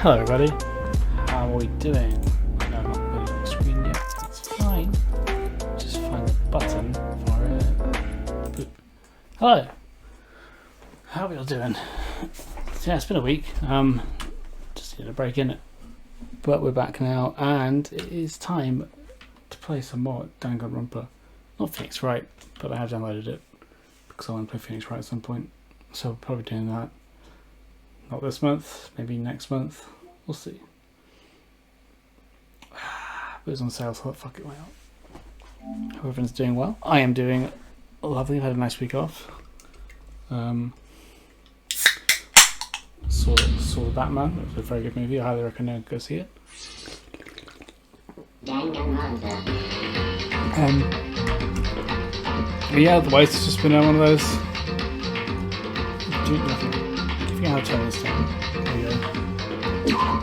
Hello everybody, how are we doing? No, I'm not putting it on the screen yet, that's fine. Just find the button for it. Boop. Hello, how are we all doing? So yeah, it's been a week, just needed a break in it. But we're back now and it is time to play some more Danganronpa. Not Phoenix Wright, but I have downloaded it because I want to play Phoenix Wright at some point. So we're probably doing that. Not this month, maybe next month. We'll see. It was on sale, so fuck it, why not? Hope everyone's doing well. I am doing lovely. I've had a nice week off. Saw the Batman. It was a very good movie. I highly recommend go see it. Yeah, otherwise it's just been one of those. Do nothing. I forget how to turn this down. There we go.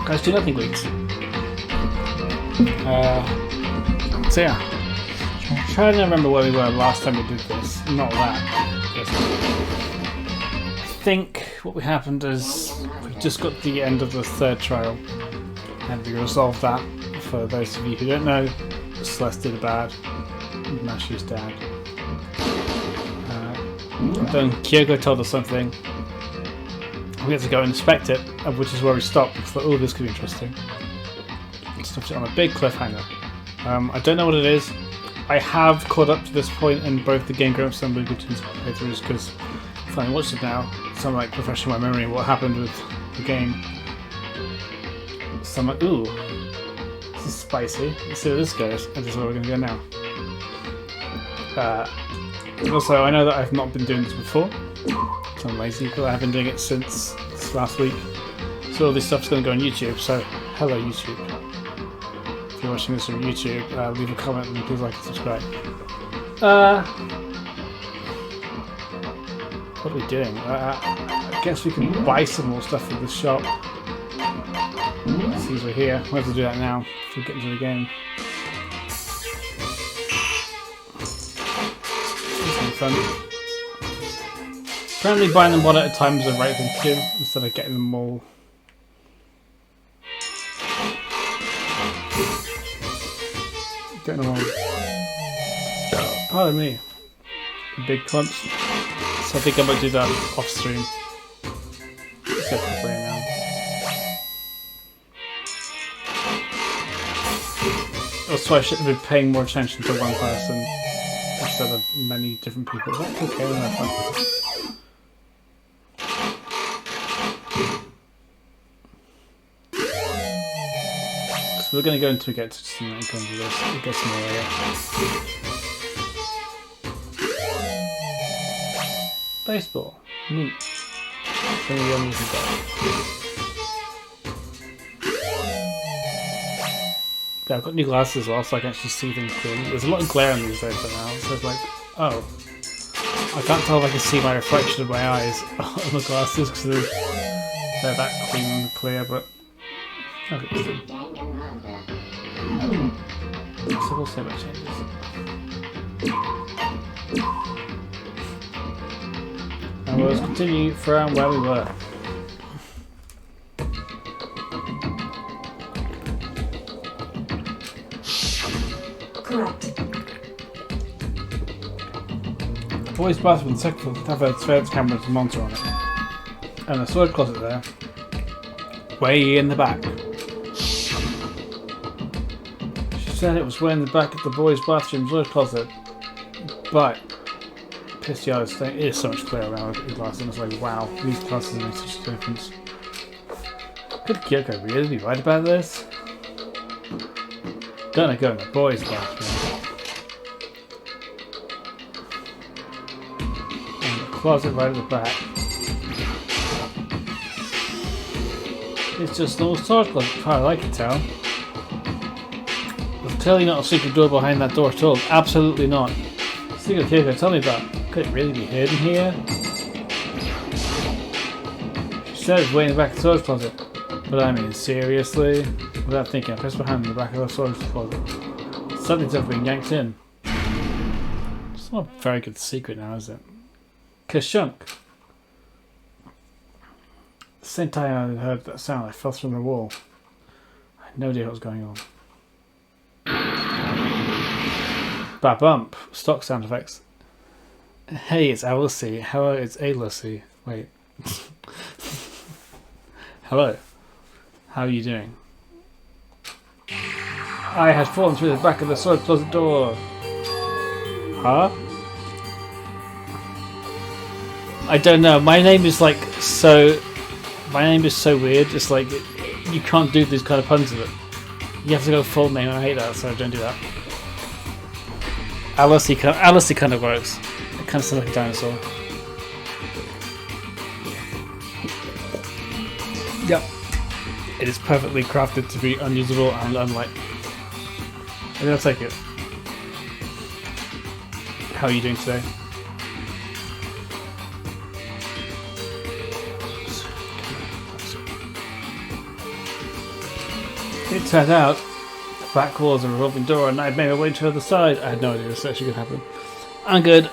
Guys, do nothing weeks. So yeah. Trying to remember where we were last time we did this. Not that. I think what happened is we just got to the end of the third trial and we resolved that. For those of you who don't know, Celeste did a bad. Now she's dead. Then Kyoko told us something. We had to go and inspect it, which is where we stopped because thought, oh, this could be interesting. Stopped it on a big cliffhanger. I don't know what it is. I have caught up to this point in both the Game Grumps and Movie Tunes playthroughs because if I watch it now, it's like refreshing my memory of what happened with the game. So I'm like, ooh, this is spicy. Let's see where this goes, and this is where we're going to go now. Also, I know that I've not been doing this before, so I'm lazy, but I have been doing it since last week. So all this stuff's going to go on YouTube, so hello YouTube. If you're watching this on YouTube, leave a comment and please like and subscribe. What are we doing? I guess we can buy some more stuff from the shop. Since we're here, we'll have to do that now if we get into the game. Fun. Apparently buying them one at a time is the right thing to do instead of getting them all. Getting them all. Pardon me. Big clumps. So I think I might do that off stream. Let's get to play now. Also, I should have been paying more attention to one person instead of many different people. That's okay, that's fine. So we're going to go until we get to some icons of this. We'll get some more later. Baseball. Neat. Yeah, I've got new glasses as well, so I can actually see things clearly. There's a lot of glare on these days now, so it's like, oh, I can't tell if I can see my reflection of my eyes on the glasses because they're that clean and clear, but okay. So we'll see what changes. And we'll continue from where we were. Correct. The boys' bathroom and second floor have a surveillance camera to monitor on it. And a storage closet there. Way in the back. She said it was way in the back of the boys' bathroom storage closet. But pissed the other thing, it is so much clearer around with the glasses. And it's like, wow, these glasses make such a difference. Could Kyoko really be right about this? Gonna go in the boys' bathroom. And the closet right at the back. It's just an old storage closet, as far as I can tell. There's clearly not a secret door behind that door at all. Absolutely not. Secret Kyoko, tell me about it. Could it really be hidden here? She said it's way in the back of the storage closet. But I mean, seriously? Without thinking, I pressed my hand in the back of the storage closet. Something's ever been yanked in. It's not a very good secret now, is it? Kashunk. the same time I heard that sound, I fell through the wall. I had no idea what was going on. Bad bump. Stock sound effects. Hey, it's Alice. Hello, it's Alice. Wait. Hello. How are you doing? I had fallen through the back of the sword closet door. Huh? I don't know. My name is like so. My name is so weird. It's like you can't do these kind of puns with it. You have to go full name, and I hate that, so don't do that. Alice kind of works. It kind of sounds like a dinosaur. Yep. It is perfectly crafted to be unusable and unlike. I think I'll take it. How are you doing today? It turned out the back wall was a revolving door and I made my way to the other side. I had no idea this actually could happen. I'm good.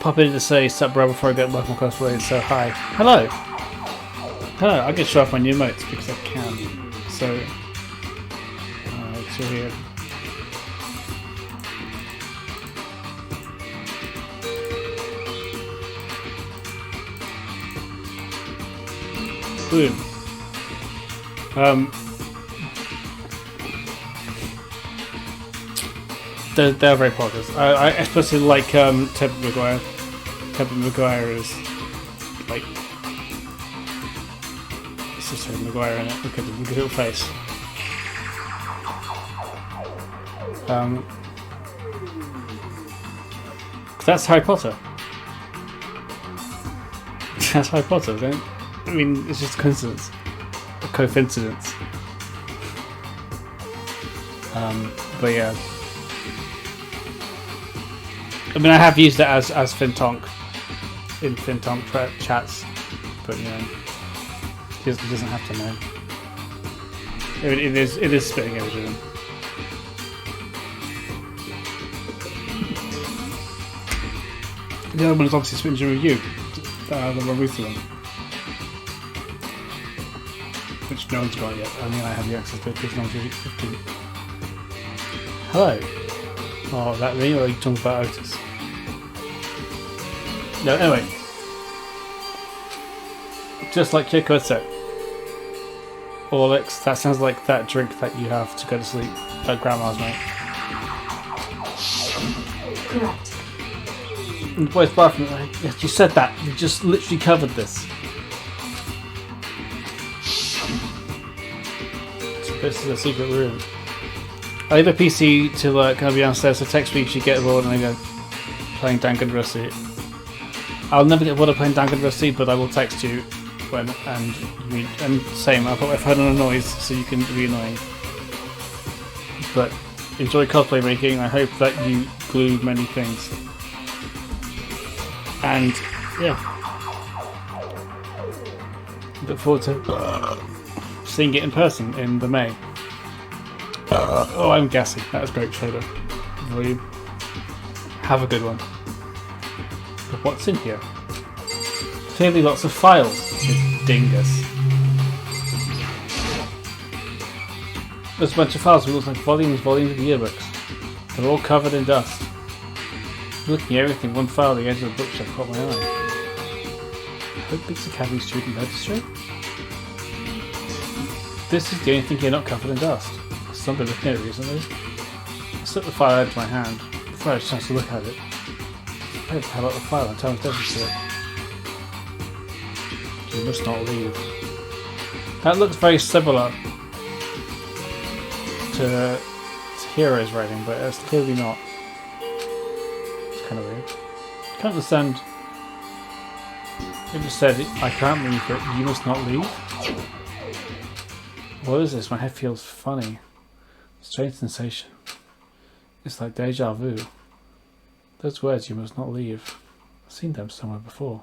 Pop in to say sup bro before I get back my cosplay, so hi. Hello! Hello, I can show off my new emotes because I can. So, it's all here. Boom. They're very popular. I especially like Tobey Maguire. Tobey Maguire is like it's just Tobey Maguire in it. Look at the little face. That's Harry Potter. That's Harry Potter, isn't it? I mean, it's just a coincidence. A coincidence. But yeah. I mean, I have used it as Fintonk in Fintonk chats, but you know, he doesn't have to know. It is spitting everything. The other one is obviously spitting with you, the Maruthi one, which no one's got yet. Only I have the access to it because no one's really 15. Hello. Oh, that me, or are you talking about Otis? No, anyway. Just like Chico said. Orlix, that sounds like that drink that you have to go to sleep at Grandma's, mate. Correct. In the boys' bathroom, yes, you said that. You just literally covered this. So this is a secret room. I leave a PC to kind of be downstairs, so text me if you get bored and I go playing Danganronpa. I'll never get bored of playing Danganronpa, but I will text you when and same. I'll put my phone on a noise so you can be annoying. But enjoy cosplay making. I hope that you glue many things. And yeah, look forward to seeing it in person in the May. Oh, I'm gassy. That was great, traitor. Volume. Have a good one. But what's in here? Clearly lots of files. You dingus. There's a bunch of files. It looks like volumes of yearbooks. They're all covered in dust. Looking at everything, one file at the edge of the bookshelf caught my eye. Hope it's Academy Student Registry. This is the only thing here not covered in dust. Somebody looking at it recently. I slipped the file out of my hand before I had a chance to look at it. I had to have out the file and tell him to it. You must not leave. That looks very similar to Hero's writing, but it's clearly not. It's kind of weird. I can't understand. It just said, I can't leave, but you must not leave. What is this? My head feels funny. Strange sensation. It's like deja vu. Those words, you must not leave. I've seen them somewhere before.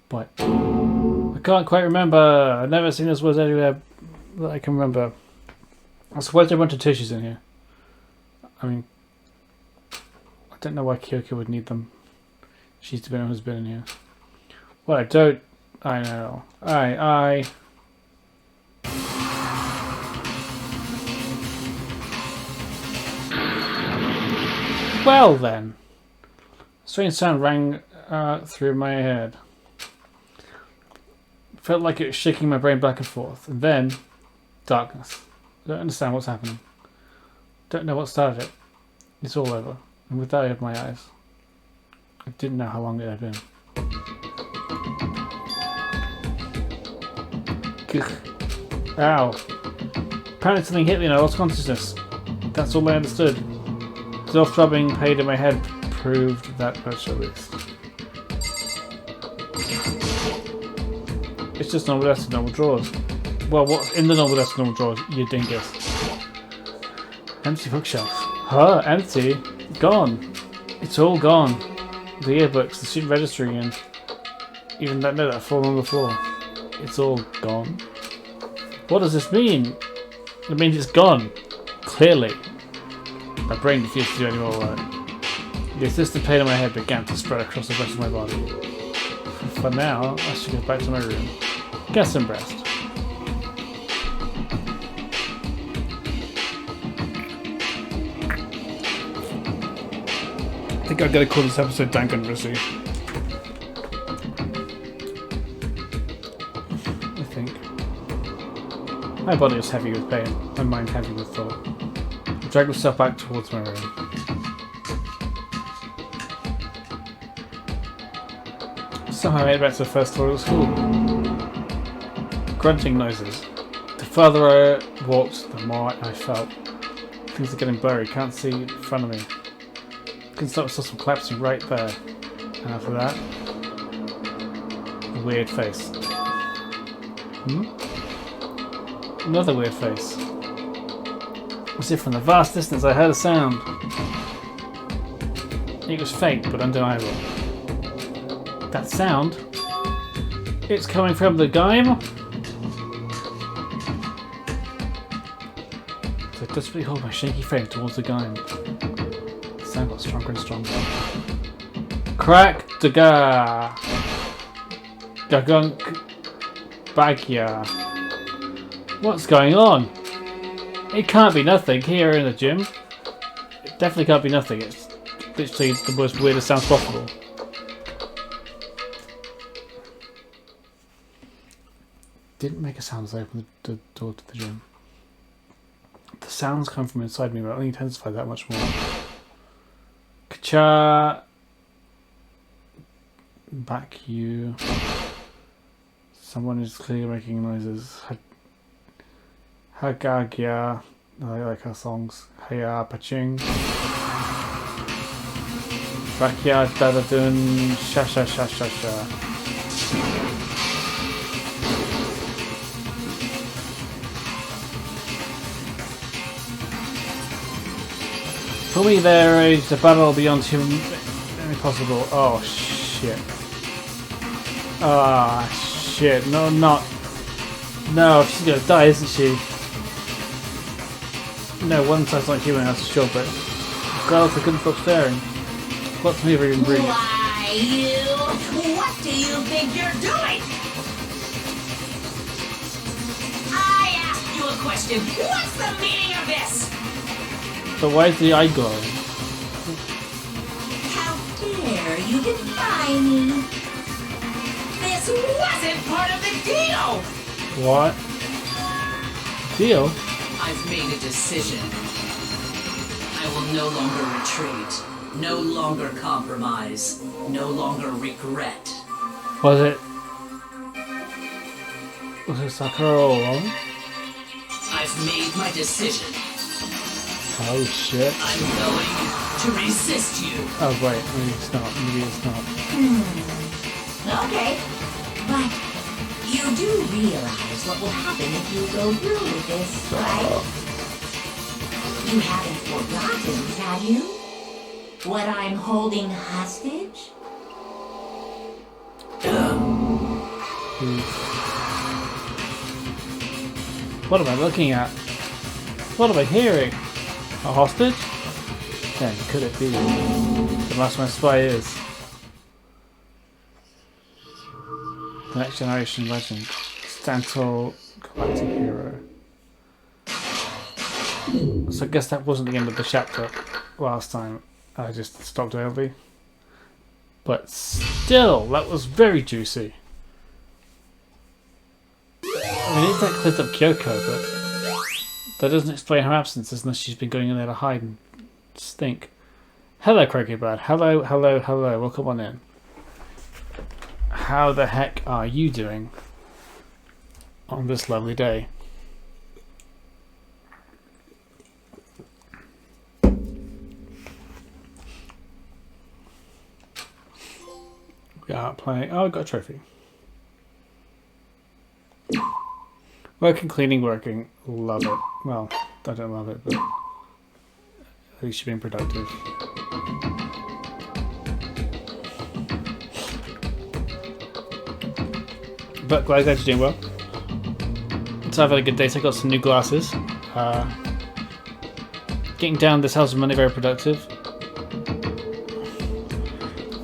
But I can't quite remember. I've never seen those words anywhere that I can remember. I swear there are a bunch of tissues in here. I mean, I don't know why Kyoko would need them. She's the one who's been in here. Well, I don't. I know. I. Well then. Strange sound rang through my head. Felt like it was shaking my brain back and forth. And then, darkness. I don't understand what's happening. Don't know what started it. It's all over. And with that I opened my eyes. I didn't know how long it had been. Gugh. Ow. Apparently something hit me and I lost consciousness. That's all I understood. The soft-throbbing pain in my head proved that much at least. It's just normal desk and normal drawers. Well, what's in the normal desk and normal drawers? You dingus. Empty bookshelf. Huh? Empty? Gone. It's all gone. The yearbooks, the student registry, and even that note that fallen on the floor. It's all gone. What does this mean? It means it's gone. Clearly. My brain refused to do any more work. The insistent pain in my head began to spread across the rest of my body. For now, I should go back to my room. Get some rest. I think I'm going to call this episode Danganronpa. I think. My body was heavy with pain, my mind heavy with thought. I dragged myself back towards my room. Somehow I made it back to the first floor of the school. Grunting noises. The further I walked, the more I felt. Things are getting blurry, can't see in front of me. I can start some collapsing right there. And after that, a weird face. Another weird face. As if from the vast distance I heard a sound. It was faint but undeniable. That sound? It's coming from the game? So I desperately hold my shaky frame towards the game. The sound got stronger and stronger. Crack daga! Gagunk bagya. What's going on? It can't be nothing here in the gym. It definitely can't be nothing. It's literally the most weirdest sounds possible. Didn't make a sound as I opened the door to the gym. The sounds come from inside me, but only intensify that much more. Kacha. Back you. Someone is clearly making noises. Hagagya. I like her songs. Haya Paching. Bakya Dadadun. Shasha Shasha Sha. For me, there is a battle beyond human impossible. Oh shit! Ah shit! No, not. No, she's gonna die, isn't she? No, one side's not human, that's for sure. But regardless, I couldn't stop staring. What's me even breathe? Why, you? What do you think you're doing? I asked you a question. What's the meaning of this? But why is the eye glowing? How dare you defy me? This wasn't part of the deal! What? Deal? I've made a decision. I will no longer retreat, no longer compromise, no longer regret. Was it Sakura all along? I've made my decision. Oh shit. I'm going to resist you. Oh wait, maybe it's not. Maybe it's not. Okay, but you do realize what will happen if you go through with this, right? You haven't forgotten, have you? What I'm holding hostage? What am I looking at? What am I hearing? A hostage? Then could it be the last my spy is? The Next Generation Legend. Stand tall, galactic hero. So I guess that wasn't the end of the chapter last time. I just stopped early. But still, that was very juicy. I mean, it's like cleared up Kyoko, but that doesn't explain her absence unless she's been going in there to hide and stink. Hello, Croaky Bird. Hello, hello, hello. Welcome on in. How the heck are you doing on this lovely day? We are playing. Oh, I got a trophy. Working, cleaning, working. Love it. Well, I don't love it, but at least you're being productive. But glad you're doing well. So I've had a good day, so I got some new glasses. Getting down this house of money, very productive.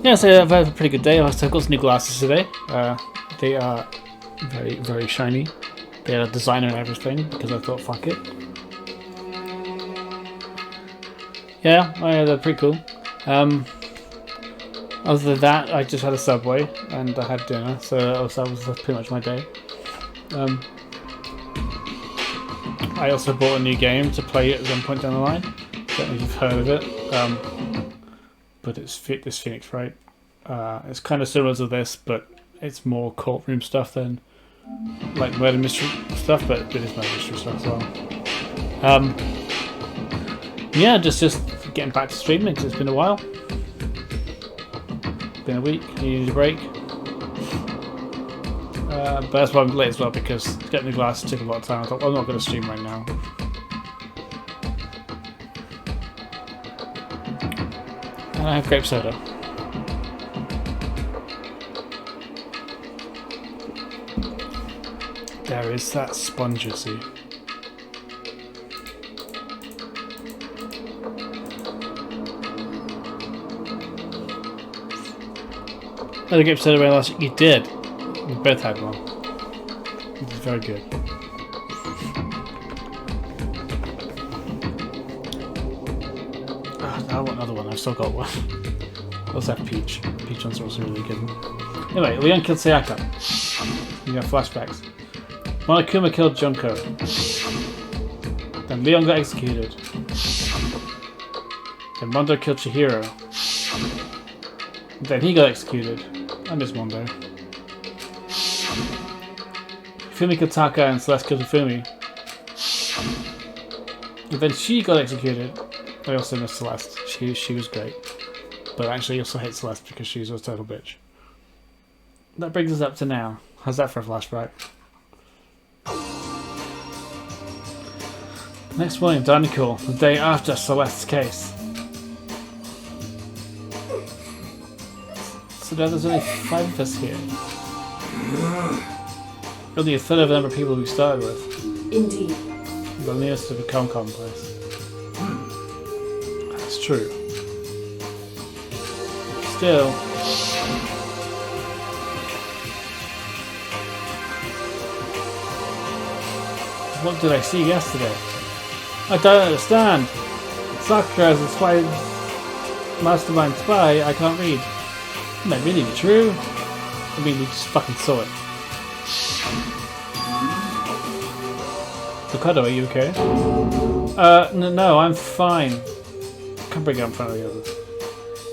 Yeah, so I've had a pretty good day. I've got some new glasses today. They are very, very shiny. They had a designer and everything because I thought, fuck it. Yeah, they're pretty cool. Other than that, I just had a Subway and I had dinner, so that was pretty much my day. I also bought a new game to play at some point down the line. Don't know if you've heard of it, but it's Phoenix, right? It's kind of similar to this, but it's more courtroom stuff than like murder mystery stuff, but it is murder mystery stuff as well. Yeah, just getting back to streaming because it's been a while. Been a week, needed a break. But that's why I'm late as well, because getting the glasses took a lot of time. I thought, well, I'm not going to stream right now. And I have grape soda. There is that sponge, you see. Oh, the grape soda ran last week. You did. We both had one. It was very good. I want another one. I've still got one. I also have peach. Peach ones are also really good. Anyway, Leon killed Sayaka. You got flashbacks. Monokuma killed Junko. Then Leon got executed. Then Mondo killed Chihiro. Then he got executed. I miss Mondo. Fumi killed Taka and Celeste killed Fumi. And then she got executed. I also miss Celeste. She was great. But actually I also hate Celeste because she's a total bitch. That brings us up to now. How's that for a flashback? Next morning, Danical, the day after Celeste's case. So now there's only 5 of us here. Only a third of the number of people we started with. Indeed. The nearest to become commonplace. That's true. Still. What did I see yesterday? I don't understand. Sakura as a spy, mastermind spy, I can't read. Can that really be true? I mean, we just fucking saw it. Tokado, are you okay? No, I'm fine. I can't bring it up in front of the others.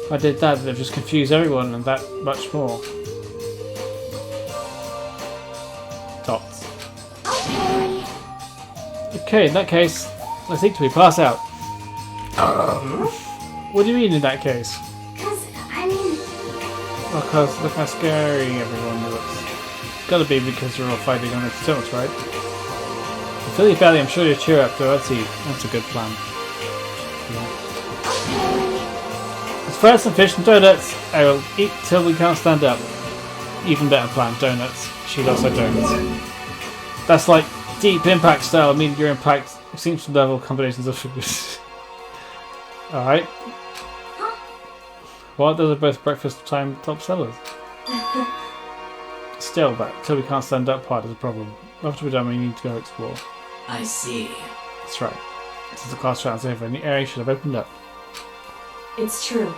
If I did that, they'd just confuse everyone and that much more. Dots. Okay, in that case, I think we pass out. What do you mean in that case? Because look how scary everyone looks. Gotta be because you're all fighting on its toes, right? I feel you badly, I'm sure you'll cheer up though. Let's see. That's a good plan. Yeah. As far as some fish and donuts, I will eat till we can't stand up. Even better plan, donuts. She loves her donuts. That's like deep impact style, meteor impact. Seems some level combinations of figures. Alright. What? Those are both breakfast time top sellers. Still, that till we can't stand up part is a problem. After we're done, we need to go explore. I see. That's right. Since the class round's over, a new area should have opened up. It's true.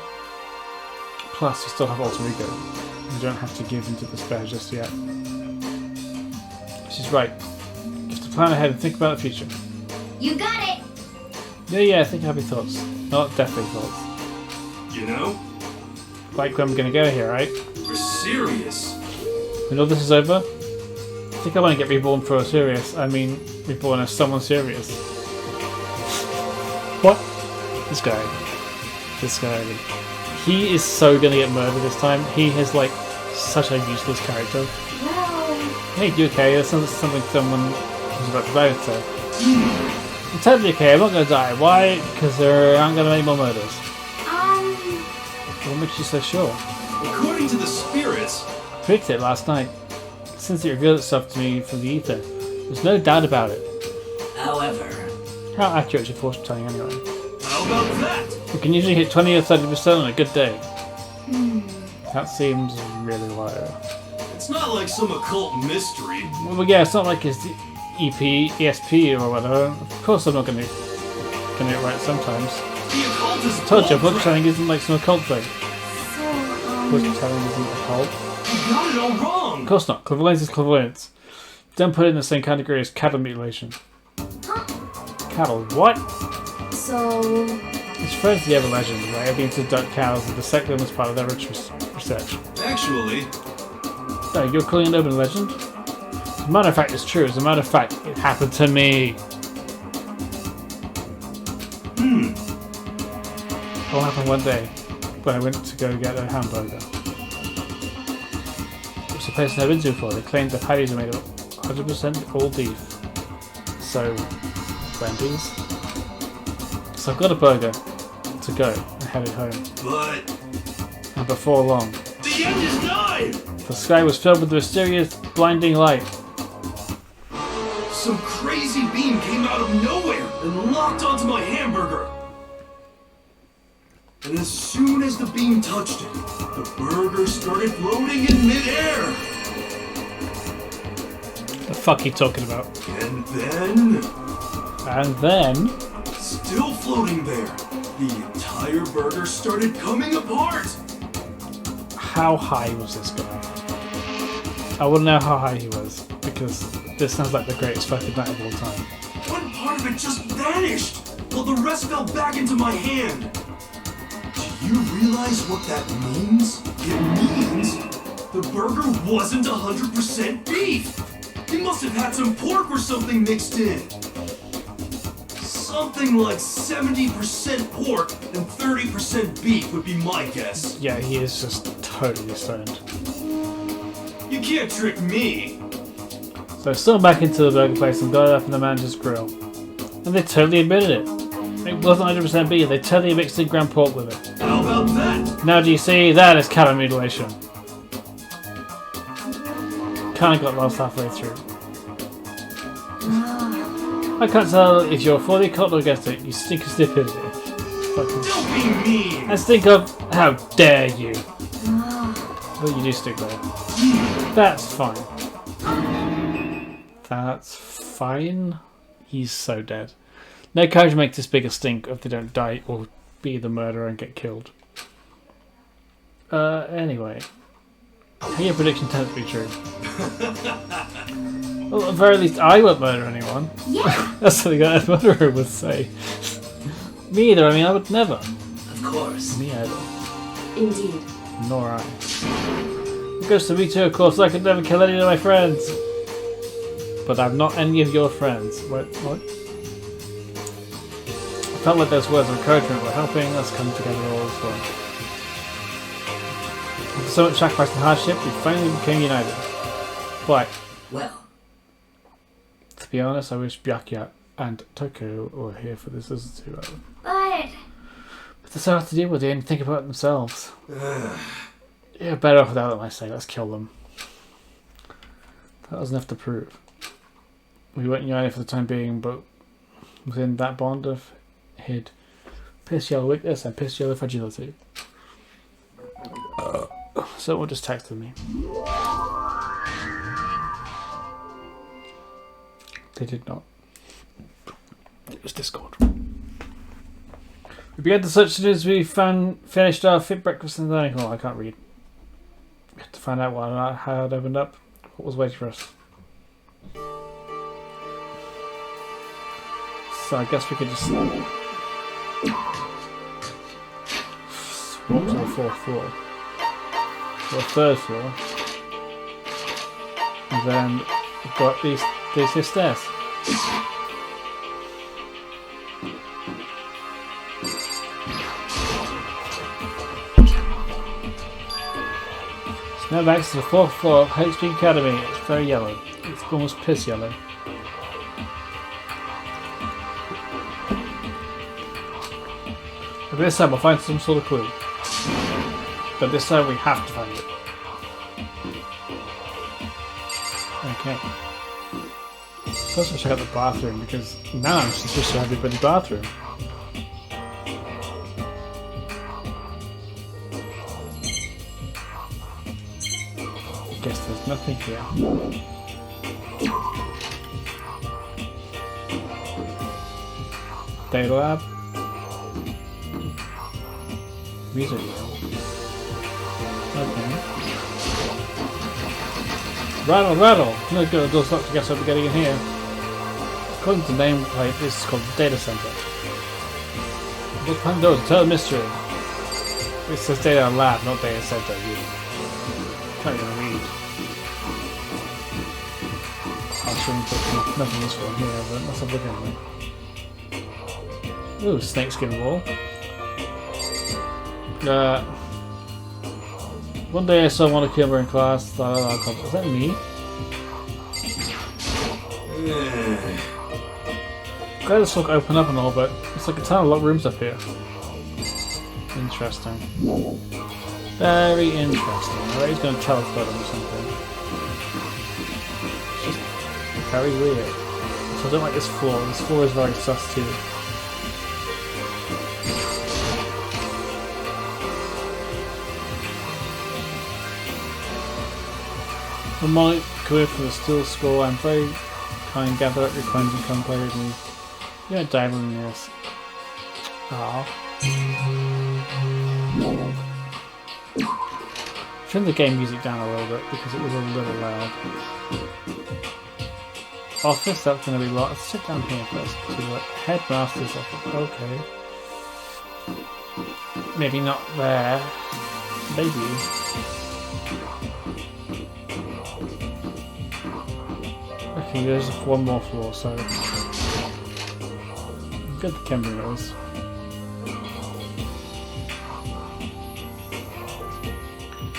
Plus, we still have alter ego. We don't have to give into despair just yet. She's right. You have to plan ahead and think about the future. You got it! Yeah, think happy thoughts. Not deathly thoughts. You know, Like where I'm gonna go here, right? we're serious. When all this is over, I think I want to get reborn for a serious. I mean, reborn as someone serious. What? This guy. He is so gonna get murdered this time. He is like such a useless character. Well, Hey, you okay? That's something someone was about to die would say. I'm totally okay. I'm not gonna die. Why? Because there aren't gonna be any more murders. What makes you so sure? According to the spirits, I predicted it last night. Since it revealed itself to me from the ether, there's no doubt about it. However, How accurate is your fortune telling anyway? how about that? We can usually hit 20 or 30% on a good day. That seems really low. It's not like some occult mystery. Well, yeah, it's not like it's the ESP or whatever. Of course I'm not going to get it right sometimes. The occult is Told you, bull book crap. telling isn't like some occult thing. so, Book telling isn't occult. You got it all Of wrong. course not. Clairvoyance is clairvoyance. Don't put it in the same category as cattle mutilation. Cattle, what? so, It's referred to the other legend, where aliens abduct cows and dissect them as part of their research. Actually, So, you're calling it an urban legend? As a matter of fact, it's true. As a matter of fact, it happened to me. It all happened one day when I went to go get a hamburger. It was a place I've never been to before. They claimed the patties are made of 100% all beef. So, Wendy's. So I've got a burger to go and headed home. but And before long, the end is nigh. the sky was filled with mysterious, blinding light. Some crazy beam came out of nowhere and locked onto my hamburger. And as soon as the beam touched it, the burger started floating in midair. The fuck are you talking about? And then, And then, still floating there, the entire burger started coming apart. how high was this guy? I want to know how high he was, because this sounds like the greatest fucking night of all time. One part of it just vanished, while the rest fell back into my hand. Do you realize what that means? It means the burger wasn't 100% beef. He must have had some pork or something mixed in. Something like 70% pork and 30% beef would be my guess. Yeah, he is just totally stoned. You can't trick me. So I stormed back into the burger place and got it up in the manager's grill. And they totally admitted it. It wasn't 100% beef, they totally mixed in ground pork with it. How about that? Now do you see, that is cattle mutilation. Kinda got lost halfway through. I can't tell if you're for the occult or against it, you stink of stupidity. Fucking Don't be mean. and stink of, how dare you. Well, you do stink there. That's fine. That's fine. He's so dead. No courage makes this big a stink if they don't die or be the murderer and get killed. Anyway. Your prediction tends to be true. Well, at the very least, I won't murder anyone. Yeah. That's something that a murderer would say. Me either, I mean, I would never. of course. Me either. indeed. Nor I. It goes to me too, of course. I could never kill any of my friends. But I'm not any of your friends. What? I felt like those words of encouragement were helping us come together all as one. After so much sacrifice and hardship, we finally became united. Why? Well, To be honest, I wish Byakuya and Toko were here for this as too. But But they're so hard to deal with, they only think about themselves. Yeah, better off without them, I say. Let's kill them. That was enough to prove. We weren't united for the time being, but within that bond of hid piss yellow weakness and piss yellow fragility. Someone just texted me. They did not. It was Discord. We began the search as soon as we finished our fit breakfast in the dining hall. I can't read. We had to find out what I had opened up. What was waiting for us. So I guess we could just walk to the 4th floor. Or the 3rd floor. And then we've got these here stairs. So now back to the 4th floor of Havoc Academy. It's very yellow. It's almost piss yellow. But this time we'll find some sort of clue. But this time we have to find it. Okay. First we'll check out the bathroom because now I'm suspicious of everybody's bathroom. Guess there's nothing here. Data lab. Music room. Okay. Rattle, rattle! No good, the door's locked to guess what we're getting in here. According to the nameplate, this is called the data center. Look behind the door to tell the mystery. It says data lab, not data center. You can't even read. I'll show you nothing useful in here, but let's have a look at it. Ooh, snakeskin wall. One day I saw one of Kilmer in class. Is that me? Glad this look open up and all, but it's like a ton of locked rooms up here. Interesting. Very interesting. I bet he's going to tell us about them or something. It's just very weird. So I don't like this floor. This floor is very sus too. Good morning, career for the Steel School. I'm very kind. Gather up your coins and come play with me. You're dabbling in this. Aww. Trim the game music down a little bit because it was a little loud. Office, that's going to be locked. Let's sit down here first. To the headmaster's office. Okay. Maybe not there. Maybe. Okay, there's one more floor, so good the camera is.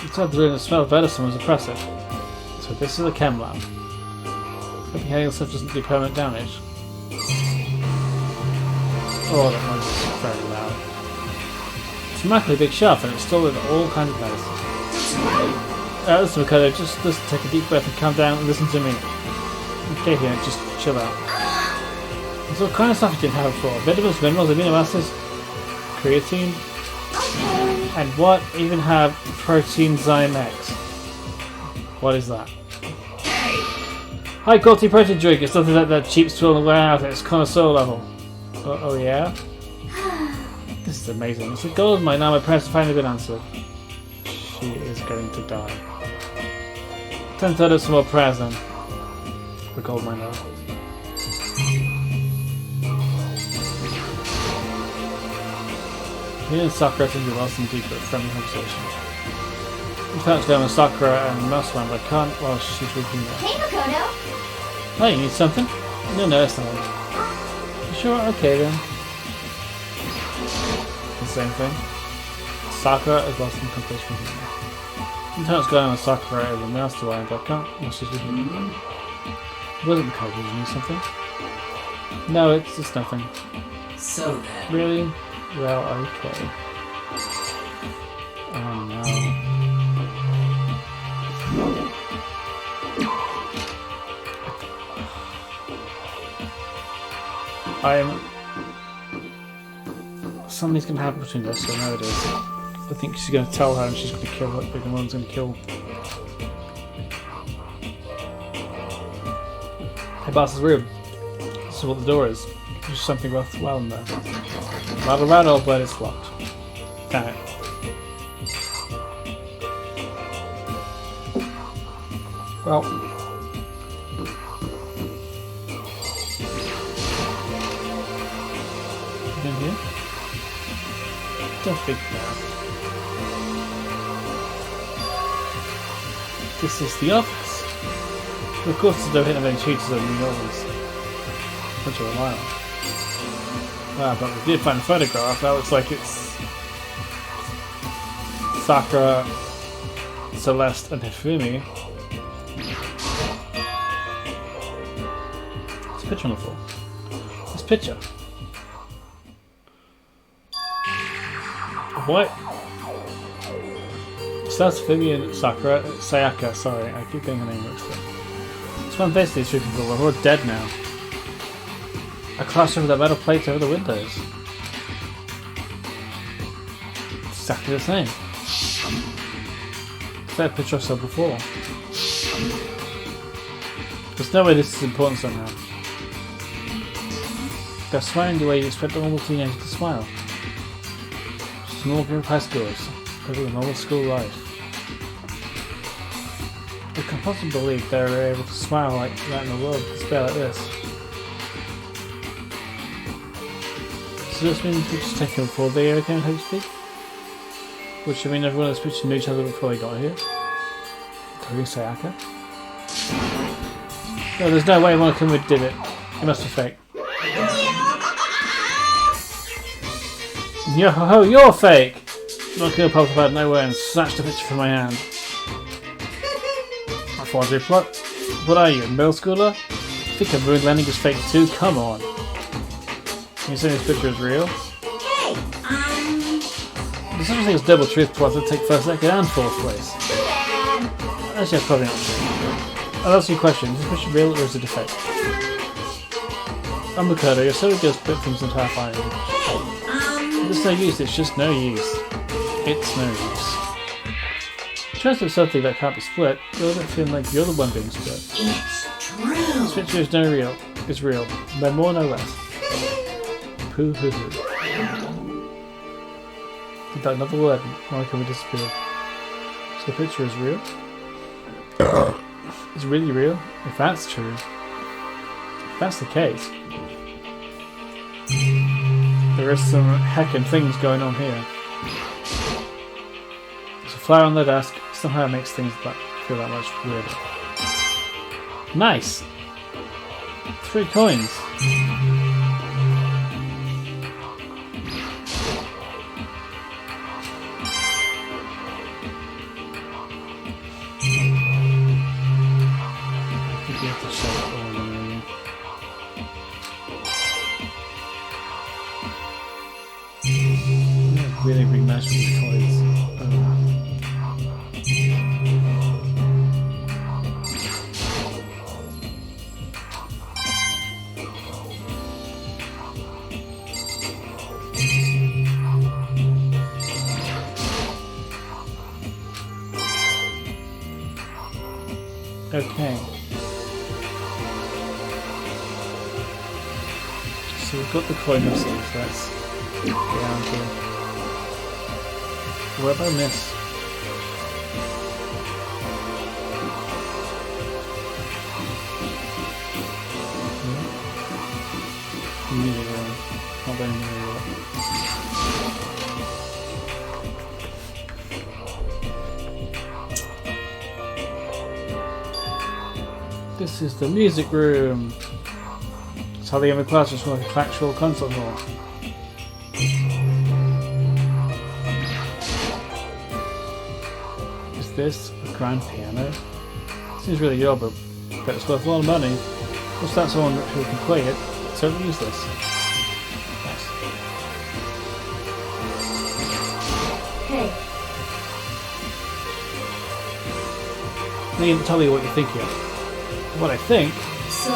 Inside the room, the smell of medicine was oppressive. So this is a chem lab. Hoping handling stuff doesn't do permanent damage. Oh, that noise is very loud. It's a remarkably big shelf and it's stored with all kinds of medicine. Listen, Makoto, just take a deep breath and calm down and listen to me. Okay, here, just chill out. There's all kind of stuff you didn't have before. Vitamins, minerals, amino acids, creatine, and what? Even have protein Zymex. What is that? High quality protein drink. It's nothing like that cheap swill in the warehouse. It's connoisseur level. Oh yeah? This is amazing. It's a gold mine. Now my parents have finally been answered. She is going to die. 10 some more prayers then. The gold mine now. Me and Sakura seem to be lost in deep but friendly conversation. I'm trying to go with Sakura and Mousman, but I can't while she's reading there. Hey, Makoto. Oh, you need something? No, it's not. You sure? Okay then. The same thing. Sakura is lost in conversation with me. Sometimes going on with Sakura is a master line, but I can't while she's reading there. It wasn't because you need something. No, it's just nothing. So then. Really? Well, okay. Oh no. Something's gonna happen between us, so now it is. I think she's gonna tell her and she's gonna kill her, but the one's gonna kill. Hey, boss's room. This is what the door is. There's something worthwhile in there. Rattle, rattle, but it's locked. Damn it. Well. In here? Don't think now. This is the office. Of course, there's no hint of any cheaters or new novels. Which are a while. Ah, but we did find a photograph. That looks like it's Sakura, Celeste, and Hifumi. There's a picture on the floor. This picture. What? Celeste, Hifumi, and Sakura. Sayaka, sorry, I keep getting her name mixed up. It's one basically three people. We're all dead now. A classroom with a metal plate over the windows. Exactly the same. It's that picture I saw before. There's no way this is important somehow. They're smiling the way you expect a normal teenager to smile. Just a normal group of high schoolers, living a normal school life. I can possibly believe they were able to smile like that in a world display like this. Does this mean we just taken before the era came, so to speak? Which should mean everyone in this picture knew each other before they got here? Including Sayaka? No, there's no way Monokuma did it. It must be fake. Yo ho ho, you're fake! Monokuma popped up out of nowhere and snatched the picture from my hand. A forgery plot? What are you, a middle schooler? Think a moon landing is fake too? Come on. You saying this picture is real? Hey, There's such a thing as double truth plots that take first, second, and fourth place. Actually, that's probably not true. I'll ask you a question. Is this picture real or is it a fake? I'm Makoto, your soda girls put things into half iron. It's no use, it's just no use. It's no use. Trust is something that can't be split, you'll end up feeling like you're the one being split. it's true. This picture is no real. It's real. No more, no less. Pooh hoo hoo. Without another word, Monokuma disappeared. So the picture is real? It's really real? If that's true. If that's the case. There is some heckin' things going on here. There's a flower on the desk. Somehow it makes things feel that much weirder. Nice! 3 coins. You have to show it all in a minute. Really big match with these toys. Okay. So we've got the coin missing, so that's down to. What have I missed? Music room. Not very This is the music room. It's how the younger classes from like an actual concert hall. Is this a grand piano? Seems really odd, but it's worth a lot of money. What's that someone who can play it? Certainly use this. Nice. Hey, I need to tell you what you're thinking of. What I think so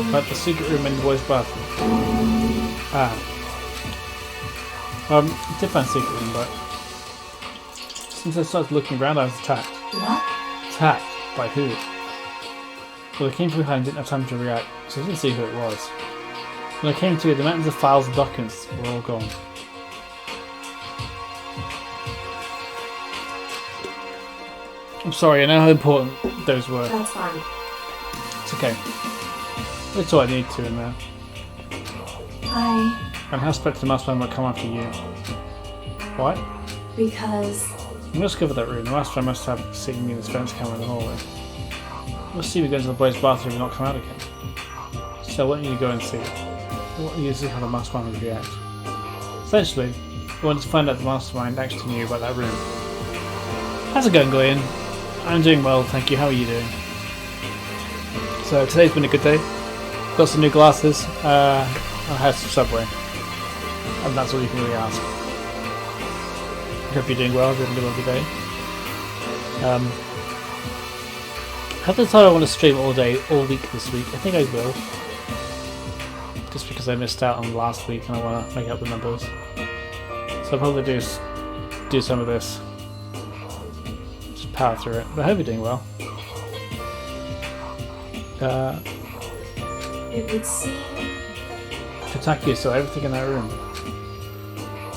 about the secret room in the boys' bathroom. I did find a secret room, but since I started looking around, I was attacked. What? Attacked? By who? Well, they came from behind and didn't have time to react, so I didn't see who it was. When I came to it, the mountains of files and documents were all gone. I'm sorry, I know how important those were. That's fine. It's okay. It's all I need to in there. And how expected the mastermind might come after you. What? Because Let's go for that room. The mastermind must have seen me in the surveillance camera in the hallway. We'll see if we go into the boys' bathroom and not come out again. So I want you to go and see it. I want you to see how the mastermind would react. Essentially, I wanted to find out if the mastermind actually knew about that room. How's it going, Glenn? I'm doing well, thank you. How are you doing? So today's been a good day. Got some new glasses. I had some Subway. And that's all you can really ask. Hope you're doing well, having a good day. I have to decide I want to stream all week this week. I think I will. Just because I missed out on last week and I want to make up the numbers. So I'll probably do some of this. Just power through it. But I hope you're doing well. it would seem Kotaku saw everything in that room.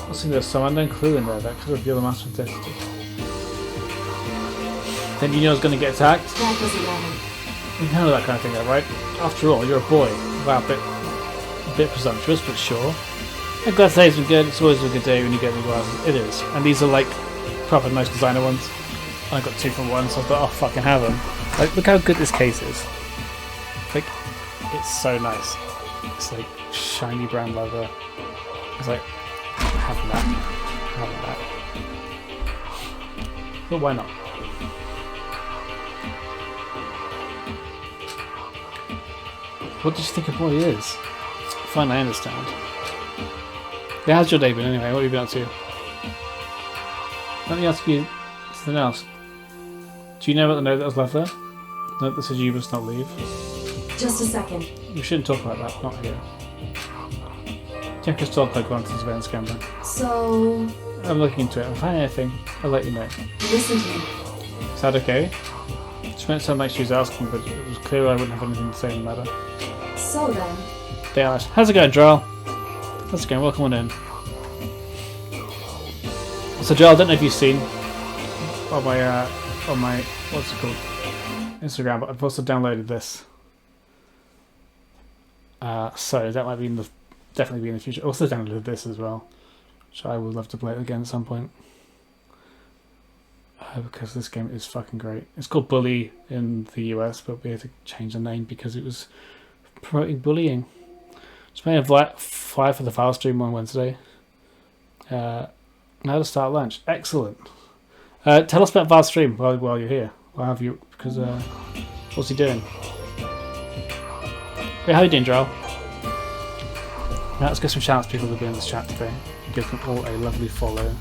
I think there's some unknown clue in there that could reveal the master identity. Then you know I was going to get attacked? that was 11. You know that kind of thing, though, right? After all, you're a boy. Wow, a bit presumptuous, but sure. I'm glad today's been good. It's always a good day when you get new glasses. It is. And these are like proper nice designer ones. I got 2 for 1, so I thought, oh, fucking have them. Like, look how good this case is. Like, it's so nice. It's like shiny brown leather. It's like, having that. But why not? What did you think a boy is? Fine, I understand. Yeah, how's your day been anyway? What have you been up to? Let me ask you something else. Do you know about the note that was left there? The note that says you must not leave? Just a second. We shouldn't talk about that, not here. Check your store code onto the surveillance camera. So, I'm looking into it. If I find anything, I'll let you know. listen to me. Is that okay? She meant to sound like she was asking, but it was clear I wouldn't have anything to say in the matter. So then, Dale, how's it going, Joel? How's it going? Welcome on in. So, Joel, I don't know if you've seen on my what's it called, Instagram, but I've also downloaded this. So that might be definitely be in the future. I also downloaded this as well, which I would love to play it again at some point. Because this game is fucking great. It's called Bully in the US, but we had to change the name because it was promoting bullying. Just playing a flyer for the file stream on Wednesday. How to start lunch. Excellent. Tell us about Val's stream while you're here. Why have you? Because what's he doing? Hey, how you doing, Joel? Now let's get some shout outs to people who've been in this chat today. Give them all a lovely follow.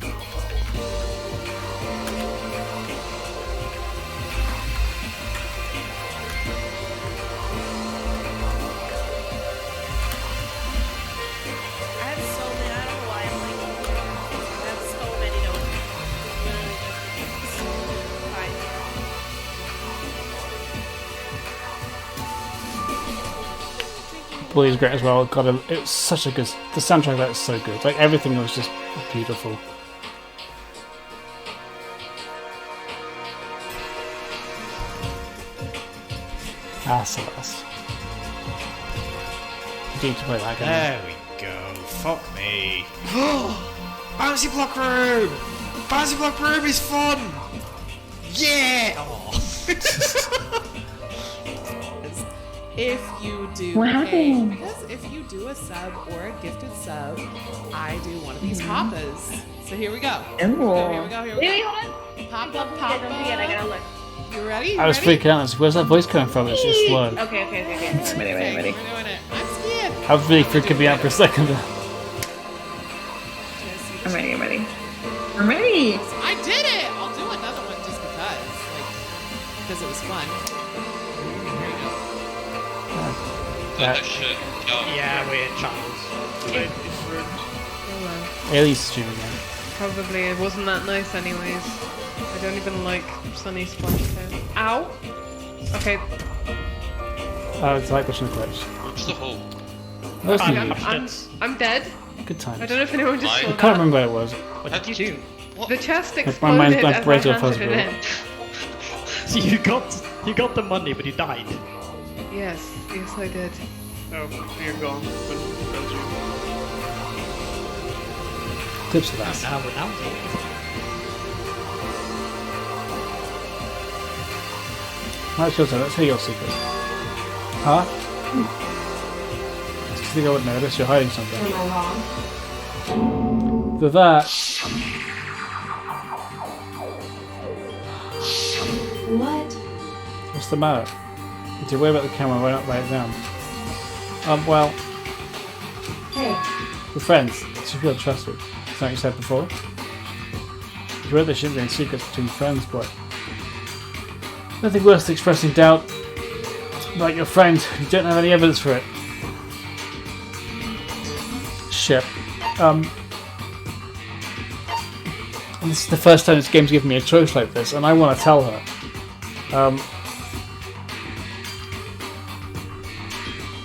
Bully is great as well. It was such a good. The soundtrack of that is so good. Like everything was just beautiful. Celeste. You need to play that game. There we go. Fuck me. Bouncy block room. Bouncy block room is fun. Yeah. Oh. If you do, What happened? Because if you do a sub or a gifted sub, I do one of these papas. So here we go. Here we go. Wait, hold on. Papa. Don't forget, I gotta look. You ready? I was freaking out. Where's that voice coming from? It's just slow. Okay. I'm ready. We're doing it. I'm scared. I was really freaking me out for a second. I'm ready. I'm ready. I did it. I'll do another one just because it was fun. Here you go. Yeah, we're Charles. Ailey's streaming again. Probably it wasn't that nice anyways. I don't even like sunny splash pad. Ow! Okay. It's like pushing a glitch. What's the hole? That's I'm, news. I'm, I'm dead. Good times. I don't know if anyone just saw I that. can't remember what it was. What did you do? What? The chest my exploded mind's as I breaking off handed it hospital. in. So you got the money, but you died. Yes, yes I did. Oh, you're gone. But killed you. Clips of that. Now we're down to it. That's your turn. Let's hear your secret. Huh? Do you think I would notice? You're hiding something. Am I wrong? For that, What? what's the matter? Did you worry about the camera? Why not write it down? Well, Hey, we're friends. So you feel trusted. It's like you said before. You wrote there shouldn't be any secrets between friends, but nothing worse than expressing doubt about your friend who don't have any evidence for it. Shit. And this is the first time this game's given me a choice like this, and I want to tell her.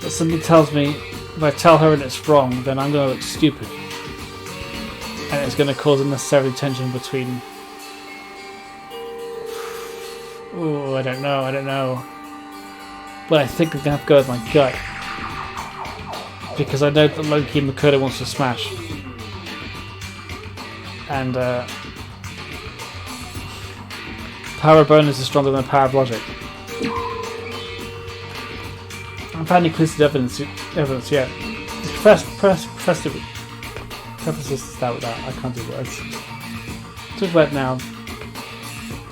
But something tells me if I tell her and it's wrong, then I'm going to look stupid. And it's going to cause unnecessary tension between... Oh, I don't know. But I think I'm going to have to go with my gut. Because I know that Loki Makoto wants to smash. And, power of bonus is stronger than the power of logic. I haven't found any clues to evidence yet. Preface this out with that. I can't do words. Talk about it now.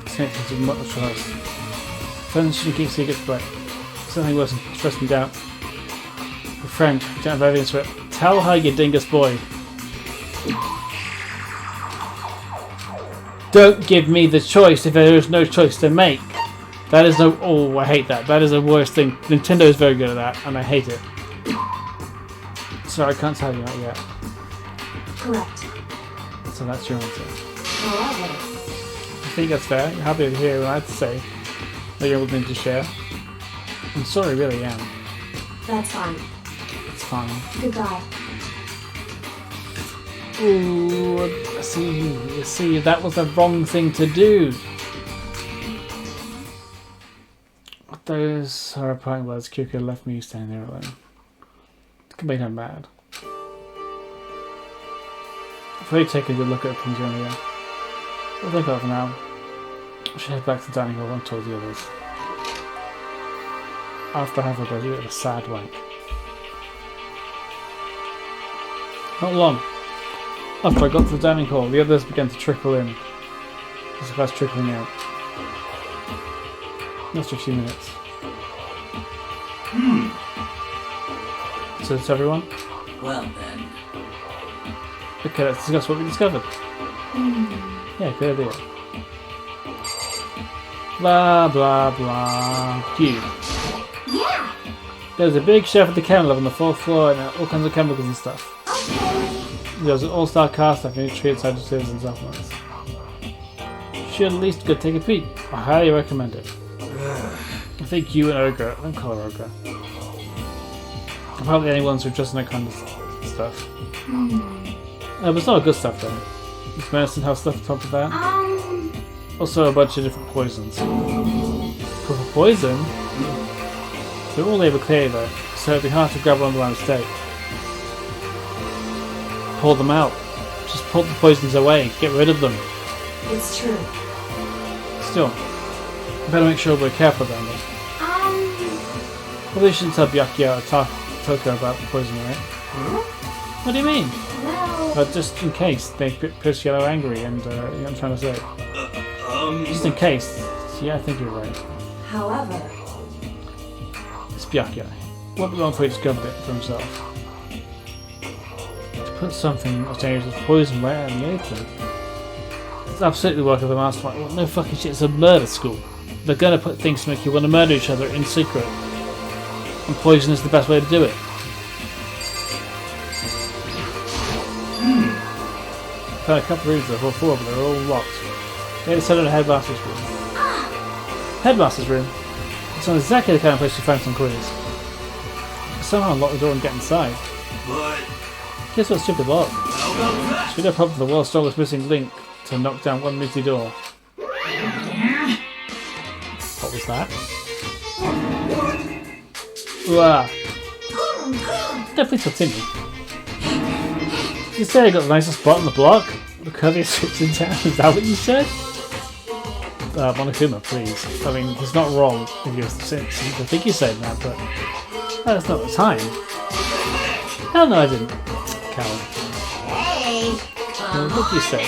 Connected to much trust. Friends shouldn't keep secrets, but something worse than expressing doubt. Your friend, you don't have evidence for it. Tell her, you dingus boy. Don't give me the choice if there is no choice to make. That is no... Oh, I hate that. That is the worst thing. Nintendo is very good at that, and I hate it. Sorry, I can't tell you that yet. correct. So that's your answer. However, I think that's fair. You're happy to hear what I have to say. That you're willing to share. I'm sorry, I really am. that's fine. It's fine. Goodbye. Ooh, you see, that was the wrong thing to do. Those are parting words. Kyoko left me standing there alone. It could make her mad. I've already taken a good look at things earlier. We'll think of it now. I should head back to the dining hall and told the others. After I have a buddy with a sad wank. Not long. After I got to the dining hall, the others began to trickle in. As if I was trickling out. After a few minutes. So that's everyone? Well then. Okay, let's discuss what we discovered. Yeah, good idea. Blah blah blah. Cube. Yeah. There's a big chef at the counter on the 4th floor and all kinds of chemicals and stuff. There's an all-star cast of nutrients, adjectives and supplements. You should at least go take a peek. I highly recommend it. I think you and Ogre, don't call her Ogre, are probably the only ones who are just in that kind of stuff. But it's not all good stuff though. There's medicine health stuff on top of that. Also a bunch of different poisons. For poison? They're all labelled clearly though, so it'd be hard to grab one by mistake. Pull them out. Just pull the poisons away. Get rid of them. It's true. Still, we better make sure we're careful down there. Probably shouldn't tell Byakuya or Toko about the poison, right? What do you mean? Well, Just in case they piss Yellow angry and, you know what I'm trying to say. Just in case. Yeah, I think you're right. however, It's Byakuya. What would before he discovered it for himself? To put something as dangerous as poison right out in the open. It's absolutely work of the mastermind. Well, no fucking shit, it's a murder school. They're gonna put things to make you want to murder each other in secret. And poison is the best way to do it. I found a couple of rooms at the floor, but they're all locked. They had to send in a headmaster's room. Headmaster's room? It's not exactly the kind of place you find some quiz. Somehow unlock the door and get inside. But Guess what, stupid lock? how about that? Should have problem for the world's strongest missing link to knock down one nifty door. What was that? Wow. Definitely continue. You said I got the nicest spot on the block? The curviest fits in town? Is that what you said? Monokuma, please. I mean, he's not wrong if you're since I think you said that, but that's not the time. Hell no, I didn't. Coward. Hey, Well, what did you say?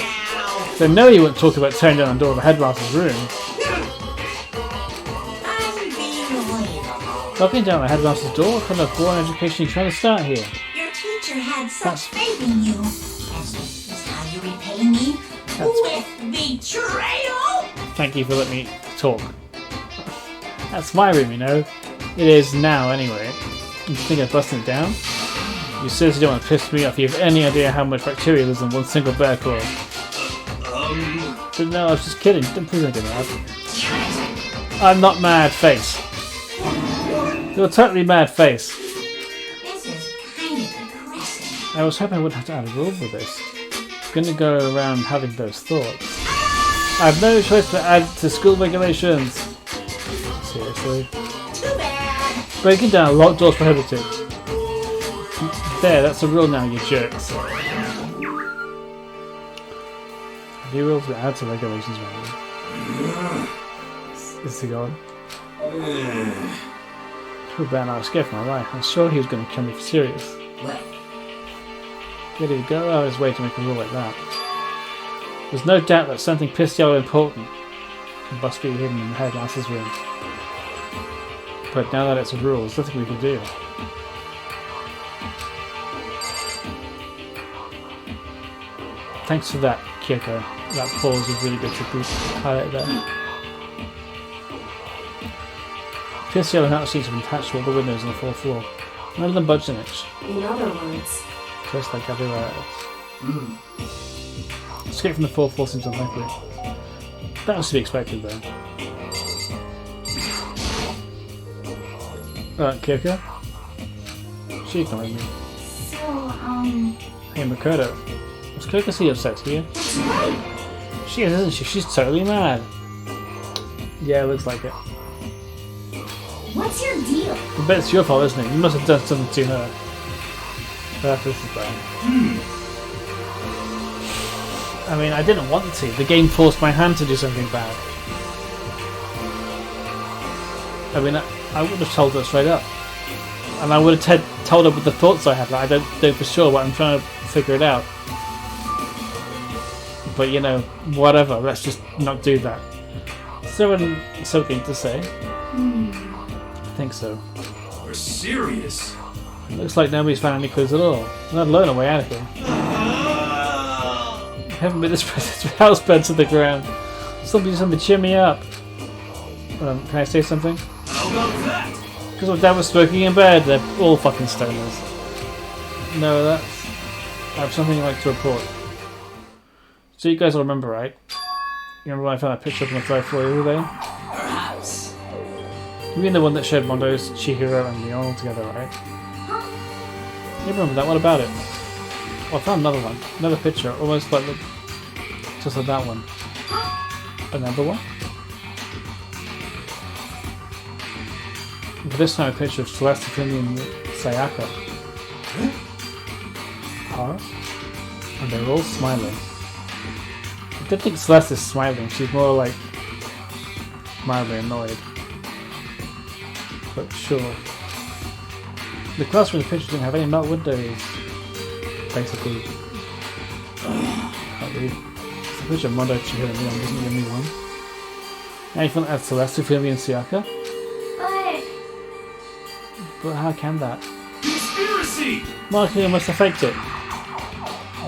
So no, you wouldn't talk about tearing down the door of the headmaster's room. I'm being relatable. Knocking down the headmaster's door? What kind of boring education are you trying to start here? Your teacher had such faith in you. And this is how you repay me? With betrayal? Thank you for letting me talk. That's my room, you know. It is now, anyway. You think I'm busting it down? You seriously don't want to piss me off. You have any idea how much bacteria lives in one single bear claw? But no, I was just kidding. Please don't get mad. I'm not mad, face. You're totally mad, face. This is kind of depressing. I was hoping I wouldn't have to add a rule for this. I'm gonna go around having those thoughts. I have no choice but to add to school regulations. Seriously. Too bad. Breaking down locked doors prohibited. There, that's a rule now, you jerks. New rules were added to regulations, man. Is he gone? Too bad I was scared for my life. I'm sure he was going to come me for serious. What? Ready to go out of his way to make a rule like that. There's no doubt that something pissed yellow important must be hidden in the headmaster's room. But now that it's a rule, there's nothing we can do. Thanks for that, Kyoko. That pause was really good to be highlighted there. Pissed yellow house seats have been attached to all the windows on the 4th floor. None of them budged an inch. In other words, Just like everywhere else. Escape from the 4th floor seems unlikely. That was to be expected, though. Kyoko? She ignored me. so, Hey, Makoto. Was Kyoko so upset to you? She is, isn't she? She's totally mad. Yeah, it looks like it. what's your deal? I bet it's your fault, isn't it? You must have done something to her. This is bad. I mean, I didn't want to. The game forced my hand to do something bad. I mean, I would have told her straight up. And I would have told her with the thoughts I had. Like, I don't know for sure, but I'm trying to figure it out. But, you know, whatever. Let's just not do that. So, something to say? I think so. You're serious? It looks like nobody's found any clues at all. Let alone a way out of here. I haven't been this house bed to the ground. Somebody cheer me up. Can I say something? How about that? Because my dad was smoking in bed. They're all fucking stoners. No, I have something I'd like to report. So you guys all remember, right? You remember when I found that picture up on the 3rd floor the other day? Perhaps. You mean the one that showed Mondo's, Chihiro, and Leon all together, right? You remember that? What about it? Well, I found another one. Another picture, almost like just like that one. Another one? But this time a picture of Celeste, Fumi, and Sayaka. Huh? And they're all smiling. I don't think Celeste is smiling, she's more like mildly annoyed. But sure. The classroom in the picture didn't have any melt windows. Basically. Can't read. It's a picture of Mondo, Chihiro, and Leon, doesn't give me one. Anything that adds Celeste, Fumi, and Sayaka? But how can that? Conspiracy! Marketing must have faked it.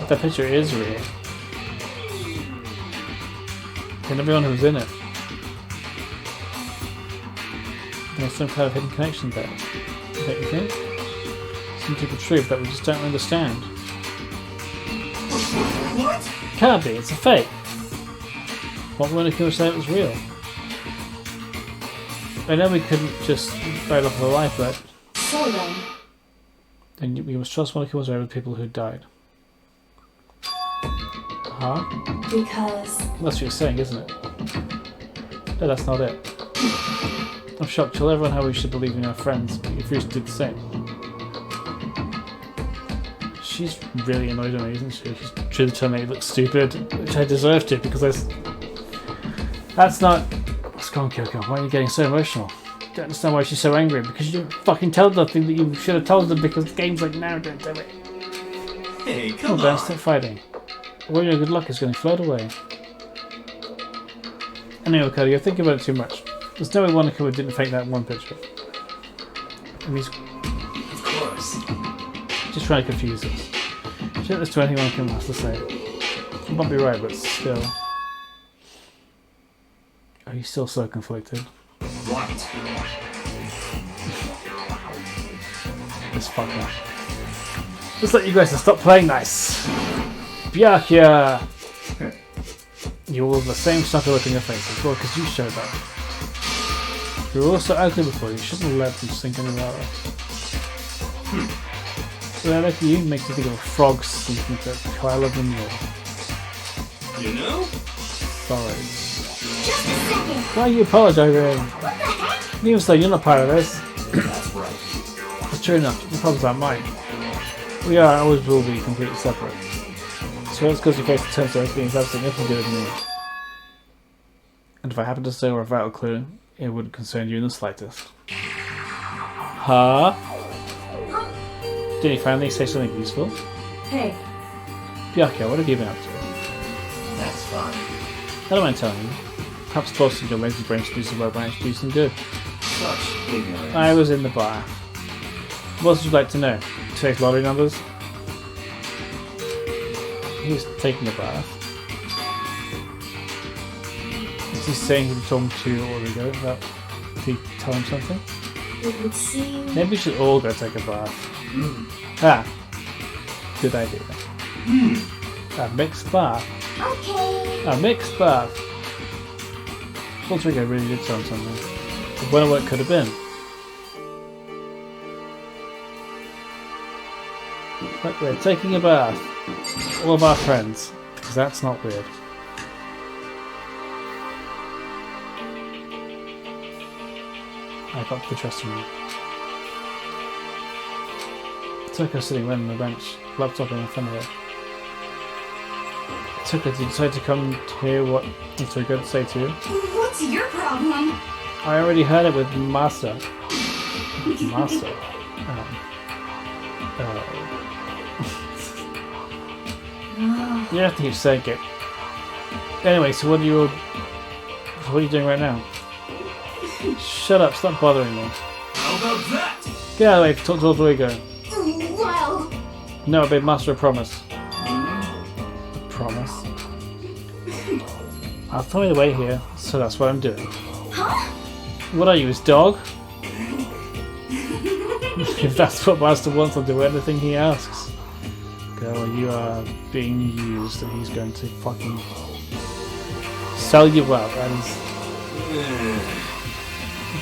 If that picture is real. And everyone who's in it. There's some kind of hidden connection there. Don't you think? Some deeper truth that we just don't understand. What? Can't be, it's a fake. What would Monokuma say it was real? I know we couldn't just write off the life, but So then, Then we must trust molecules over people who died. Huh? Because That's what you're saying, isn't it? No, that's not it. I'm shocked. Tell everyone how we should believe in our friends, but you refuse to do the same. She's really annoyed at me, isn't she? She's trying to make me look stupid, which I deserve to, because that's not... What's going on, Kyoko? Why are you getting so emotional? I don't understand why she's so angry, because you didn't fucking tell them the thing that you should have told them, because the game's like, now don't do it. Hey, Come come on, Ben, on. stop fighting. All your good luck is going to float away. Anyway, Cody, you're thinking about it too much. There's no way Wanaka didn't fake that one picture. And he's Of course. just trying to confuse us. Shit, there's 21 Kim has to say. You might be right, but still. Are you still so conflicted? What? This fucker. Just let you guys to stop playing nice. Byakuya! You all have the same sucker look in your faces, well, because you showed up. You were all so ugly before, you shouldn't have let them sink any lower. So that look at you makes you think of a frog sinking to a pile of manure. You know? Sorry. just a second. Why are you apologising? What the heck? Even so, you're not part of this. That's right. But true enough, the problems aren't mine. We are and always will be completely separate. So it's because you face the terms of everything has absolutely nothing to do with me. And if I happen to say or a vital clue, it wouldn't concern you in the slightest. Huh? Did he finally say something useful? Hey, Byakuya, what have you been up to? That's fine. I don't mind telling you. Perhaps forcing your lazy brains to do some work might actually do some good. Such ignorance. I was in the bar. What else would you like to know? Today's lottery numbers? He was taking a bath. Is he saying he was talking to Origo about if he tell him something? it would seem. Maybe we should all go take a bath. Ah, good idea. A mixed bath. Okay. A mixed bath. Origo really did tell him something. I wonder what it could have been. But we're taking a bath. All of our friends. Because that's not weird. I got the trust in you. Tucker sitting right on the bench, laptop in front of her. Tucker, did you decide to come to hear what Mr. Good to say to you? What's your problem? I already heard it with Master. Master? You don't have to keep saying it. Anyway, so what are you doing right now? Shut up, stop bothering me. How about that? Get out of the way, talk to Rodrigo. Well, No, I made Master a promise. Promise? I'll tell you the way here, so that's what I'm doing. huh? What are you, his dog? If that's what Master wants, I'll do anything he asks. Girl, you are being used and he's going to fucking sell you out and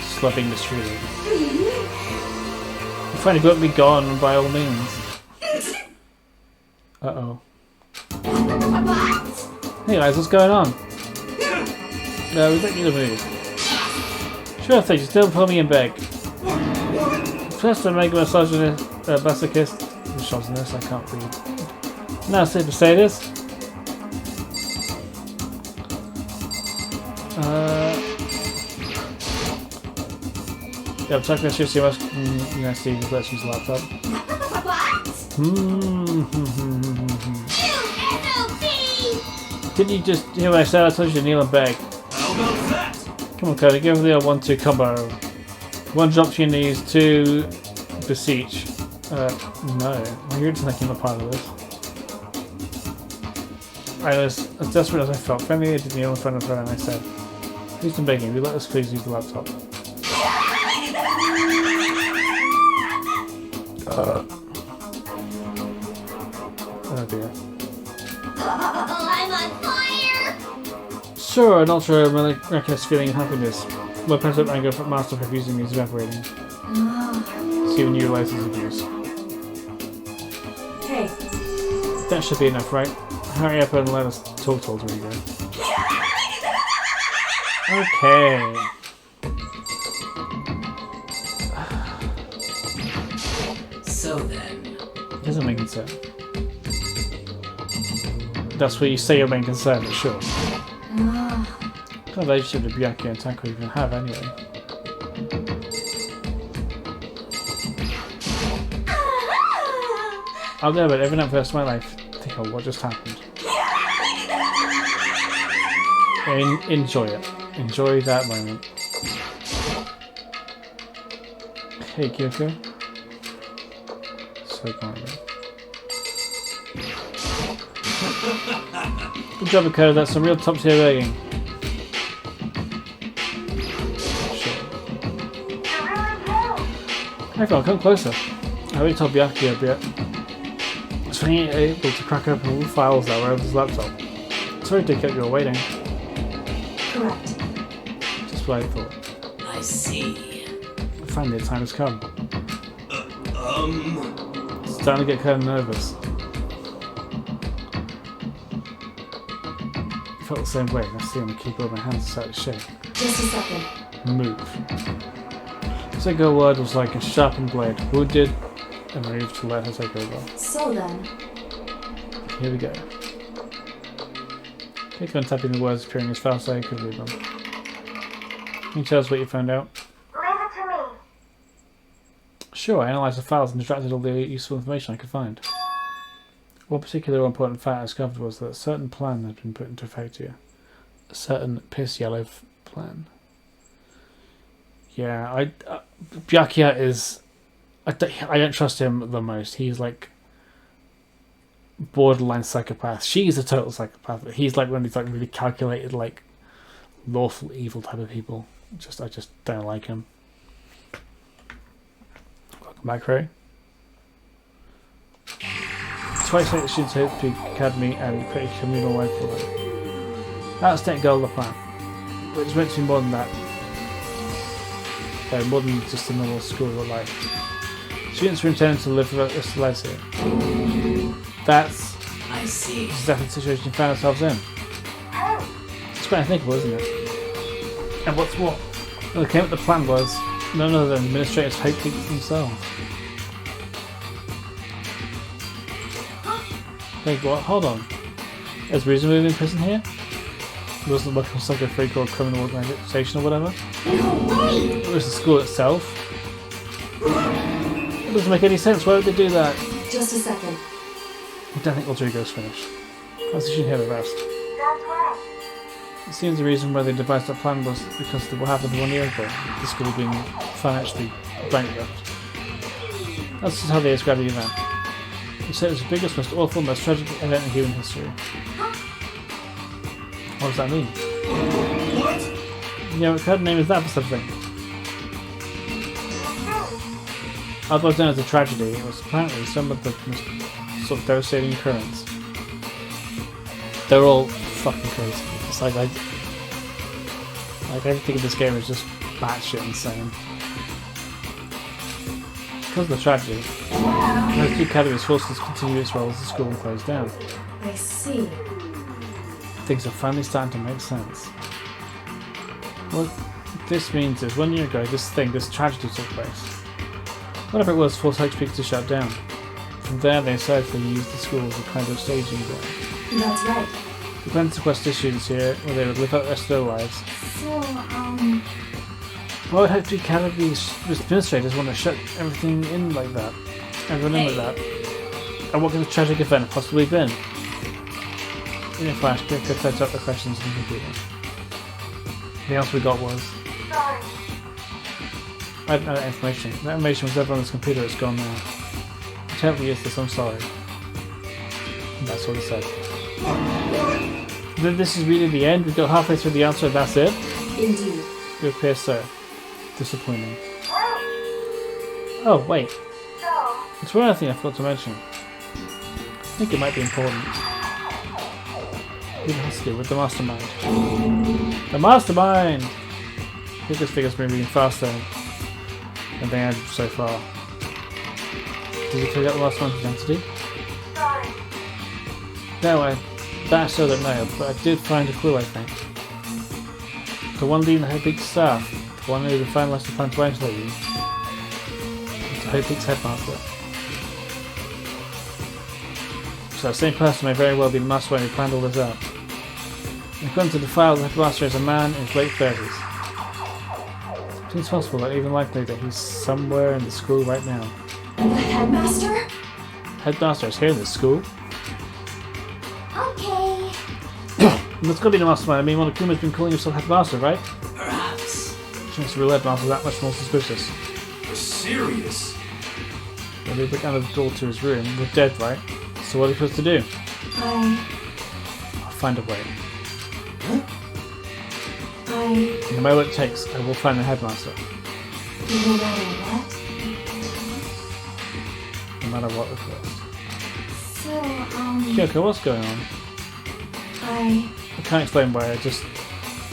slubbing mistreated. If you got me gone, by all means. Uh-oh. Hey guys, what's going on? No, we don't need to move. Sure thing, just don't pull me in bed. First I make a misogynist, masochist. Misogynist, I can't read. Now say to say this. Yeah, I'm talking to you must see let's use the laptop. Didn't you just hear what I said? I told you to kneel and beg. How about that? Come on, Cody, give me the 1-2 combo. 1 drop to your knees, 2 beseech. No. You're just making a part of this. I was as desperate as I felt. Finally, I did kneel in front of her and I said, please been begging, will you let us please use the laptop? Oh dear. I'm on fire! Sure, an ultra miraculous feeling of happiness. My present anger for Master for abusing me is evaporating. It's even you realize his abuse. That should be enough, right? Hurry up and let us talk to Alter Ego. Okay. So then, It doesn't make concern. That's what you say your main concern, but sure. What kind of relationship do Byakuya and Tako even have anyway? I'll know, but every night for the rest of my life, think of what just happened. Enjoy it. Enjoy that moment. Hey, Kyoko. So kind. Good job, Dakota. That's some real top tier begging. Sure. Hey, come closer. I already told Byakuya a bit. It's finally able to crack open all the files that were on his laptop. Sorry to keep you waiting. Correct. Just what I thought. I see. Finally, the time has come. It's starting to get kind of nervous. I felt the same way. I see him keep all my hands start to shake. Just a second. Move. Second word was like a sharpened blade, wounded and moved to let her take over. So then, Here we go. Click on tapping the words appearing as fast as I could read them. Can you tell us what you found out? Leave it to me. Sure, I analysed the files and extracted all the useful information I could find. One particular important fact I discovered was that a certain plan had been put into effect here. A certain piss yellow plan. Yeah, Byakuya is... I don't trust him the most. He's like borderline psychopath. She's a total psychopath. But he's like one of these like really calculated, like lawful evil type of people. I just don't like him. Welcome back, Ray. Twice later, students head to the academy and create a communal life for them. That's the goal of the plan. But it's meant to be more than that. More than just a normal school life. Students are intended to live for the rest of their lives here. That's I see. exactly the situation we found ourselves in. It's quite unthinkable, isn't it? And what's what? Well, the plan was none other than administrators Hope Peaks themselves. Wait, what? Hold on. Is reason moving in prison here? It wasn't working on like a freak or criminal organisation or whatever? It was the school itself? It doesn't make any sense. Why would they do that? just a second. I don't think Rodrigo's finished. Perhaps you should hear the rest. That's right. It seems the reason why they devised that plan was because of what happened 1 year ago. The school being financially bankrupt. That's just how they describe the event. They said it was the biggest, most awful, most tragic event in human history. What does that mean? What? Yeah, what kind of name is that for something? Otherwise known as a tragedy, it was apparently some of the most sort of devastating occurrence. They're all fucking crazy. It's like everything in this game is just batshit insane. Because of the tragedy, the academy was forced to continue its role as the school and closed down. I see. Things are finally starting to make sense. What this means is 1 year ago, this tragedy took place. Whatever it was, forced Hope Peaks to shut down. From there, they decided to use the school as a kind of staging ground. That's right. The plan to sequester students here, where they would live out the rest of their lives. So, Why would Hope Peaks Academy's administrators want to shut everything in like that? Everyone in like that? And what could the tragic event have possibly been? In a flash, Kyoko typed out the questions on the computer. The answer we got was... sorry. I don't know that information. That information was never on this computer, it's gone now. I'm terribly useless, I'm sorry. And that's what it said. Then this is really the end? We got halfway through the answer and that's it? Indeed. You appear so disappointing. Oh, wait. So, It's one other thing I forgot to mention. I think it might be important. It has to do with the mastermind. The mastermind! I think this figure's moving faster than they had so far. Did you figure out the mastermind's identity? sorry. No, that I still don't know, but I did find a clue, I think. The one leading the Havoc staff, the one who finalized the plan to isolate you. It's the Havoc's headmaster. So that same person may very well be the mastermind who planned all this out. According to the file, the headmaster is a man in his late 30s. It seems possible, and even likely, that he's somewhere in the school right now. The headmaster? Headmaster is here in the school? Okay. That's gotta be the mastermind. I mean, one of Kuma's been calling himself headmaster, right? Perhaps. Which makes the real headmaster that much more suspicious. You're serious? When they put down the door to his room, we're dead, right? So what are we supposed to do? I'll find a way. No matter what it takes, I will find the headmaster. No matter what? No matter what, of course. So, Kyoko, what's going on? I can't explain why, I just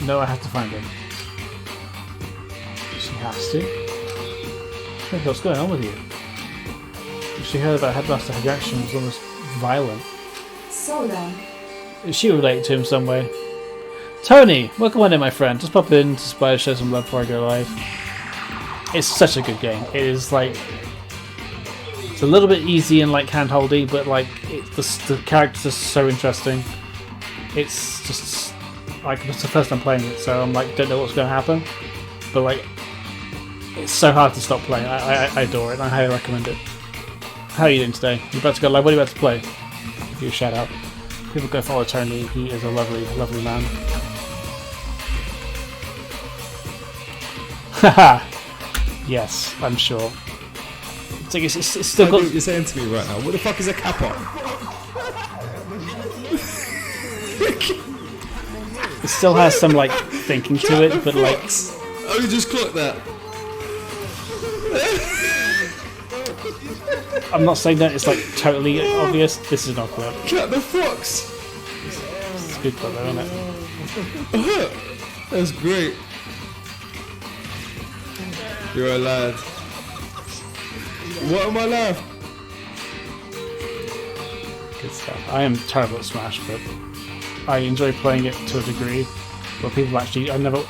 know I have to find him. She has to? Kyoko, what's going on with you? She heard about Headmaster, her reaction was almost violent. So then. Is she related to him some way? Tony! Welcome on in, my friend. Just pop in to spy show some love before I go live. It's such a good game. It is like... It's a little bit easy and like hand-holdy, but like the characters are so interesting. It's just like it's the first time playing it, so I'm like don't know what's going to happen, but like it's so hard to stop playing. I adore it, and I highly recommend it. How are you doing today? You're about to go live. What are you about to play? Give you a shout out. People go follow Tony. He is a lovely, lovely man. Haha. Yes, I'm sure. It's like it's still I got. know what you're saying to me right now. What the fuck is a kappa? It still has some like thinking to it, but like. Oh, you just clocked that. I'm not saying that it's like totally obvious. This is not clear. Cat the fox. It's a good club, though, isn't it? That's great. You're a lad. What am I lad? Good stuff. I am terrible at Smash, but I enjoy playing it to a degree. Where people actually, I never,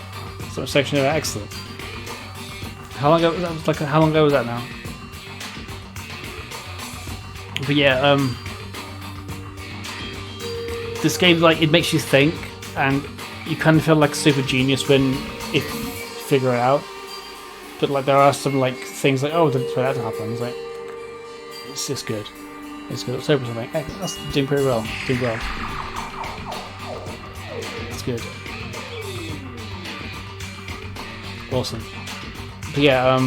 sort of section of excellent. How long ago was that? Like, how long ago was that now? But yeah, this game, like, it makes you think, and you kind of feel like a super genius when you figure it out. But like, there are some like things like, oh, didn't expect that to happen. It's like, it's just good. It's good. Let's open something. Hey, that's doing pretty well. Doing well. It's good. Awesome. But yeah,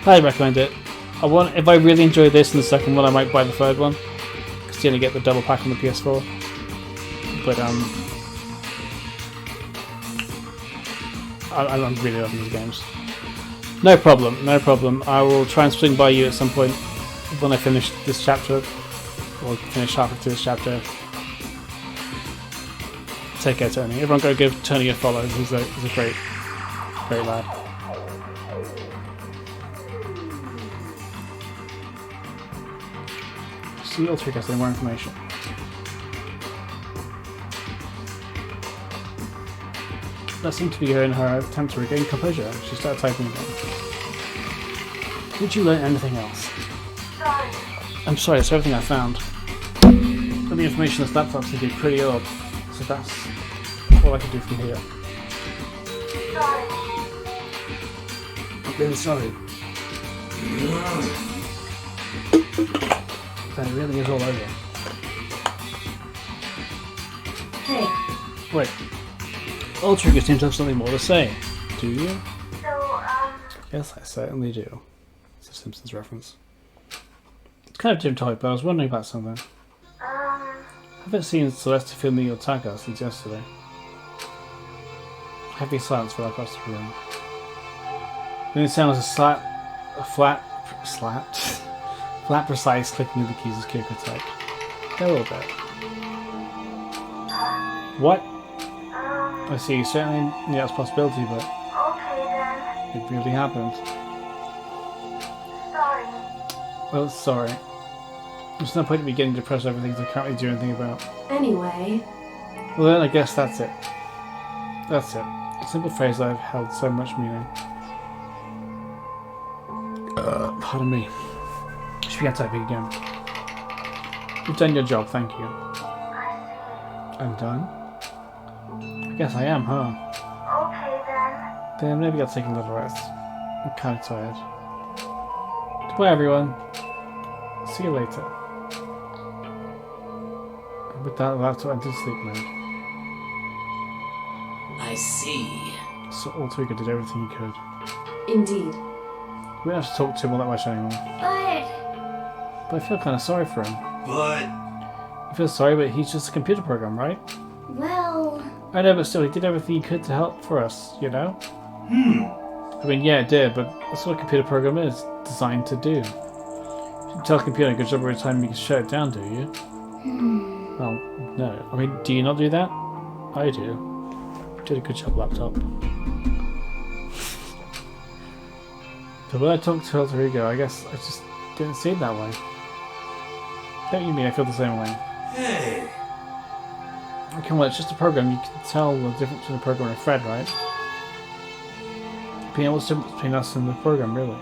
highly recommend it. If I really enjoy this and the second one, I might buy the third one because you only get the double pack on the PS4. But I'm really loving these games. No problem, no problem. I will try and swing by you at some point when I finish this chapter, or finish halfway through this chapter. Take care, Tony. Everyone go give Tony a follow. He's a great lad. See all three guys getting more information. That seemed to be her in her attempt to regain composure. She started typing again. Did you learn anything else? Sorry. I'm sorry, that's everything I found. But the information on this laptop seemed to be pretty odd, so that's all I can do from here. Sorry. I'm really sorry. That it really is all over. Hey. Wait. Ultrigger seems to have something more to say. Do you? So, Yes, I certainly do. It's a Simpsons reference. It's kind of a different topic, but I was wondering about something. I haven't seen Celeste film me or Taga since yesterday. Heavy silence fell across the room. The only sound was a flat, precise clicking of the keys as Kyoko typed. A little bit. What? I see, certainly that's a possibility, but okay then. it really happened. Sorry. Well, sorry. There's no point in me getting depressed over things I can't really do anything about. Anyway, Well then, I guess that's it. That's it. A simple phrase that I've held so much meaning. Pardon me. Should we get typing again? You've done your job, thank you. I'm done? I guess I am, huh? okay then. Then maybe I'll take a little rest. I'm kind of tired. Goodbye, everyone. See you later. And with that, I'll have to enter sleep mode. I see. So Alter Ego did everything he could. Indeed. We don't have to talk to him all that much anymore. But I feel kind of sorry for him. But I feel sorry, but he's just a computer program, right? Well, I know, but still, he did everything he could to help for us, you know? I mean, yeah, it did, but that's what a computer program is designed to do. You can tell a computer a good job every time you can shut it down, do you? Well, no. I mean, do you not do that? I do. You did a good job, laptop. But when I talked to Alter Ego, I guess I just didn't see it that way. Don't you mean I feel the same way? hey, Come on, it's just a program. You can tell the difference between a program and a thread, right? Being what's the difference between us and the program, really?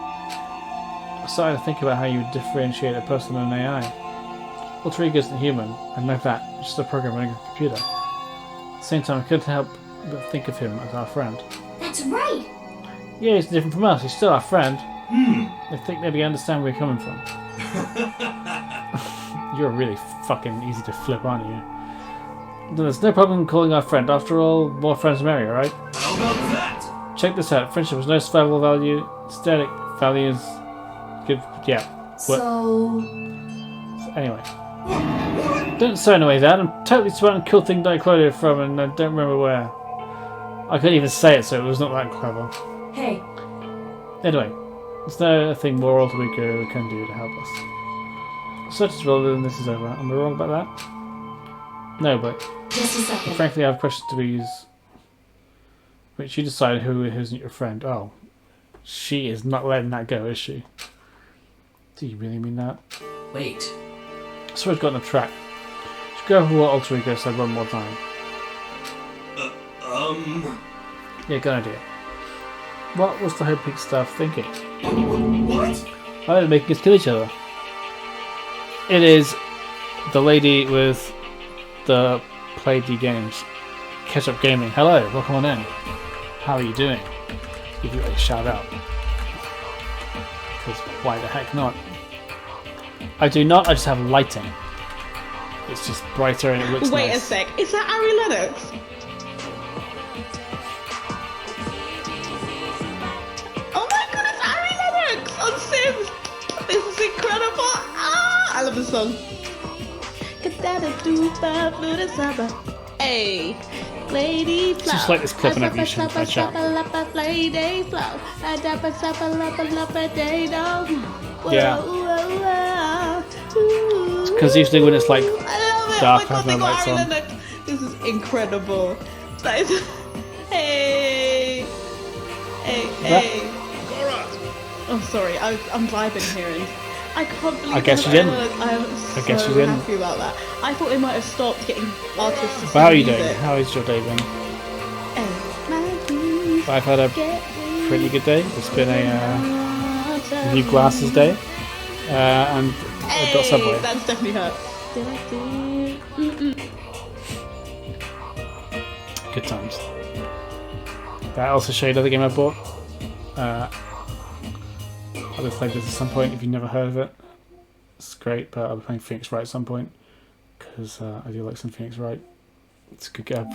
I started to think about how you would differentiate a person and an AI. Alter Ego isn't human, I know that. It's just a program running a computer. At the same time, I couldn't help but think of him as our friend. That's right. Yeah, he's different from us. He's still our friend. I think maybe you understand where we're coming from. You're really fucking easy to flip, aren't you? There's no problem calling our friend. After all, more friends the merrier, right? how about that? Check this out. Friendship has no survival value. Instead, it values... Good... Yeah. What? so Anyway. Don't sign away that. I'm totally smart and cool thing that I quoted it from, and I don't remember where. I couldn't even say it, so it was not that clever. hey, Anyway, there's no thing more Alter Ego can do to help us. Such as well, then this is over. Am I wrong about that? No, but Just a second. frankly, I have questions to use. Which you decide who isn't your friend. Oh, she is not letting that go, is she? Do you really mean that? Wait. Someone's got on the track. Should go over what Alter Ego said one more time. Yeah, good idea. What was the Hope Peak staff thinking? What? Why are they making us kill each other? It is the lady with the Play D games. Catch Up Gaming. Hello, welcome on in. How are you doing? Give you a shout out. Because why the heck not? I do not, I just have lighting. It's just brighter and it looks Wait nice. a sec, is that Ari Lennox? Oh my god, it's Ari Lennox on Sims! This is incredible! Ah, I love this song. Hey, lady flow. Just like this clip whenever you should catch up. Yeah. Because usually when it's like dark, I have no lights on. This is incredible. That is... Hey, hey. Oh, sorry, I'm vibing here, and I can't believe. I guess you didn't. I'm so guess you didn't. happy about that. I thought they might have stopped getting artists to But how are you sing doing? music. How is your day been? Hey, I've had a pretty good day. It's been a new glasses day. And I've got Subway. That's definitely her. Good times. That also show you another game I bought. I'll be playing this at some point if you've never heard of it. It's great, but I'll be playing Phoenix Wright at some point. Because I do like some Phoenix Wright. It's a good game.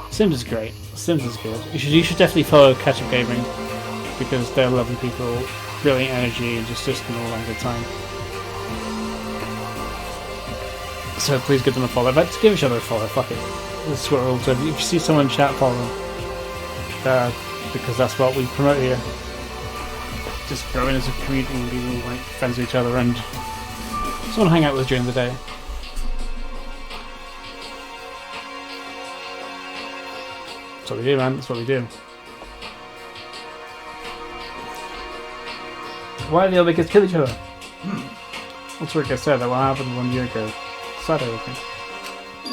Sims is great. Sims is good. You should definitely follow Catch Up Gaming. Because they're lovely people, brilliant energy, and just an all-round good time. So please give them a follow. But give each other a follow. Fuck it. This is what we're all doing. If you see someone in chat, follow them. Because that's what we promote here. Just growing as a community and being all like friends with each other and someone to hang out with during the day. That's what we do, man. That's what we do. Why do the other kids kill each other? That's what I said, that what happened 1 year ago. Saturday, I think.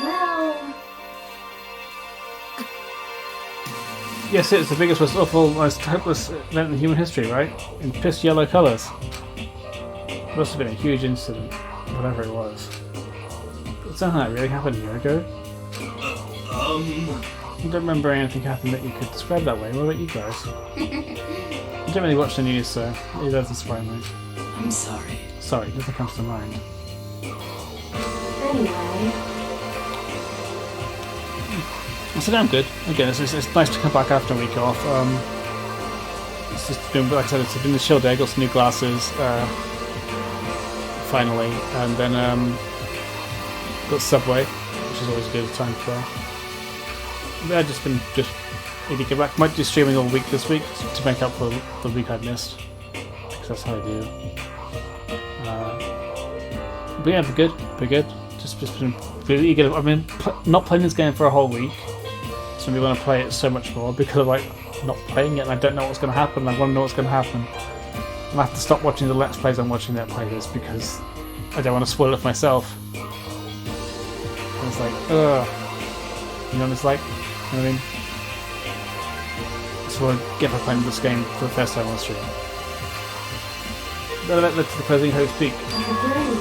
Well, Yes, it's the biggest, most awful, most hopeless event in human history, right? In piss yellow colours. It must have been a huge incident, whatever it was. Did something that really happened a year ago? I don't remember anything happened that you could describe that way. What about you guys? I don't really watch the news, so it doesn't surprise me. I'm sorry. Sorry, nothing comes to mind. anyway. So I'm good. Again, it's nice to come back after a week off. It's just been, like I said, it's been a chill day. I got some new glasses, finally, and then got Subway, which is always a good time for. But I've just need to get back. Might do streaming all week this week to make up for the week I've missed, because that's how I do. But yeah, we're good. We're good. Just been really eager. I've been not playing this game for a whole week. So we want to play it so much more because of like not playing it and I don't know what's going to happen. I want to know what's going to happen. I have to stop watching the Let's Plays I'm watching that play this because I don't want to spoil it for myself. And it's like, ugh. You know what it's like? You know what I mean? So I get back playing this game for the first time on stream. Then let the closing host speak.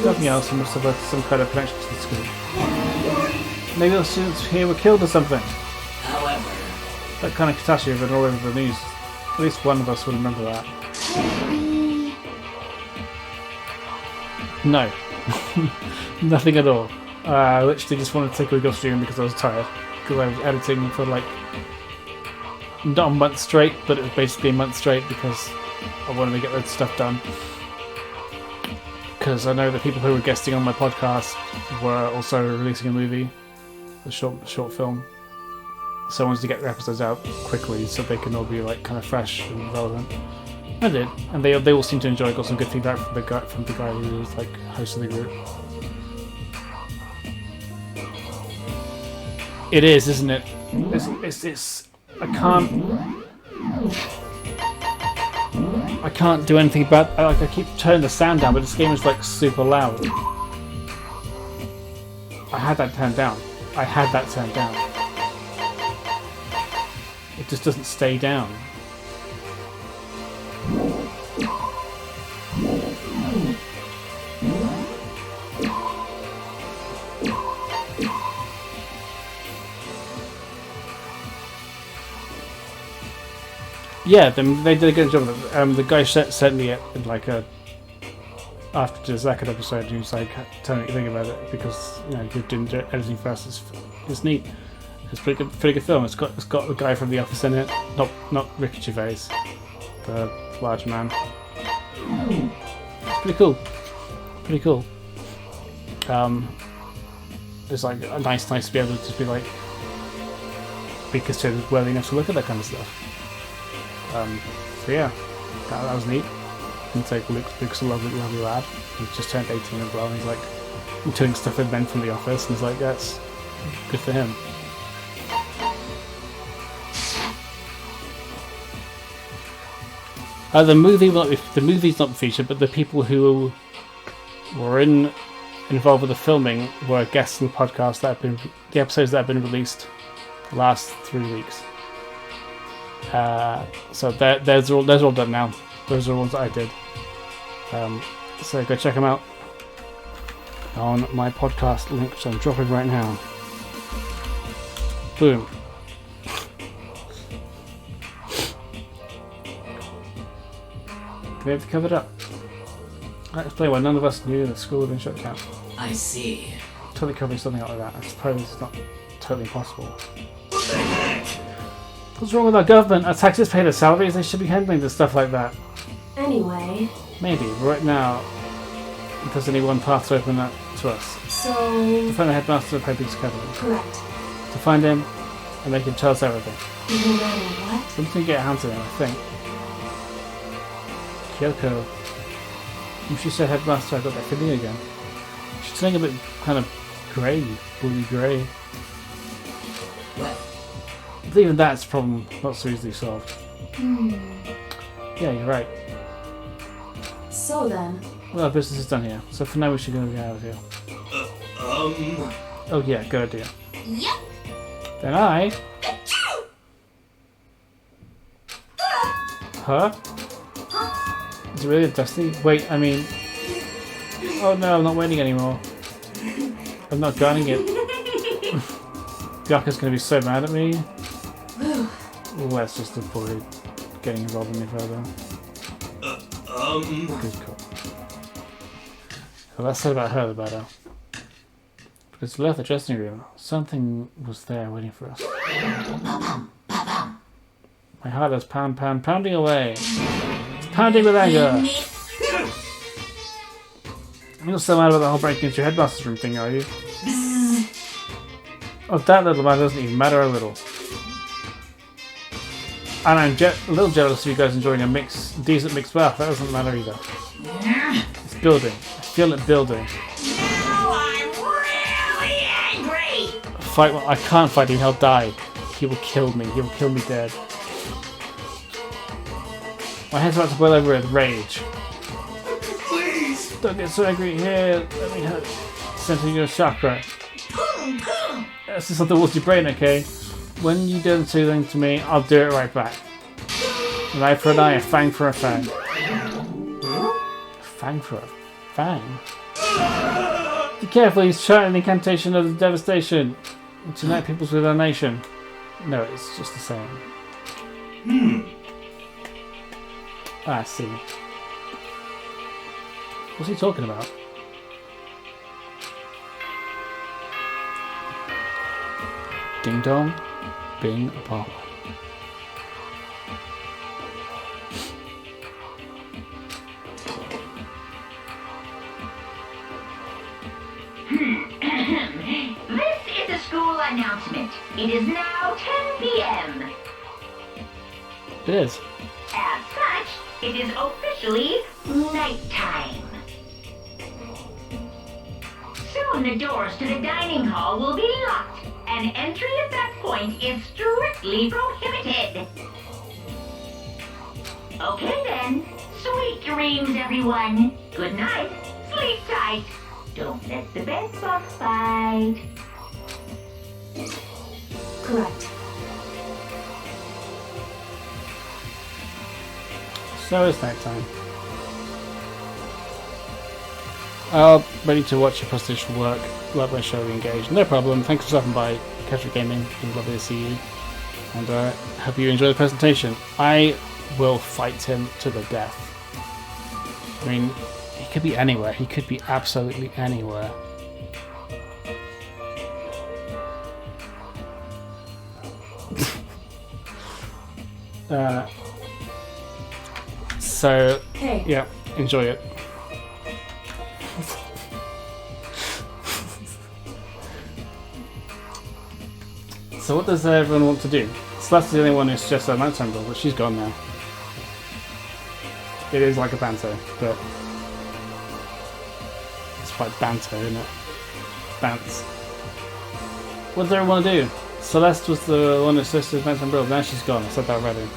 Nothing else, I must have some kind of connection to the school. Maybe the students here were killed or something. However, That kind of catastrophe had all over the news. At least one of us would remember that. No. Nothing at all. I literally just wanted to take a week off streaming because I was tired. Because I was editing for like not a month straight, but it was basically a month straight because I wanted to get that stuff done. Because I know that people who were guesting on my podcast were also releasing a movie, a short film. So I wanted to get their episodes out quickly so they can all be like kind of fresh and relevant. I did, and they all seemed to enjoy it. Got some good feedback from the guy who was like host of the group. It is, isn't it? It's. I can't do anything about. Like I keep turning the sound down, but this game is like super loud. I had that turned down. It just doesn't stay down. Yeah, they did a good job of it. The guy sent me it in like after the second episode, and he was like telling me to think about it because you know you're doing editing first. It's neat. It's pretty good film. It's got the guy from The Office in it, not Ricky Gervais, the large man. It's pretty cool. It's like nice to be able to just be considered worthy enough to look at that kind of stuff. So yeah, that was neat. And it's like Luke's a lovely lad. He's just turned 18 as well, and he's like doing stuff with men from The Office, and he's like, that's good for him. The movie's not featured, but the people who were involved with the filming were guests on the podcast the episodes that have been released the last 3 weeks. So those are all done now. Those are the ones that I did. So go check them out on my podcast link, which I'm dropping right now. Boom. We have to cover it up. Let's play one none of us knew that school had been shut down. I see. Totally covering something like that. I suppose it's not totally impossible. What's wrong with our government? Our taxes pay their salaries. They should be handling this stuff like that. Anyway. Maybe. Right now, there's only one path to open that to us. So. To find the headmaster of Hybrid's Academy. Correct. To find him and make him tell us everything. No matter what? Something to get a hand to him, I think. Kyoko. When she said headmaster, I got that feeling again. She's turning a bit kind of grey, blue grey. But even that's a problem not so easily solved. Yeah, you're right. So then, Well, our business is done here, so for now we should go get out of here. Oh yeah, good idea. Yep. Then I... Huh? Is it really a destiny? Wait, I mean... Oh no, I'm not waiting anymore. I'm not gunning it. Byaku's gonna be so mad at me. Let's just avoid getting involved any further. Good call. The less said about her, the better. Because we left the dressing room, something was there waiting for us. My heart is pounding away. It's pounding with anger. You're so mad about the whole breaking into your headmaster's room thing, are you? Oh, that little man doesn't even matter a little. And I'm a little jealous of you guys enjoying a decent mixed bath. That doesn't matter either. It's building. I feel it building. Now I'm really angry. Fight! I can't fight him. He'll die. He will kill me. He will kill me dead. My head's about to boil over with rage. Please! Don't get so angry here. Let me hurt. Centering your chakra. This is something towards your brain, okay? When you do something to me, I'll do it right back. An eye for an eye, a fang for a fang. A fang for a fang? Be careful, he's chanting the incantation of the devastation to unite peoples with our nation. No, it's just the same. I see. What's he talking about? Ding dong, bing bong. This is a school announcement. It is now 10 p.m. It is. As such, it is officially nighttime. Soon the doors to the dining hall will be locked, and entry at that point is strictly prohibited. Okay then. Sweet dreams, everyone. Good night. Sleep tight. Don't let the bed bugs bite. correct. So it's night time. I'll ready to watch your presentation work. Let my show be engaged. No problem. Thanks for stopping by. Casual Gaming. It was lovely to see you. And hope you enjoy the presentation. I will fight him to the death. I mean, he could be anywhere. He could be absolutely anywhere. So, Hey. yeah, enjoy it. So what does everyone want to do? Celeste's the only one who suggests a nighttime goal, but she's gone now. It is like a banter, but it's quite banter, isn't it? Bants. What does everyone want to do? Celeste was the one who suggested nighttime build, now she's gone, I said that already.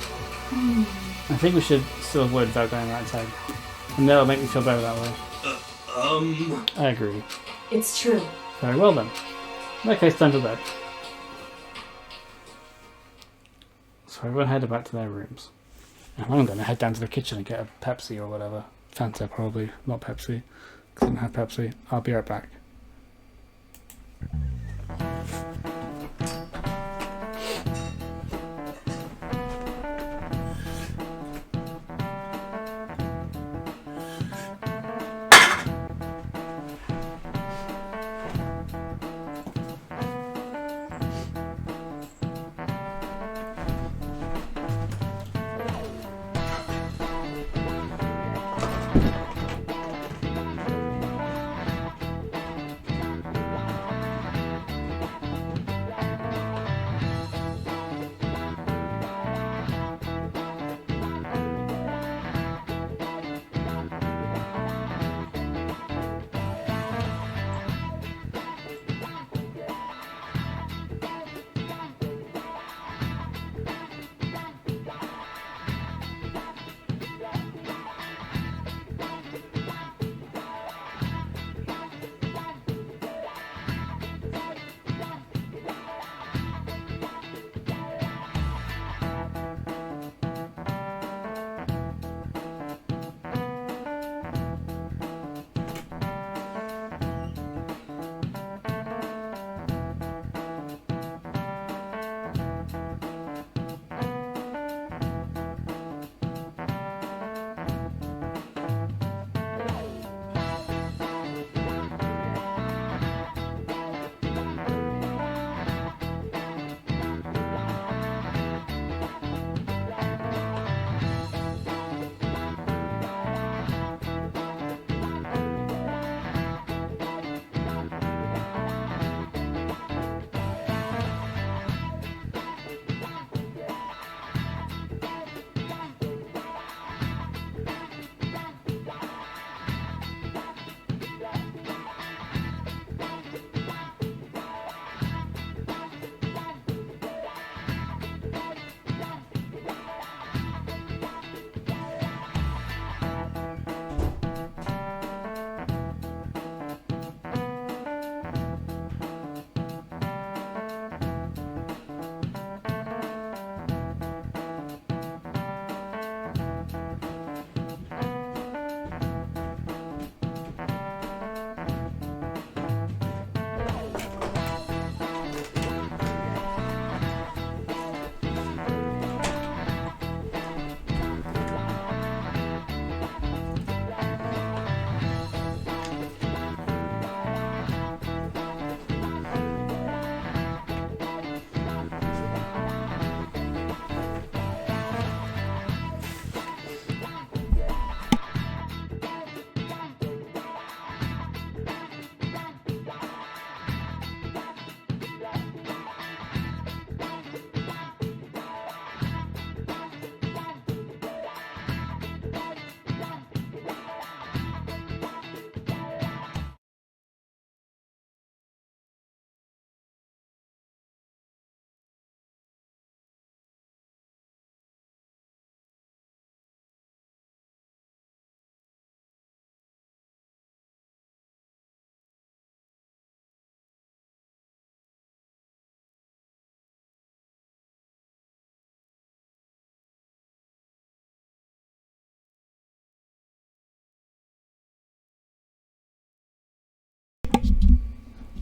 I think we should still avoid without going nighttime. And that'll make me feel better that way. I agree. It's true. Very well then. In that case, time to bed. So everyone headed back to their rooms. And I'm going to head down to the kitchen and get a Pepsi or whatever. Fanta probably, not Pepsi. Because I didn't have Pepsi. I'll be right back.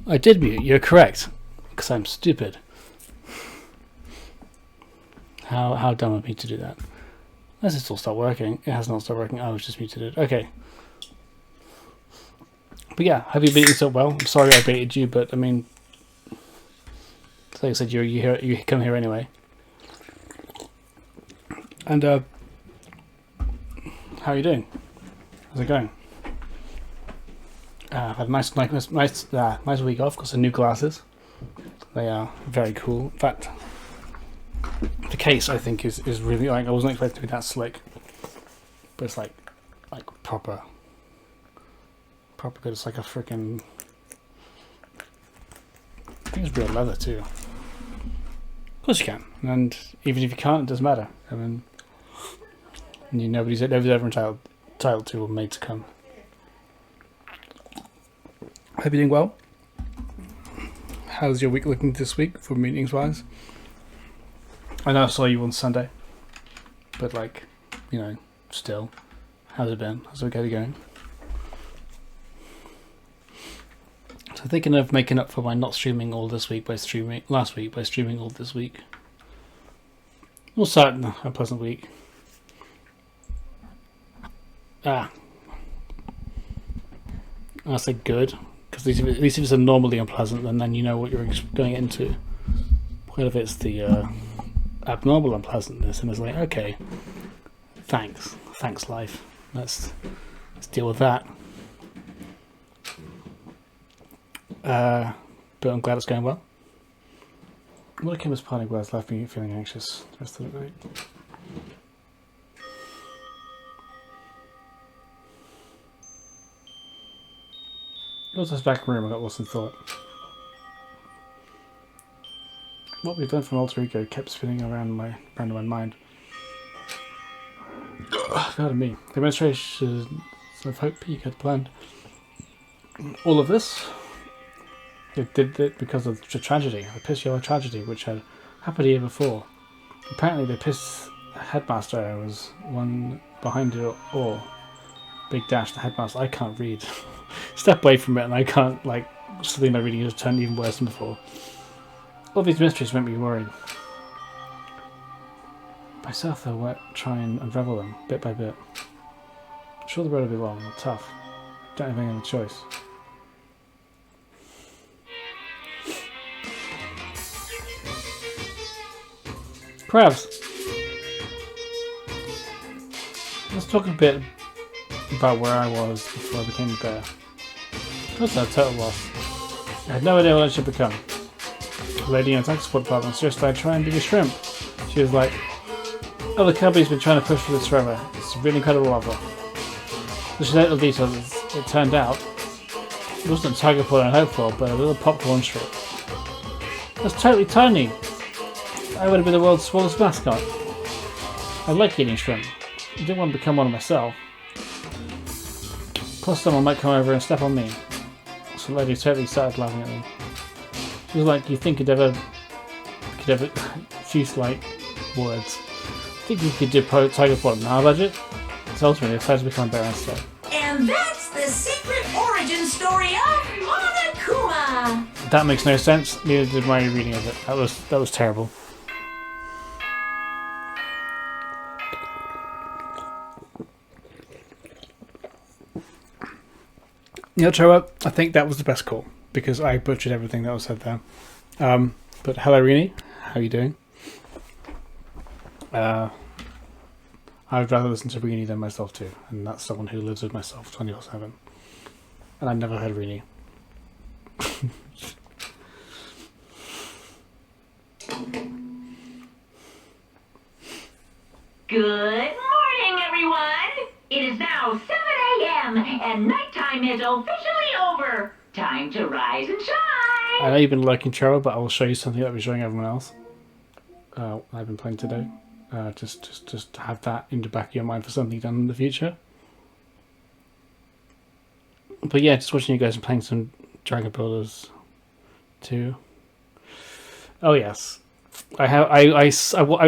I did mute. You're correct. Because I'm stupid. How dumb of me to do that. Unless it's all start working. It has not started working. I was just muted it. Okay. But yeah, have you beaten so well? I'm sorry I baited you, but I mean, like I said, you come here anyway. And how are you doing? How's it going? I've had a nice week off. Got some new glasses. They are very cool. In fact, the case I think is really like, I wasn't expecting to be that slick, but it's like proper good. It's like a freaking, I think it's real leather too. Of course you can, and even if you can't, it doesn't matter. I mean, nobody's ever entitled to or made to come. Hope you're doing well. How's your week looking this week for meetings wise? I know I saw you on Sunday, but like, still, how's it been? How's it going? So thinking of making up for my not streaming all this week by streaming last week by streaming all this week. We'll start a pleasant week. I say good, because at least if it's normally unpleasant, then you know what you're going into. What if it's the abnormal unpleasantness, and it's like, okay, thanks life. Let's deal with that. But I'm glad it's going well. What came as parting words left me feeling anxious the rest of the night. It was this back room I got lost in thought. What we've done from Alter Ego kept spinning around in my mind. Pardon me. The demonstration of hope you had planned. All of this, it did it because of the tragedy, the piss yellow tragedy, which had happened a year before. Apparently the piss headmaster was one behind it all. Big dash, the headmaster. I can't read. Step away from it and I can't, suddenly my reading has turned even worse than before. All these mysteries make me worried. Myself, I will try and unravel them, bit by bit. I'm sure the road will be long and tough. Don't have any other choice. Crabs! Let's talk a bit about where I was before I became a bear. That's a total loss. I had no idea what I should become. The lady in the tech support department suggested I try and be a shrimp. She was like, "Oh, the company's been trying to push for this forever. It's a really incredible offer." Just a little detail, it turned out it wasn't a tiger paw I hoped for, but a little popcorn shrimp. That's totally tiny. I would have been the world's smallest mascot. I like eating shrimp. I didn't want to become one myself. Plus someone might come over and step on me. So the lady totally started laughing at me. She was like, "You think could ever she's like words. Think you could do tiger paw on our budget?" So ultimately I decided to become a bear instead. And that's the secret origin story of Monokuma! That makes no sense, neither did my reading of it. That was terrible. You know, Trevor, I think that was the best call, because I butchered everything that was said there. But hello, Rini. How are you doing? I would rather listen to Rini than myself too, and that's someone who lives with myself 24/7. And I've never heard Rini. Good morning, everyone! It is now 7 a.m. and nighttime is officially over. Time to rise and shine! I know you've been lurking, Trevor, but I will show you something that I'll be showing everyone else. I've been playing today. Just have that in the back of your mind for something done in the future. But yeah, just watching you guys playing some Dragon Builders 2. Oh yes, I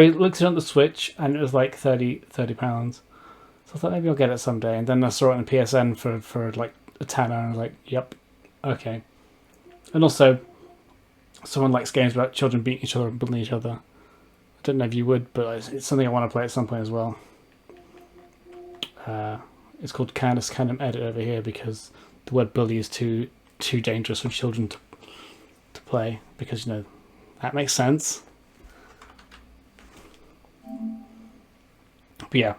looked it on the Switch and it was like £30. So I thought maybe I'll get it someday, and then I saw it on the PSN for like a tenner, and I was like, yep, okay. And also, someone likes games about children beating each other and bullying each other. I don't know if you would, but it's something I want to play at some point as well. It's called Candace Canham Edit over here because the word bully is too dangerous for children to play, because, you know, that makes sense. But yeah,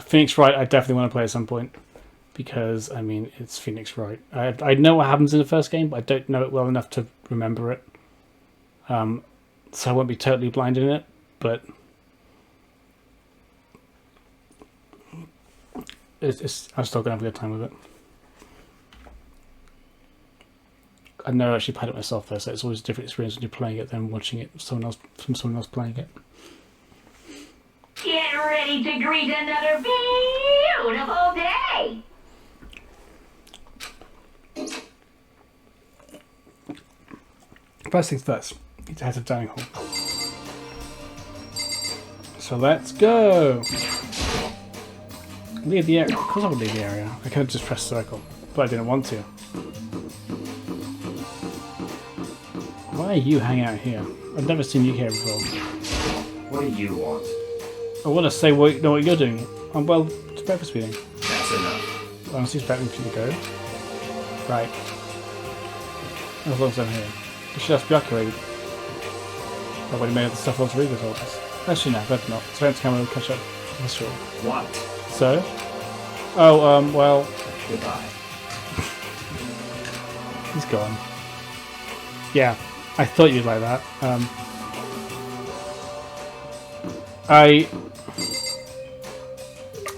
Phoenix Wright I definitely want to play at some point, because, I mean, it's Phoenix Wright. I know what happens in the first game, but I don't know it well enough to remember it. So I won't be totally blind in it, but I'm still going to have a good time with it. I've never actually played it myself though, so it's always a different experience when you're playing it than watching it from someone else playing it. Get ready to greet another beautiful day! First things first, need to head to the dining hall. So let's go! Leave the area. Of course I would leave the area. I could have just pressed circle, but I didn't want to. Why are you hanging out here? I've never seen you here before. What do you want? I want to say what you're doing. Well, it's breakfast meeting. That's enough. Honestly, expecting you to go. Right. As long as I'm here. You should just be accurate. Nobody made the stuff else read with all this. Actually, no, better not. Spence camera will catch up. That's sure. What? So? Oh, well. Goodbye. He's gone. Yeah, I thought you'd like that.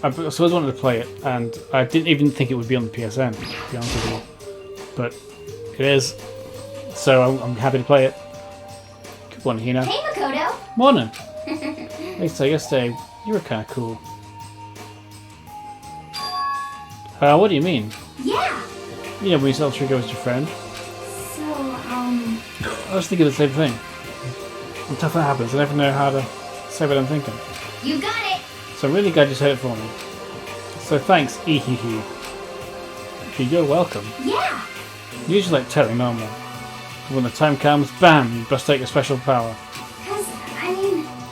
I've always wanted to play it, and I didn't even think it would be on the PSN, to be honest with you. But it is, so I'm happy to play it. Good morning, Hina. Hey, Makoto. Morning. Hey, so yesterday you were kind of cool. What do you mean? Yeah. You know, when you saw Trigo as your friend. So, I was thinking the same thing. Until that happens, I never know how to say what I'm thinking. you got it. So I'm really glad you said it for me. So thanks, ehehe. You're welcome. Yeah. Usually like totally normal. When the time comes, bam, you bust out your special power. Cause,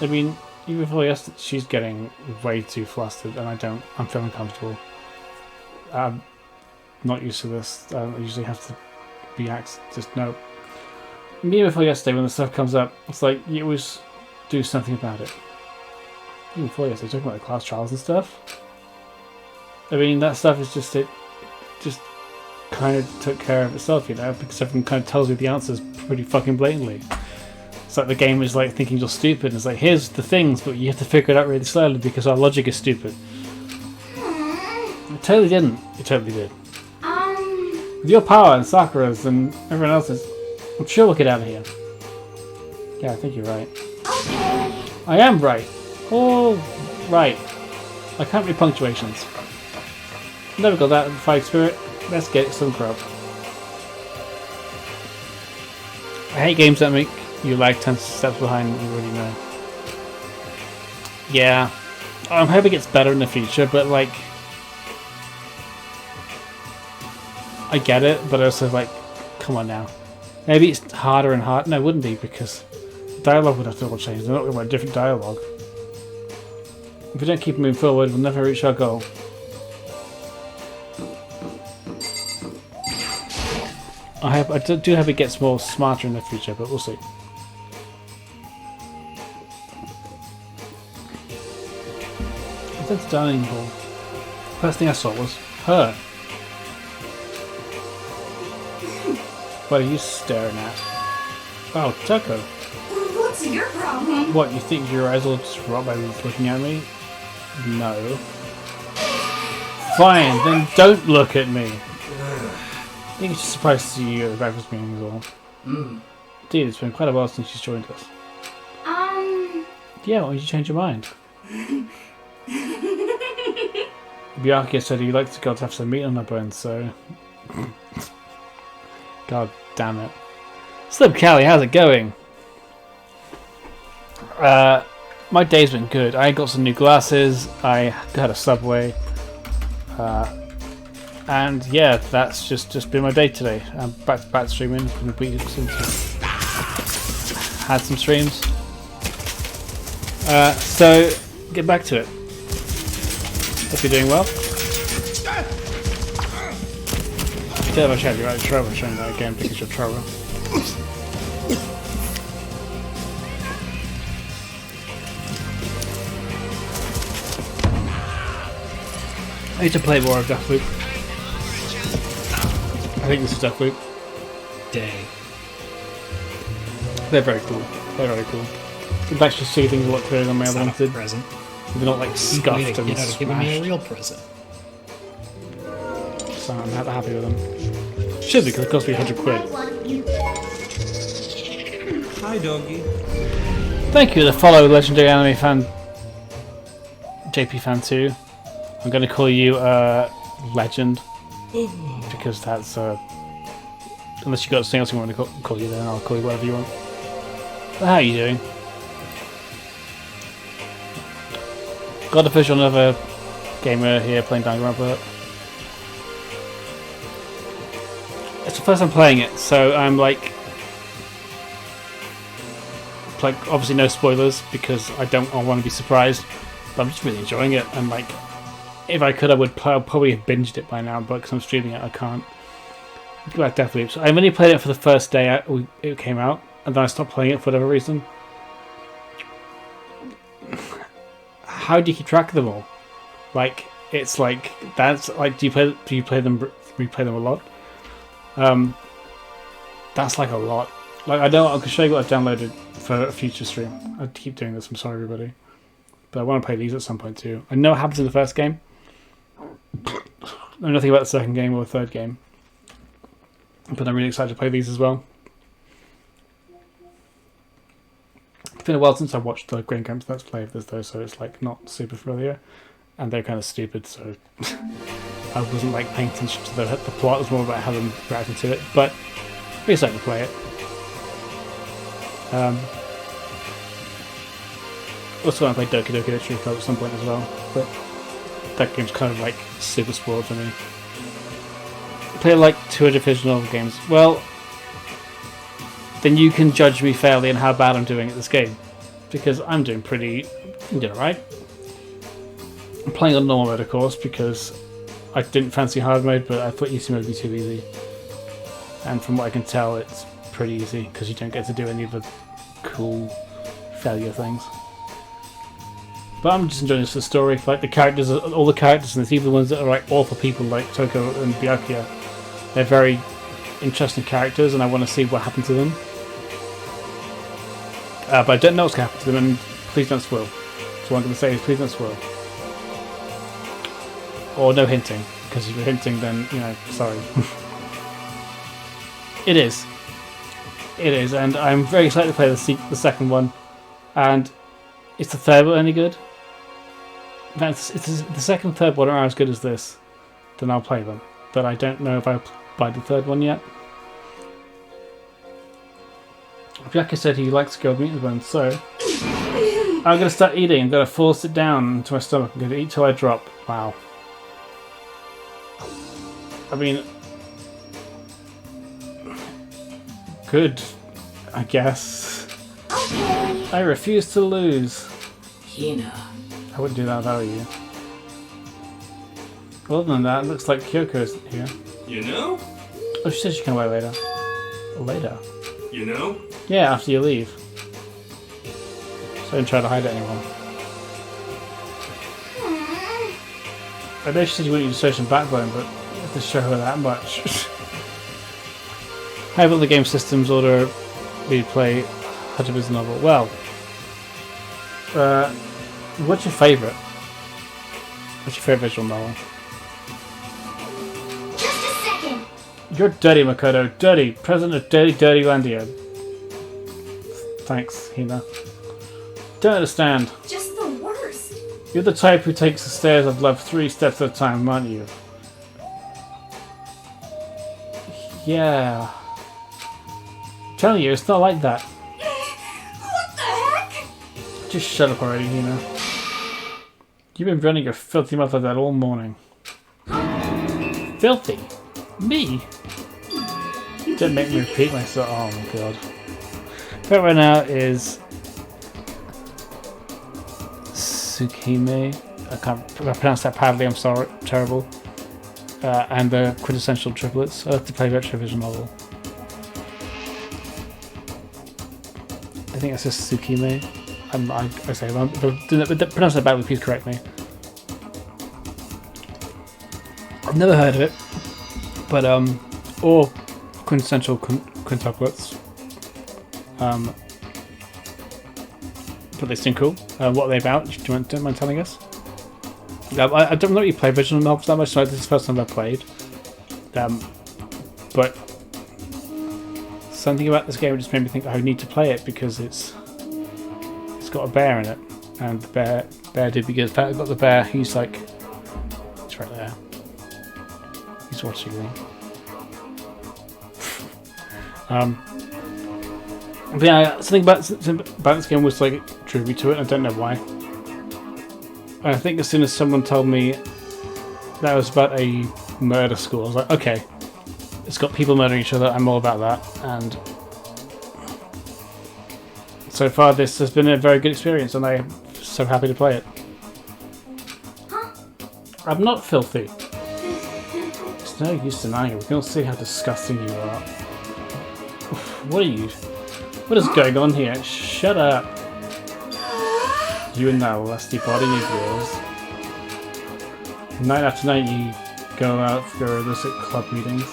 I mean, even before yesterday, she's getting way too flustered, and I'm feeling comfortable. I'm not used to this. I don't usually have to react, just no. Me before yesterday, when the stuff comes up, it's like, you always do something about it. Even before yesterday, talking about the class trials and stuff. I mean, that stuff is just, it just kind of took care of itself, you know, because everyone kind of tells you the answers pretty fucking blatantly. It's like the game is like thinking you're stupid, and it's like, here's the things, but you have to figure it out really slowly because our logic is stupid. It totally didn't. It totally did. With your power and Sakura's and everyone else's, I'm sure we'll get out of here. Yeah, I think you're right. Okay. I am right. Oh, right. I can't read punctuations. Never got that in Fighting Spirit. Let's get some grub. I hate games that make you lag 10 steps behind what you already know. Yeah. I'm hoping it gets better in the future, but like, I get it, but also like, come on now. Maybe it's harder and harder. No, it wouldn't be, because dialogue would have to all change. They're not going to want different dialogue. If we don't keep moving forward, we'll never reach our goal. I do hope it gets more smarter in the future, but we'll see. I went to dining hall. First thing I saw was her. What are you staring at? Oh, Tucko. What's your problem? What, you think your eyes will just rot by looking at me? No. Fine, then don't look at me. I think it's just surprised to see you at the breakfast meeting is all. Dude, it's been quite a while since she's joined us. Yeah, why did you change your mind? Byakuya said he likes to go to have some meat on her bones, so... God damn it. Slim Callie, how's it going? My day's been good. I got some new glasses, I got a Subway. And yeah, that's just been my day today. I'm back to back streaming. Had some streams. So get back to it. Hope you're doing well. Tell if I should, you're out of trouble showing that again because you're trouble. I need to play more of Deathloop. I think this is Deathloop. Day. They're very cool. They're very cool. You can actually see things a lot clearer than my other ones did. Present. They're not like scuffed and Giving me a smashed. real present. So I'm happy with them. Should be, because it cost me 100 quid. Hi, doggy. Thank you to follow Legendary Anime Fan JP Fan 2. I'm going to call you Legend. Because that's unless you got something else you want to call you, then I'll call you whatever you want. But how are you doing? Got a visual, another gamer here playing Danganronpa. It's the first time playing it, so I'm like obviously no spoilers because I want to be surprised. But I'm just really enjoying it, and like if I could, I'd probably have binged it by now, but because I'm streaming it, I can't. Go back Deathloop. So I only played it for the first day it came out, and then I stopped playing it for whatever reason. How do you keep track of them all? Like it's like that's like do you play them a lot? That's like a lot. Like I can show you what I've downloaded for a future stream. I keep doing this. I'm sorry, everybody, but I want to play these at some point too. I know what happens in the first game. I know nothing about the second game or the third game, but I'm really excited to play these as well. It's been a while since I watched the Green Camps Let's Play of this though, so it's like not super familiar, and they're kind of stupid, so I wasn't like paying attention to the plot. It was more about how them reacting to it, but really excited to play it. Also want to play Doki Doki Literature Club at some point as well, but that game's kind of like super spoiled for me. Play like 200 fictional games. Well, then you can judge me fairly on how bad I'm doing at this game, because I'm doing alright. I'm playing on normal mode, of course, because I didn't fancy hard mode, but I thought easy mode would be too easy. And from what I can tell, it's pretty easy because you don't get to do any of the cool failure things. But I'm just enjoying this for the story. Like the characters, all the characters, and it's even the ones that are like awful people, like Toko and Byakuya. They're very interesting characters, and I want to see what happened to them. But I don't know what's going to happen to them, and please don't spoil. So what I'm going to say is, please don't spoil. Or no hinting, because if you're hinting, then sorry. It is, and I'm very excited to play the second one. And is the third one any good? If the second and third one are as good as this, then I'll play them. But I don't know if I'll buy the third one yet. Jackie said he likes grilled meat and buns, so I'm going to start eating. I'm going to force it down into my stomach. I'm going to eat till I drop. Wow. I mean, good, I guess. Okay. I refuse to lose. Hina. I wouldn't do that if I were you. Other than that, it looks like Kyoko's here. You know? Oh, she said she'd come by later. Later? You know? Yeah, after you leave. So don't try to hide it anymore. I know she said you wanted to show some backbone, but you have to show her that much. How about the game systems order we play Hajime novel? Well, what's your favourite? What's your favourite visual novel? Just a second. You're dirty, Makoto. Dirty. President of Dirty Landia. Thanks, Hina. Don't understand. Just the worst. You're the type who takes the stairs of love 3 steps at a time, aren't you? Yeah. I'm telling you, it's not like that. What the heck? Just shut up already, Hina. You've been running your filthy mouth like that all morning. Filthy? Me? Don't make me repeat myself. Oh my god. Favorite right now is Tsukime. I can't pronounce that badly, I'm sorry, terrible. And the Quintessential Triplets. I like to play Retrovision novel. I think it's just Tsukime. I say, if I pronounce that badly, please correct me. I've never heard of it, but or Quintessential Quintuplets. But they seem cool. What are they about? Do you mind telling us? I don't really play visual novels that much, so this is the first time I've played. But something about this game just made me think I need to play it because it's got a bear in it, and the bear did be good. In fact, I've got the bear. He's like, it's right there. He's watching me. But yeah, something about this game was like drew me to it. I don't know why. I think as soon as someone told me that it was about a murder school, I was like, okay, it's got people murdering each other. I'm all about that. And so far, this has been a very good experience, and I'm so happy to play it. I'm not filthy. It's no use denying it. We can all see how disgusting you are. What are you? What is going on here? Shut up. You and that lusty body of yours. Night after night you go out for your illicit club meetings.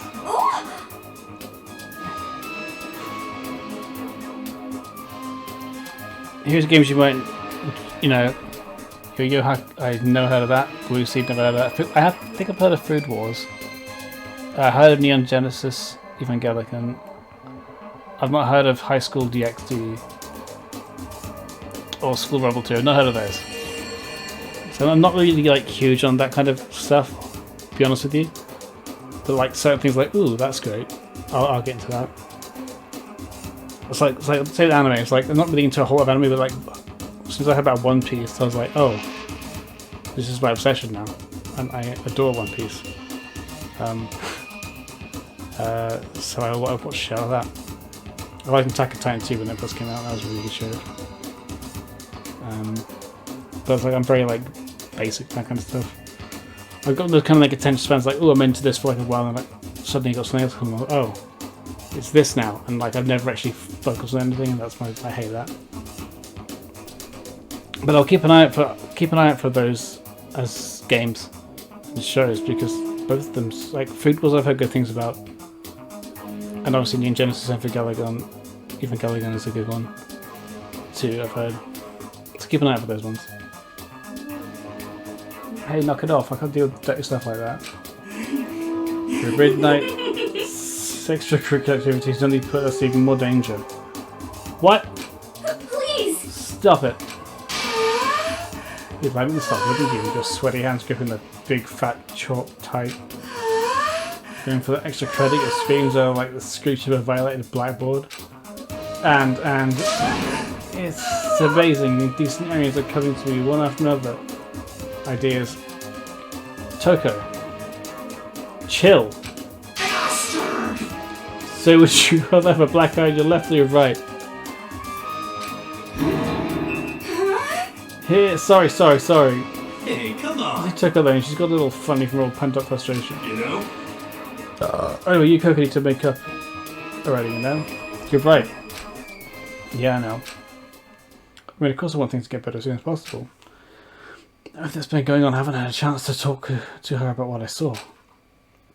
Here's games you might, you know, Yo-Yo, I've never heard of that. Blue Seed, never heard of that. I think I've heard of Food Wars. I heard of Neon Genesis Evangelion. I've not heard of High School DxD or School Rebel 2. I've not heard of those. So I'm not really like huge on that kind of stuff, to be honest with you. But like certain things like, ooh, that's great. I'll get into that. It's like say the anime. It's like I'm not really into a whole lot of anime, but like since I heard about One Piece, I was like, oh, this is my obsession now, and I adore One Piece. So I watched a show of that. I liked Attack on Titan 2 when that first came out. That was a really good show. But it's like I'm very like basic, that kind of stuff. I've got those kind of like attention spans, like, oh, I'm into this for like a while, and like suddenly got something else coming along. Oh, it's this now, and like I've never actually focused on anything, and that's I hate that. But I'll keep an eye out for those as games and shows, because both of them, like Food Wars, I've heard good things about, and obviously Neon Genesis Evangelion is a good one too, I've heard. So keep an eye out for those ones. Hey, knock it off! I can't deal with dirty stuff like that. Your midnight extracurricular activities only put us in even more danger. What? Please! Stop it! You'd like me to stop, wouldn't you? With your sweaty hands gripping the big fat chalk tight. Going for the extra credit, your screams are like the screech of a violated blackboard. And it's amazing. Indecent areas are coming to me one after another. Ideas. Toko. Chill. So would you rather have a black eye on your left or your right? Here, sorry. Hey, come on. I took her though, and she's got a little funny from all pent up frustration. You know? Anyway, you Coco need to make up already, you know? You're right. Yeah, I know. I mean, of course I want things to get better as soon as possible. If that's been going on, I haven't had a chance to talk to her about what I saw.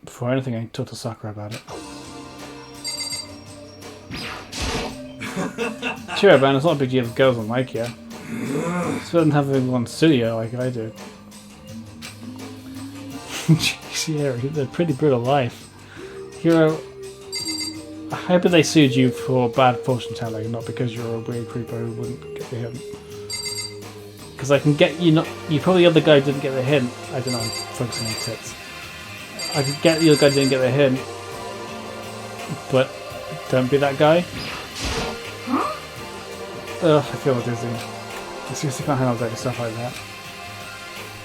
Before anything, I talked to Sakura about it. Cheer up, man. It's not a big deal if girls don't like you. It's better than having one sue you like I do. Jeez, yeah, a pretty brutal life. Hero, I hope they sued you for bad fortune telling, not because you're a weird creeper who wouldn't get the hint. Because I can get you not. You probably the other guy didn't get the hint. I don't know. I'm focusing on tits. I can get the other guy didn't get the hint, but don't be that guy. Ugh, I feel dizzy. I seriously can't handle dirty stuff like that.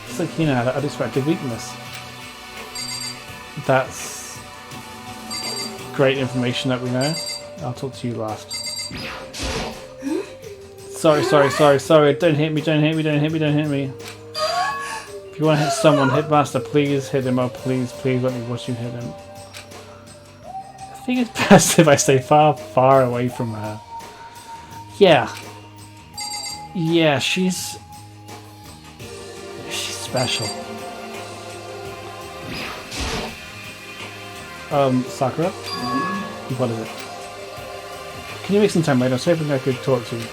It's like, you know, unexpected weakness. that's great information that we know. I'll talk to you last. Sorry. Don't hit me. If you want to hit someone, hit Master, please hit him. Oh, please let me watch you hit him. I think it's best if I stay far away from her. Yeah, she's special. Sakura? What is it? Can you make some time later? I was hoping I could talk to you.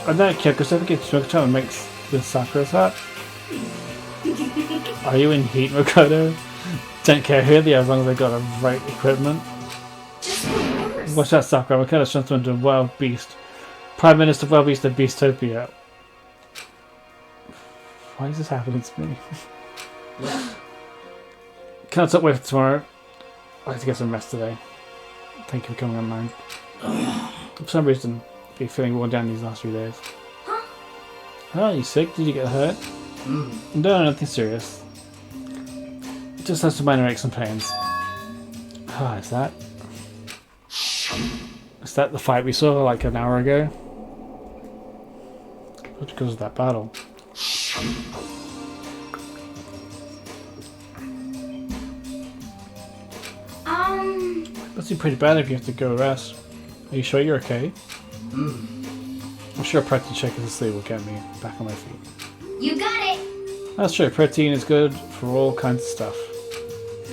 I don't care, because I think it's Makoto and makes the Sakura's hat. Are you in heat, Makoto? Don't care who they are as long as they got the right equipment. Watch that, Sakura. Makoto's transformed into a wild beast. Prime Minister of Wild Beast of Beastopia. Why is this happening to me? Can I talk with tomorrow? I have to get some rest today. Thank you for coming online. For some reason, I've been feeling worn down these last few days. Oh, are you sick? Did you get hurt? No, nothing serious. Just has some minor aches and pains. Ah, is that the fight we saw like an hour ago? What's because of that battle? Must be pretty bad if you have to go rest. Are you sure you're okay? I'm sure a protein shake as a sleep will get me back on my feet. You got it! That's true, protein is good for all kinds of stuff.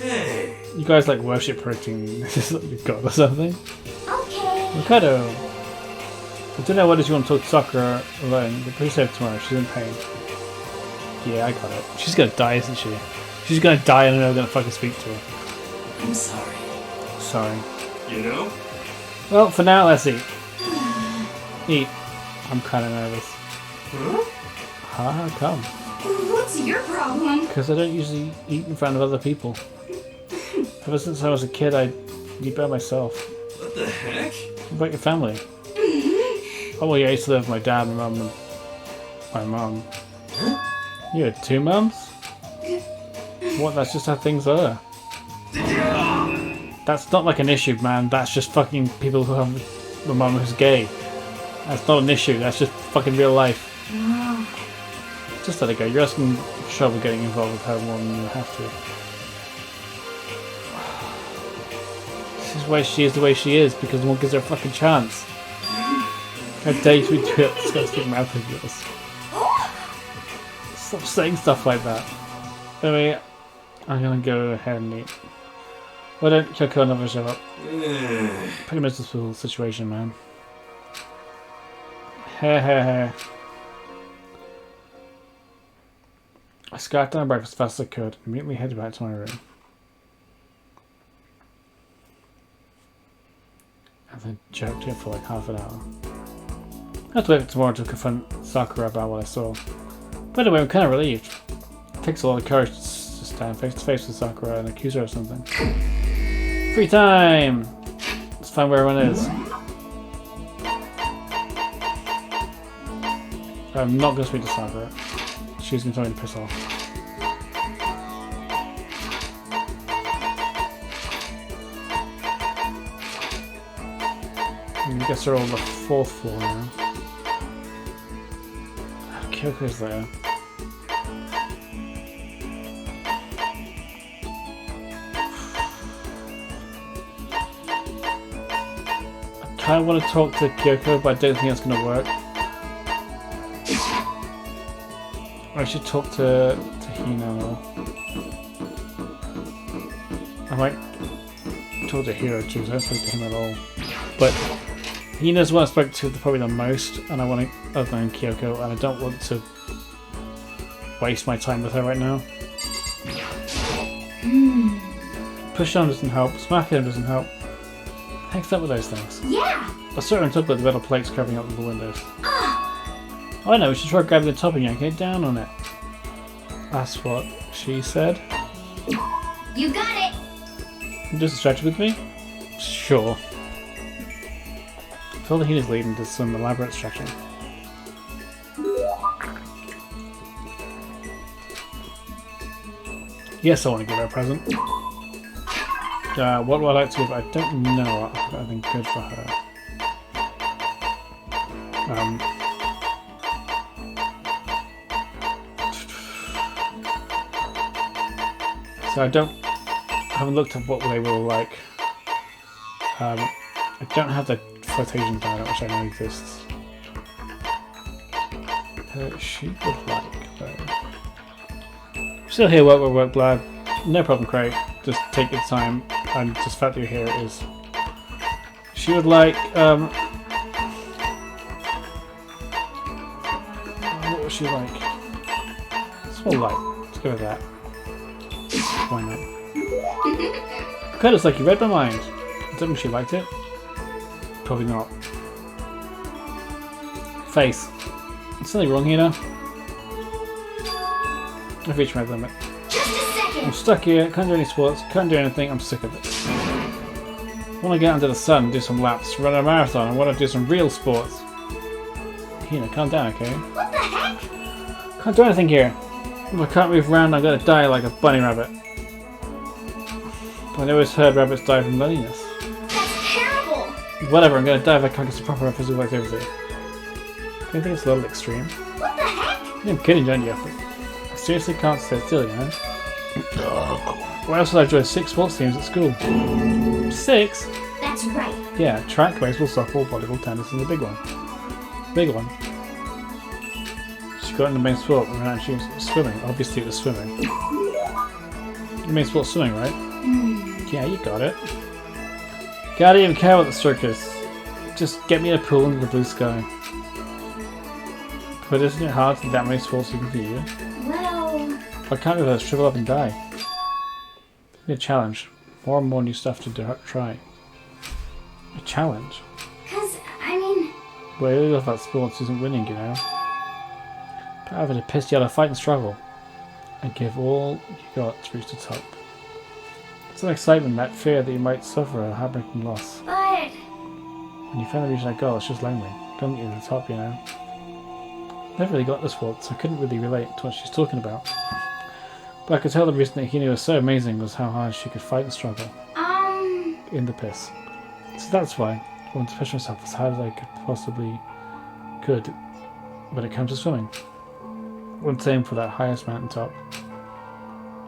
Hey! You guys like worship protein. Is this like a god or something? Okay. Mikado! I don't know what does you want to talk to Sakura alone, but please save tomorrow, she's in pain. Yeah, I got it. She's gonna die, isn't she? She's gonna die and I'm never gonna fucking speak to her. I'm sorry. Sorry. You know? Well, for now, let's eat. Eat. I'm kinda nervous. Huh? How come? What's your problem? Because I don't usually eat in front of other people. Ever since I was a kid, I eat by myself. What the heck? What about your family? Oh, well, yeah, I used to live with my dad, my mum, and my mum. You had 2 mums? What? That's just how things are. That's not like an issue, man. That's just fucking people who have a mum who's gay. That's not an issue. That's just fucking real life. Just let it go. You're asking for trouble getting involved with her more than you have to. This is why she is the way she is, because no one gives her a fucking chance. How dare you do that disgusting mouth of yours? Stop saying stuff like that. Anyway, I'm gonna go ahead and eat. Why don't Kyoko never show up? Pretty much this whole situation, man. Heh. I scarfed down breakfast as fast as I could and immediately headed back to my room. And then joked it for like half an hour. I have to wait for tomorrow to confront Sakura about what I saw. By the way, I'm kind of relieved. It takes a lot of courage to stand face to face with Sakura and accuse her of something. Free time! Let's find where everyone is. I'm not going to speak to Sakura. She's going to tell me to piss off. I guess they're all on the 4th floor now. Kyoko's there. I kind of want to talk to Kyoko, but I don't think that's going to work. I should talk to Hino. I might talk to Hiro too, so I don't speak to him at all. But Hino's one I spoke to probably the most, and I want to, other than Kyoko, and I don't want to waste my time with her right now. Push on doesn't help, smack him doesn't help. Heck's up with those things. Yeah! I saw him talk about the metal plates covering up the windows. Oh, I know, we should try grabbing the top and yanking it down on it. That's what she said. You got it! You just distracted with me? Sure. I feel that he is leading to some elaborate stretching. Yes, I want to give her a present. What would I like to give? I don't know. I think good for her. So I haven't looked at what they were like. I don't have the flotation diet, which I know exists. She would like though. Still here, work, Glad. No problem, Craig. Just take your time, and just the fact that you're here is. She would like. What would she like? Small light. Let's go with that. Why not? Kind of like you read my mind. I don't think she liked it. Probably not. Face. There's something wrong here now. I've reached my limit. I'm stuck here, can't do any sports, can't do anything, I'm sick of it. I want to get under the sun, do some laps, run a marathon, I want to do some real sports. Hina, calm down, okay? What the heck? Can't do anything here. If I can't move around, I'm gonna die like a bunny rabbit. But I always heard rabbits die from loneliness. That's terrible. Whatever, I'm gonna die if I can't get some proper physical activity. I think it's a little extreme. What the heck? I'm kidding, don't you? I seriously can't stay still, you know? Why else would I join 6 sports teams at school? 6? That's right. Yeah, track, baseball, softball, volleyball, tennis, and the big one. Big one. She got in the main sport when she was swimming. Obviously it was swimming. The main sport's swimming, right? Yeah, you got it. Can't even care about the circus. Just get me in a pool under the blue sky. But isn't it hard to do that many sports even for you? Well... I can't do that, shrivel up and die. Give me a challenge. More and more new stuff to try. A challenge? Cause, I mean... Well, I really love that sports isn't winning, you know. But having to piss yellow fight and struggle. And give all you got to reach the top. Some excitement, that fear that you might suffer a heartbreaking loss. But... When you finally reach that goal, it's just lonely. Don't get to the top, you know. Never really got this sport, so I couldn't really relate to what she's talking about. But I could tell the reason that Hina was so amazing was how hard she could fight and struggle. In the piss. So that's why I wanted to push myself as hard as I could when it comes to swimming. I want to aim for that highest mountaintop.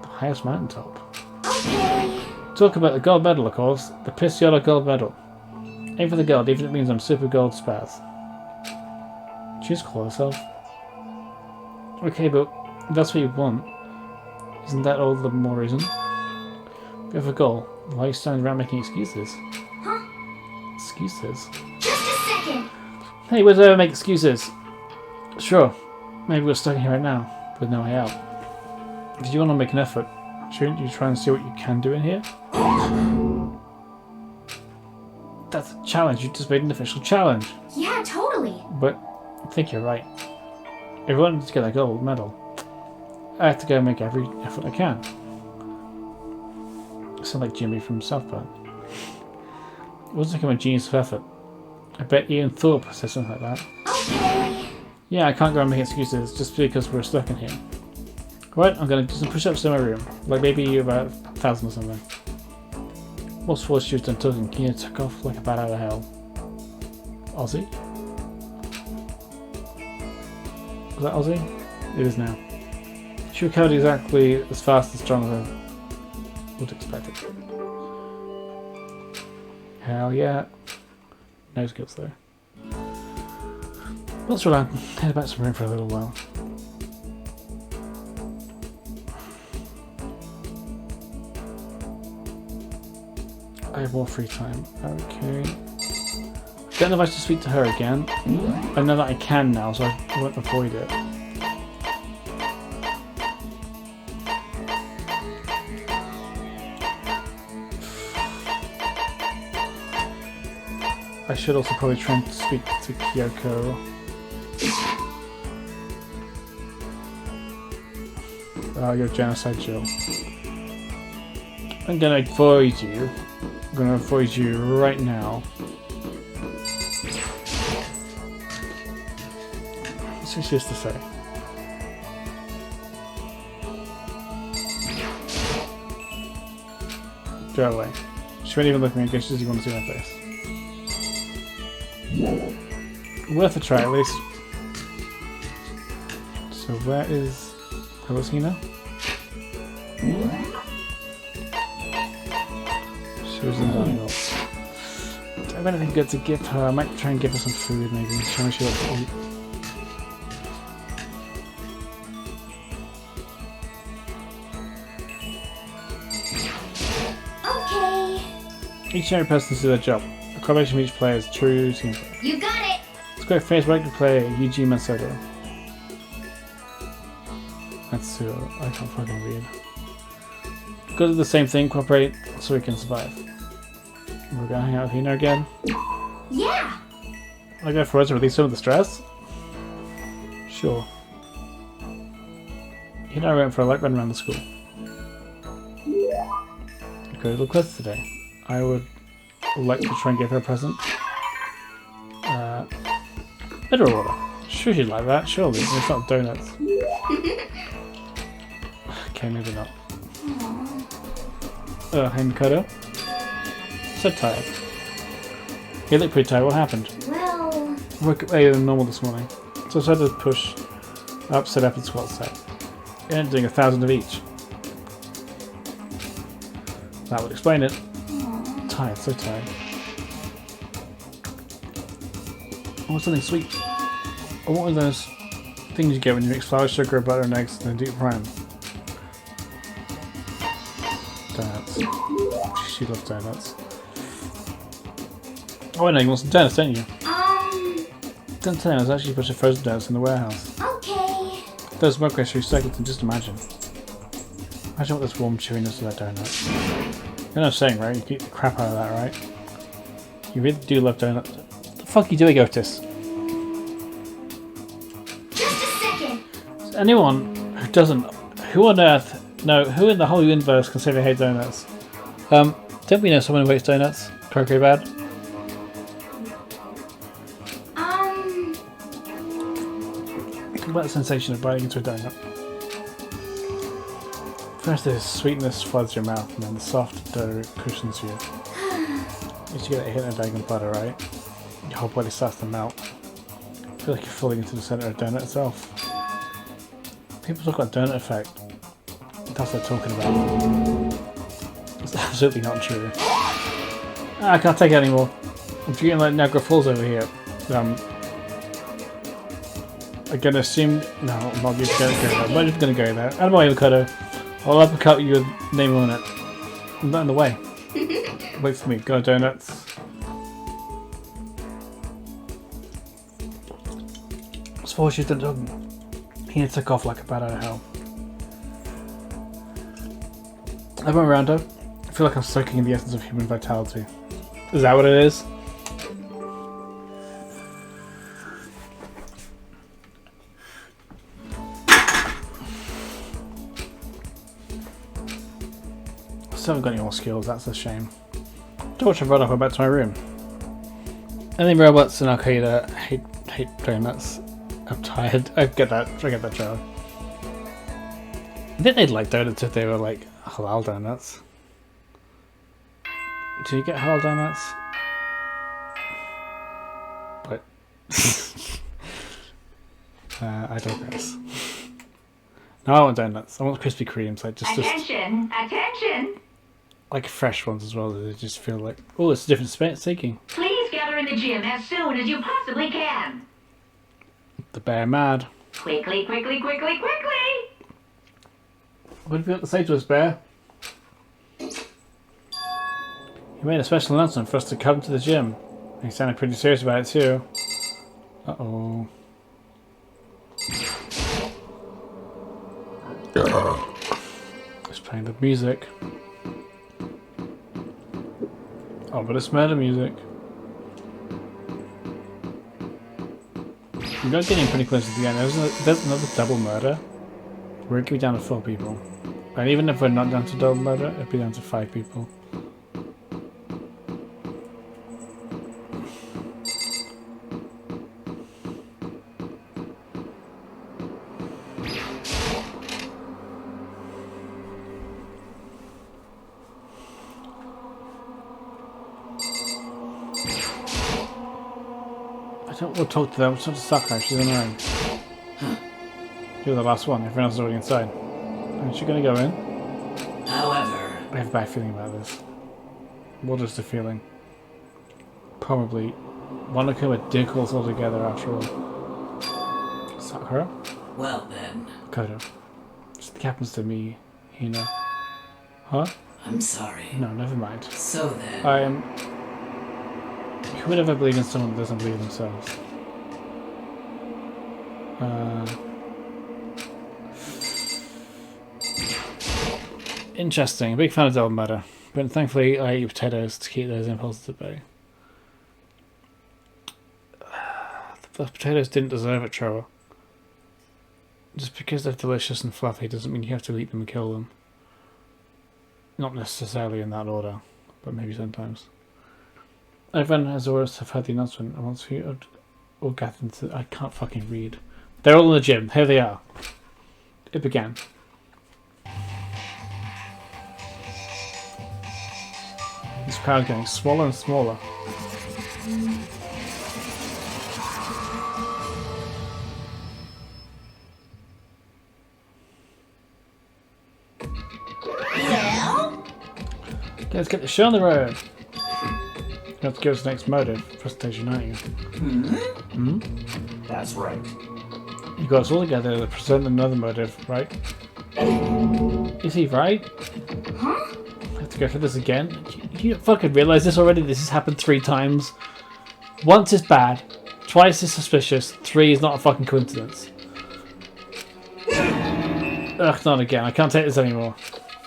The highest mountaintop? Okay. Talk about the gold medal, of course. The piss yellow gold medal. Aim for the gold, even if it means I'm super gold spaz. She's call herself. Okay, but if that's what you want, isn't that all the more reason? If you have a goal, why are you standing around making excuses? Huh? Excuses? Just a second. Hey, where's ever make excuses? Sure, maybe we're stuck in here right now, with no way out. If you want to make an effort, shouldn't you try and see what you can do in here? That's a challenge, you just made an official challenge. Yeah, totally. But I think you're right. If I wanted to get that gold medal, I have to go and make every effort I can. I sound like Jimmy from South Park. It wasn't like I'm a genius of effort. I bet Ian Thorpe said something like that. Okay. Yeah, I can't go and make excuses just because we're stuck in here. Right, I'm gonna do some push-ups in my room. Like maybe about 1,000 or something. Most force she was done talking, Kina took off like a bat out of hell. Aussie? Was that Aussie? It is now. She recovered exactly as fast and strong as I would expect it. Hell yeah. No skills there. Let's relax. Head back to the room for a little while. I have more free time. Okay. I don't know if I should speak to her again. I know that I can now, so I won't avoid it. I should also probably try and speak to Kyoko. You're genocide Jill. I'm gonna avoid you. I'm gonna avoid you right now. That's what she has to say. Go away. She won't even look at me in case she doesn't want to see my face. Worth a try at least. So where is... Where was he now? She was in the dining hall. Do I have anything good to give her? I might try and give her some food maybe. Show me she wants to eat. Okay. Each and every person does their job. A combination of each player is true teamwork. You got it. Let's go face regular player Yuji Masato. That's who I can't fucking read. Go do the same thing, cooperate so we can survive. We're gonna hang out with Hina again. Yeah. I go for us to release some of the stress? Sure. Hina and I went for a light run around the school. We got a little quest today. I would like to try and give her a present. Mineral water. Sure she'd like that, surely. It's not donuts. Okay, maybe not. Hey Makoto. So tired. You look pretty tired, what happened? Well... I woke up later than normal this morning, so I decided to push up, sit up and squat set. You ended doing 1,000 of each. That would explain it. Tired, so tired. I want something sweet. I want one of those things you get when you mix flour, sugar, butter and eggs and then deep fry them. Donuts. She loves donuts. Oh, I know you want some donuts, don't you? Don't tell me, there's actually a bunch of frozen donuts in the warehouse. Okay. Those microwaves through seconds, and just imagine. Imagine what this warm chewiness of that donut. You know what I'm saying, right? You keep the crap out of that, right? You really do love donuts. What the fuck are you doing, Otis? Just a second. Anyone who doesn't... Who on earth... No, who in the whole universe can say they hate donuts? Don't we know someone who hates donuts? Croquet bad? Think about the sensation of biting into a donut. First the sweetness floods your mouth, and then the soft dough cushions you. Once you get a hit of egg and butter, right? Your whole body starts to melt. I feel like you're falling into the centre of the donut itself. People talk about donut effect. That's what they're talking about. It's absolutely not true. I can't take it anymore. I'm treating like Niagara Falls over here. I'm gonna assume... No, I'm not just gonna go there. I'm not just gonna go there. Out of my way, Makoto. I'll uppercut you with name on it. I'm not in the way. Wait for me. Go donuts. As far as you done, he took off like a bat out of hell. I went around her. I feel like I'm soaking in the essence of human vitality. Is that what it is? I still haven't got any more skills, that's a shame. Torch and run off, go back to my room. Any robots in Al-Qaeda hate donuts. I'm tired. I get that joke. I think they'd like donuts if they were like halal donuts. Do you get halal donuts? But I digress. No, I want donuts. I want Krispy Kremes, like just Attention! Attention! like fresh ones as well. They just feel like, oh, it's a different speaking. Please gather in the gym as soon as you possibly can. The bear mad. Quickly, quickly, quickly, quickly! What have you got to say to us, Bear? He made a special announcement for us to come to the gym. He sounded pretty serious about it too. Uh-oh. He's playing the music. Oh, but it's murder music. We're getting pretty close to the end. There's another double murder. We're going to be down to 4 people. And even if we're not down to double murder, it'll be down to 5 people. We'll talk to them. We'll talk to Sakura. She's annoying. You're the last one. Everyone else is already inside. Aren't you going to go in? However, I have a bad feeling about this. What is the feeling? Probably one of them with dickles all together after all. Sakura? well then, Kodo. Something happens to me, Hina. Huh? I'm sorry. No, never mind. So then, I am. Who would ever believe in someone that doesn't believe themselves? Interesting. Big fan of Devil Matter, but thankfully I eat potatoes to keep those impulses at bay. The potatoes didn't deserve it, Trevor. Just because they're delicious and fluffy doesn't mean you have to eat them and kill them. Not necessarily in that order, but maybe sometimes. Everyone has always have heard the announcement, and once we all gathered into... I can't fucking read. They're all in the gym. Here they are. It began. This crowd is getting smaller and smaller. Well, Okay, let's get the show on the road. You have to give us the next motive presentation, aren't you? That's right. You got us all together to present another motive, right? Is he right? Huh? I have to go for this again? You fucking realize this already? This has happened 3 times. Once is bad, twice is suspicious, 3 is not a fucking coincidence. Ugh, not again. I can't take this anymore.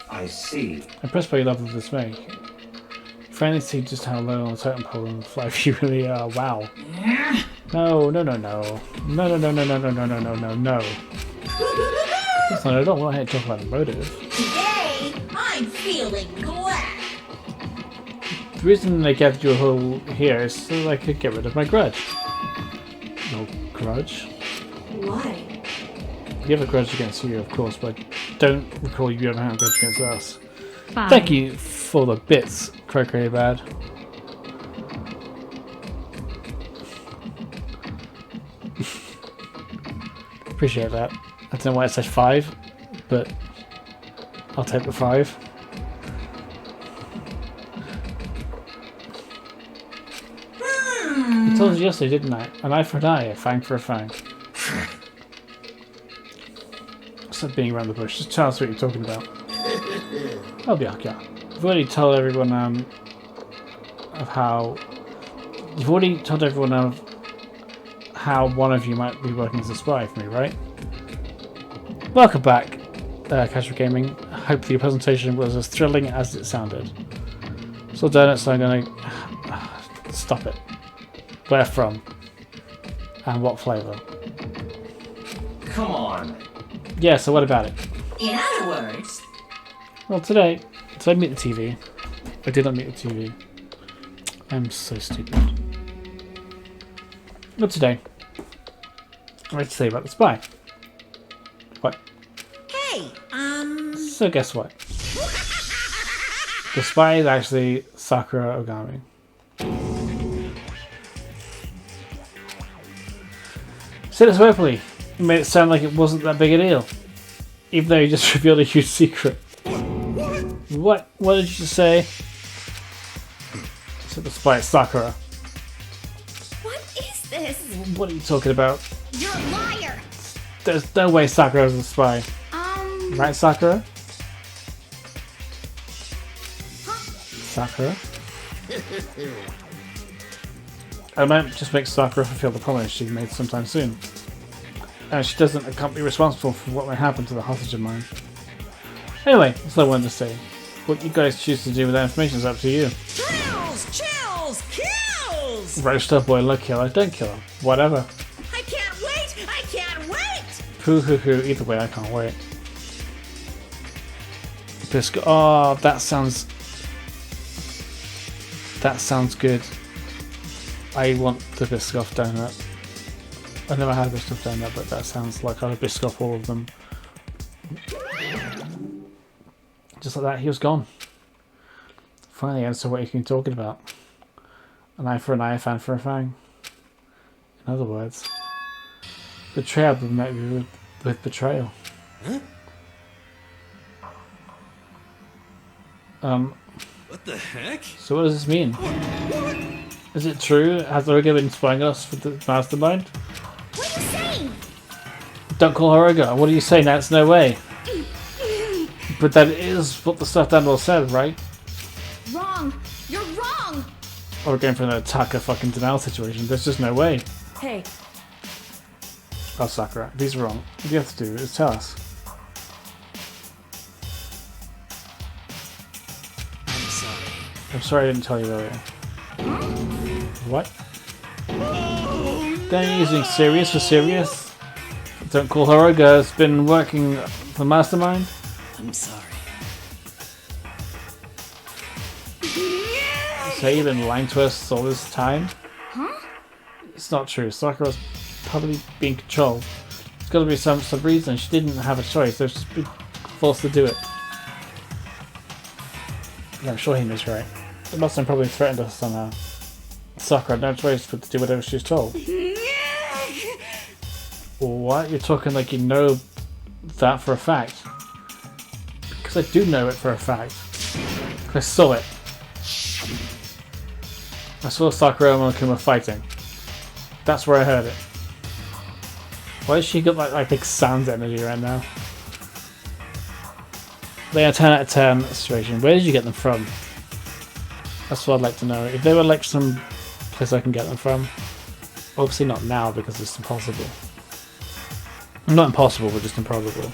I see. Impressed by your level of dismay. You finally see just how low on the totem pole and flight you really are. Wow. No, no, no, no. No, no, no, no, no, no, no, no, no, no, no. That's not at all. We're not here to talk about the motive. today I'm feeling glad. The reason they gathered you all here is so that I could get rid of my grudge. No grudge? Why? You have a grudge against you, of course, but I don't recall you ever having a grudge against us. Fine. Thank you for the bits, Croquet Bad. Appreciate that. I don't know why it says 5, but I'll take the 5. I told you yesterday, didn't I? An eye for an eye, a fang for a fang. Stop being around the bush. Just tell us what you're talking about. Oh, yeah. I've already told everyone of how. You've already told everyone of how one of you might be working as a spy for me, right? Welcome back, Casual Gaming. Hopefully your presentation was as thrilling as it sounded. So done it, so I'm gonna stop it. Where from? And what flavour? Come on. Yeah, so what about it? In other words, Well, today I meet the TV. I did not meet the TV. I'm so stupid. But today, I have to say about the spy. What? hey, So guess what? The spy is actually Sakura Ogami. Said it so openly. You made it sound like it wasn't that big a deal. Even though you just revealed a huge secret. What? What did you just say? Said the spy is Sakura. What is this? What are you talking about? You're a liar. There's no way Sakura is a spy. Right, Sakura? Sakura? I might just make Sakura fulfill the promise she made sometime soon. And she doesn't, I can't be responsible for what may happen to the hostage of mine. Anyway, that's all I wanted to say. What you guys choose to do with that information is up to you. thrills, chills, kills! Roast her, boil her, kill her, don't kill her. Whatever. I can't wait! I can't wait! Pooh hoo hoo, either way, I can't wait. Biscuit. Oh, that sounds good. I want the Biscoff donut. I've never had a Biscoff donut, but that sounds like I would Biscoff all of them. Just like that, he was gone. Finally, I understood what he was talking about. An eye for an eye, a fan for a fang. In other words, betrayal will met you with betrayal. Huh? What the heck? So what does this mean? Is it true? Has Olga been spying us for the mastermind? What are you saying? Don't call her Olga. What are you saying? That's no way. But that is what the stuffed animal said, right? Wrong. You're wrong. Or we're going for an attack or fucking denial situation. There's just no way. Hey, Oh, Sakura, if he's wrong, what you have to do is tell us. I'm sorry. I'm sorry I didn't tell you earlier. What? Then you're using serious for serious? Don't call her Olga. It's been working for Mastermind. I'm sorry. So you've been lying to us all this time? Huh? It's not true. Sakura's probably being controlled. There's got to be some reason. She didn't have a choice. They've just been forced to do it. Yeah, I'm sure he was right. The Mastermind probably threatened us somehow. Sakura had no choice but to do whatever she was told. What? You're talking like you know that for a fact. Because I do know it for a fact. I saw it. I saw Sakura and Monokuma fighting. That's where I heard it. Why has she got like big sans energy right now? They are 10 out of 10 situation. Where did you get them from? That's what I'd like to know. If they were like some place I can get them from. Obviously not now because it's impossible. Not impossible, but just improbable.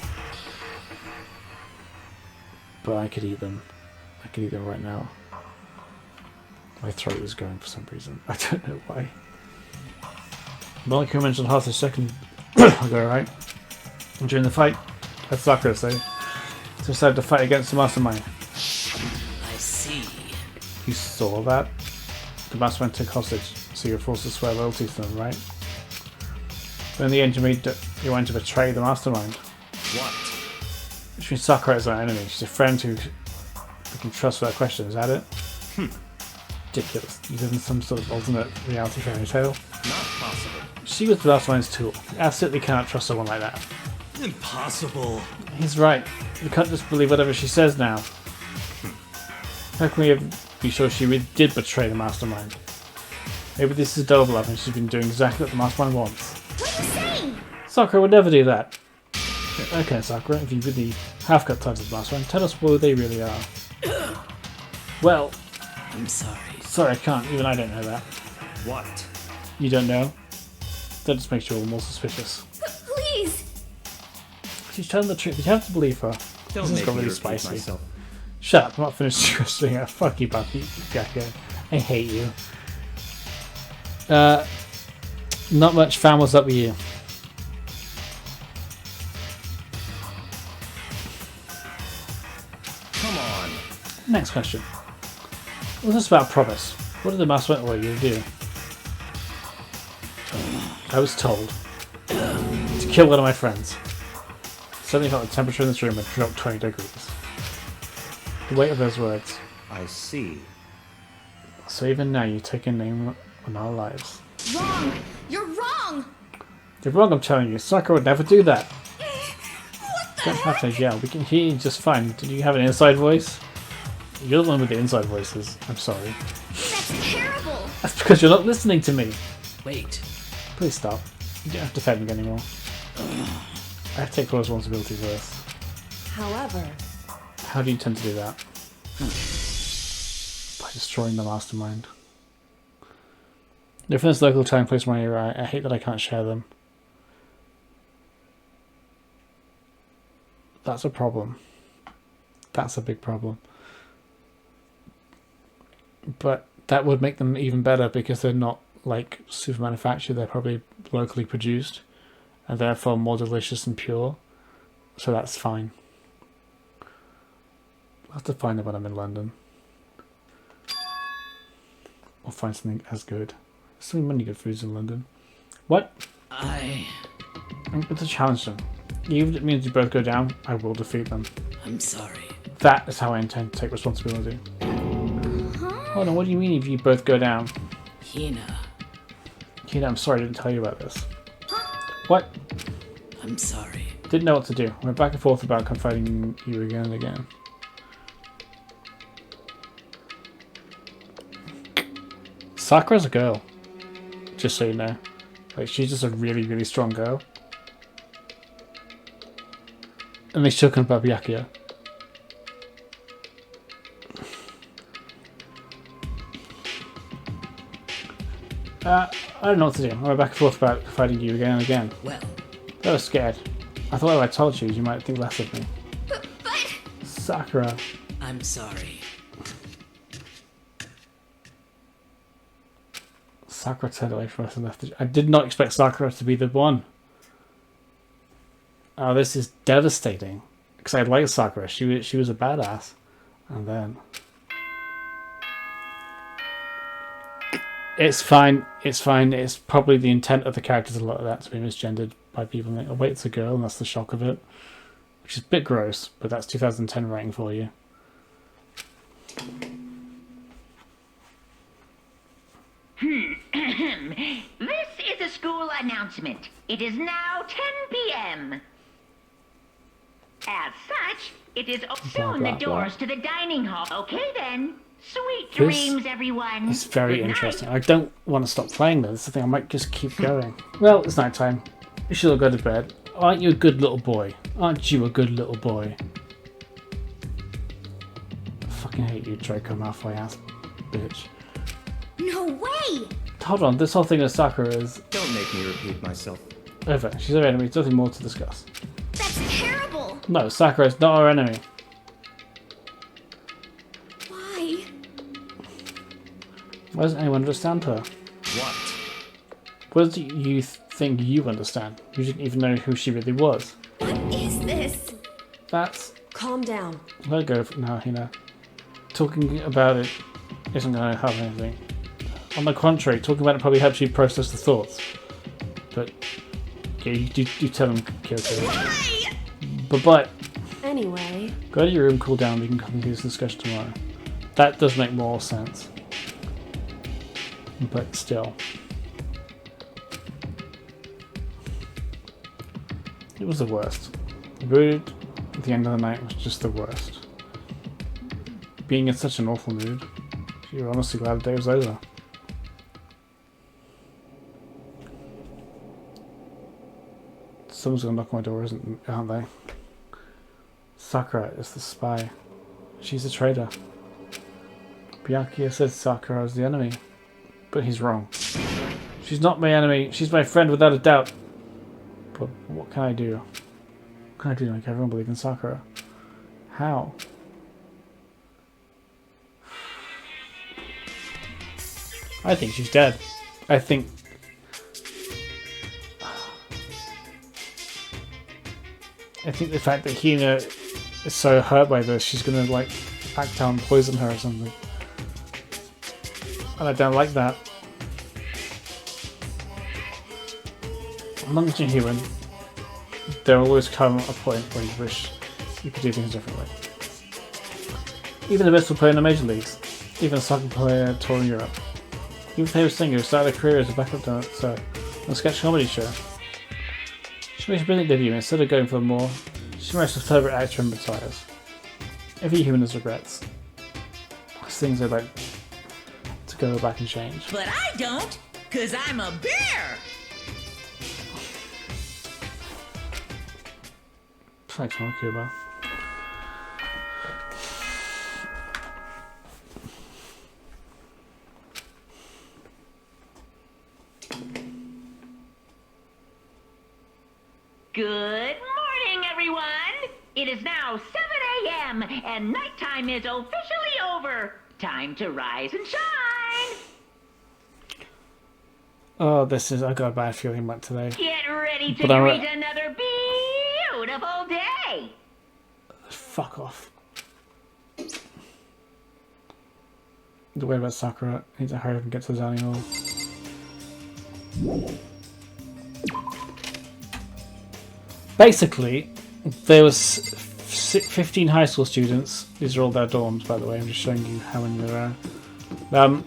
But I could eat them. I could eat them right now. My throat is going for some reason. I don't know why. Monica mentioned half a second ago, right? And during the fight, that's Sakura, so decided to fight against the Mastermind. I see. You saw that? The Mastermind took hostage, so you're forced to swear loyalty to them, right? But in the end, you went to betray the Mastermind. What? Which means Sakura is our enemy. She's a friend who we can trust without question. Is that it? Ridiculous. You live in some sort of alternate reality fairy tale. Not possible. She was the Mastermind's tool. You absolutely cannot trust someone like that. Impossible. He's right. We can't just believe whatever she says now. How can we be sure she really did betray the Mastermind? Maybe this is double up and she's been doing exactly what the Mastermind wants. What are you saying? Sakura would never do that. Okay, Sakura, if you really have got ties to the Mastermind, tell us who they really are. Well, I'm sorry. sorry, I can't. Even I don't know that. What? You don't know? That just makes you all more suspicious. Please. She's telling the truth. You have to believe her. Don't This has make got me really repeat spicy. myself. Shut up, I'm not finished trusting her. Fuck you, Bucky. Gecko. I hate you. Not much fan, what's up with you? Come on. Next question. What's this about promise? What did the Mastermind order you to do? I was told to kill one of my friends. Suddenly felt the temperature in this room had dropped 20 degrees. The weight of those words. I see. So even now you take a name on our lives. Wrong. You're wrong. You're wrong, I'm telling you. Sakura would never do that. Don't have to yell. We can hear you just fine. Did you have an inside voice? You're the one with the inside voices. I'm sorry. That's terrible. That's because you're not listening to me. Wait. Please stop. You don't have to defend me anymore. I have to take full responsibility for this. however, How do you intend to do that? By destroying the Mastermind. If there's local time, place, money, right, I hate that I can't share them. That's a problem. That's a big problem. But that would make them even better because they're not like super manufactured, they're probably locally produced and therefore more delicious and pure. So that's fine. I'll have to find them when I'm in London. Or find something as good. There's so many good foods in London. What? I'm going to challenge them. Even if it means you both go down, I will defeat them. I'm sorry. That is how I intend to take responsibility. Hold on, what do you mean if you both go down? Hina. Kina, I'm sorry I didn't tell you about this. What? I'm sorry. Didn't know what to do. Went back and forth about confiding you again and again. Sakura's a girl. Just so you know. Like, she's just a really, really strong girl. And they still come about Byakuya. I don't know what to do. I went back and forth about fighting you again and again. Well, I was scared. I thought if I told you, you might think less of me. But Sakura. I'm sorry. Sakura turned away from us and left. I did not expect Sakura to be the one. Oh, this is devastating. Because I liked Sakura. She was a badass. And then... It's fine. It's fine. It's probably the intent of the characters a lot of that to be misgendered by people. Like, oh wait, it's a girl, and that's the shock of it. Which is a bit gross, but that's 2010 writing for you. This is a school announcement. It is now 10 p.m. As such, it is soon blah, the doors blah. to the dining hall. Okay then. Sweet This dreams, everyone. It's very Good night. interesting. I don't want to stop playing though. That's the thing. I might just keep going. Well, it's night time. You should all go to bed. Aren't you a good little boy? Aren't you a good little boy? I fucking hate you, Draco Malfoy ass bitch. no way! Hold on, this whole thing with Sakura is Don't make me repeat myself. over. She's our enemy. There's nothing more to discuss. That's terrible! No, Sakura is not our enemy. Why? Why doesn't anyone understand her? What? What do you think you understand? You didn't even know who she really was. What is this? That's... Calm down. Let it go for now, Hina. Talking about it isn't going to help anything. On the contrary, talking about it probably helps you process the thoughts. But, yeah, you tell them, Kyoko. Why? But, Anyway, go to your room, cool down, we can continue this discussion tomorrow. That does make more sense. But still. It was the worst. Rude at the end of the night was just the worst. Being in such an awful mood. You're honestly glad the day was over. Someone's gonna knock on my door, aren't they? Sakura is the spy. She's a traitor. Byakuya said Sakura was the enemy. But he's wrong. She's not my enemy. She's my friend without a doubt. But what can I do? What can I do to make everyone believe in Sakura? How? I think she's dead. I think... the fact that Hina is so hurt by this, she's gonna like act out and poison her or something. And I don't like that. As long as you're human, there will always come a point where you wish you could do things differently. Even the best will play in the major leagues. Even a soccer player touring Europe. Even a famous singer who started a career as a backup dancer on a sketch comedy show. She makes a brilliant debut. Instead of going for more, she marries a favourite actor and retires. Every human has regrets. There's things they'd like to go back and change. But I don't, 'cause I'm a bear. Thanks, Mark. Good morning, everyone. It is now 7 a.m. and nighttime is officially over. Time to rise and shine. Oh, I got a bad feeling about today. Get ready to But I'm greet another beautiful day. Fuck off. The way about Sakura, I need to hurry up and get to the dining hall. Basically, there was 15 high school students. These are all their dorms, by the way. I'm just showing you how many there are.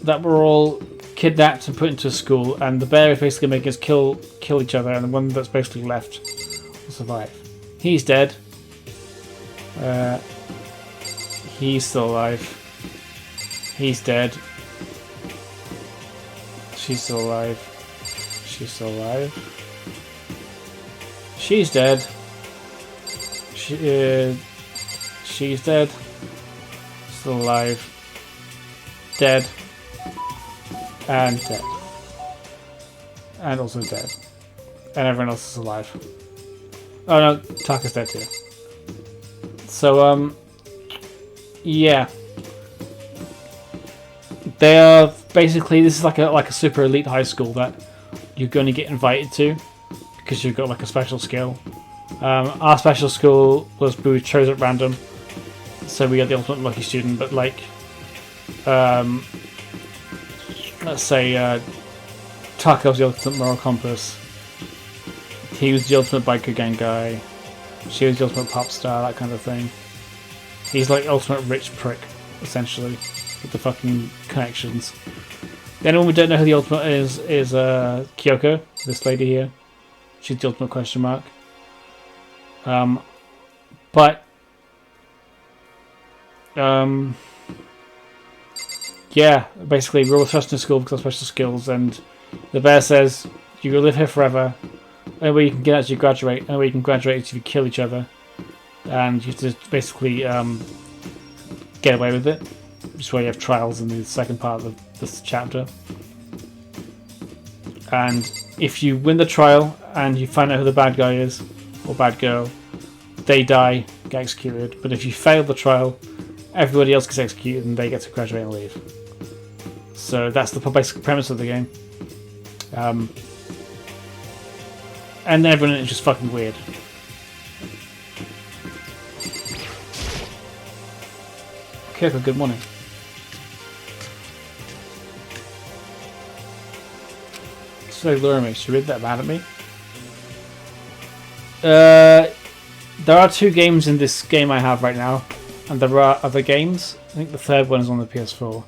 That were all kidnapped and put into a school, and the bear is basically making us kill each other, and the one that's basically left will survive. He's dead. He's still alive. He's dead. She's still alive. She's still alive. She's dead. She's dead. Still alive. Dead. And dead. And also dead. And everyone else is alive. Oh no, Taka's dead too. So, yeah. They are basically, this is like a super elite high school that you're going to get invited to because you've got like a special skill. Our special school we were chosen at random, so we got the ultimate lucky student. But like, let's say Taka was the ultimate moral compass. He was the ultimate biker gang guy. She was the ultimate pop star, that kind of thing. He's like ultimate rich prick, essentially, with the fucking connections. The only one we don't know who the ultimate is Kyoko, this lady here. She's the ultimate question mark. Yeah, basically we're all thrust in school because of special skills, and the bear says you will live here forever. Only way you can get out is you graduate. Only way you can graduate is if you kill each other, and you just basically get away with it. Which is why you have trials in the second part of this chapter. And if you win the trial and you find out who the bad guy is or bad girl, they die, get executed. But if you fail the trial, everybody else gets executed and they get to graduate and leave. So that's the basic premise of the game. And everyone is just fucking weird. Okay, good morning. So lure me. Should you read that mad at me? There are 2 games in this game I have right now, and there are other games. I think the third one is on the PS4.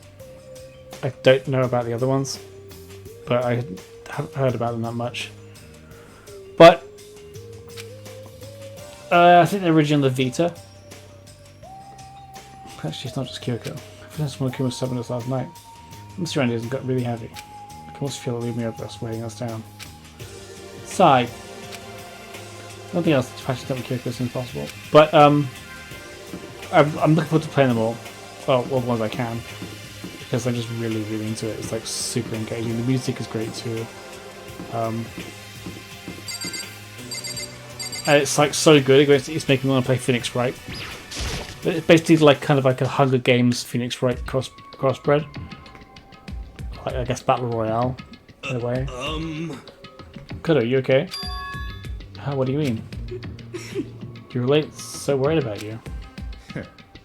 I don't know about the other ones, but I haven't heard about them that much. But I think they're originally on the Vita. Actually, it's not just Kyoko. I finished one of Kuma's 7 last night. Mr. Randy hasn't got really heavy. I can almost feel it leaving me over us, weighing us down. Sigh. Nothing else to patch up with Kyoko as soon as possible. But I'm looking forward to playing them all. Well, all the ones I can. Because I'm just really, really into it. It's like super engaging. The music is great too. And it's like so good. It's making me want to play Phoenix Wright. It's basically like kind of like a Hunger Games Phoenix Wright crossbred. Like, I guess Battle Royale in a way. Kudo, you okay? What do you mean? You're late. So worried about you.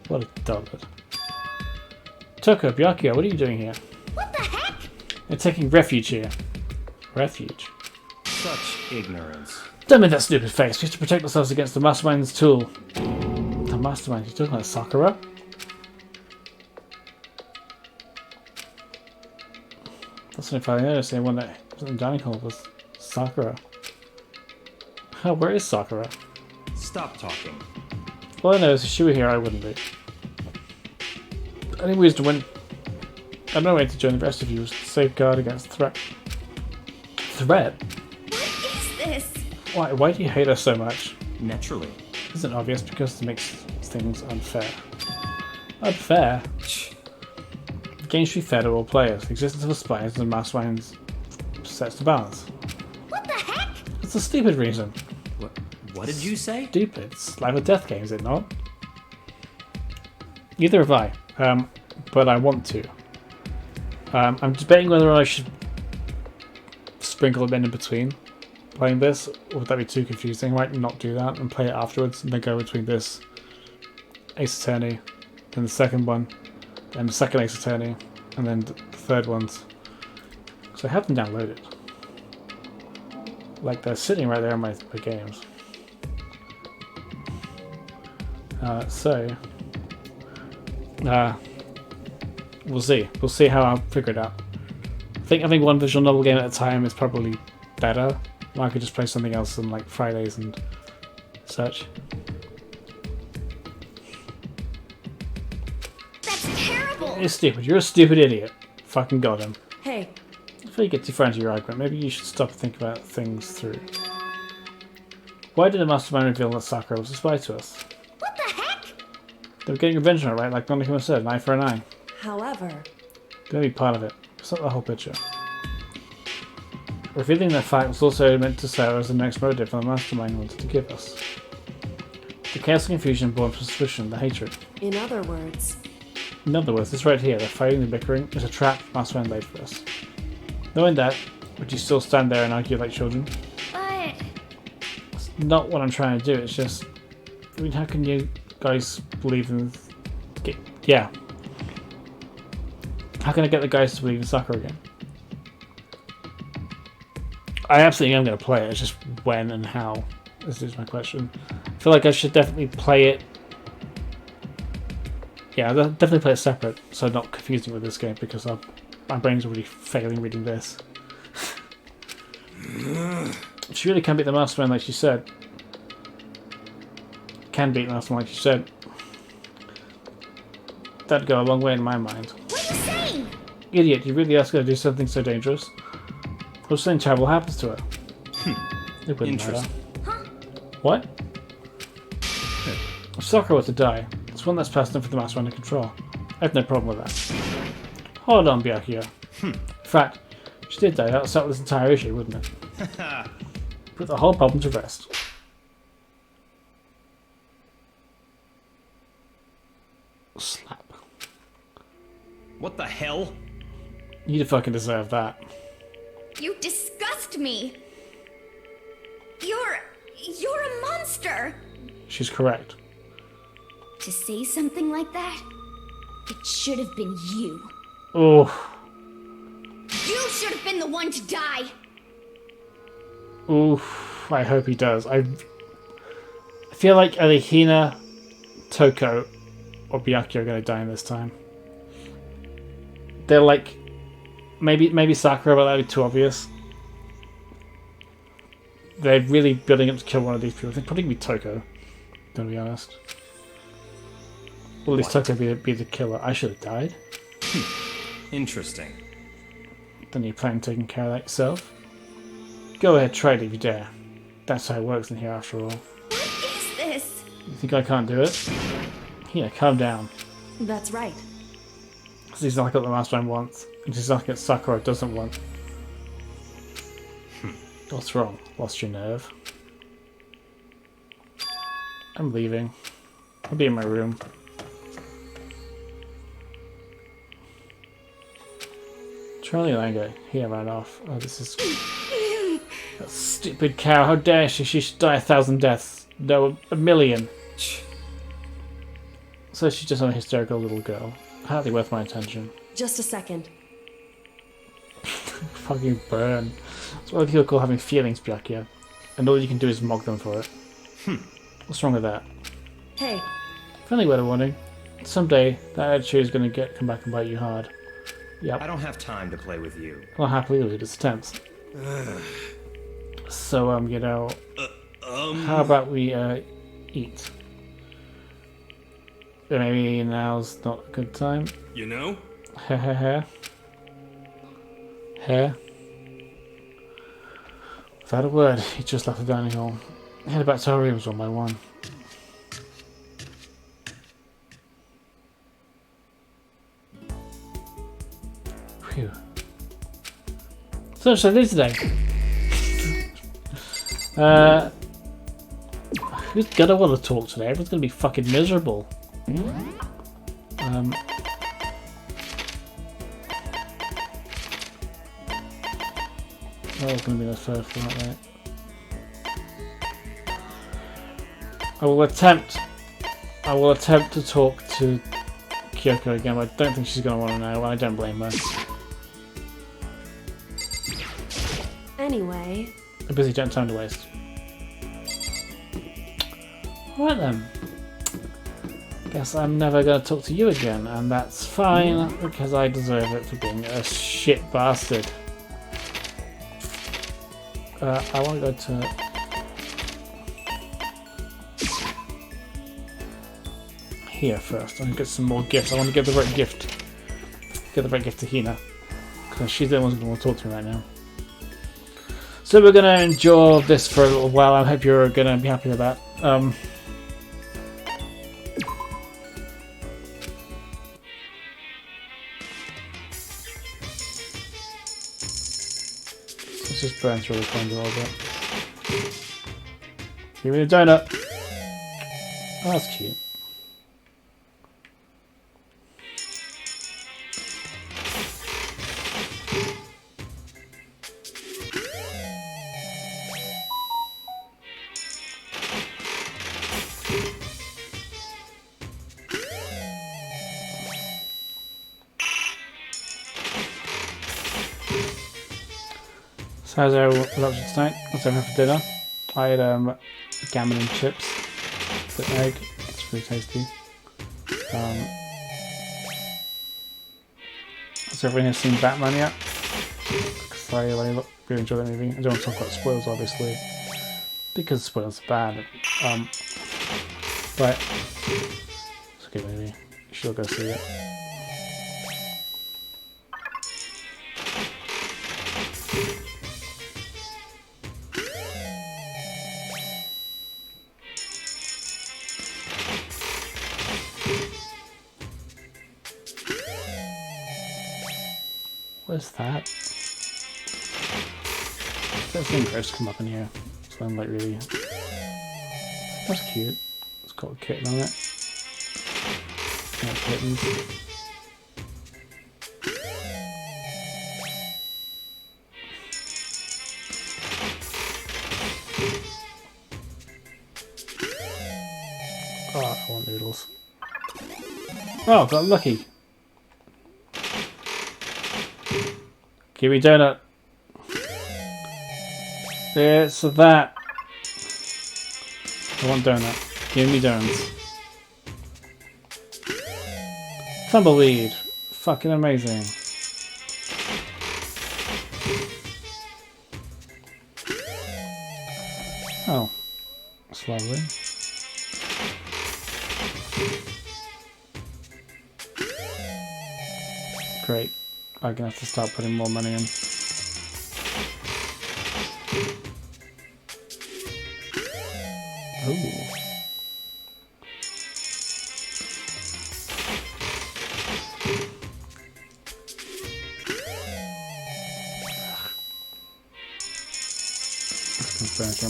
What a dullard. Toko, Byakuya, what are you doing here? What the heck? You're taking refuge here. Refuge? Such ignorance. Don't make that stupid face. We have to protect ourselves against the Mastermind's tool. The Mastermind? You're talking about Sakura? That's what I noticed. The one that was in dining hall was Sakura. Oh, where is Sakura? Stop talking. Well, I know, if she were here, I wouldn't be. I think we used to win. I don't know where to join the rest of you. Safeguard against threat. Threat? What is this? Why do you hate us so much? Naturally. Isn't obvious because it makes things unfair. Unfair? The game should be fair to all players. The existence of a spies and masterminds sets the balance. What the heck? It's a stupid reason. What did you say? Stupid. It's life or death game, is it not? Neither have I. But I want to. I'm debating whether I should sprinkle them in between playing this, or would that be too confusing? I might not do that and play it afterwards and then go between this Ace Attorney, then the second one, then the second Ace Attorney, and then the third ones. So I have them downloaded. Like they're sitting right there in my games. We'll see. We'll see how I figure it out. think one visual novel game at a time is probably better. I could just play something else on like Fridays and such. That's terrible. You're stupid. You're a stupid idiot. Fucking got him. Hey, Before you get too far into your argument, maybe you should stop and think about things through. Why did the mastermind reveal that Sakura was a spy to us? What the heck? They were getting revenge on her, right? Like Monica said, an eye for an eye. however, Gonna be part of it. It's not the whole picture. Revealing that fact was also meant to serve as the next motive the mastermind wanted to give us. The chaos and confusion born from suspicion, the hatred. in other words, This right here, the fighting, the bickering, is a trap the mastermind laid for us. Knowing that, would you still stand there and argue like children? But That's not what I'm trying to do, it's just... I mean, how can you guys believe in... Yeah. How can I get the guys to believe in Sakura again? I absolutely am going to play it, it's just when and how. This is my question. I feel like I should definitely play it... Yeah, I'll definitely play it separate, so not confusing with this game, because my brain's already failing reading this. She really can beat the mastermind like she said. Can beat the mastermind like she said. That'd go a long way in my mind. what are you saying? Idiot, you really asked her to do something so dangerous? What saying terrible happens to her? It wouldn't matter. What? If Sakura were to die, it's one that's passed on for the mastermind to control. I have no problem with that. Hold on, Byakuya. In fact, if she did die, that would settle this entire issue, wouldn't it? Put the whole problem to rest. Slap. What the hell? You fucking deserve that. You disgust me. You're a monster. She's correct. To say something like that, it should have been you. Oh. You should have been the one to die. Oof. I hope he does. I feel like either Hina, Toko, or Byakuya are going to die in this time. They're like... Maybe Sakura, but that'd be too obvious. They're really building up to kill one of these people. I think probably be Toko, to be honest. Well, at least Toko be the killer. I should have died. Interesting. Then you plan on taking care of that yourself? Go ahead, try it if you dare. That's how it works in here after all. What is this? You think I can't do it? Here, calm down. that's right. This is exactly what the mastermind wants. And this is exactly what Sakura doesn't want. What's wrong? Lost your nerve? I'm leaving. I'll be in my room. Charlie Lange. He ran off. Oh, this is... That stupid cow. How dare she? She should die 1,000 deaths. No, 1,000,000. So she's just a hysterical little girl. Hardly worth my attention. Just a second. Fucking burn. That's what people call having feelings, Byakuya. And all you can do is mock them for it. What's wrong with that? Hey, Friendly word of warning. Someday, that attitude is going to come back and bite you hard. Yep. I don't have time to play with you. I'll happily lose its attempts. So, you know... How about we, eat? Maybe now's not a good time. You know? Hair. Without a word, he just left the dining hall. Headed back to our rooms one by one. Phew. So much to do today. Who's gonna want to talk today? Everyone's gonna be fucking miserable. That gonna be the first one, right? I will attempt to talk to Kyoko again, but I don't think she's gonna want to know, and I don't blame her. anyway. A busy, don't time to waste. Alright then. Guess I'm never going to talk to you again, and that's fine, because I deserve it for being a shit bastard. I want to go to... here first. I want to get some more gifts. I want to get the right gift. Get the right gift to Hina. Because she's the one who's going to talk to me right now. So we're going to endure this for a little while. I hope you're going to be happy with that. Let's just burn through the coins a little bit. Give me a donut. Oh, that's cute. So how's our lunch tonight? What's everything for dinner? I had gammon and chips with egg. It's really tasty. Has everyone here seen Batman yet? Because I really enjoy that movie. I don't want to talk about spoilers, obviously, because spoilers are bad. But it's a good movie. You should all go see it. What's that? There's some gross come up in here. So I'm like really... That's cute. It's got a kitten on it. Not kittens. Oh, I want noodles. Oh, got lucky. Give me donut. It's that. I want donut. Give me donuts. Tumbleweed. Fucking amazing. Oh. That's lovely. Great. I'm gonna have to start putting more money in. Ooh.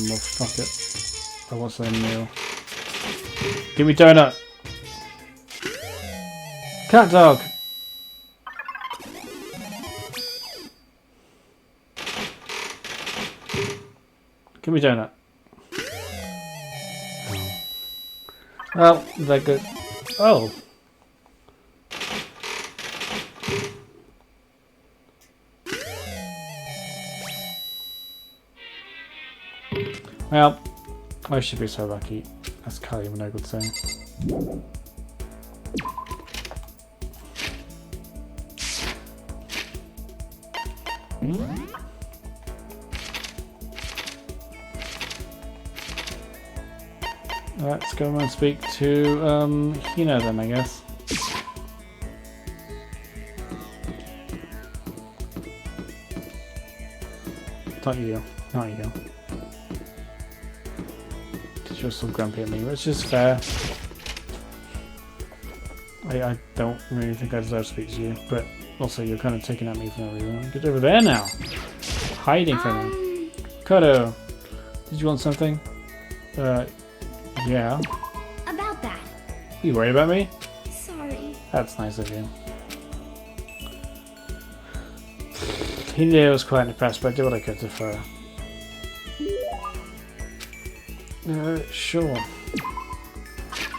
More. Fuck it. I want something new. Give me donut. Cat dog. Give me donut. Oh. Well, they're good. Oh. Well, I should be so lucky. That's can't even no good thing. Let's go and speak to Hina then, I guess. Not you. Not you. Because you're still grumpy at me, which is fair. I don't really think I deserve to speak to you, but also you're kind of taking at me for no reason. Get over there now! Hiding from me. Kodo, did you want something? Yeah. About that. You worried about me? Sorry. That's nice of you. He knew I was quite impressed, but I did what I could to her. Sure.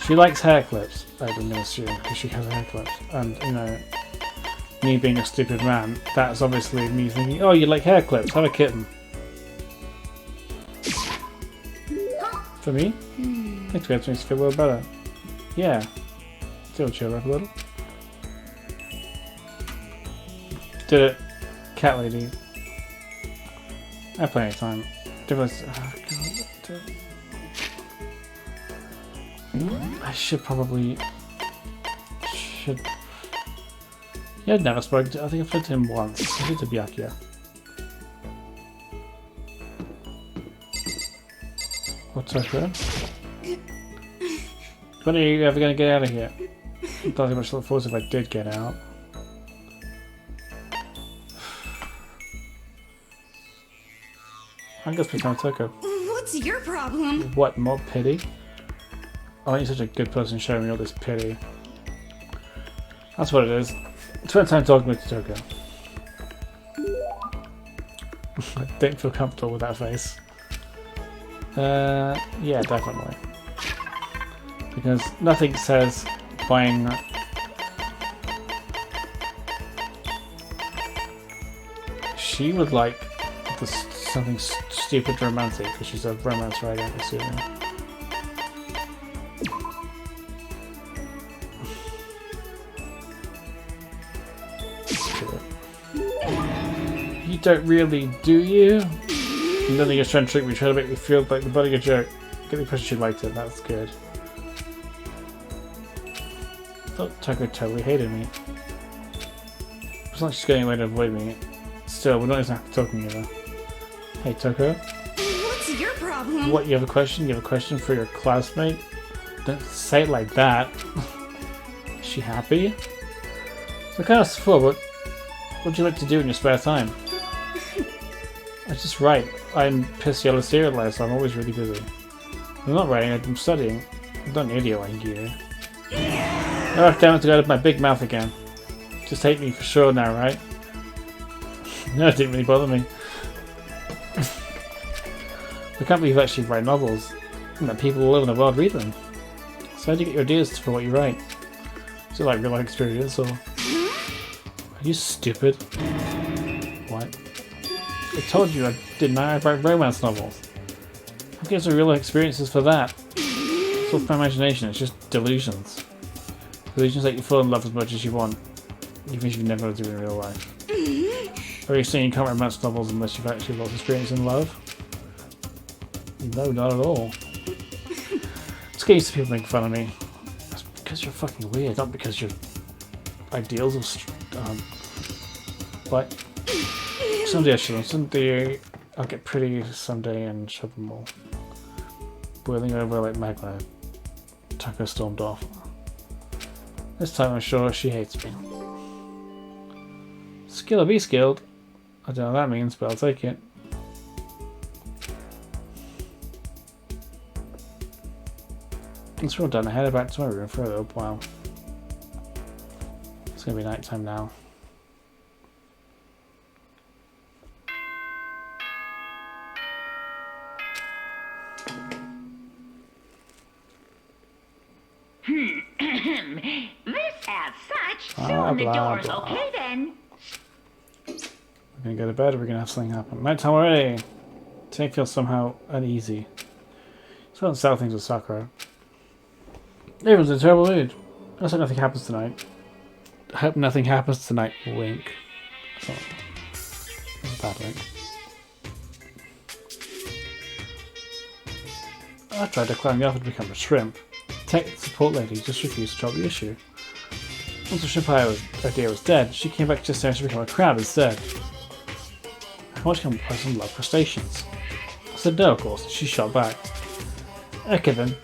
She likes hair clips, I'm going to assume, because she has hair clips. And, you know, me being a stupid man, that's obviously me thinking, oh, you like hair clips, have a kitten. For me? Thanks, it makes me feel well better. Yeah. Still chill up a little. Did it. Cat lady. I have plenty of time. I should probably... Yeah, I've never spoken to... I think I've spoken to him once. I did to Byakuya. What's up, bro? When are you ever going to get out of here? I don't have much to look forward to if I did get out. I guess we can't Toko. What's your problem? What, more pity? Oh, you're such a good person showing me all this pity. That's what it is. Spend time talking with Toko. I don't feel comfortable with that face. Yeah, definitely. Because nothing says buying... She would like something stupid romantic, because she's a romance writer, I'm assuming. You don't really, do you? You don't think you're trying to trick me, trying to make me feel like the butt of your joke. Get the impression she liked it, that's good. I thought Toko totally hated me. It's not like she's going away to avoid me. Still, we're not even after talking to her. Hey Toko. What's your problem? What, you have a question? You have a question for your classmate? Don't say it like that. Is she happy? So kind of full, but what do you like to do in your spare time? I just write. I'm pissed yellow serial life, so I'm always really busy. I'm not writing, I'm studying. I'm not an idiot like you. Oh, damn it, to go to my big mouth again. Just hate me for sure now, right? No, it didn't really bother me. I can't believe you actually write novels and that people all over the world read them. So how do you get your ideas for what you write? Is it like real life experience or... Are you stupid? What? I told you I didn't. I write romance novels. Who gives me real life experiences for that? It's all my imagination, it's just delusions. Delusions that you fall in love as much as you want, even if you've never do it in real life. Are you saying you can't write romance novels unless you've actually lost experience in love? No, not at all. It's getting used to people making fun of me. That's because you're fucking weird, not because your ideals are what? Someday I shall. Someday I'll get pretty someday and shove them all. Boiling over like magma. Toko stormed off. This time I'm sure she hates me. Skill or be skilled? I don't know what that means, but I'll take it. It's real done. I headed back to my room for a little while. It's gonna be night time now. This as such, Blah, soon the blah, door's blah. okay then. We're gonna go to bed or we're gonna have something happen. Nighttime already! Today feels somehow uneasy. It's not sell things with Sakura. Everyone's in a terrible mood. I hope nothing happens tonight. I hope nothing happens tonight. Wink. That's a bad wink. I tried to climb the offer to become a shrimp. Tech support lady just refused to drop the issue. Once the shrimp idea was dead, she came back just to become a crab instead. I want to become a person who loves crustaceans. I said no, of course. She shot back. Okay then.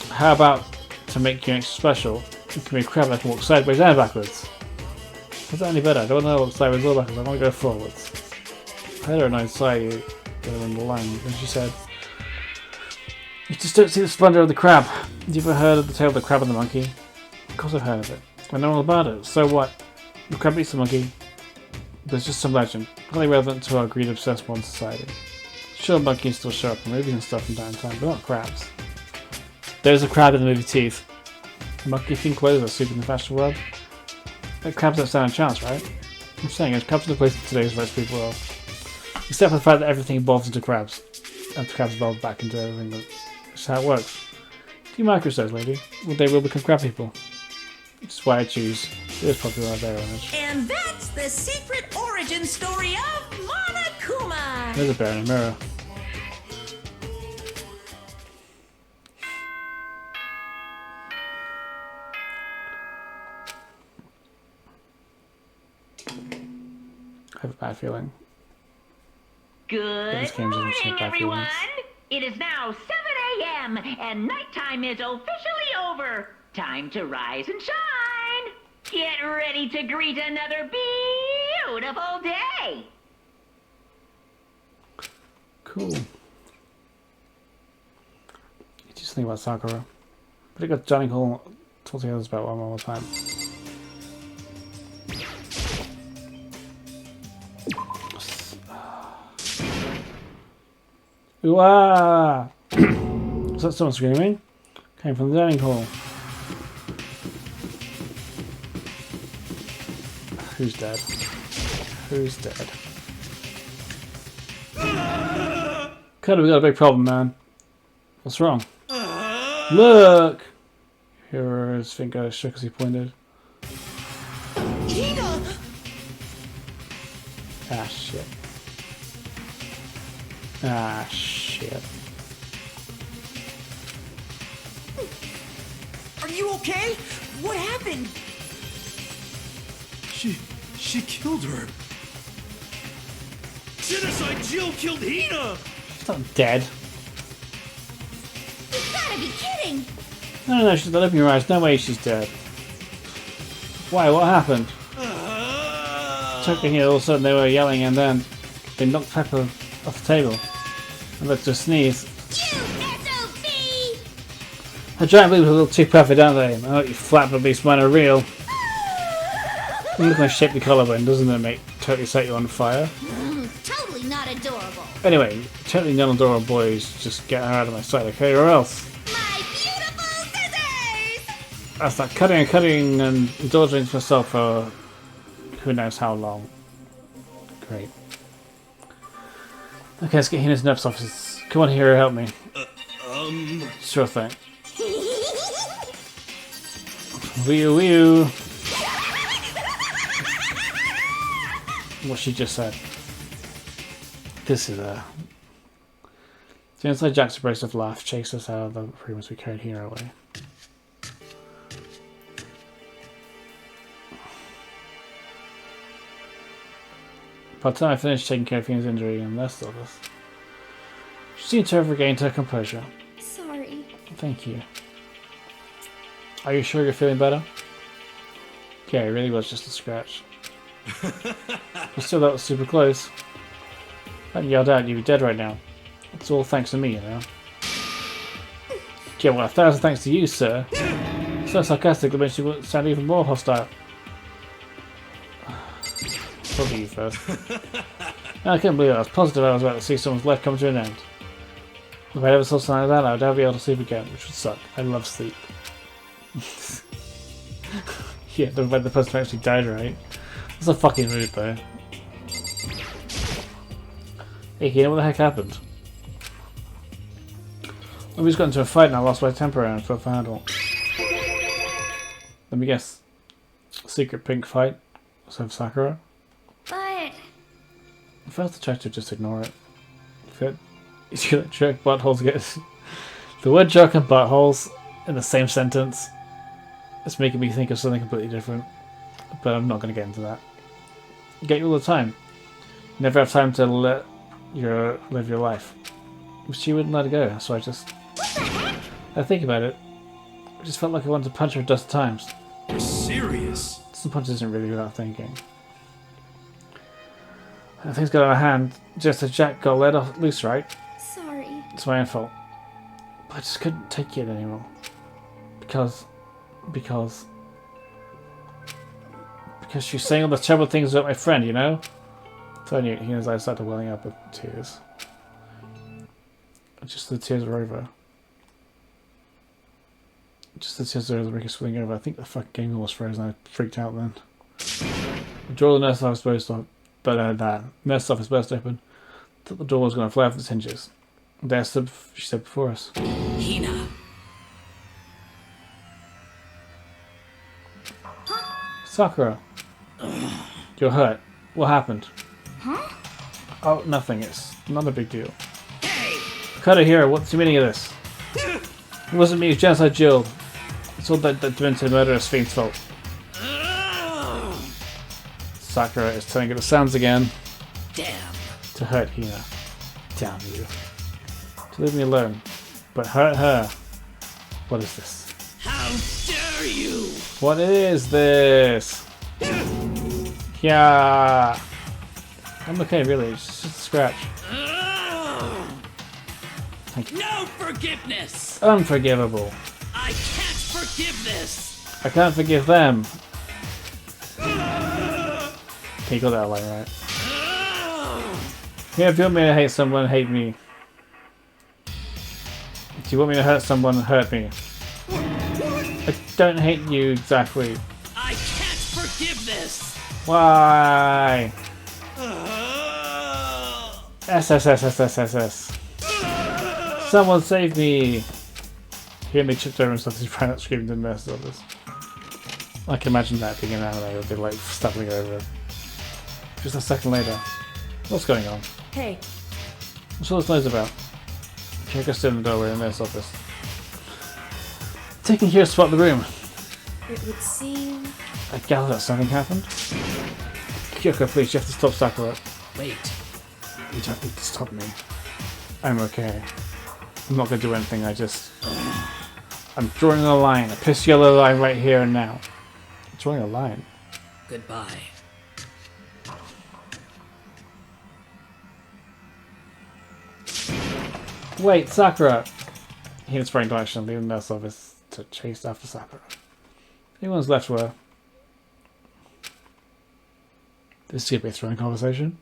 How about to make you extra special, you can be a crab that can walk sideways and backwards. Is that any better? I don't want to walk sideways or backwards, I want to go forwards. I heard her and I saw you go in the line, and she said, you just don't see the splendour of the crab. Have you ever heard of the tale of the crab and the monkey? Of course I've heard of it. I know all about it. So what? The crab eats the monkey. There's just some legend, highly relevant to our greed-obsessed modern society. Sure, monkeys still show up in movies and stuff from time to time, but not crabs. There's a crab in the movie Teeth. Monkey themed clothes are super in the fashion world. But crabs don't stand a chance, right? I'm saying there's crabs in the place in today's recipe world. Except for the fact that everything evolves into crabs. And crabs evolve back into everything. That's how it works. Do you micro says, lady? One day we'll become crab people. which is why I choose. It is probably right there on it. And that's the secret origin story of Monokuma. There's a bear in a mirror. I have a bad feeling. Good morning, everyone! It is now 7 a.m. and nighttime is officially over. Time to rise and shine. Get ready to greet another beautiful day. Cool. You just think about Sakura. But I got Johnny Cole told the others about one more time. Ooh ah! Is that someone screaming? Came from the dining hall. Who's dead? Who's dead? Cutter, we got a big problem, man. What's wrong? Look! Hero's finger shook as he pointed. Ah, shit. Ah, shit. Are you okay? What happened? She killed her. Genocide Jill killed Hina! She's not dead. You gotta be kidding! No, she's not open your eyes. No way she's dead. Why? What happened? Talking here, all of a sudden they were yelling and then they knocked Pepper off the table. And let her sneeze. You SOB! Her giant boobs are a little too perfect, aren't they? Oh, you flat but beast mine are real. Look at my shapely collarbone, doesn't it make totally set you on fire? Totally not adorable. Anyway, totally non-adorable boys, just get her out of my sight, okay, or else. My beautiful scissors! I'll start cutting and indulging myself for who knows how long. Great. Okay, let's get Hina's nurse office. Come on, Hero, help me. Sure thing. Wee wee. What she just said. This is a. The inside Jack's abrasive laugh chased us out of the room as we carried Hina away. By the time I finished taking care of Hina's injury and the rest of us, she seemed to have regained her composure. Sorry. Thank you. Are you sure you're feeling better? Yeah, it really was just a scratch. But still, that was super close. If I hadn't yelled out, you'd be dead right now. It's all thanks to me, you know. Yeah, well, 1,000 thanks to you, sir. So sarcastic that makes you sound even more hostile. Probably you first. I couldn't believe it. I was positive I was about to see someone's life come to an end. If I ever saw something like that, I would never be able to sleep again, which would suck. I love sleep. Yeah, the person actually died, right? That's a fucking rude, though. Hey, you know what the heck happened? We just got into a fight and I lost my temper and fell for handle. Let me guess. Secret pink fight? So Sakura? But... I felt the try to just ignore it. Fit. You like jerk buttholes get the word jerk and buttholes in the same sentence. It's making me think of something completely different. But I'm not going to get into that. I get you all the time. You never have time to live your life. But she wouldn't let it go, so I just... I think about it. I just felt like I wanted to punch her a dozen times. You're serious? Some punch isn't really without thinking. Things got out of hand just as Jack got let off loose, right? Sorry. It's my own fault. But I just couldn't take it anymore. Because she's saying all the terrible things about my friend, you know? So I knew his eyes started welling up with tears. Just the tears were over. Just the tears were over, the Ricky swilling over. I think the fucking game almost froze and I freaked out then. The door of the nurse office burst open. But that nurse office burst open. Thought the door was going to fly off its hinges. There stood, she stood before us. Hina. Sakura. You're hurt. What happened? Huh? Oh, nothing. It's not a big deal. Cut it here. What's the meaning of this? It wasn't me. It was Genocide Jill. It's all that demented murderous fiend's fault. Sakura is telling you the sounds again. Damn. To hurt Hina. Damn you. To leave me alone. But hurt her. What is this? How dare you! What is this? Yeah. I'm okay, really. It's just a scratch. Thank you. No forgiveness! Unforgivable. I can't forgive this! I can't forgive them. Okay, you got that line right. Yeah, if you want me to hate someone, hate me. If you want me to hurt someone, hurt me. I don't hate you exactly. I can't forgive this! Why? S. Someone save me! Here they chipped over himself as he ran out screaming and messed up this. I can imagine that being an anime with like stumbling over. Just a second later. What's going on? Hey. What's all this noise about? Kyoko stood in the doorway in the nurse office. Taking here to spot the room. It would seem... I gather that something happened. Kyoko, please, you have to stop Sakura. Wait. You don't need to stop me. I'm okay. I'm not going to do anything, I'm drawing a line. A piss yellow line right here and now. I'm drawing a line. Goodbye. Wait, Sakura! He was sprang direction, leaving the nurse office to chase after Sakura. Anyone's left were. This is going to be a thrilling conversation.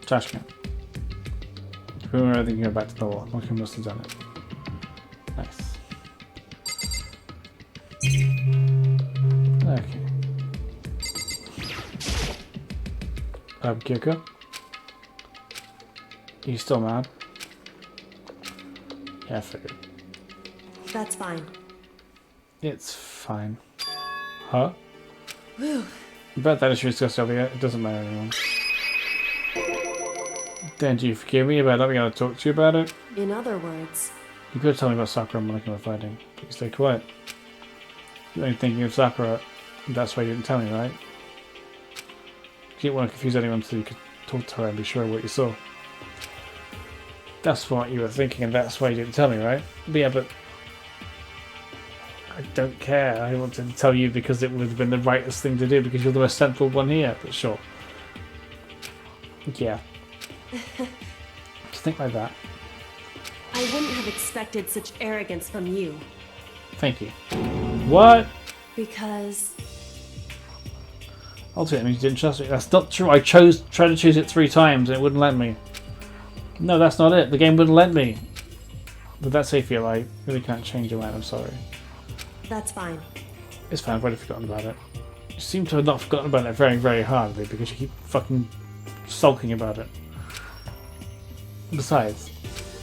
Trash can. We were thinking go back to the wall. Monkey must have done it. Nice. Okay. Kyoko? Are you still mad? Yeah, I figured. That's fine. It's fine. Huh? Whew. But that issue discussed earlier. It doesn't matter anymore. Then do you forgive me about not being able to talk to you about it? In other words... You could have told me about Sakura and Monica were fighting. Please stay quiet. You're only thinking of Sakura. That's why you didn't tell me, right? You didn't want to confuse anyone so you could talk to her and be sure of what you saw. That's what you were thinking and that's why you didn't tell me, right? But yeah, but... I don't care. I wanted to tell you because it would have been the rightest thing to do because you're the most central one here, but sure. Yeah. Just think like that. I wouldn't have expected such arrogance from you. Thank you. What? Because... Ultimately, it means you didn't trust me. That's not true. I tried to choose it 3 times and it wouldn't let me. No, that's not it. The game wouldn't let me. But that's how you feel. I really can't change your mind. I'm sorry. That's fine. It's fine. I've already forgotten about it. You seem to have not forgotten about it very, very hardly because you keep fucking sulking about it. Besides,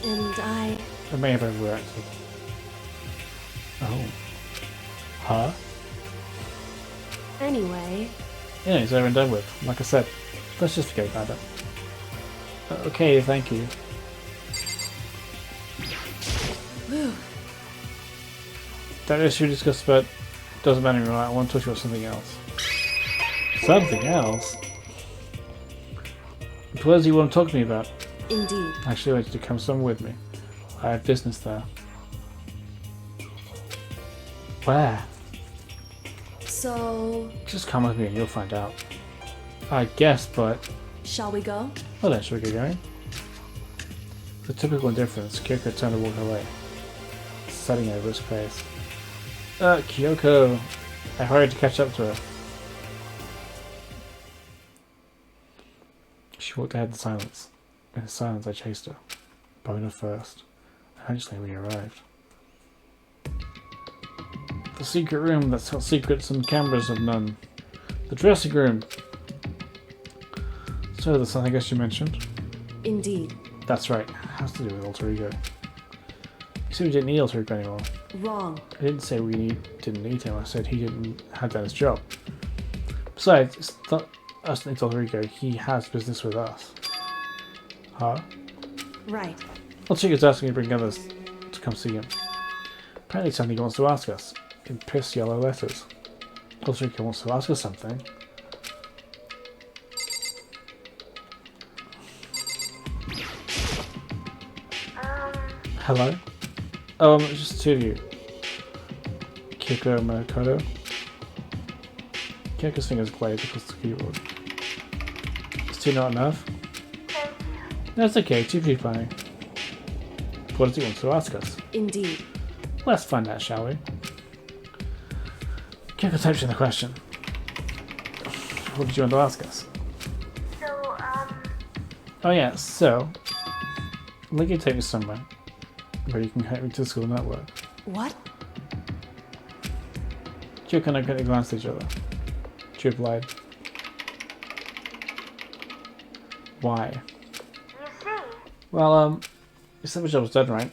and I may have overreacted. Oh. Huh? Anyway. Yeah, it's over and done with. Like I said, let's just forget about it. Okay, thank you. Whew. That issue we discussed about doesn't matter anymore. I want to talk about something else. Something else? What do you want to talk to me about? Indeed. Actually, I want you to come somewhere with me. I have business there. Where? So... Just come with me and you'll find out. I guess, but... Shall we go? Well then, shall we get going? The typical indifference, Kyoko turned to walk away, setting over his face. Kyoko! I hurried to catch up to her. She walked ahead in silence. In silence, I chased her. Boner first. Eventually, we arrived. The secret room that's got secrets and cameras of none. The dressing room! So, there's something else you mentioned? Indeed. That's right. Has to do with alter ego. You said we didn't need Alterico anymore. Wrong. I didn't say we didn't need him. I said he had done his job. Besides, it's not us and Alterico. He has business with us. Huh? Right. Alterico's asking me to bring others to come see him. Apparently something he wants to ask us. In piss yellow letters. Alterico wants to ask us something. Hello? It's just two of you. Kyoko and Makoto. Kyoko's fingers glazed across the keyboard. Is two not enough? That's okay, two pre-planning. What does he want to ask us? Indeed. Let's find out, shall we? Kyoko types in the question. What did you want to ask us? Oh yeah, so... I'd like you to take me somewhere where you can connect me to the school network. What? Kyoko and I quickly glanced at each other. She replied, why? Well, you said my job was done, right?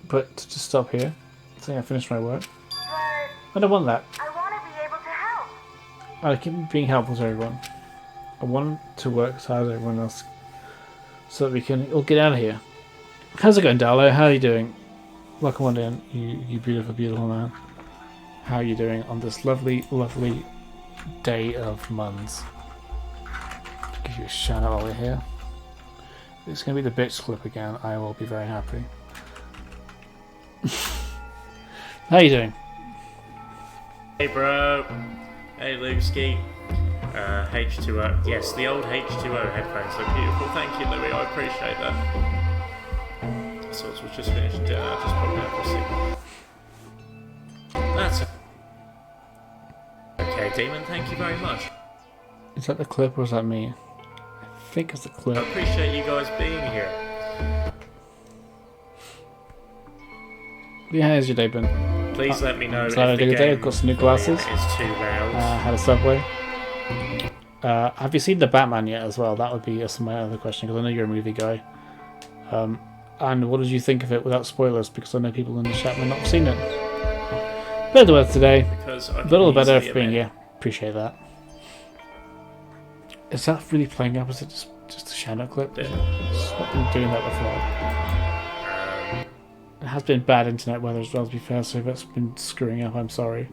But to just stop here, saying I finished my work. I don't want that. I want to be able to help. I keep being helpful to everyone. I want to work as hard as everyone else so that we can all get out of here. How's it going, Darlo? How are you doing? Welcome on in, you beautiful, beautiful man. How are you doing on this lovely, lovely day of Muns? Give you a shout out while we're here. If it's going to be the bitch clip again, I will be very happy. How are you doing? Hey bro. Hey Luski. H2O. Yes, the old H2O headphones look beautiful. Thank you, Louis. I appreciate that. So it was just finished dinner. I just popped out for a sip. That's okay, Demon. Thank you very much. Is that the clip or is that me? I think it's the clip. I appreciate you guys being here. Yeah, how's your day been? Please let me know if I had a the good day. game I've got some new glasses. is too loud. Had a Subway. Have you seen the Batman yet as well? That would be my other question, because I know you're a movie guy. And what did you think of it without spoilers? Because I know people in the chat may not have seen it. Better weather today. A little better for being here. Appreciate that. Is that really playing up? Is it just a shadow clip? Yeah. It's not been doing that before. It has been bad internet weather as well, to be fair, so if that's been screwing up, I'm sorry.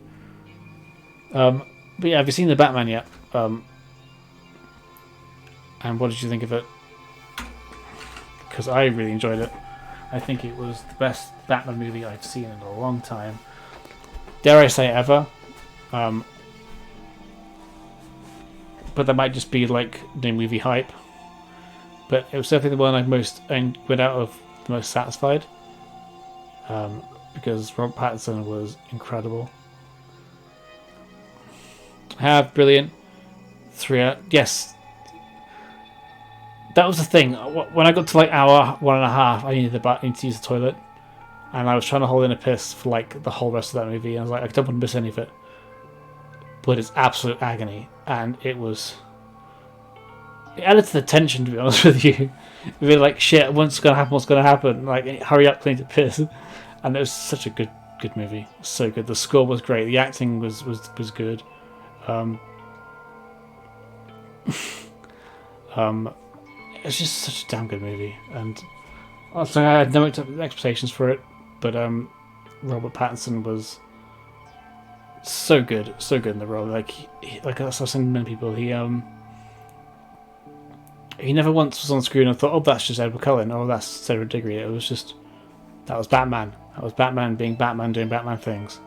But yeah, have you seen the Batman yet? And what did you think of it? Because I really enjoyed it. I think it was the best Batman movie I've seen in a long time. Dare I say ever. But that might just be like the movie hype. But it was definitely the one I went out of the most satisfied. Because Robert Pattinson was incredible. Brilliant. 3 hours. Yes. That was the thing. When I got to like hour 1.5, I needed to use the toilet. And I was trying to hold in a piss for like the whole rest of that movie. And I was like, I don't want to miss any of it. But it's absolute agony. And it added to the tension, to be honest with you. We were like, shit, what's going to happen? Like, hurry up, clean to piss. And it was such a good movie. So good. The score was great. The acting was good. It's just such a damn good movie. And also, I had no expectations for it. But Robert Pattinson was so good in the role. Like I've seen many people. He never once was on screen and thought, "Oh, that's just Edward Cullen," or "That's Cedric Diggory." It was just that was Batman. That was Batman being Batman, doing Batman things.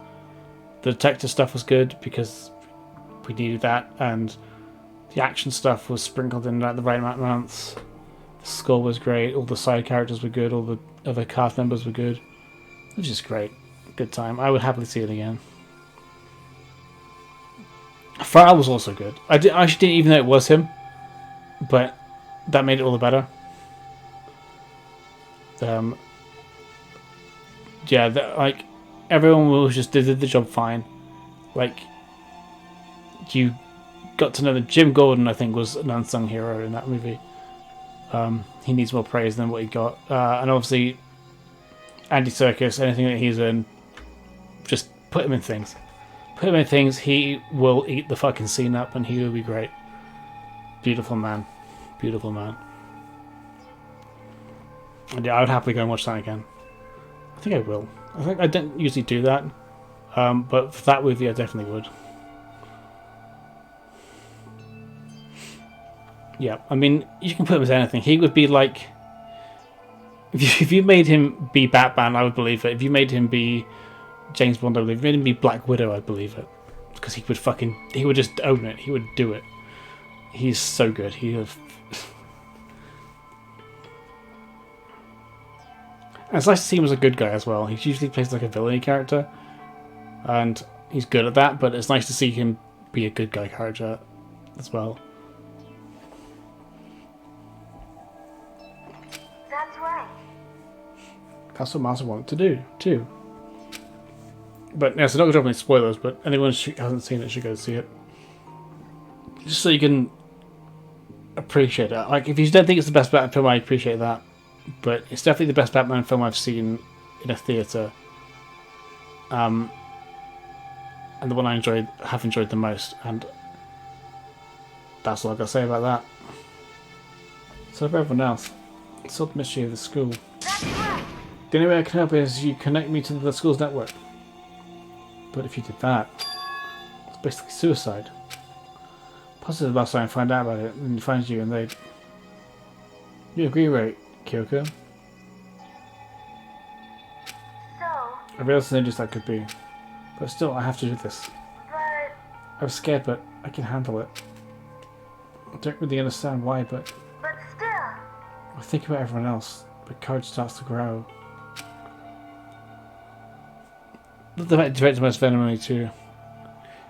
The detective stuff was good because we needed that, and the action stuff was sprinkled in like the right amounts. The score was great. All the side characters were good. All the other cast members were good. It was just great. Good time. I would happily see it again. Farrell was also good. I actually didn't even know it was him, but that made it all the better. Yeah, like everyone was just did the job fine. Like you got to know that Jim Gordon, I think, was an unsung hero in that movie. He needs more praise than what he got, and obviously Andy Serkis, anything that he's in, just put him in things. Put him in things, he will eat the fucking scene up and he will be great. Beautiful man. Beautiful man. And yeah, I would happily go and watch that again. I think I will. I don't usually do that. But for that movie I definitely would. Yeah, I mean, you can put him as anything. He would be like... If you made him be Batman, I would believe it. If you made him be James Bond, I would believe it. If you made him be Black Widow, I'd believe it. Because he would just own it. He would do it. He's so good. And it's nice to see him as a good guy as well. He usually plays like a villainy character. And he's good at that, but it's nice to see him be a good guy character as well. That's right. That's what Master wanted to do, too. But, yeah, so not going to drop any spoilers, but anyone who hasn't seen it should go see it. Just so you can appreciate it. Like, if you don't think it's the best Batman film, I appreciate that. But it's definitely the best Batman film I've seen in a theatre. And the one I have enjoyed the most. And that's all I've got to say about that. So for everyone else, solve the mystery of the school. The only way I can help is you connect me to the school's network. But if you did that, it's basically suicide. Positive last time I find out about it, and he finds you and they... You agree, right, Kyoko? So... I realize how dangerous that could be. But still, I have to do this. But... I was scared, but I can handle it. I don't really understand why, but... But still... I think about everyone else, but courage starts to grow. The fact director most venomly too.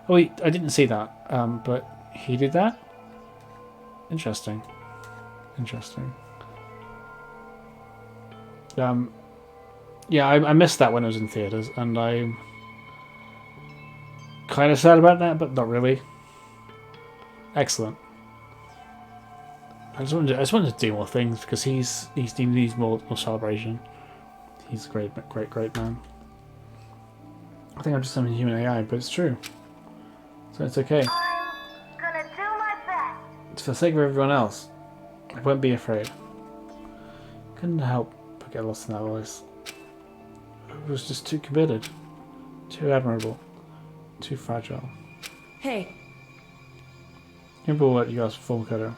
Oh wait, I didn't see that. But he did that? Interesting. Interesting. Yeah, I missed that when I was in theatres, and I'm kind of sad about that, but not really. Excellent. I just wanted to do more things because he needs more celebration. He's a great man. I think I'm just some human AI, but it's true. So it's okay. I'm gonna do my best. It's for the sake of everyone else. I won't be afraid. Couldn't help but get lost in that voice. I was just too committed. Too admirable. Too fragile. Hey. Remember what you asked for, Makoto?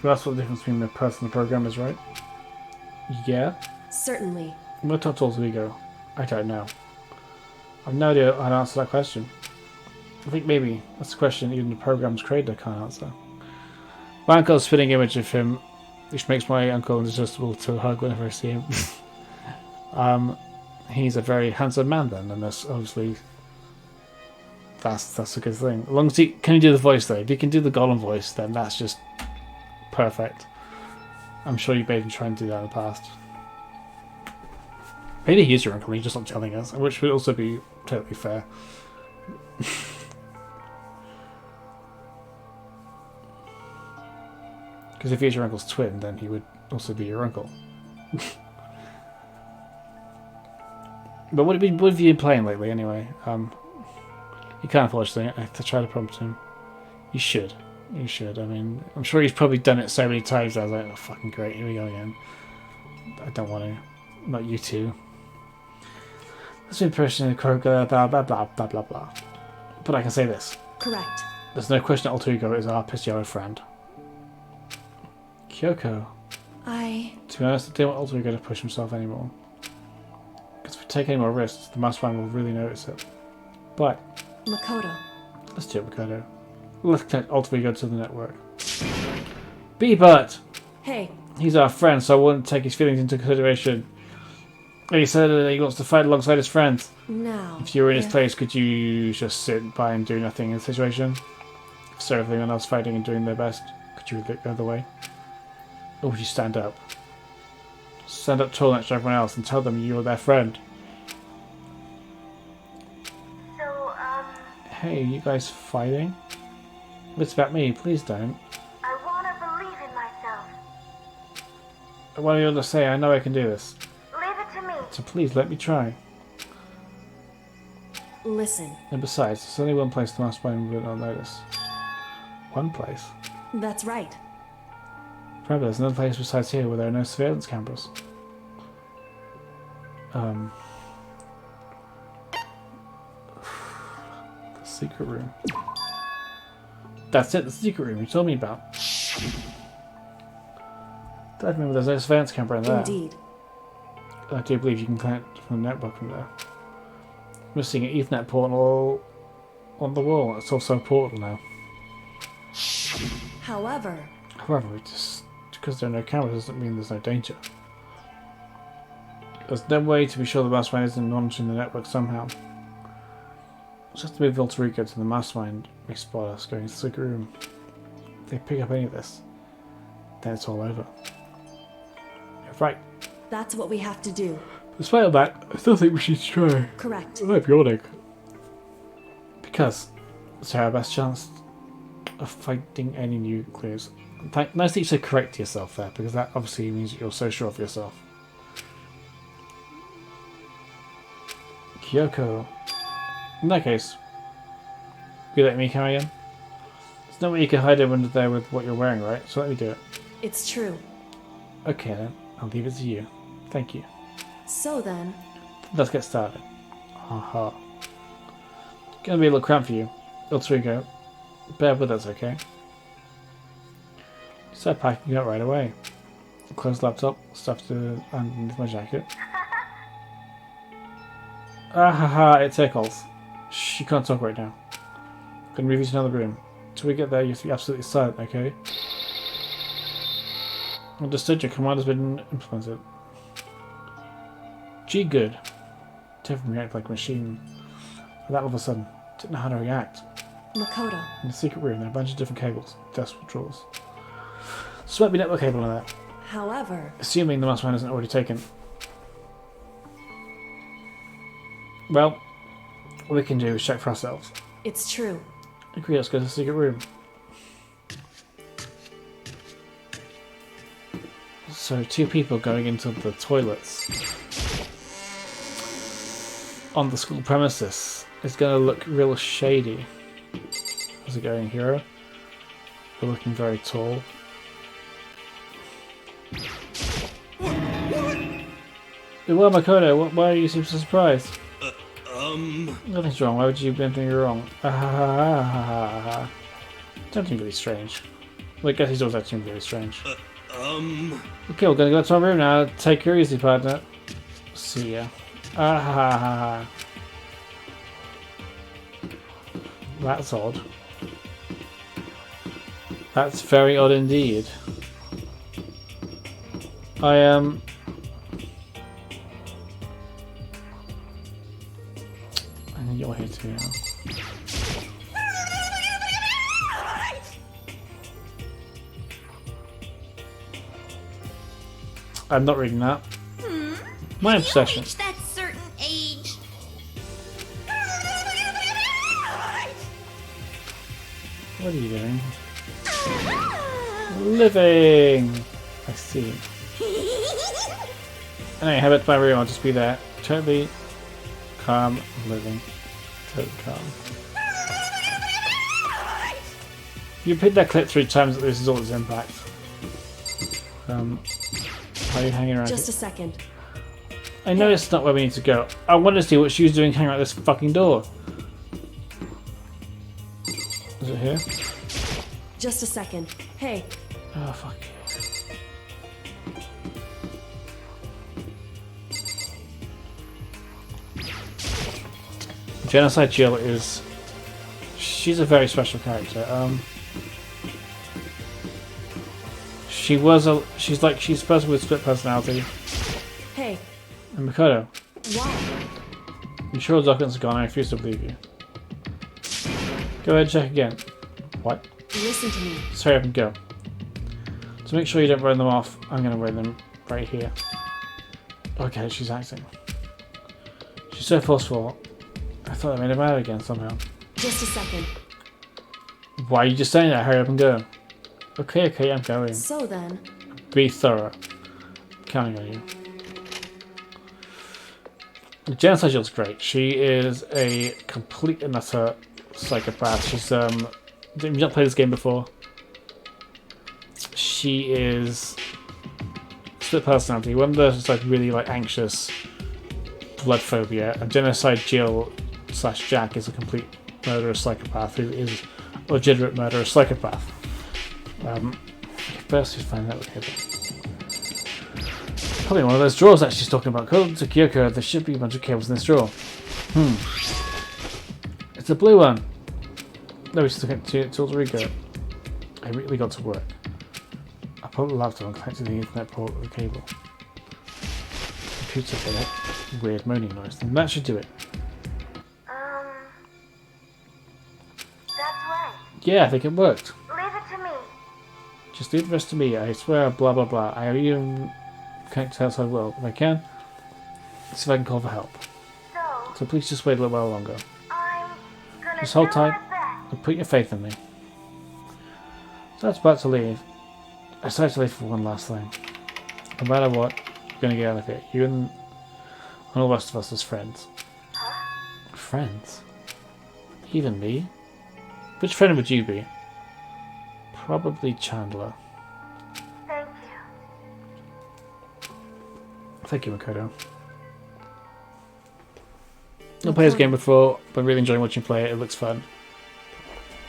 That's what the difference between the person and the program is, right? Yeah? Certainly. What Total's ego? I don't know. I've no idea how to answer that question. I think maybe that's a question even the program's creator can't answer. My uncle's spitting image of him, which makes my uncle irresistible to hug whenever I see him. He's a very handsome man then, and that's obviously that's a good thing. As long as can you do the voice though? If you can do the Gollum voice, then that's just perfect. I'm sure you made him try and do that in the past. Maybe he is your uncle, he's just not telling us, which would also be totally fair. Because if he's your uncle's twin, then he would also be your uncle. But what have you been playing lately, anyway? You can't watch it. I have to try to prompt him. You should. You should. I mean, I'm sure he's probably done it so many times. I was like, oh, fucking great. Here we go again. I don't want to. Not you two. That's been person blah blah blah blah blah blah blah. But I can say this. Correct. There's no question Alter Ego is our piss yellow friend. Kyoko. To be honest, I don't want Alter Ego to push himself anymore. Because if we take any more risks, the Mastermind will really notice it. But Makoto. Let's do it, Makoto. Let's connect Alter Ego to the network. B-Butt! Hey. He's our friend, so I wouldn't take his feelings into consideration. And he said that he wants to fight alongside his friends. No. If you were in his place, could you just sit by and do nothing in the situation? If everyone else fighting and doing their best, could you go the other way? Or would you stand up? Stand up tall next to everyone else and tell them you're their friend. So, Hey, you guys fighting? If it's about me, please don't. I wanna believe in myself. What are you going to say? I know I can do this. Leave it so please let me try. Listen, And besides, there's only one place the mastermind will not notice. One place? that's right. Remember, there's another place besides here where there are no surveillance cameras. The secret room. That's it, the secret room you told me about. I remember there's no surveillance camera in there. Indeed. I do believe you can connect from the network from there. Missing an Ethernet port on the wall. It's also a portal now. However, just because there are no cameras doesn't mean there's no danger. There's no way to be sure the mastermind isn't monitoring the network somehow. Just to move the alter ego to the mastermind may spot us going to the secret room. If they pick up any of this, then it's all over. You're right. that's what we have to do. Despite all that, I still think we should try. Correct. I might be yawning. Because it's our best chance of finding any new clues. Nice that you said correct to yourself there, because that obviously means that you're so sure of yourself. Kyoko. In that case, you let me carry on? There's no way you can hide it under there with what you're wearing, right? So let me do it. It's true. Okay then, I'll leave it to you. Thank you. So then, Let's get started. Haha. Gonna be a little cramped for you. Alter ego. Bear with us, okay? Start packing up right away. Close the laptop, stuff to underneath my jacket. Haha, it tickles. Shh, you can't talk right now. Gonna move you to another room. Till we get there, you have to be absolutely silent, okay? Understood, your command has been implemented. Gee, good. Devin reacted like a machine. And that all of a sudden, didn't know how to react. Makoto. In the secret room, there are a bunch of different cables, desktop drawers. So might be network cable in there. However, Assuming the mastermind isn't already taken. Well, what we can do is check for ourselves. it's true. Agree, let's go to the secret room. So, two people going into the toilets on the school premises is going to look real shady. How's it going, hero? We're looking very tall. Well, Makoto, why are you so surprised? Nothing's wrong. Why would you do anything wrong? Something really strange. Well, I guess he's always acting really strange. Okay, we're gonna go to our room now. Take her easy, partner. See ya. That's odd. That's very odd indeed. And you're here too now. I'm not reading that. My obsession. Reach that certain age. What are you doing? Living! I see. Anyway, head back to my room, I'll just be there. Totally calm, living. Totally calm. You picked that clip 3 times, it loses all its impact. Why are you hanging around? Just a second. I know it's not where we need to go. I want to see what she was doing hanging around this fucking door. Is it here? Just a second. Hey. Oh, fuck. Genocide Jill is... She's a very special character. She's a person with split personality. Hey. And Makoto. Why? You sure the documents are gone? I refuse to believe you. Go ahead and check again. What? Listen to me. Just hurry up and go. To make sure you don't burn them off, I'm going to wear them right here. Okay, she's acting. She's so forceful. I thought I made her mad again somehow. Just a second. Why are you just saying that? Hurry up and go. Okay, I'm going. So then. Be thorough. I'm counting on you. Genocide Jill's great. She is a complete and utter psychopath. She's you've not played this game before. She is split personality. One that's like really like anxious, blood phobia, and Genocide Jill / Jack is a complete murderous psychopath who is a legitimate murderous psychopath. First, we find out. Okay, probably one of those drawers that she's talking about. According to Kyoko, there should be a bunch of cables in this drawer. It's a blue one. No, we should look at Alter Ego. I really got to work. I pulled the laptop and connected the internet port with a cable. Computer for that weird moaning noise. And that should do it. That's right. Yeah, I think it worked. Leave it to me. Just leave the rest to me. I swear, blah blah blah. I even connect to the outside world if I can. See if I can call for help. So please just wait a little while longer. Just hold tight and put your faith in me. So I was about to leave. I decided to leave for one last thing. No matter what, we're gonna get out of here. You and all the rest of us as friends. Friends? Even me? Which friend would you be? Probably Chandler. Thank you. Thank you, Makoto. I've played this game before, but really enjoying watching you play it. It looks fun.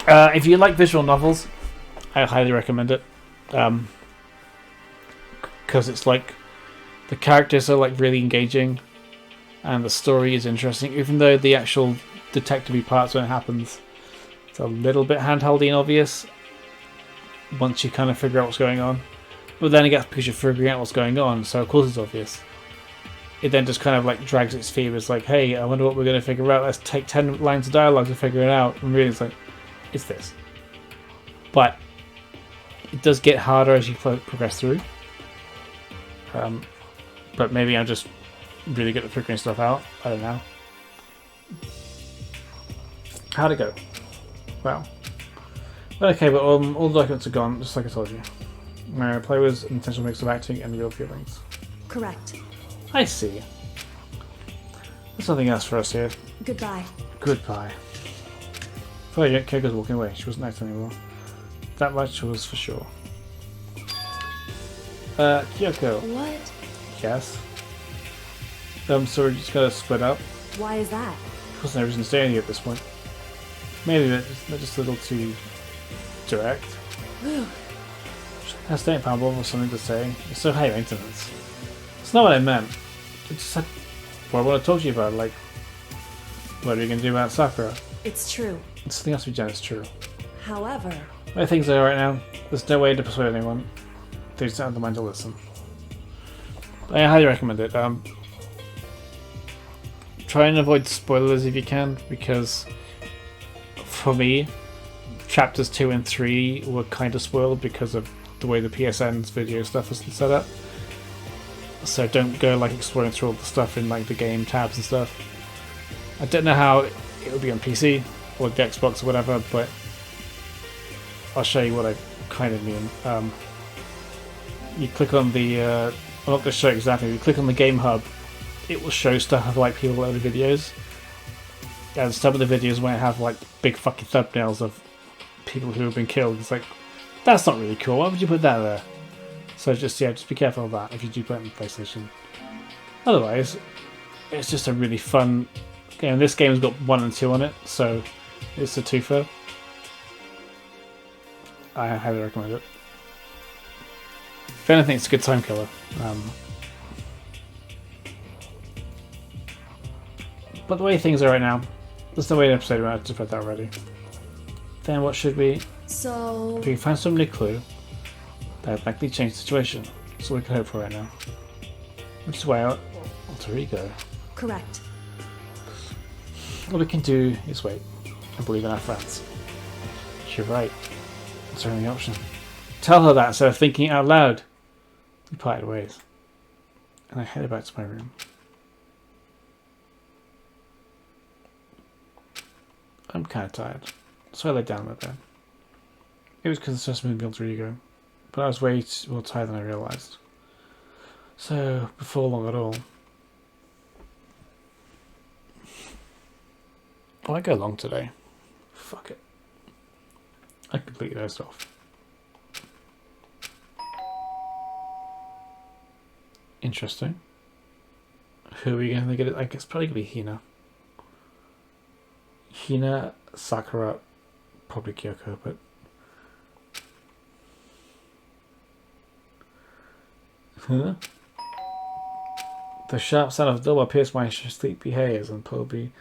If you like visual novels, I highly recommend it. Because it's like the characters are like really engaging, and the story is interesting. Even though the actual detective-y parts when it happens, it's a little bit handholdy and obvious once you kind of figure out what's going on. But then it gets because you're figuring out what's going on, so of course it's obvious. It then just kind of like drags its feet. It's like, hey, I wonder what we're going to figure out. Let's take 10 lines of dialogue to figure it out. And really, it's like, it's this. But it does get harder as you progress through. But maybe I'm just really good at figuring stuff out. I don't know. How'd it go? Well. Okay, but all the documents are gone, just like I told you. My play was an intentional mix of acting and real feelings. Correct. I see. There's nothing else for us here. Goodbye. Goodbye. Oh, yeah, Keiko's walking away. She wasn't acting anymore. That much was for sure. Kyoko. What? Yes? So we're just gonna split up. Why is that? Because no reason to stay in here at this point. Maybe they're just a little too direct. Has staying palpable or something to say. It's so high maintenance. It's not what I meant. It's just like what I want to talk to you about, like what are you gonna do about Sakura? It's true. It's something else to be done, it's true. However, The way things are right now, there's no way to persuade anyone. They just don't have the mind to listen. I highly recommend it. Try and avoid spoilers if you can, because for me, chapters 2 and 3 were kind of spoiled because of the way the PSN's video stuff was set up. So don't go like exploring through all the stuff in like the game tabs and stuff. I don't know how it would be on PC or the Xbox or whatever, but I'll show you what I kind of mean. You click on the, I'm not going to show you exactly, you click on the Game Hub, it will show stuff of like people loaded videos. And some of the videos might have like big fucking thumbnails of people who have been killed. It's like, that's not really cool, why would you put that there? So just be careful of that if you do play it on PlayStation. Otherwise, it's just a really fun game. This game's got 1 and 2 on it, so it's a twofer. I highly recommend it. If anything, it's a good time killer. But the way things are right now, there's no way to episode about it to put that already. Then what should we? So If we can find some new clue that would likely change the situation. That's all we can hope for right now. Which is why Alter Ego. correct. All we can do is wait and believe in our friends. You're right. It's our only option. Tell her that instead of thinking it out loud. We parted ways. And I headed back to my room. I'm kind of tired, so I lay down in my bed. It was because it's just moving Alter Ego, but I was way more tired than I realised. So, before long at all, Oh, I go long today. Fuck it. I completely dozed off. Interesting. Who are we going to get it? I guess probably going to be Hina. Hina, Sakura, probably Kyoko, but... Huh? The sharp sound of the door pierced my sleepy haze and pulled me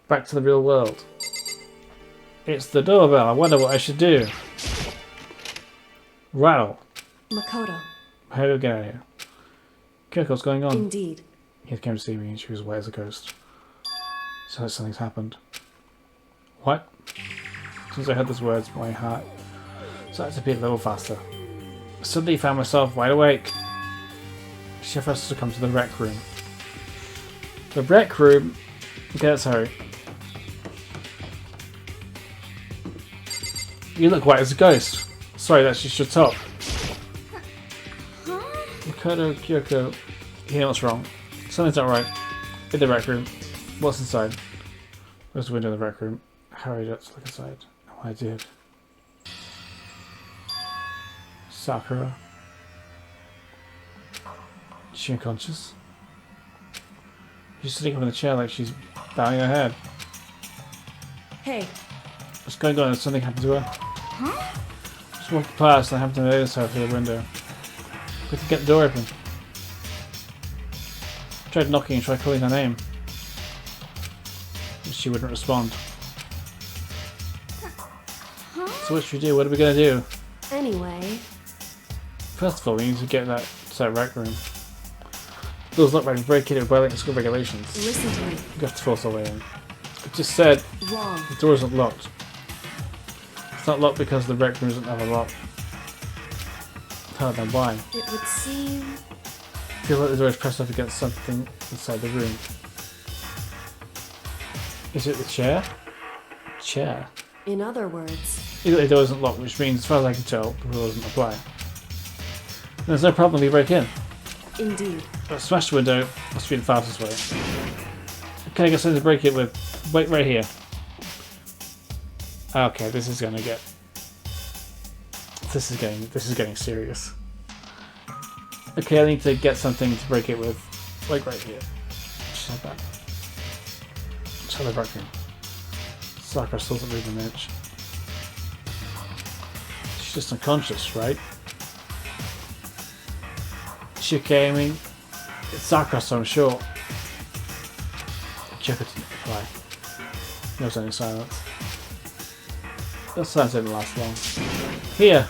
back to the real world. It's the doorbell. I wonder what I should do. Rattle. Makoto. How do we get out of here? Kyoko, what's going on? Indeed. He came to see me and she was white as a ghost. So something's happened. What? Since I heard those words, my heart started to beat a little faster. Suddenly found myself wide awake. She first to come to the rec room. The rec room? Okay, let's hurry. You look white as a ghost. Sorry, that's just your top. Makoto, Kyoko, you know what's wrong. Something's not right. In the rec room. What's inside? There's a window in the rec room. I hurried up to look inside. And I did. Sakura. Is she unconscious? She's sitting up in the chair like she's bowing her head. Hey. What's going on? Has something happened to her? Huh? Just walked past and I happened to notice her through the window. We could get the door open. Tried knocking and tried calling her name. She wouldn't respond. So what should we do? What are we going to do? Anyway. First of all, we need to get that to that rec room. The door's locked by breaking it with violating school regulations. Listen to me. You have to force our way in. I just said Wrong. the door isn't locked. It's not locked because the rec room doesn't have a lock. I don't know why. It would seem... I feel like the door is pressed up against something inside the room. Is it the chair? Chair? In other words... Either the door isn't locked, which means, as far as I can tell, the rule doesn't apply. There's no problem if we break in. Indeed. Smash the window. Must be the fastest way. Okay, I guess I need to break it with... Wait, right here. Okay, this is gonna get... This is getting serious. Okay, I need to get something to break it with. Like right here. Just like that. Just have the break room. Sakura still doesn't move an inch. She's just unconscious, right? She okay, I mean, it's Sakura, so I'm sure. Kyoko didn't reply. There was only silence. That silence didn't last long. Here!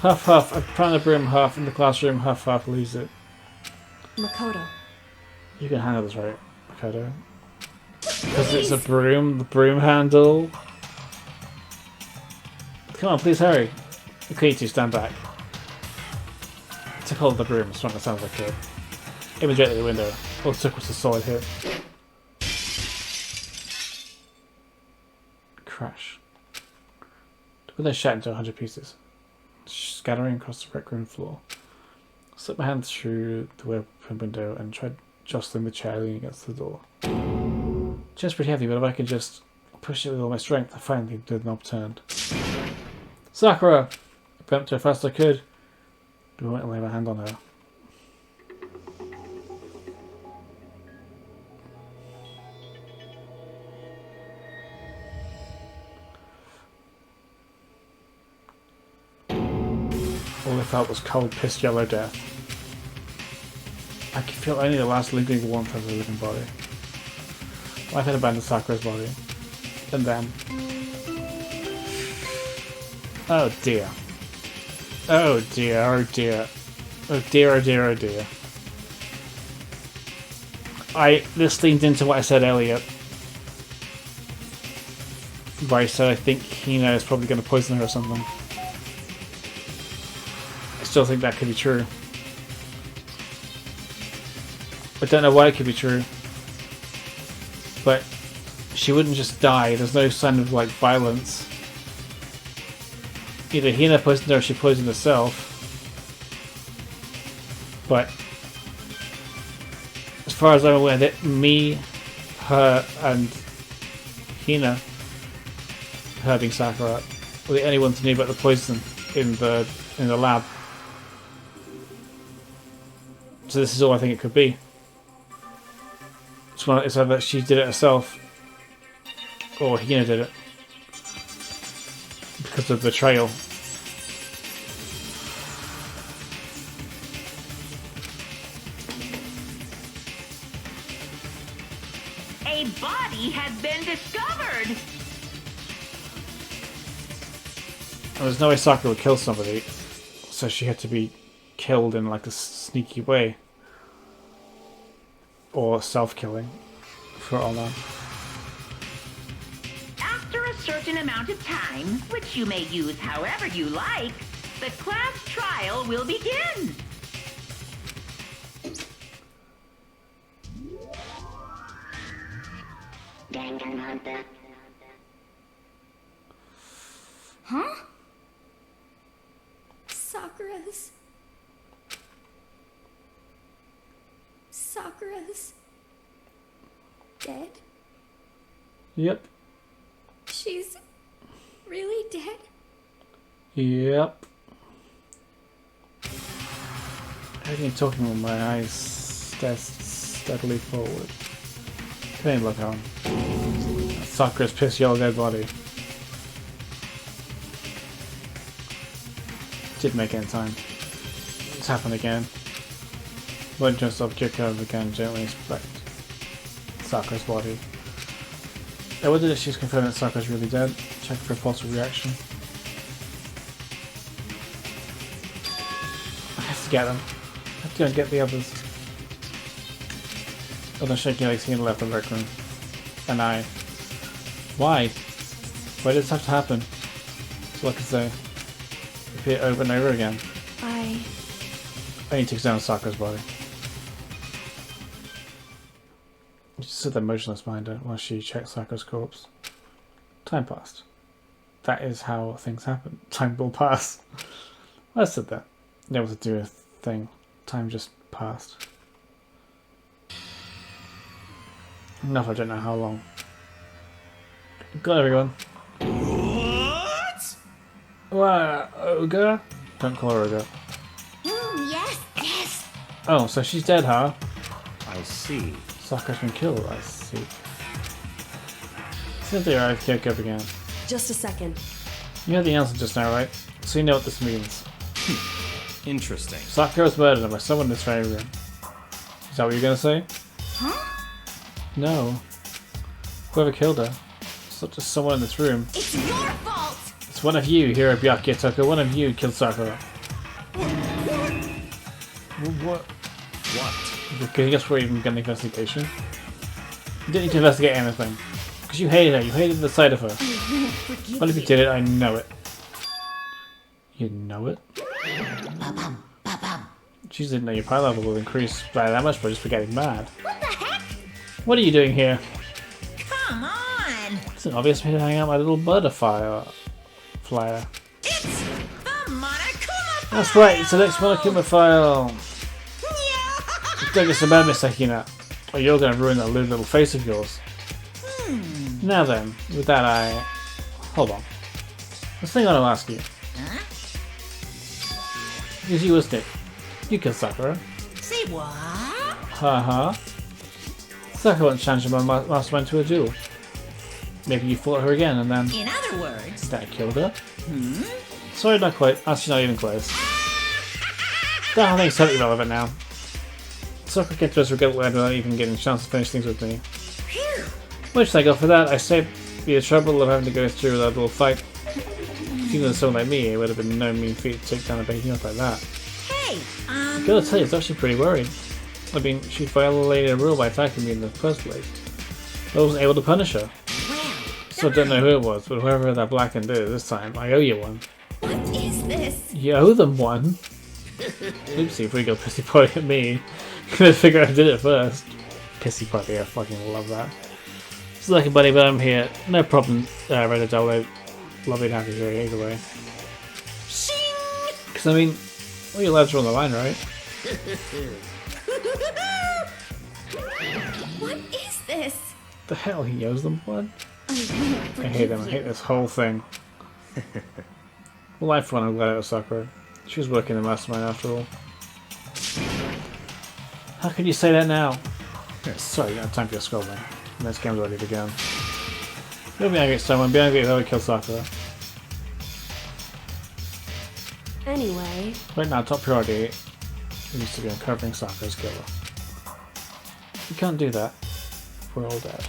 Huff huff, I found the broom, huff in the classroom, huff huff, lose it. Makoto. You can handle this, right, Makoto? Because it's a broom, the broom handle. Come on, please hurry. Okay, you two, stand back. Took hold of the broom, as strong as it sounds like it. Aim it directly at the window. All it took was a solid hit. Crash. The window shattered into 100 pieces, scattering across the rec room floor. I slipped my hand through the open window and tried jostling the chair leaning against the door. Chair's pretty heavy, but if I could just push it with all my strength, I finally the knob turned. Sakura! I bumped her fast as I could. I went and lay my hand on her. All I felt was cold, pissed yellow death. I could feel only the last lingering warmth of the living body. Life had abandoned Sakura's body. And then... Oh dear. Oh dear, oh dear. Oh dear, oh dear, oh dear. This leans into what I said earlier. Where I said I think Hina is probably going to poison her or something. I still think that could be true. I don't know why it could be true. But she wouldn't just die. There's no sign of like violence. Either Hina poisoned her or she poisoned herself. But as far as I'm aware, that me, her, and Hina hurting Sakura were the only ones who knew about the poison in the lab. So this is all I think it could be. It's either she did it herself or Hina did it because of betrayal. A body has been discovered! And there's no way Sakura would kill somebody, so she had to be killed in like a sneaky way. Or self-killing, for all that. After a certain amount of time, which you may use however you like, the class trial will begin. Danganronpa. Huh? Sakura's dead? Yep. She's really dead? Yep. I keep talking with my eyes steadily forward. Can't look on. Sakura's pissed yellow dead body. Did make it in time. It's happened again. Won't just object over again, gently inspect Sakura's body. I wondered if she's confirmed that Sakura's really dead. Check for a possible reaction. I have to get them. I have to go and get the others. Oh, they're shaking like seeing left the rec room. And I. Why? Why did this have to happen? So like I say, repeat it over and over again. I need to examine Sakura's body. She stood there motionless behind her while she checked Sakura's corpse. Time passed. That is how things happen. Time will pass. I said that. Never to do a thing. Time just passed. Enough, I don't know how long. Good, everyone. What? What? Ogre? Don't call her Ogre. Yes. Oh, so she's dead, huh? I see. Sakura's been killed, I see. Cynthia arrived, can't go up again. Just a second. You had the answer just now, right? So you know what this means. Interesting. Sakura was murdered by someone in this very room. Is that what you're gonna say? Huh? No. Whoever killed her. It's not just someone in this room. It's your fault! It's one of you, Hiro Byakuya. One of you killed Sakura. What? Because guess we're even getting an investigation? You didn't need to investigate anything. Because you hated her. You hated the sight of her. What if you did it? I know it. You know it? Jeez, didn't know your power level will increase by that much by just for getting mad. What the heck? What are you doing here? Come on! It's an obvious way to hang out my little butterfly flyer. It's the Monokuma file! That's right, it's the next Monokuma file. Don't get so bad, Miss Sakina, or you're going to ruin that little face of yours. Now then, with that hold on. There's thing I want to ask you. Because you was Nick. You killed Sakura. Say what? Haha. Sakura once challenged my mastermind to a duel. Maybe you fought her again and then... In other words... That killed her? Sorry, not quite. Actually, not even close. That whole thing's totally relevant now. Sakura came to us without even getting a chance to finish things with me. Which thank God for that. I saved me the trouble of having to go through that little fight. Even with someone like me, it would have been no mean feat to take down a behemoth like that. Hey, Gotta tell you, I was actually pretty worried. I mean, she violated a rule by attacking me in the first place. I wasn't able to punish her. So I don't know who it was, but whoever that blackened is this time, I owe you one. What is this? You owe them one? Oopsie, before you go pissy potty at me. Couldn't figure out who did it first. Pissy potty, I fucking love that. It's like a buddy, but I'm here. No problem, Red Adolo. Lovely to have you here either way. Because I mean, all your lives are on the line, right? What is this? The hell, he owes them one? A I hate them. I hate this whole thing. Well, for one, I'm glad it was Sakura. She was working the mastermind after all. How can you say that now? Sorry, you don't have time for your scolding. This game's already begun. You'll be angry at someone, be angry at whoever killed Sakura. Anyway. Right now, top priority needs to be uncovering Sakura's killer. You can't do that. We're all dead.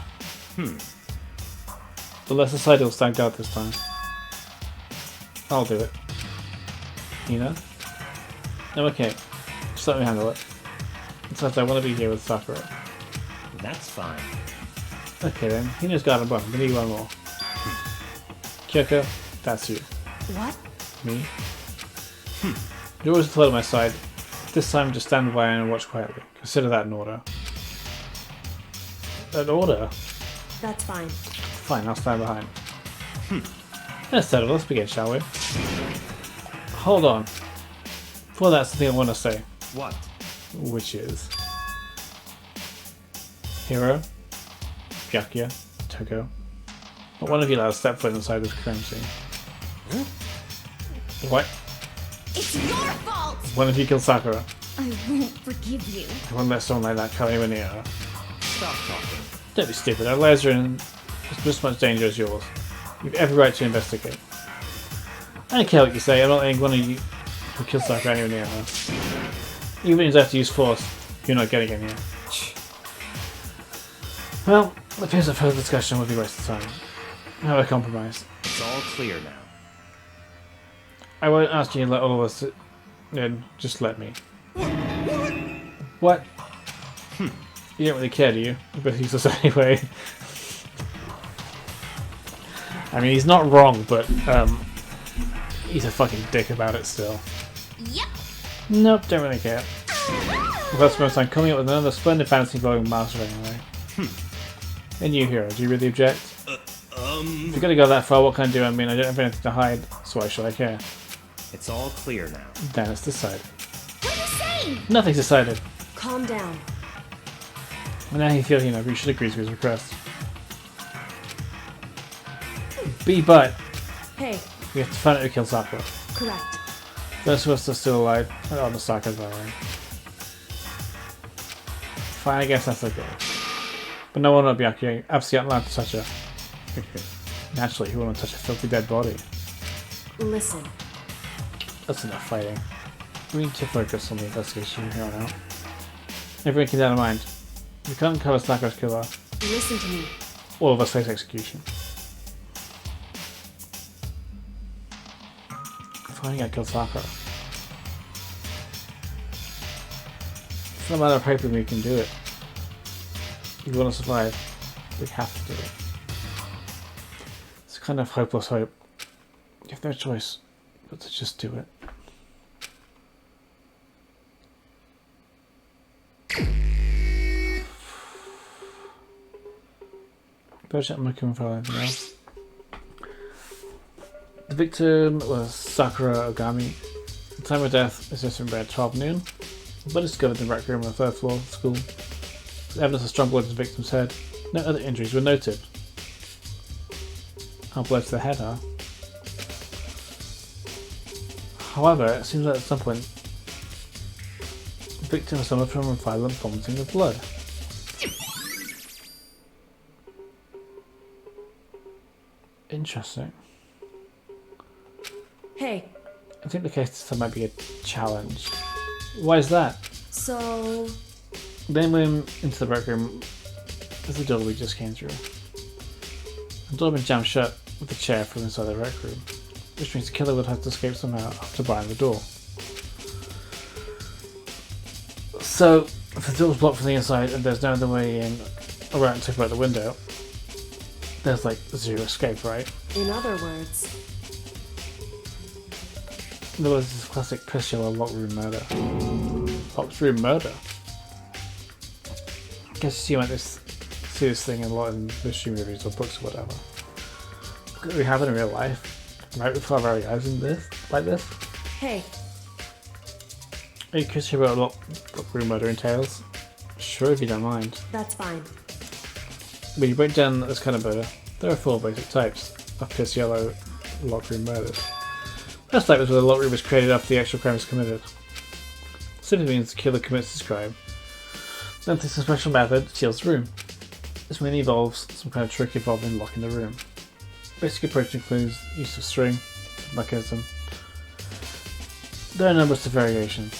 The lesser side will stand guard this time. I'll do it. You know? No, okay. Just let me handle it. Besides, I want to be here with Sakura. That's fine. Okay then, Hino's got a bun. We need one more. Kyoko, that's you. What? Me? You're always the third on my side. This time just stand by and watch quietly. Consider that an order. An order? That's fine. Fine, I'll stand behind. Let's settle, let's begin, shall we? Hold on. Before that's the thing I want to say. What? Which is... Hiro, Byakuya, Toko. Not one of you allowed to step foot inside this crime scene. What? It's your fault! One of you killed Sakura. I won't forgive you. I won't let someone like that come anywhere near her. Stop talking. Don't be stupid, our lives are in just as much danger as yours. You've every right to investigate. I don't care what you say, I'm not letting one of you who killed Sakura anywhere near her. Even if you have to use force, you're not getting in here. Well, it appears that further discussion would be a waste of time. How about a compromise? It's all clear now. I won't ask you to let all of us... just let me. What? You don't really care, do you? You both use us anyway. I mean, he's not wrong, but, he's a fucking dick about it still. Yep. Nope, don't really care. Well, that's most time coming up with another splendid fantasy involving master anyway. And you, Hero, do you really object? If you're gonna go that far, what can I do? I mean, I don't have anything to hide, so why should I care? It's all clear now. Then it's decided. What are you saying? Nothing's decided. Calm down. And now you feel, you should agree to his request. But Hey. we have to find out who killed Sakura. Correct. Those of us that are still alive are on the Sakura's by the way. Fine, I guess that's okay. But no one will be absolutely not allowed to touch her. Naturally, who wouldn't touch a filthy dead body? Listen. That's enough fighting. We need to focus on the investigation here on out. Everyone keep that in mind. We can't cover Sakura's killer. Listen to me. All of us face execution. Finding out killed Sakura. It's not a matter of hoping we can do it. If we want to survive, we have to do it. It's a kind of hopeless hope. You have no choice but to just do it. Project I'm looking for anything else. The victim was Sakura Ogami. The time of death is just around 12 noon. The blood is discovered in the rec room on the third floor of the school. There's evidence of strong blood in the victim's head. No other injuries were noted. How blood to the head, huh? However, it seems that at some point the victim suffered from violent vomiting of blood. Interesting. Hey. I think the case this time might be a challenge. Why is that? So... They move into the rec room as the door we just came through. The door had been jammed shut with a chair from inside the rec room, which means the killer would have to escape somehow after buying the door. So, if the door was blocked from the inside and there's no other way in or out except out the window, there's like zero escape, right? In other words... There was this classic piss show of locked room murder. Locked room murder? I guess you might see this thing in a lot in mystery movies or books or whatever. Look what we have in real life. Right before our very eyes in this, like this. Hey. Are you curious about what locked room murder entails? Sure, if you don't mind. That's fine. When you break down this kind of murder, There are 4 basic types of Piss Yellow locker room murders. First type is where the locker room is created after the actual crime is committed. Simply means the killer commits this crime, then takes a special method to steals the room. This mainly involves some kind of trick involving locking the room. Basic approach includes use of string, mechanism. There are number of variations.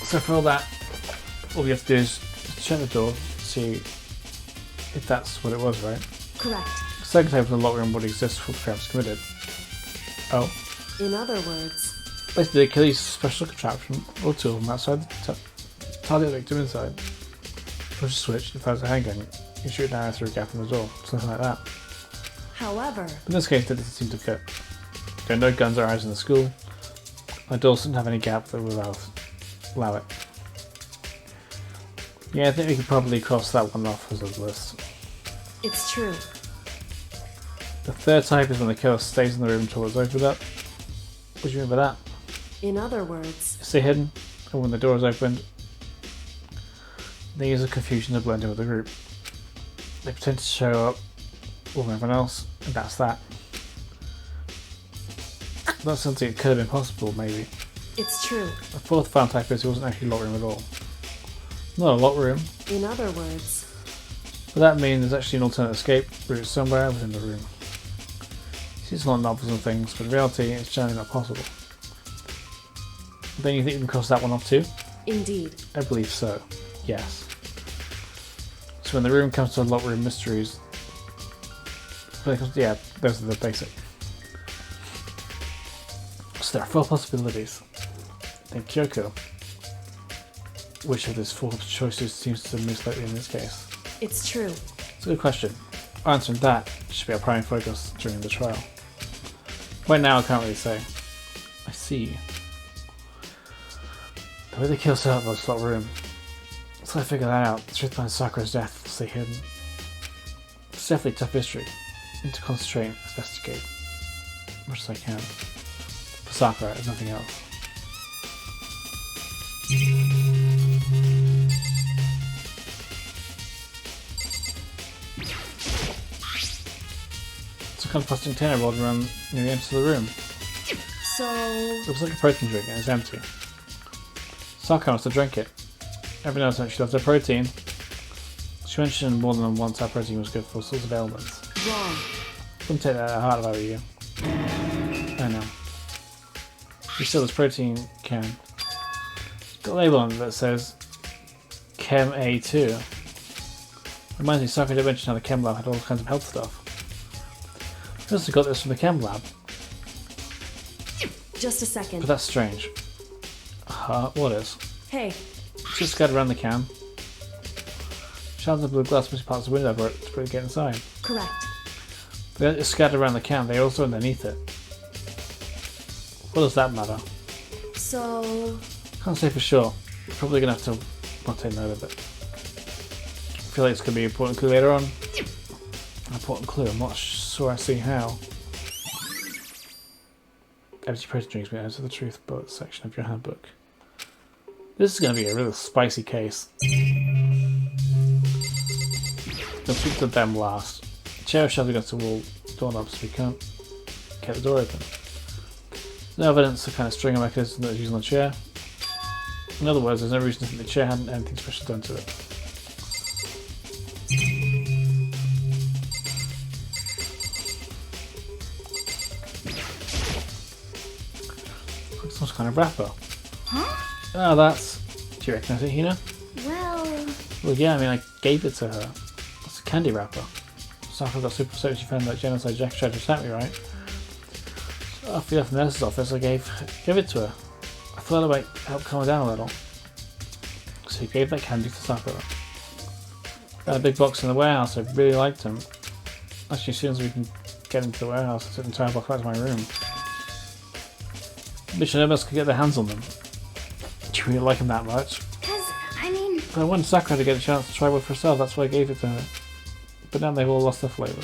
So for all that, all we have to do is check the door, see if that's what it was, right? Correct. The second type of the lock room would exist before the crime was committed. Oh. In other words, Basically, the killer uses a special contraption or tool from outside the target the victim inside. Push a switch and fires a handgun. You shoot an arrow through a gap in the door, something like that. however, In this case, that doesn't seem to fit. There are no guns or arrows in the school. My door doesn't have any gap that would allow it. Yeah, I think we could probably cross that one off as a list. it's true. The third type is when the killer stays in the room until it's opened up. What do you mean by that? In other words, Stay hidden, and when the door is opened, they use a confusion to blend in with the group. They pretend to show up with everyone else, and that's that. That's something that could have been possible, maybe. it's true. The fourth fan type is it wasn't actually a lock room at all. Not a lock room, In other words, but that means there's actually an alternate escape route somewhere within the room. See, it's a lot of novels and things, but in reality, it's generally not possible. Then you think you can cross that one off too? indeed. I believe so. Yes. So when the room comes to lock room mysteries, yeah, those are the basic. So there are 4 possibilities. Then Kyoko. Which of these 4 choices seems to most likely in this case? It's true. It's a good question. Answering that should be our prime focus during the trial. Right now I can't really say. I see. The way they kill set up the slot room. Until I figure that out, the truth behind Sakura's death will stay hidden. It's definitely tough history. I need to concentrate and investigate as much as I can. For Sakura, if nothing else. Some kind of plastic container rolled around near the entrance of the room. So, It looks like a protein drink and it's empty. Sakura must have drank it. Everyone else she loves her protein. She mentioned more than once how protein was good for all sorts of ailments. wrong. Wouldn't take that hard if I were you. I know. You saw this protein can. It's got a label on it that says Chem A2. Reminds me, Sakura did mention how the Chem Lab had all kinds of health stuff. I also got this from the Chem Lab, Just a second. but that's strange. What is? Hey, It's just scattered around the can. Shards of blue glass missing parts of the window for it to get inside. correct. But it's scattered around the can, they're also underneath it. What does that matter? So, Can't say for sure. Probably gonna have to not take note of it. I feel like it's gonna be an important clue later on. An important clue, I'm not sure I see how. Empty protein drinks may answer the truth bullet section of your handbook. This is gonna be a really spicy case. We'll speak to them last. The chair is shoved against the wall, doorknob, so we can't get the door open. There's no evidence of kind of string or mechanism that was used on the chair. In other words, there's no reason to think the chair hadn't anything special done to it. Looks like some kind of wrapper. Huh? Ah, that's... Do you recognise it, Hina? Well, Well, yeah, I mean, I gave it to her. It's a candy wrapper. Sakura got super upset when she found that genocide Jack tried to attack me, right? So after we left the nurse's office, I gave it to her. I thought it might help calm her down a little. So he gave that candy to Sakura. Got a big box in the warehouse, I really liked them. Actually, as soon as we can get into the warehouse, I took the entire box back to my room. Bitch, nobody else could get their hands on them. Do you really like them that much? I mean... But I wanted Sakura to get a chance to try one for herself, that's why I gave it to her. But now they've all lost their flavour.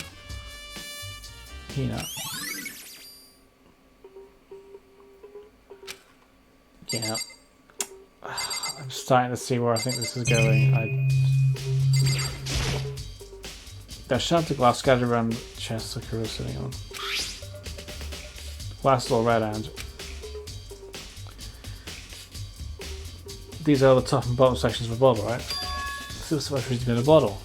Hina. Yeah. I'm starting to see where I think this is going. There's shattered glass scattered around the chest Sakura was sitting on. Glass is all red and these are the top and bottom sections of a bottle, right? This is supposed to be in a bottle.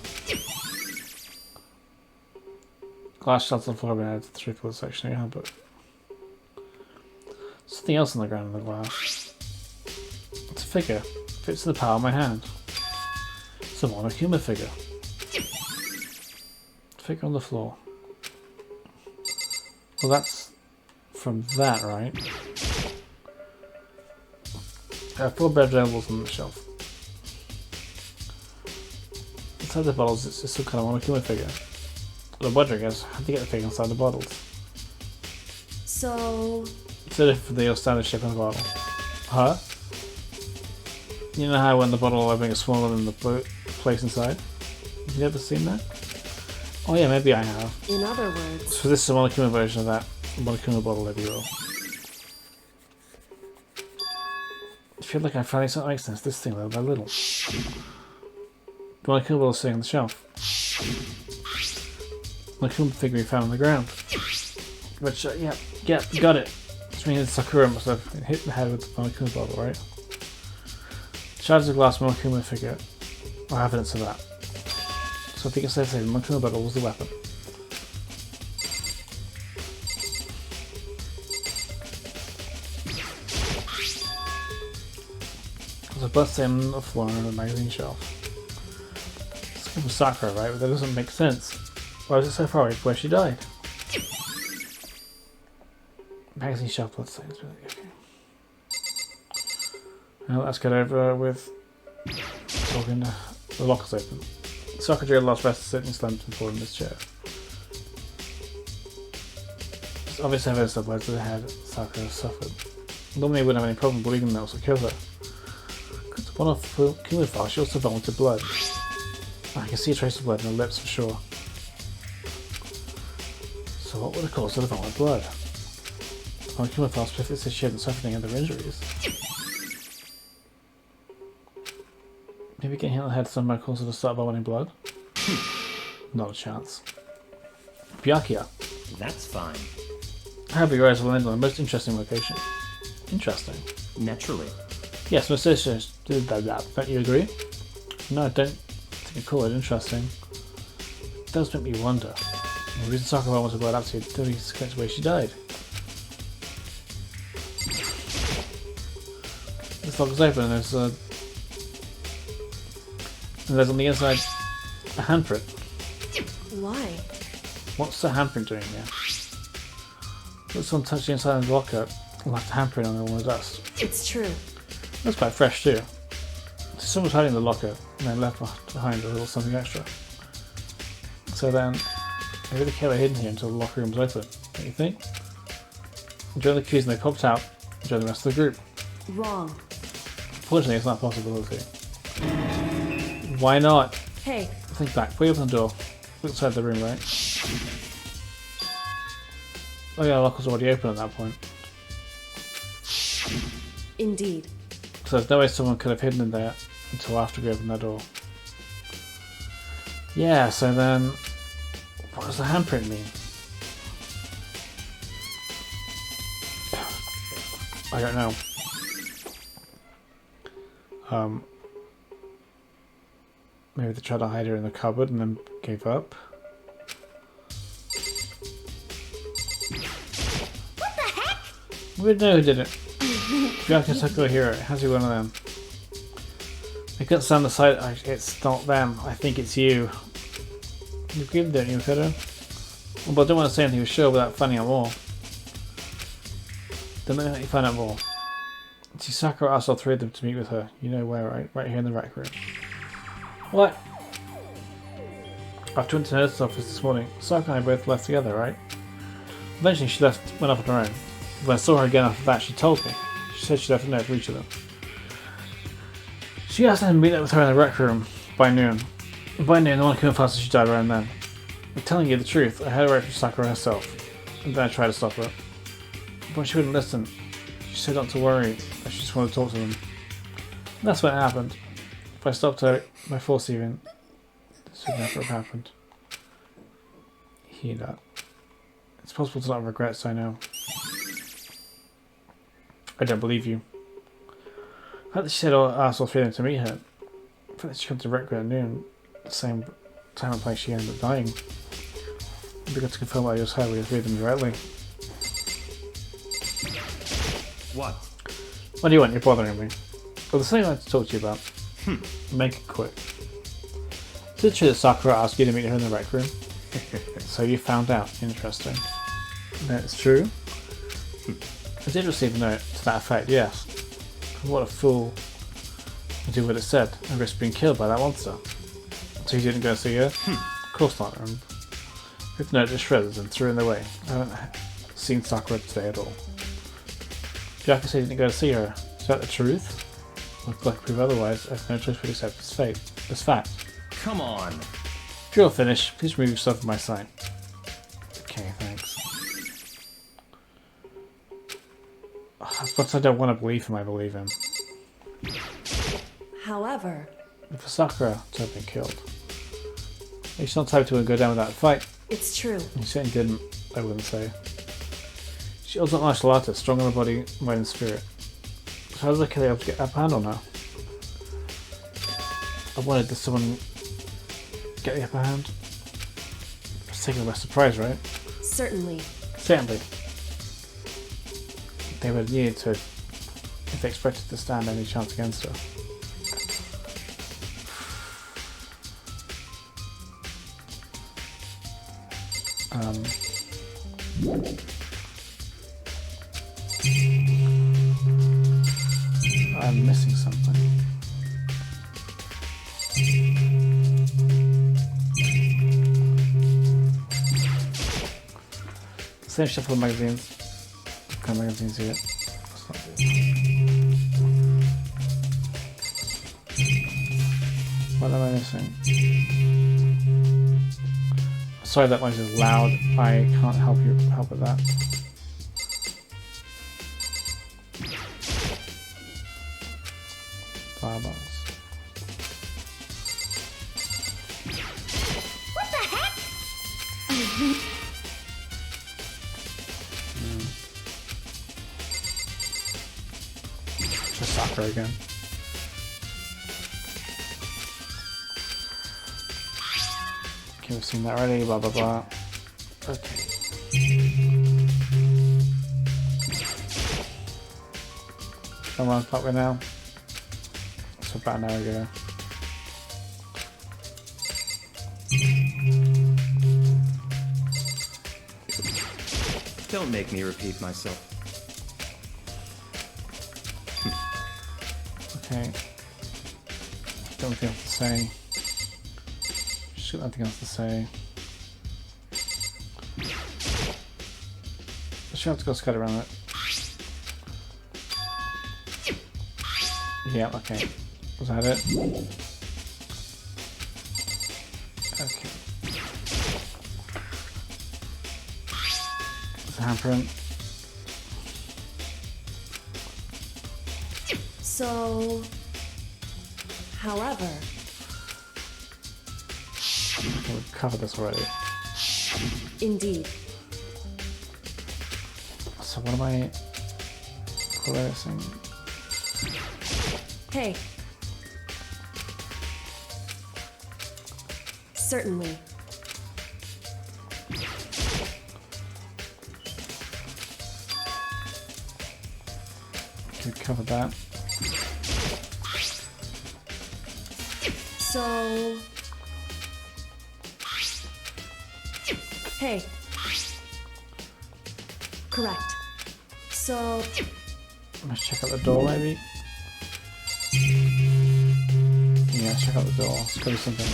Glass shards on the floor behind the 3/4 section again, but something else on the ground in the glass. It's a figure. Fits in the palm of my hand. It's a Monokuma figure. Figure on the floor. Well, that's from that, right? I have 4 beverages on the shelf. Inside the bottles, it's just some kind of Monokuma figure. The wondering is, how do you get the figure inside the bottles? So... It's a different than your standard shape of the bottle. Huh? You know how when the bottle opening is smaller than the place inside? Have you ever seen that? Oh yeah, maybe I have. In other words... So this is a Monokuma version of that Monokuma bottle, if you will. I feel like I'm finding something makes sense. This thing little by little. The Monokuma bottle is sitting on the shelf. Monokuma figure we found on the ground. Which, yeah, got it. Which means Sakura must have hit the head with the Monokuma bottle, right? Shards of glass Monokuma figure are evidence of that. So I think it's safe to say the Monokuma bottle was the weapon. There's a blood stain on the floor on the magazine shelf. It's from Sakura, right? But that doesn't make sense. Why was it so far away from where she died? Magazine shelf blood stains, really? Okay. Well, let's get over with talking. The locker's open. Sakura drew a last rest sitting slumped and falling in this chair. There's obvious evidence of blood to the head Sakura suffered. Normally I wouldn't have any problem believing that was what killed her. Because one of the Kumafar, she also vomited blood. I can see a trace of blood in her lips for sure. So what would have caused her to vomit blood? On Kumafar specifically said she hadn't suffered any other injuries. Maybe getting hit on the head somehow caused her to start vomiting blood? Not a chance. Byakuya. That's fine. However, your eyes will end on the most interesting location. Interesting. Naturally. Yes, my sister did that. Don't you agree? No, I don't think you call it interesting. It does make me wonder. The reason Sakura wanted blood absolutely didn't connect the way she died. This lock is open and there's on the inside a handprint. Why? What's the handprint doing here? Looks someone touched the inside of the locker and left a handprint on all the dust. It's true. That's quite fresh too. So someone was hiding the locker and then left behind a little something extra. So then, maybe the key were hidden here until the locker room was open, don't you think? Enjoy the keys and they popped out, enjoy the rest of the group. Wrong. Fortunately, it's not a possibility. Why not? Hey. Think back. Before you open the door, look inside the room, right? Oh yeah, the lock was already open at that point. Indeed. So there's no way someone could have hidden in there until after we opened that door. Yeah, so then, what does the handprint mean? I don't know. Maybe they tried to hide her in the cupboard and then gave up. What the heck? We would know who did it. Byakuya Sakura hero. It has to be one of them. I couldn't stand the sight. It's not them. I think it's you. You give don't you, Kiddo? Well, but I don't want to say anything for sure without finding out more. Then let me find out more. See, Sakura asked all 3 of them to meet with her. You know where, right? Right here in the rec room. What? After went to the nurse's office this morning, Sakura and I both left together, right? Eventually she went off on her own. When I saw her again after that, she told me. She said she left a note for each of them. She asked them to meet up with her in the rec room by noon. By noon, the one came fast as she died around then. I'm telling you the truth, I heard it right from Sakura herself. And then I tried to stop her. But she wouldn't listen. She said not to worry, that she just wanted to talk to them. And that's what happened. If I stopped her by force even, this would never have happened. hear that. It's possible to not have regrets, I know. I don't believe you. The fact that she said arsehole feeling to me hurt. The fact that she came to Requiem at noon, the same time and place she ended up dying. It'd be good to confirm what I just heard with read them directly. What? What do you want? You're bothering me. Well, there's something I want to talk to you about. Make it quick. Is it true that Sakura asked you to meet her in the rec room? So you found out. Interesting. That's true. I did receive a note to that effect, yes. What a fool to do what it said and risk being killed by that monster. So you didn't go see her? Of course not. Ripped the note to shreds and threw it away. I haven't seen Sakura today at all. Jack said he didn't go to see her. Is that the truth? Looks like prove otherwise. I have no choice but to accept this fate. This fact. Come on. If you're all finished, please remove yourself from my sight. Okay, thanks. But I don't want to believe him, I believe him. However, For Sakura to have been killed. He's not the type to go down without a fight. it's true. He certainly didn't, I wouldn't say. She was not a martial artist, strong in her body, mind and spirit. So how was I able to get upper hand on her? I wanted to someone get the upper hand. It's taken by surprise, right? Certainly. Certainly. They would need to if they expected to stand any chance against her. I'm missing something. Same shuffle of magazines. What kind of magazines here? That's not good. What am I missing? Sorry, that noise is loud. I can't help with that. Barbars. What the heck? Just Sakura again. Okay, we've seen that already, blah blah blah. Okay. Come on, clock right now. It's about an hour ago. Don't make me repeat myself. Okay. Got nothing else to say. Just got nothing else to say. I should have to go scatter around it. Yeah, okay. Was that it? Okay. It's a handprint. So, however, We've covered this already. indeed. So what am I coercing? Hey. Certainly. Okay, we covered that. So, hey. Correct. So, Let's check out the door maybe. Yeah, let's check out the door. Let's cover something.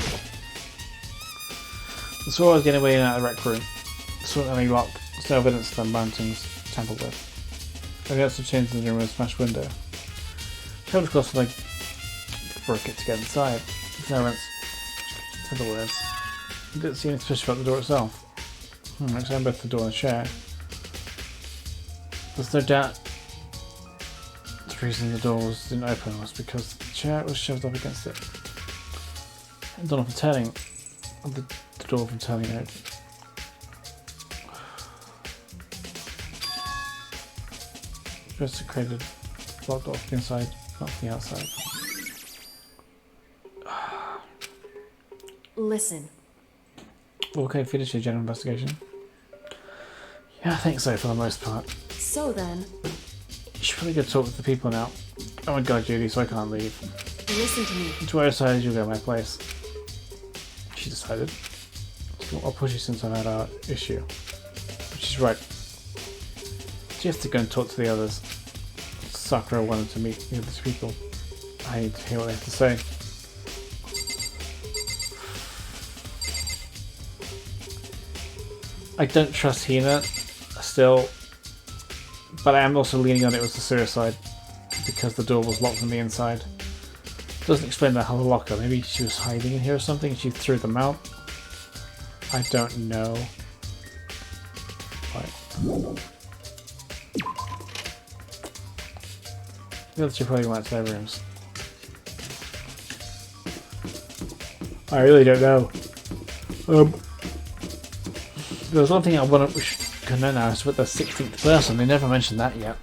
The sword is getting away in and out of the rec room. The sword on any rock. There's no evidence of the mountains tampered with. Maybe that's some changes in the room with a smashed window. Traveled across like broke it to get inside. There's no evidence. In other words, you didn't see anything suspicious about the door itself. I examined both the door and the chair. There's no doubt the reason the door didn't open was because the chair was shoved up against it. And the door from turning over. supposed to create a blocked off the inside, not the outside. Listen. Okay, finish your general investigation. Yeah, I think so for the most part. So then, You should probably go talk with the people now. Oh my god, Judy, so I can't leave. listen to me. To where I decided you'll go to my place. She decided. I'll push you since I've had our issue. But she's right. She has to go and talk to the others. Sakura wanted to meet the other people. I need to hear what they have to say. I don't trust Hina still, but I am also leaning on it was a suicide because the door was locked from the inside. Doesn't explain the whole locker. Maybe she was hiding in here or something and she threw them out. I don't know. Right. The others should probably went to their rooms. I really don't know. There's one thing I want to know now is about the 16th person. They never mentioned that yet.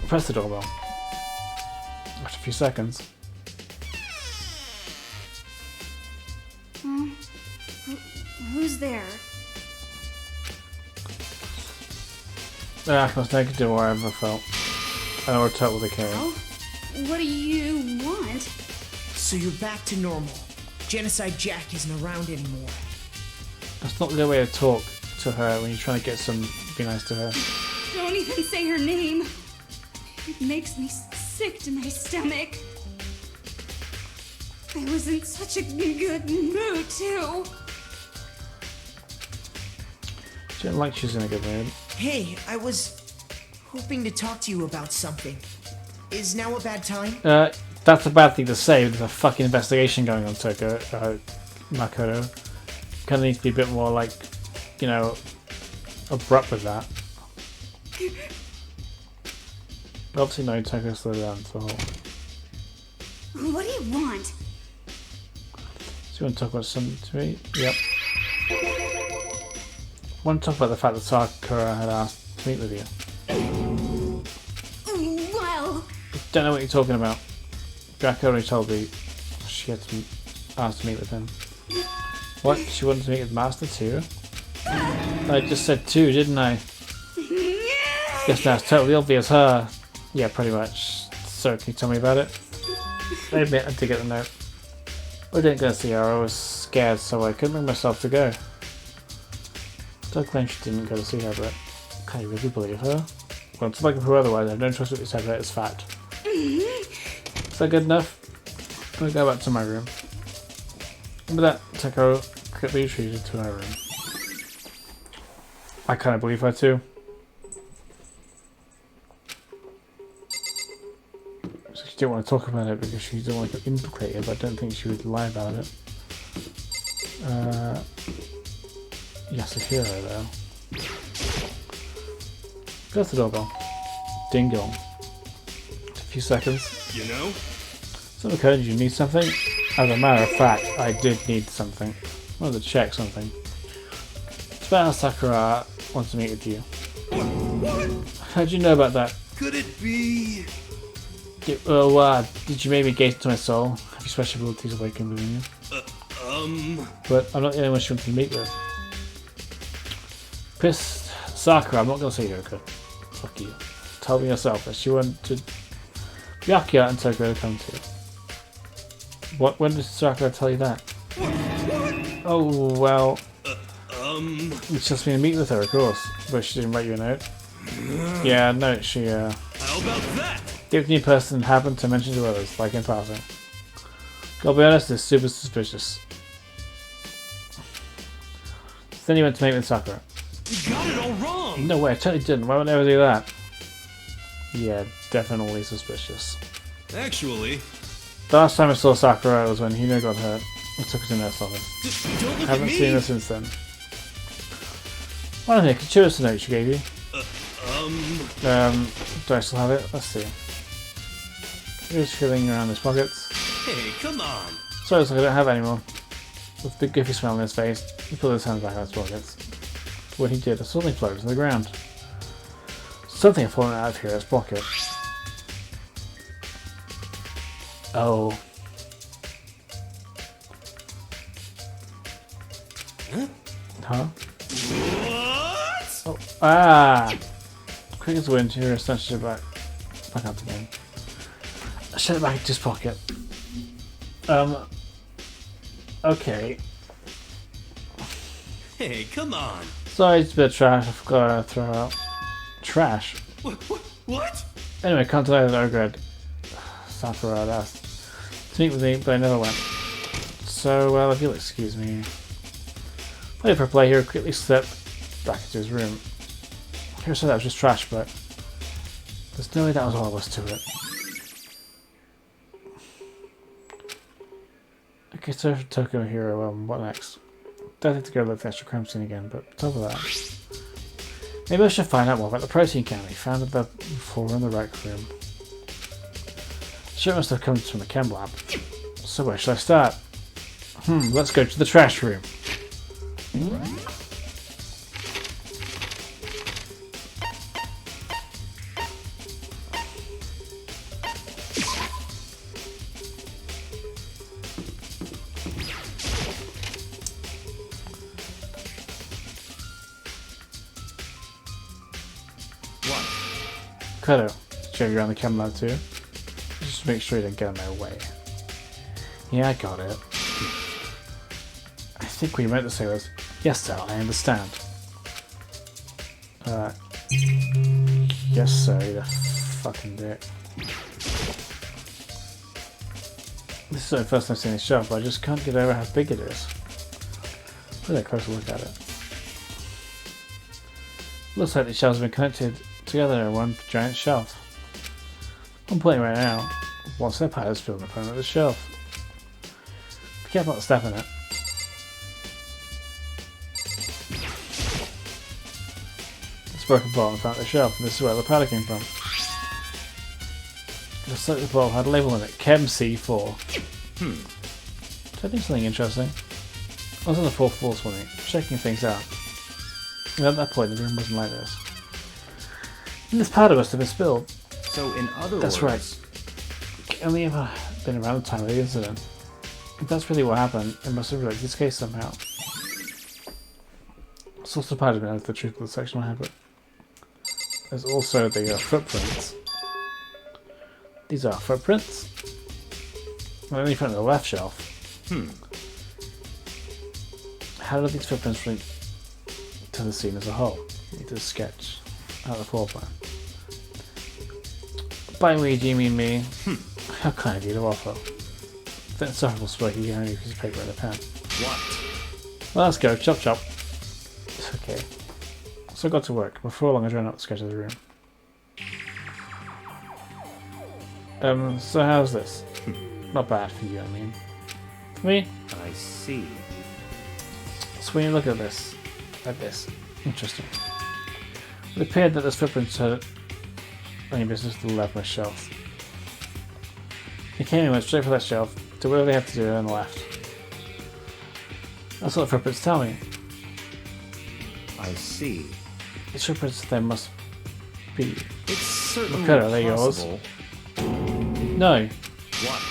Press the doorbell. After a few seconds. Who's there? I must make it do what I ever felt. I know we're totally carrying. What do you want? So you're back to normal. Genocide Jack isn't around anymore. That's not the way to talk to her when you're trying to get some. Be nice to her. Don't even say her name. It makes me sick to my stomach. I was in such a good mood, too. She didn't like she's in a good mood. Hey, I was hoping to talk to you about something. Is now a bad time? That's a bad thing to say. There's a fucking investigation going on, Makoto. Kind of needs to be a bit more like, you know, abrupt with that. Obviously, no, Toko slow down. So, What do you want? so you want to talk about something to me? Yep. I want to talk about the fact that Sakura had asked to meet with you. Well, Don't know what you're talking about. Jack already told me she had to ask to meet with him. What? She wanted to meet with Master too? I just said two, didn't I? Guess that's totally obvious, huh? Yeah, pretty much. So, can you tell me about it? I admit I did get the note. I didn't go see her, I was scared, so I couldn't bring myself to go. Don't claim she didn't go to see her, but can you really believe her? Well, until I can prove otherwise, I don't trust what you said, but it's fact. Is that good enough? I'm gonna go back to my room. And with that, Teko quickly retreated to her room. I kind of believe her too. So she didn't want to talk about it because she didn't want to implicate it, but I don't think she would lie about it. Yasuhiro though. Press the doorbell. Ding dong. A few seconds. You know? So okay, you need something? As a matter of fact, I did need something. I wanted to check something. It's about how Sakura wants to meet with you. What? How'd you know about that? Could it be? Did you maybe gaze into my soul? Have you special abilities awakened within you? But I'm not the only one she wants to meet with. Pissed Sakura, I'm not gonna say Yoko. Fuck you. Tell me yourself that she wanted Byakuya and Toko to come to. What? When did Sakura tell you that? Oh, well. It's just me to meet with her, of course. But she didn't write you a note. Yeah, no, she, How about that? If the new person happened to mention to others, like in passing. Gotta be honest, it's super suspicious. Then you went to meet with Sakura. You got it all wrong! No way, I totally didn't. Why would I ever do that? Yeah, definitely suspicious. Actually... The last time I saw Sakura was when Hina got hurt. I took her to the nurse office. Don't look Haven't at me. seen her since then. Why don't you show us the note she gave you? Do I still have it? Let's see. Here's feeling around his pockets. Hey, come on! Sorry, I don't have it anymore. With a big goofy smile on his face, he pulled his hands back out of his pockets. When he did, it suddenly floated to the ground. Something had fallen out of here. Let's block it. Oh. Huh? What? Oh. Ah! Quick as wind, you're essentially back up again. Shut it back into his pocket. Okay. Hey, come on. Sorry, it's a bit of trash. I forgot to throw out. Trash? What? Anyway, can't tell you that I regret. Sad for our ass. To meet with me, but I never went. So, well, if you'll excuse me. Waiting for a play here, quickly slipped back into his room. Here said that was just trash, but there's no way that was all there was to it. Okay, so for Tokyo Hero, what next? Don't think to go look at the extra crime scene again, but top of that. Maybe I should find out more about the protein can we found at the floor in the rec room. Sure must have come from the chem lab. So where should I start? Let's go to the trash room. Kato, check you around the chem lab too. Just make sure you don't get in my way. Yeah, I got it. I think what you meant to say was, yes sir, I understand. Yes sir, you fucking dick. This is the first time I've seen this shelf, but I just can't get over how big it is. Let's take a closer look at it. Looks like the shelves have been connected together in one giant shelf. I'm playing right now. Once their pile is filled in the front of the shelf. Be careful not to step in it. It's broken bottle in front of the shelf, and this is where the powder came from. It looks like the bottle had a label on it, Chem C4. So I think something interesting. I was on the fourth floor this morning, checking things out. And at that point, the room wasn't like this. And this powder must have been spilled. So in other words... That's right. It only ever been around the time of the incident. If that's really what happened, it must have related this case somehow. Source of powder has been added to the truth of the section I have, but there's also the footprints. These are footprints. Well, only found on the left shelf. How do these footprints link to the scene as a whole? Need to sketch out the floor plan. By we, do you mean me? How kind of you to offer. The insufferable smirk you can only use paper and a pen. What? Well, let's go. Chop chop. It's okay. So I got to work. Before long I drawn out the sketch of the room. So how's this? Not bad for you, I mean. For me? I see. So when you look at this, interesting. It appeared that this footprints had only business to the left of my shelf. He came and went straight for that shelf, did whatever they had to do, and left. That's what the footprints tell me. I see. These footprints then must be... It's certainly look at it, they're yours. No. What?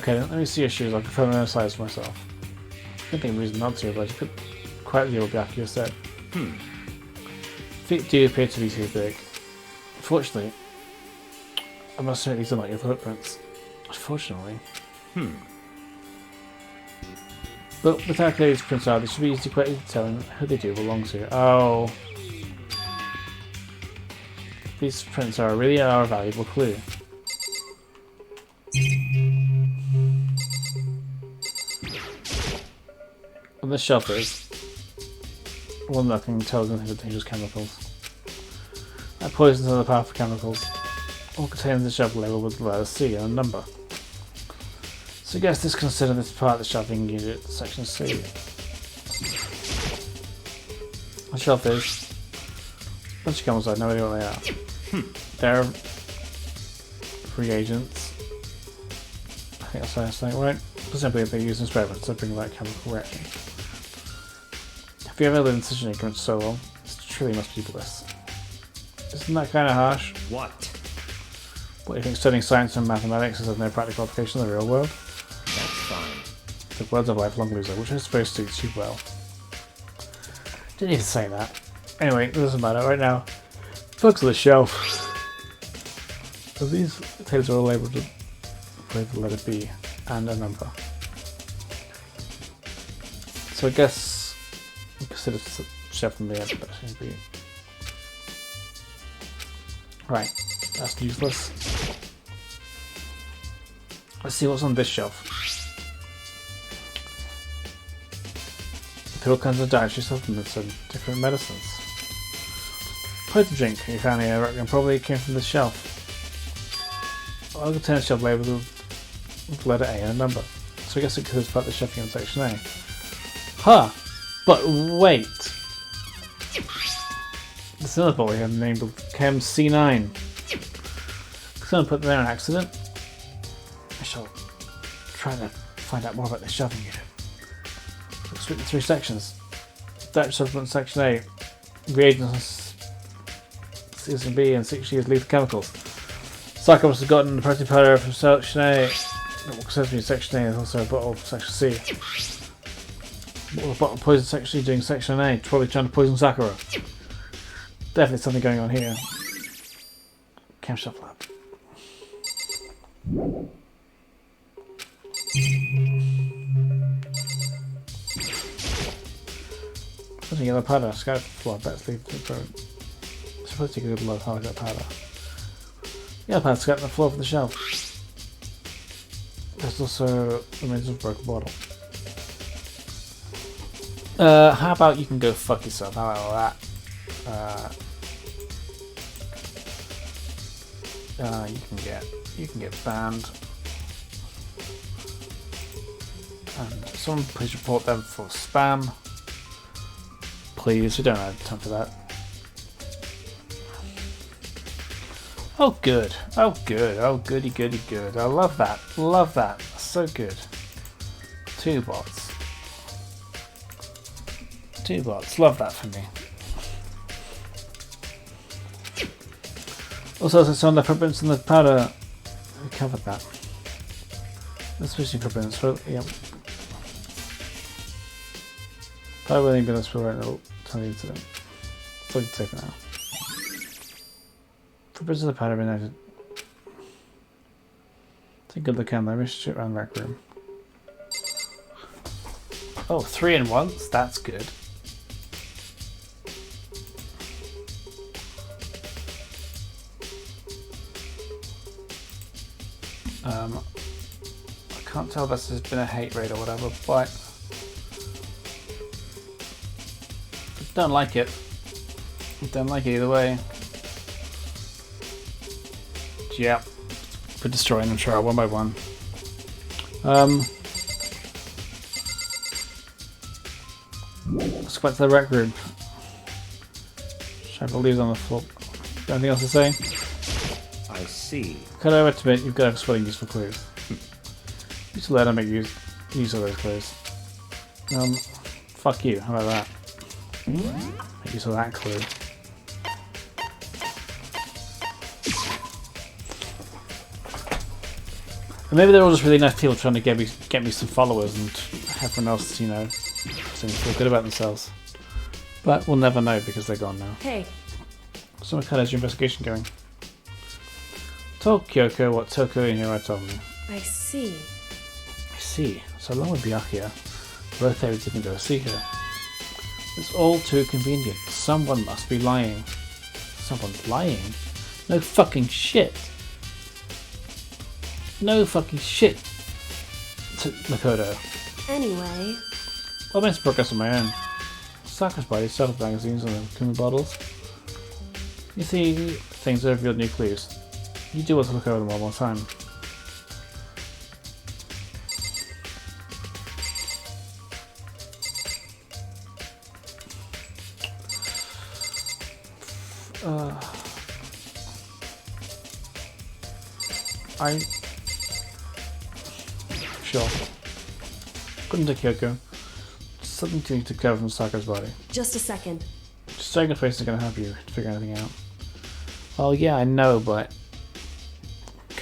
Okay, let me see your shoes. I'll confirm the size for myself. I don't think a reason not to, but I could quite deal with the after you said. Feet do appear to be too big. Unfortunately, I must admit these are not your footprints. Unfortunately. But without clear these prints out, it should be easy quite easy to tell who they do belong to. Oh. These prints are really a valuable clue. On this shelf is one nothing tells them the dangerous chemicals. That poisons are the powerful chemicals. All contains the shelf label with the letter C and a number. So I guess this consider this part of the shelving unit, section C. The shelf is a bunch of chemicals, I have no idea what they are. They're reagents. I think that's something right. Simply they're used in experiments to bring about chemical reaction. If you ever lived in such an ignorance so long, this truly must be bliss. Is Isn't that kind of harsh? What? What, you think studying science and mathematics has no practical application in the real world? That's fine. The words of lifelong loser, which I suppose suits you well. Didn't even say that. Anyway, it doesn't matter. Right now, focus on the shelf. So these tables are all labeled with the letter B and a number. So I guess we consider the shelf from the end, but it be. Right, that's useless. Let's see what's on this shelf. There are all kinds of dietary supplements and different medicines. Poison drink you found here, I reckon probably came from this shelf. I'll go turn the shelf labeled with the letter A and a number. So I guess it could have the shelf in section A. Huh! But wait! There's another bottle here named Chem C9. Someone put them there on accident. I shall try to find out more about this shelving unit. Let's split the 3 sections. Dietary supplement section A. Reagents season B and 6 years lethal chemicals. Sakura must have gotten the protein powder from section A. Sesame section A is also a bottle of section C. What was bottle of poison section C doing section A? Probably trying to poison Sakura. Definitely something going on here. Chem shop lab. There's a yellow powder. Scout floor. Let's leave the road. Supposed to take a good look how I got powder. Yellow powder scattered on the floor of the shelf. There's also remains of a broken bottle. How about you can go fuck yourself? How about that? You can get banned. And someone please report them for spam. Please, we don't have time for that. Oh good. Oh good. Oh goody goody good. I love that. Love that. So good. 2 bots. 2 bots. Love that for me. Also, there's some of the footprints in the powder. We covered that. The switching footprints. So, yep. Powder will be this for right now. Tell the incident. So you can take it now. Footprints in the powder have been added. Take a good look at them. I wish to shoot around the rec room. Oh, 3 in 1. That's good. I can't tell if this has been a hate raid or whatever, but I don't like it. I don't like it either way. Yeah, we're destroying them, sure, one by one. Let's go back to the rec room. Should I put leaves on the floor? Got anything else to say? I see. Could I admit you've got a sweating useful clues? You should let them make use of those clues. Fuck you, how about that? Make use of that clue. And maybe they're all just really nice people trying to get me some followers and everyone else, you know, so they feel good about themselves. But we'll never know because they're gone now. Hey. So what kind of your investigation going? Told Kyoko what Toko and Hiro told me. I see. I see. So along with Byakuya, both areas didn't go see her. It's all too convenient. Someone must be lying. Someone's lying? No fucking shit. No fucking shit. Makoto. Anyway. Well, I made some progress on my own. Sakura's body, self magazines and the Kuma bottles. You see things that revealed new clues. You do want to look over them one more time. Sure. Couldn't take Kyoko. Something to need to cover from Sakura's body. Just a second. Just taking a face is going to help you to figure anything out. Well, yeah, I know, but...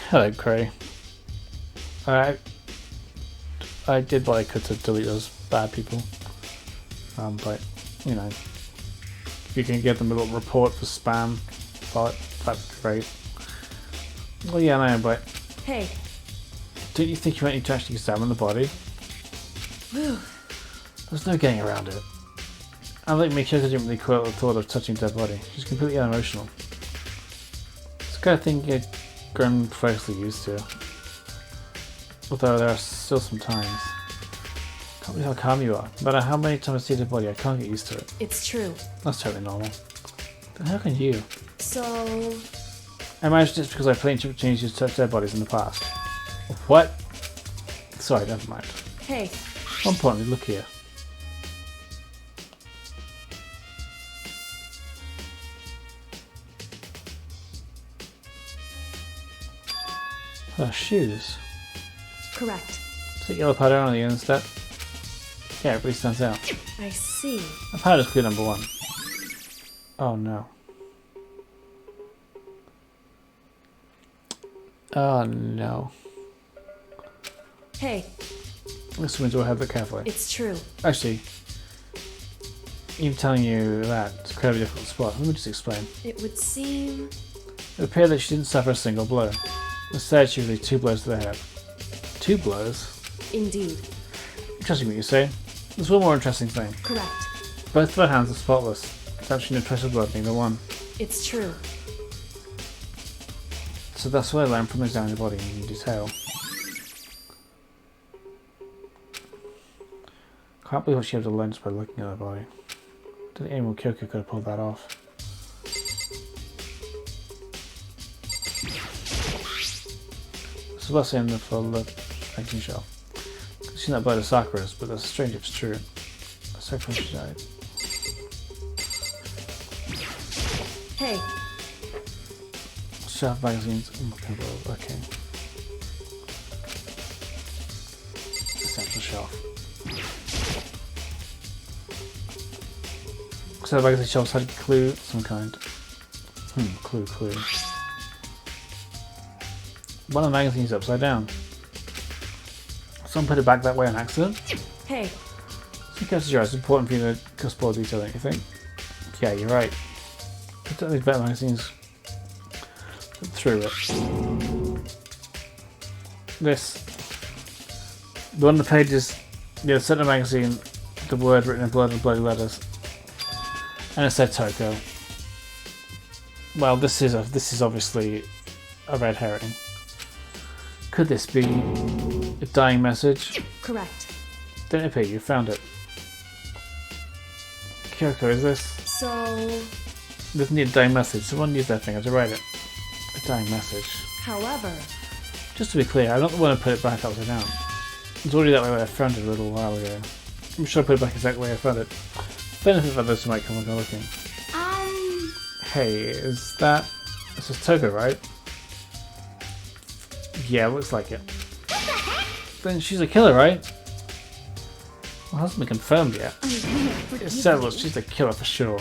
Hello, Cray. I did what I could to delete those bad people. But, you know, if you can give them a little report for spam, but that'd be great. Well, yeah, I know, but... Hey. Don't you think you might need to actually examine the body? There's no getting around it. I like Mikiko didn't really quote the thought of touching a dead body. She's completely unemotional. It's the kind of thing you've grown progressively used to. Although there are still some times. Can't believe how calm you are. No matter how many times I see the body, I can't get used to it. It's true. That's totally normal. Then how can you? So... I imagine it's because I played changed to touch dead bodies in the past. What? Sorry, never mind. Hey. More importantly, look here. Her shoes. Correct. Is it yellow powder on the instead? Yeah, it really stands out. I see. The powder's clue number 1. Oh no. Oh no. Hey. This means we'll have it carefully. It's true. Actually, even telling you that, it's a incredibly difficult spot. Let me just explain. It would seem... It would appear that she didn't suffer a single blow. Instead, she received 2 blows to the head. 2 blows? Indeed. Interesting what you say. There's one more interesting thing. Correct. Both of her hands are spotless. There's actually no trace of blood, neither one. It's true. So that's what I learned from examining the body in detail. Can't believe what she had to learn just by looking at her body. I don't think anyone Kyoko could have pulled that off. So let's say in the full painting shell. I've seen that by the Sakura's, but that's strange if it's true. So from she died. Hey. Shelf magazines. Okay. Essential shelf. So the magazine shelves had a clue of some kind. Clue. One of the magazines is upside down. Someone put it back that way on accident? Hey. So guess it's important for you to discuss more detail, don't you think? Yeah, you're right. Particularly better magazines through it. This. The one of the pages, the center magazine, the word written in blood and bloody letters. And it said Toko. Well, this is obviously a red herring. Could this be a dying message? Correct. Don't it appear you found it? Kyoko, is this? So... Doesn't need a dying message. Someone used their finger to write it. A dying message. However... Just to be clear, I'm not the one who put it back upside down. It's already that way when I found it a little while ago. I'm sure I put it back exactly the way I found it. Benefit of others who might come along looking. Hey, is that... This is Toko, right? Yeah, looks like it. Then she's a killer, right? Well, hasn't been confirmed yet. It said, well, she's the killer for sure.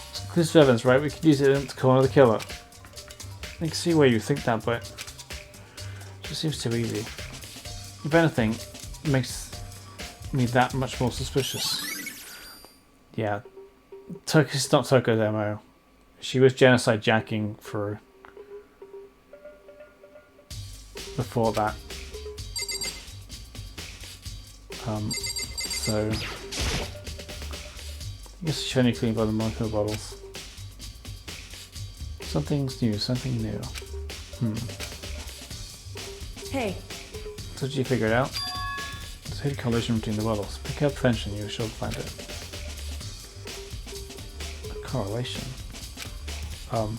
It's conclusive evidence, right? We could use it to corner the killer. I can see where you think that, but it just seems too easy. If anything, it makes me that much more suspicious. Yeah, Toko's not Toko's MO. She was genocide jacking for before that. So I guess she's only clean by the micro bottles. Something's new, something new. Hey. So did you figure it out? There's a hidden collision between the bottles. Pick up attention, you should find it. A correlation. Can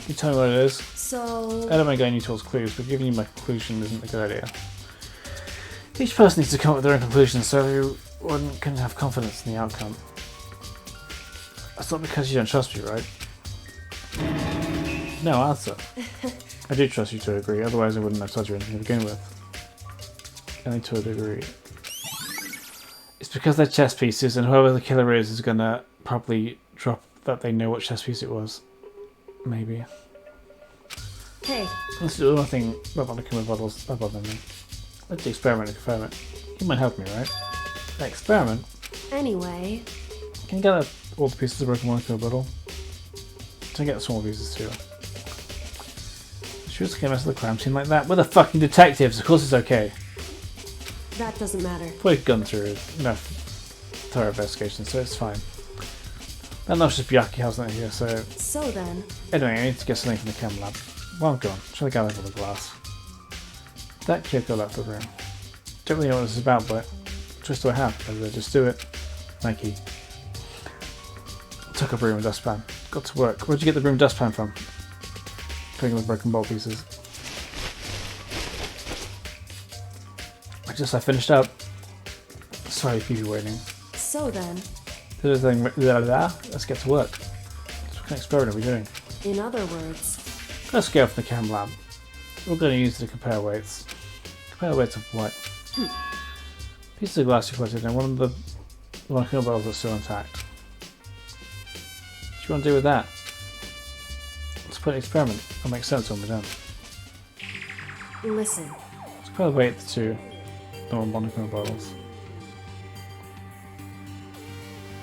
you tell me what it is? So... I don't mind going you towards clues, but giving you my conclusion isn't a good idea. Each person needs to come up with their own conclusions so everyone can have confidence in the outcome. That's not because you don't trust me, right? No, answer. I do trust you to a degree, otherwise I wouldn't have told you anything to begin with. Only to a degree. It's because they're chess pieces and whoever the killer is gonna probably drop that they know what chess piece it was. Maybe. Hey. Let's do one thing about the Kuma bottles above me. Let's experiment and confirm it. You might help me, right? Experiment? Anyway. Can you get all the pieces of broken one into a bottle? Can I get the small pieces too? She was came out of the crime scene like that. We're the fucking detectives, of course it's okay. That doesn't matter. We've gone through enough thorough investigation, so it's fine. That not just Byakuya House not here, so... So then... Anyway, I need to get something from the chem lab. Well, I'm gone. Try to gather for the glass. That kid got out the room. Don't really know what this is about, but... Choice do I have? Whether just do it. Nike. Took a broom and dustpan. Got to work. Where'd you get the broom and dustpan from? Picking the broken bolt pieces. I finished up. Sorry to keep you waiting. So then... Let's get to work. So what kind of experiment are we doing? In other words... Let's go from the chem lab. We're going to use it to compare weights. Compare weights of what? Pieces of glass you put in, and one of the bottles are still intact. What do you want to do with that? Let's put an experiment. It'll make sense when we're done. Listen. Let's compare the weight of the two non-monochromal bottles.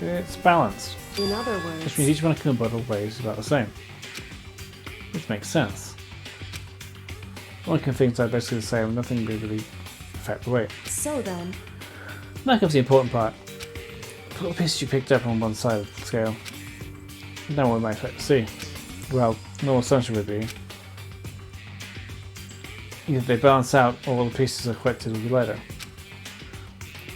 It's balanced. In other words... Which means each monochromal bottle weighs about the same. Which makes sense. Monochromal things are basically the same, nothing really affect the weight. So then... Now comes the important part. Put the pieces you picked up on one side of the scale. Now what we might expect to see. Well, normal assumption would be either they balance out or all the pieces are collected will be lighter.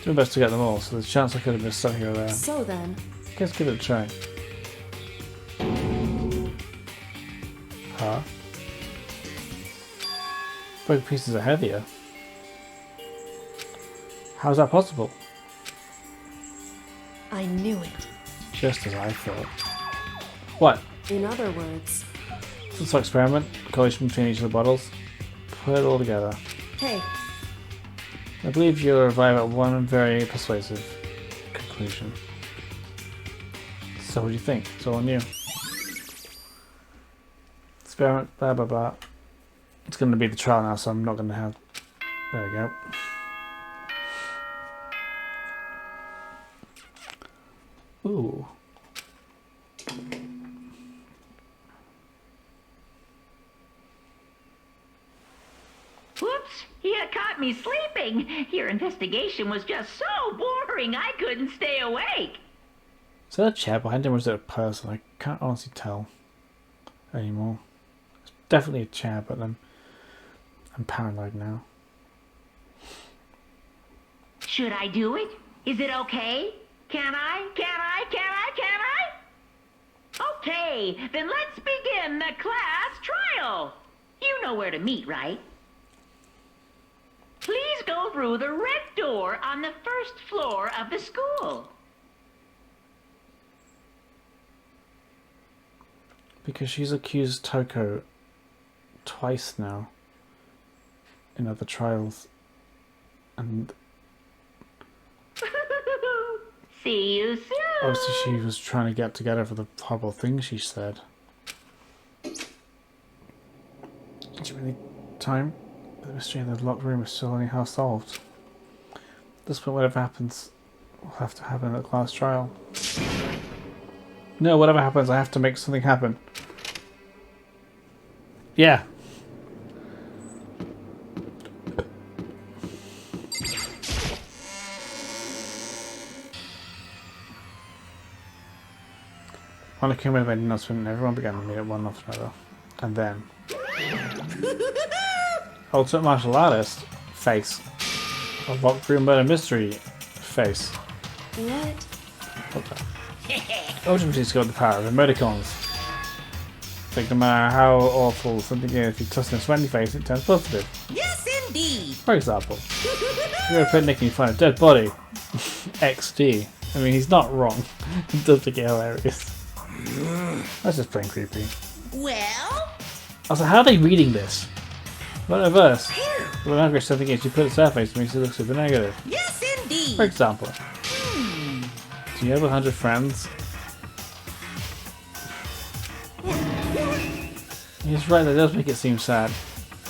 Do my best to get them all, so there's a chance I could have missed some here or there. So then... Let's give it a try. Huh? Broken pieces are heavier. How's that possible? I knew it. Just as I thought. What? In other words... Let's experiment. Correlation between each of the bottles. Put it all together. Hey. I believe you'll arrive at one very persuasive conclusion. So what do you think? It's all on you. Experiment, blah blah blah. It's going to be the trial now, so I'm not going to have... There we go. Ooh. Whoops! You caught me sleeping. Your investigation was just so boring I couldn't stay awake. Is that a chair behind him or is it a person? I can't honestly tell anymore. It's definitely a chair, but I'm paranoid now. Should I do it? Is it okay? Can I? Okay, then let's begin the class trial. You know where to meet, right? Please go through the red door on the first floor of the school. Because she's accused Toko twice now in other trials. And See you soon. obviously she was trying to get together for the horrible things she said. Is it really time? The mystery in the locked room is still only half solved. At this point, whatever happens will have to happen at the class trial. No, whatever happens, I have to make something happen. Yeah. On a cumulative announcement, everyone began to meet at one after another. And then... Ultimate Martial Artist face. A locked room murder mystery face. What? Ultimate has got the power of emoticons. Like no matter how awful something is, if you toss in a smiling face, it turns positive. Yes, indeed. For example, you're a picnic and you find a dead body. XD. I mean, he's not wrong. It does get hilarious. That's just plain creepy. Well? Also, how are they reading this? What a verse. When angry something is, you put a surface, it makes it look super negative. Yes, indeed. For example, do you have 100 friends? He's right, that does make it seem sad.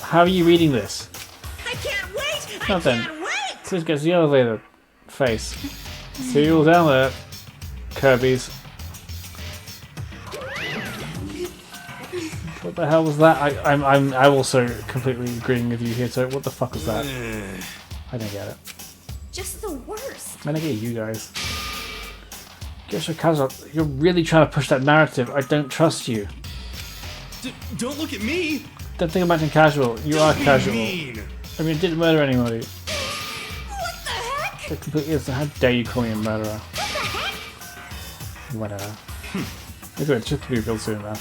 How are you reading this? I can't wait! Nothing. Please get to the elevator. Face. See you all down there. Kirby's. What the hell was that? I'm also completely agreeing with you here, so what the fuck was that? I don't get it. Just the worst. I don't get you guys. Get your casual. You're really trying to push that narrative. I don't trust you. Don't look at me! Don't think about it casual. You are casual. Mean. I mean, you didn't murder anybody. What the heck? It completely is. How dare you call me a murderer? What the heck? Whatever. Anyway, it's just to be real soon now.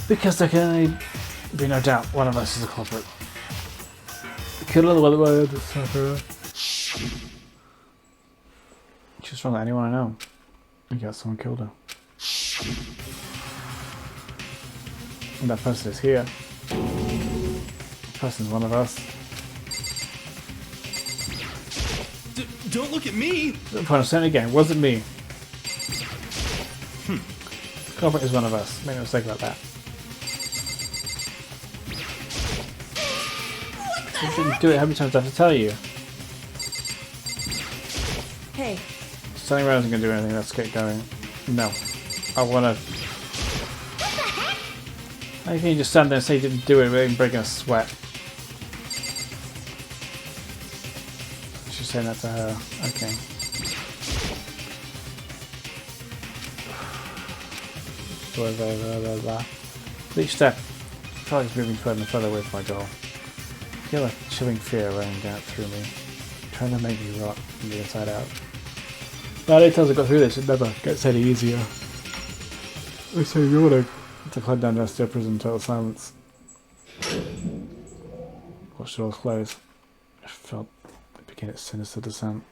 Because there can only be no doubt one of us is a culprit. Kill another one of Sakura. She's from anyone I know. I guess someone killed her. And that person is here. The person's one of us. Don't look at me! I'm trying to say it again. Was it me? The culprit is one of us. Make no mistake about that. You didn't do it. How many times do I have to tell you? Hey. Standing around isn't going to do anything. Let's get going. No. I want to... How can you just stand there and say you didn't do it without even breaking a sweat? She's saying that to her. Okay. Blah, blah, blah, blah, blah. With each step, I feel like it's moving further and further away from my goal. I feel like a chilling fear running down through me, trying to make me rot from the inside out. But every time I got through this, it never gets any easier. I say you want to climb down to steel prison in total silence. Watch the doors close. I felt it begin its sinister descent.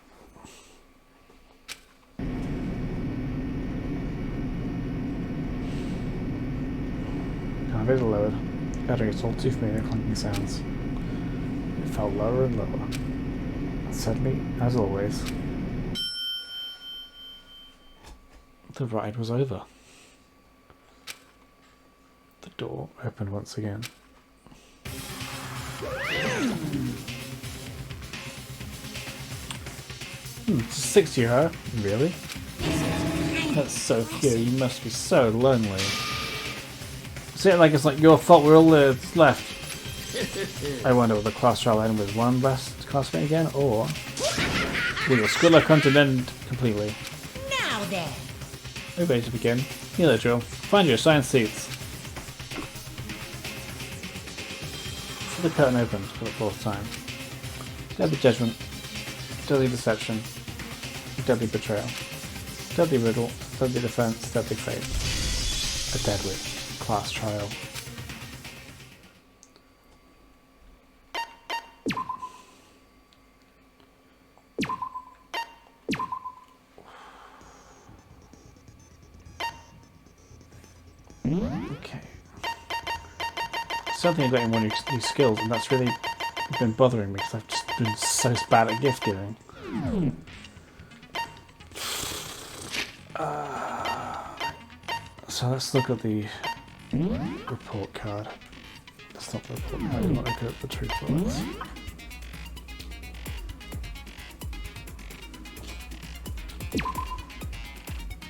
Elevator lowered, uttering its all too familiar clunking sounds. It fell lower and lower. And suddenly, as always, the ride was over. The door opened once again. It's a 6-year, huh? Really? That's so few. You must be so lonely. See it like it's like your fault we're all that's left. I wonder will the class trial end with one last classmate again, or will your school life come to an end completely? Now then. We're ready to begin. Here, there, Joe. Find your assigned seats. So the curtain opened for the 4th time. Deadly judgment, deadly deception, deadly betrayal, deadly riddle, deadly defense, deadly fate. A deadly class trial. Okay. Something I got in one of your new skills, and that's really been bothering me because I've just been so bad at gift giving. So let's look at the report card. That's not the report card, I'm not looking at the truth bullets.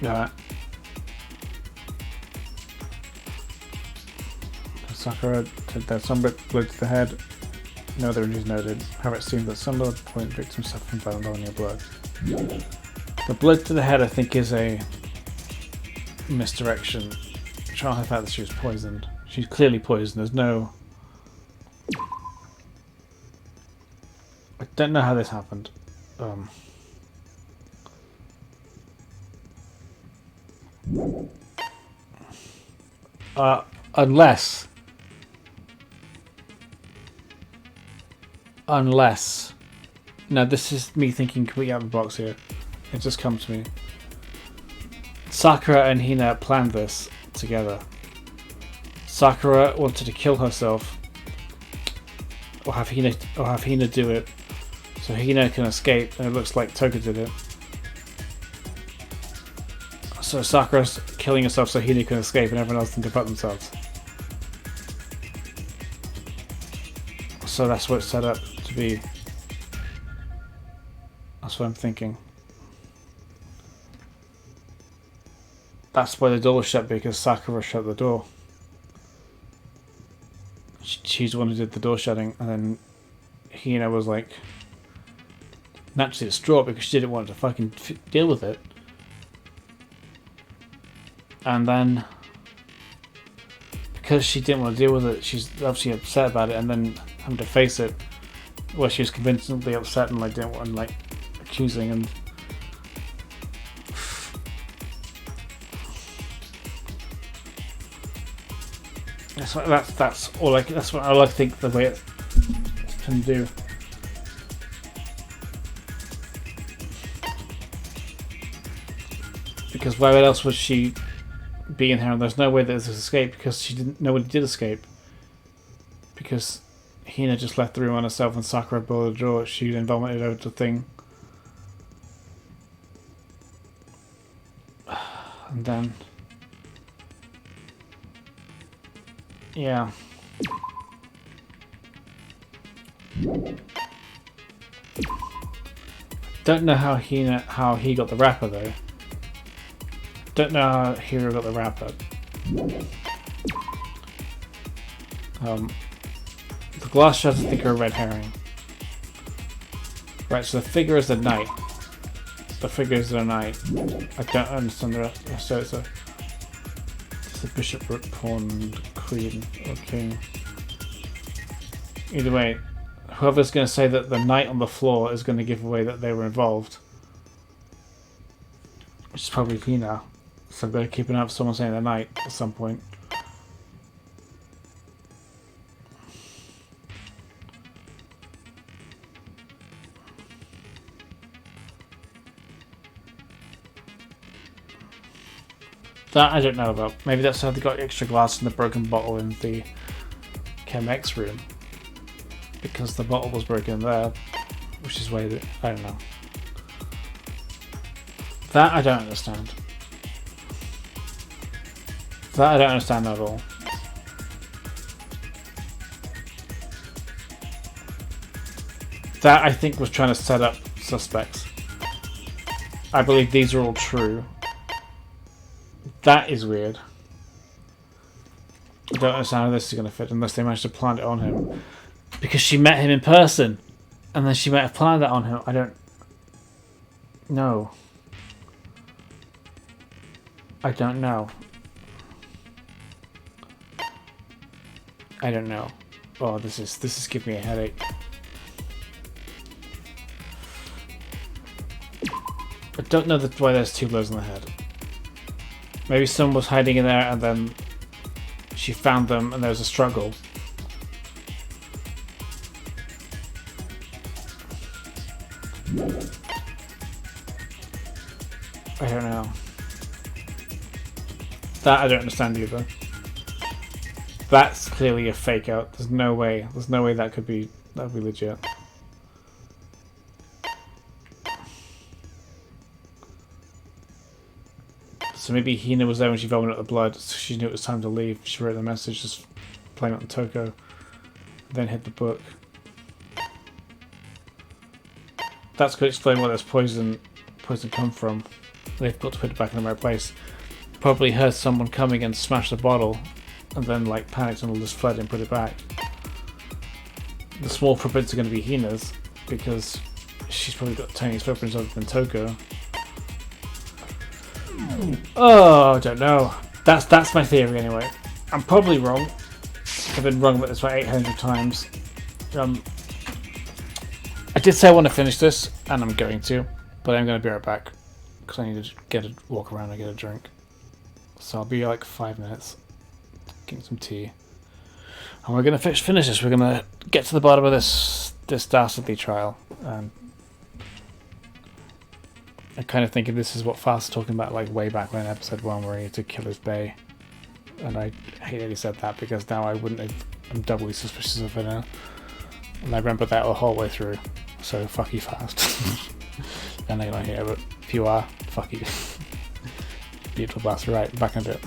Alright. Sakura took that some blow to the head. No other injuries noted. However, it seemed that some of the point victims suffered from violent Bologna blood. The blow to the head, I think, is a misdirection. Trying to the fact that she was poisoned. She's clearly poisoned. There's no... I don't know how this happened. Unless... No, this is me thinking completely out of the box here. It just comes to me. Sakura and Hina planned this together. Sakura wanted to kill herself, or have Hina do it, so Hina can escape, and it looks like Toka did it. So Sakura's killing herself so Hina can escape, and everyone else can conduct themselves. So that's what it's set up to be. That's what I'm thinking. That's why the door was shut, because Sakura shut the door. She's the one who did the door shutting, and then Hina was like naturally distraught because she didn't want to fucking deal with it. And then because she didn't want to deal with it, she's obviously upset about it, and then having to face it, where she was convincingly upset and like didn't want like accusing and that's all I think the way it can do. Because where else would she be in here? And there's no way that there's escape, because nobody did escape. Because Hina just left the room on herself and Sakura boarded the door. She then vomited over the thing. And then yeah. Don't know how he got the wrapper though. Don't know how Hiro got the wrapper. The glass shards I think are a red herring. Right, so the figure is the knight. The figure is the knight. I don't understand the rest. So it's the bishop, rook, pawn, queen, or king. Either way, whoever's going to say that the knight on the floor is going to give away that they were involved, which is probably Hina. So I'm going to keep an eye out for someone saying the knight at some point. That I don't know about. Maybe that's how they got extra glass in the broken bottle in the Chem-X room. Because the bottle was broken there. Which is why I don't know. That I don't understand. That I don't understand at all. That I think was trying to set up suspects. I believe these are all true. That is weird. I don't understand how this is going to fit unless they manage to plant it on him. Because she met him in person. And then she might have planned that on him. I don't know. I don't know. I don't know. Oh, this is giving me a headache. I don't know why there's two blows on the head. Maybe someone was hiding in there and then she found them and there was a struggle. I don't know. That I don't understand either. That's clearly a fake out. There's no way that could be legit. So maybe Hina was there when she vomited up the blood, so she knew it was time to leave. She wrote the message, just blame it on Toko, then hid the book. That's could explain where this poison come from. They've got to put it back in the right place. Probably heard someone coming and smashed the bottle, and then like panicked and will just fled and put it back. The small footprints are going to be Hina's because she's probably got tinier footprints other than Toko. Oh, I don't know. That's my theory anyway. I'm probably wrong. I've been wrong about this about 800 times. I did say I want to finish this, and I'm going to, but I'm going to be right back because I need to walk around and get a drink. So I'll be like 5 minutes, getting some tea, and we're going to finish this. We're going to get to the bottom of this dastardly trial. And I kind of think if this is what Fast was talking about, like way back when episode 1, where he had to kill his bae, and I hate that he said that because now I'm doubly suspicious of it now, and I remember that the whole way through. So fuck you, Fast. I know you're not here, but if you are, fuck you. Beautiful bastard. Right, back into it.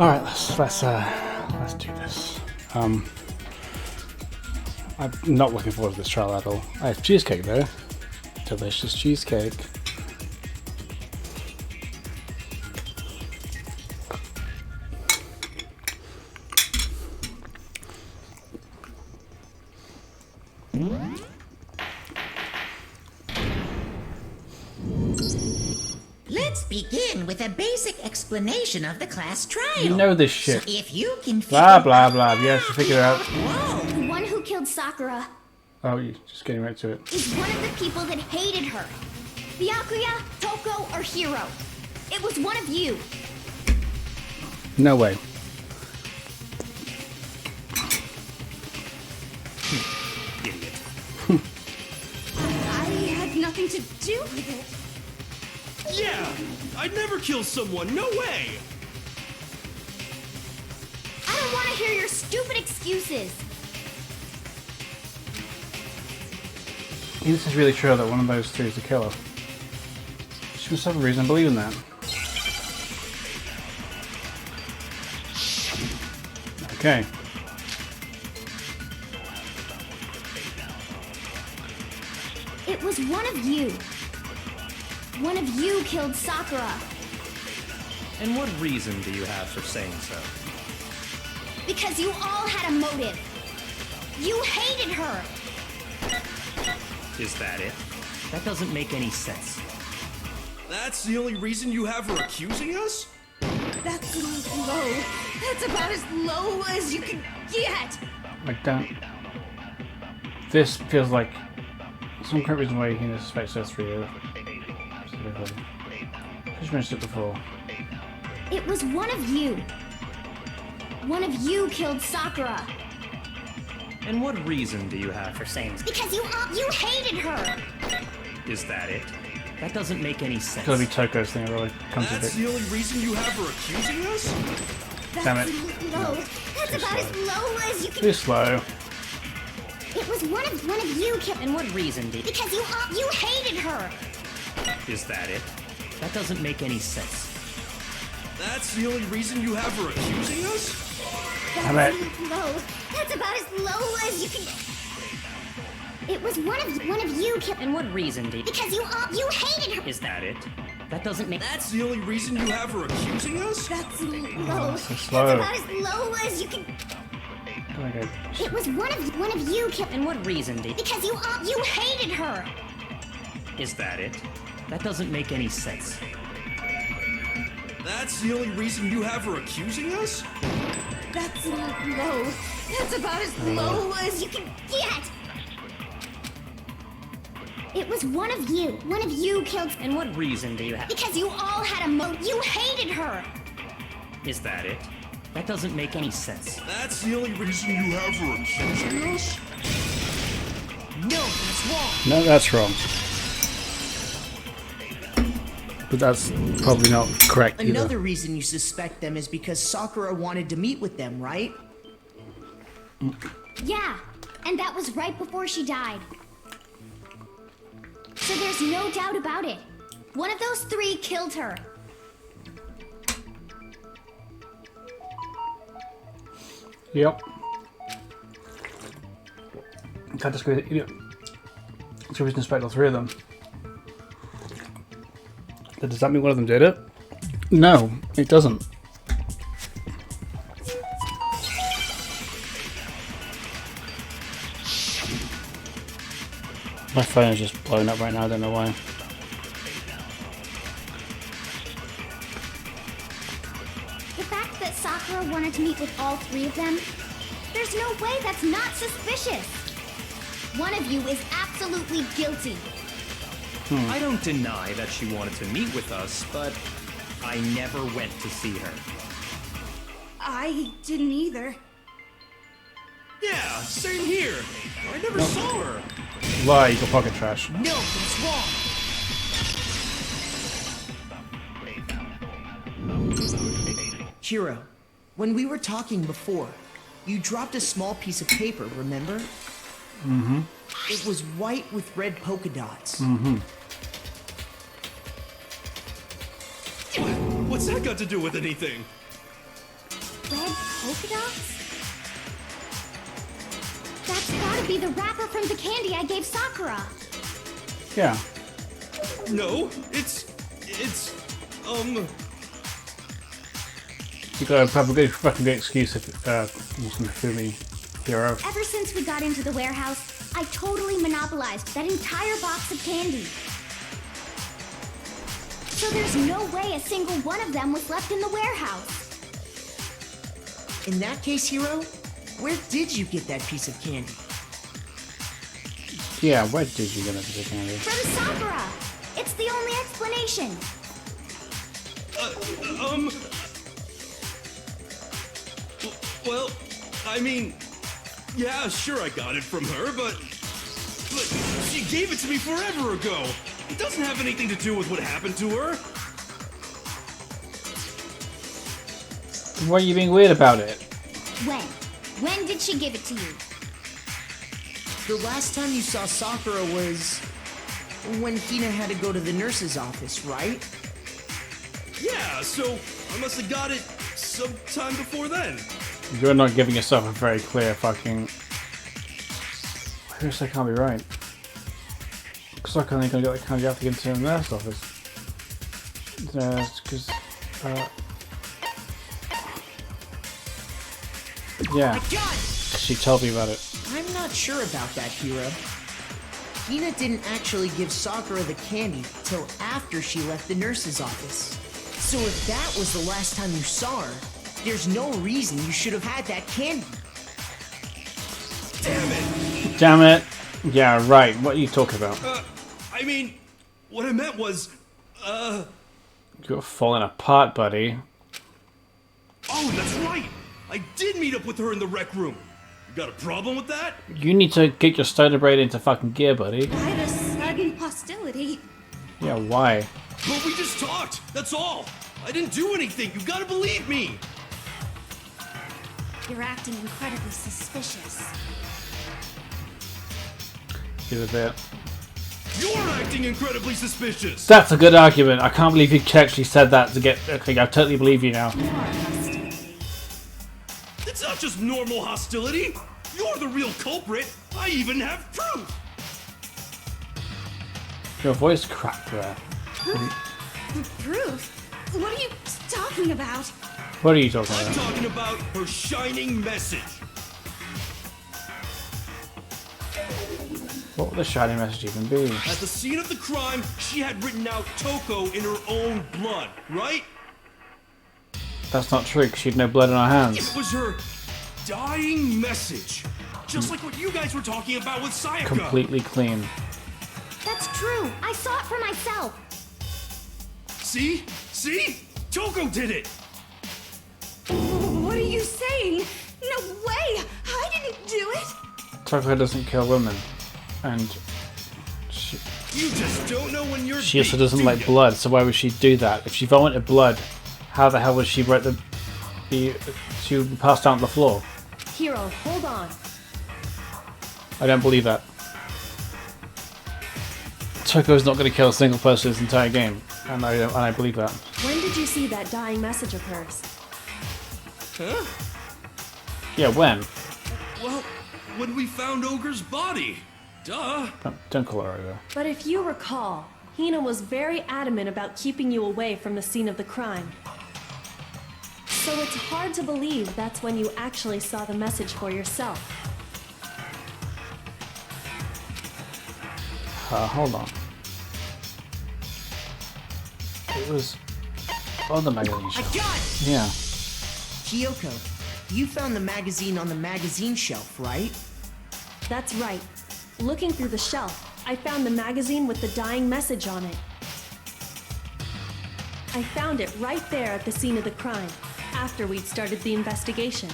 Alright, let's do this. I'm not looking forward to this trial at all. I have cheesecake though. Delicious cheesecake. Let's begin with a basic explanation of the class trial. You know this shit. So if you can Blah blah blah. Yes, you figure it out. The one who killed Sakura Oh, you're just getting right to it. is one of the people that hated her. Byakuya, Toko, or Hiro. It was one of you. No way. I had nothing to do with it. Yeah! I'd never kill someone, no way! I don't want to hear your stupid excuses. This is really true that one of those two is the killer. She must have a reason to believe in that. Okay. It was one of you. One of you killed Sakura. And what reason do you have for saying so? Because you all had a motive. You hated her. Is that it? That doesn't make any sense. That's the only reason you have her accusing us? That's low. That's about as low as you can get. I don't. This feels like some current reason why you can suspect us for you. Specifically. I've mentioned it before. It was one of you. One of you killed Sakura. And what reason do you have for saying so? Because you hated her. Is that it? That doesn't make any It's sense. gotta be Toko's thing, it really comes to That's it. the only reason you have her accusing us? Damn it. Low. That's about as low as you can. Too slow. It was one of you killed. And what reason did? Because you hated her. Is that it? That doesn't make any sense. That's the only reason you have her accusing us? Damn it. Low. That's about as low as you can. It was one of you killed. And what reason did? Because you hated her. Is that it? That doesn't make. That's the only reason you have her accusing us? That's low. So That's slow. about as low as you can. Oh my god. It was one of you killed. And what reason did? Because you hated her. Is that it? That doesn't make any sense. That's the only reason you have her accusing us? That's low. That's about as low as you can get. It was one of you. One of you killed. And what reason do you have? Because you all had a motive. You hated her. Is that it? That doesn't make any sense. That's the only reason you have her accusing us? No, that's wrong. No, that's wrong. But that's probably not correct either. Another reason you suspect them is because Sakura wanted to meet with them, right? Yeah, and that was right before she died. So there's no doubt about it. One of those three killed her. Yep. Can't disagree with it. So we can suspect all three of them. But does that mean one of them did it? No, it doesn't. My phone is just blowing up right now, I don't know why. The fact that Sakura wanted to meet with all three of them, there's no way that's not suspicious. One of you is absolutely guilty. I don't deny that she wanted to meet with us, but I never went to see her. I didn't either. Yeah, same here. I never saw her. Lie, you got pocket trash. No, that's wrong. Hiro, when we were talking before, you dropped a small piece of paper, remember? Mm-hmm. It was white with red polka dots. Mm-hmm. What's that got to do with anything? polka dots? That's gotta be the wrapper from the candy I gave Sakura. Yeah. No, it's You got to have a good fucking good excuse if you can fool me, hero. Ever since we got into the warehouse, I totally monopolized that entire box of candy. So there's no way a single one of them was left in the warehouse. In that case, Hero, where did you get that piece of candy? Yeah, where did you get that piece of candy? From Sakura! It's the only explanation. Well, I mean, yeah, sure I got it from her, but she gave it to me forever ago. It doesn't have anything to do with what happened to her. Why are you being weird about it? When? When did she give it to you? The last time you saw Sakura was when Hina had to go to the nurse's office, right? Yeah, so I must have got it sometime before then. You're not giving yourself a very clear fucking... I guess that can't be right. Because I'm only going to get the candy after getting to the nurse's office. Because... yeah. My God! She told me about it. I'm not sure about that, Hiro. Hina didn't actually give Sakura the candy till after she left the nurse's office. So if that was the last time you saw her, there's no reason you should have had that candy. Damn it! Damn it! Yeah, right. What are you talking about? I mean, what I meant was, You're falling apart, buddy. Oh, that's right! I did meet up with her in the rec room. You got a problem with that? You need to get your stoner brain into fucking gear, buddy. Why this sudden hostility? Yeah, why? Well, we just talked, that's all. I didn't do anything, you gotta believe me. You're acting incredibly suspicious. Here's a bit. You're acting incredibly suspicious. That's a good argument. I can't believe you actually said that to get... Okay, I totally believe you now. It's not just normal hostility. You're the real culprit. I even have proof. Your voice cracked there. Proof? What are you talking about? What are you talking I'm about? talking about her shining message. What would the shining message even be? At the scene of the crime, she had written out Toko in her own blood, right? That's not true, because she had no blood in her hands. It was her dying message. Just like what you guys were talking about with Sayaka. Completely clean. That's true. I saw it for myself. See? See? Toko did it! What are you saying? No way! I didn't do it! Toko doesn't kill women. And... You just don't know when you're she also beat, doesn't do like ya? blood, so why would she do that? If she vomited blood, how the hell would she write she would be passed out on the floor? Hero, hold on. I don't believe that. Toko's not going to kill a single person this entire game, and I believe that. When did you see that dying message of hers? Huh? Yeah, when? Well, when we found Ogre's body. Duh. Don't call her over. But if you recall, Hina was very adamant about keeping you away from the scene of the crime. So it's hard to believe that's when you actually saw the message for yourself. Hold on. It was on the magazine I shelf. got it! Yeah. Kyoko, you found the magazine on the magazine shelf, right? That's right. Looking through the shelf, I found the magazine with the dying message on it. I found it right there at the scene of the crime, after we'd started the investigation.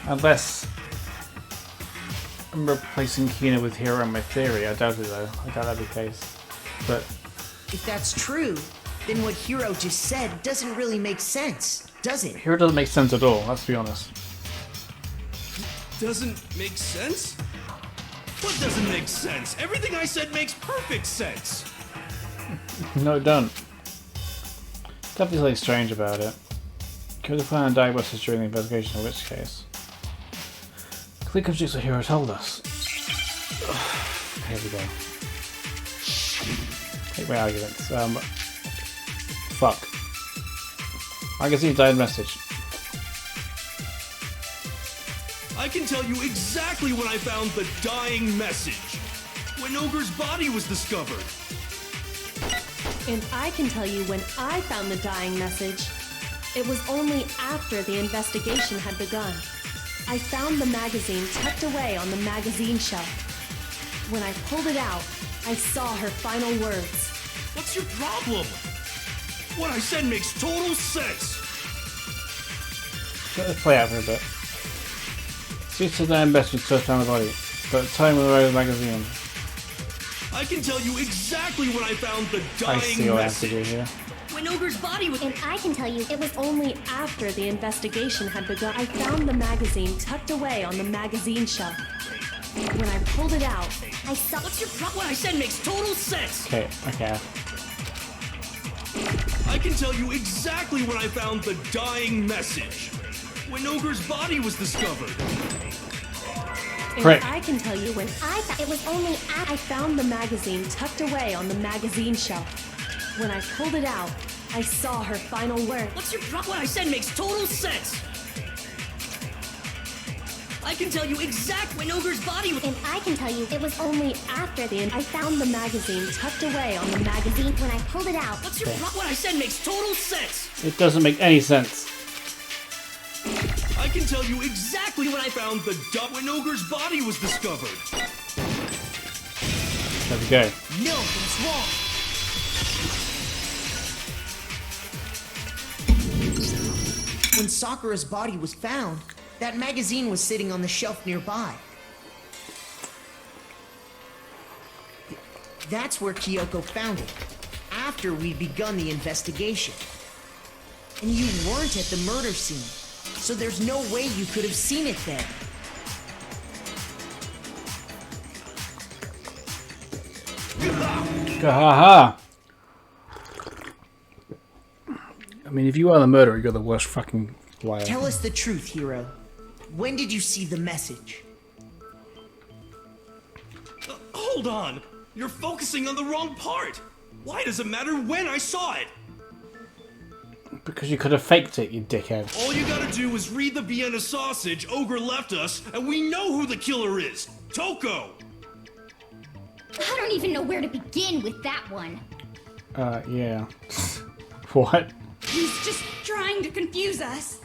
Unless I'm replacing Kina with Hero in my theory. I doubt it though. I doubt that'd be the case. But If that's true, then what Hiro just said doesn't really make sense, does it? Hero doesn't make sense at all, let's be honest. Doesn't make sense? What doesn't make sense? Everything I said makes perfect sense. No, don't. Definitely something strange about it. Could have found a diagnosis during the investigation, in which case. Click objects the hero told us. Here we go. Take my arguments. Fuck. Magazine died message. I can tell you exactly when I found the dying message. When Ogre's body was discovered. And I can tell you when I found the dying message. It was only after the investigation had begun. I found the magazine tucked away on the magazine shelf. When I pulled it out, I saw her final words. What's your problem? What I said makes total sense. Let this play out for a bit. She's to the message first time the body, but at the time of the magazine. I can tell you exactly when I found the I see dying what I have to do message. here. When Ogre's body was... And I can tell you it was only after the investigation had begun. I found the magazine tucked away on the magazine shelf. When I pulled it out, I saw... What's your problem? What I said makes total sense. Okay, okay. I can tell you exactly when I found the dying message. When Ogre's body was discovered. And Right. I can tell you when it was only I found the magazine tucked away on the magazine shelf. When I pulled it out, I saw her final word. What's your problem? What I said makes total sense. I can tell you exactly when Ogre's body was... And I can tell you it was only after the... I found the magazine tucked away on the magazine. When I pulled it out... What's your problem? What I said makes total sense. It doesn't make any sense. I can tell you exactly when I found the when Ogre's body was discovered. There we go. No, that's wrong. When Sakura's body was found, that magazine was sitting on the shelf nearby. That's where Kyoko found it, after we'd begun the investigation. And you weren't at the murder scene, so there's no way you could have seen it then. Gahaha! I mean, if you are the murderer, you're the worst fucking liar. Tell us the truth, hero. When did you see the message? Hold on! You're focusing on the wrong part! Why does it matter when I saw it? Because you could have faked it, you dickhead. All you gotta do is read the Vienna sausage Ogre left us, and we know who the killer is! Toko! I don't even know where to begin with that one. Yeah. What? He's just trying to confuse us.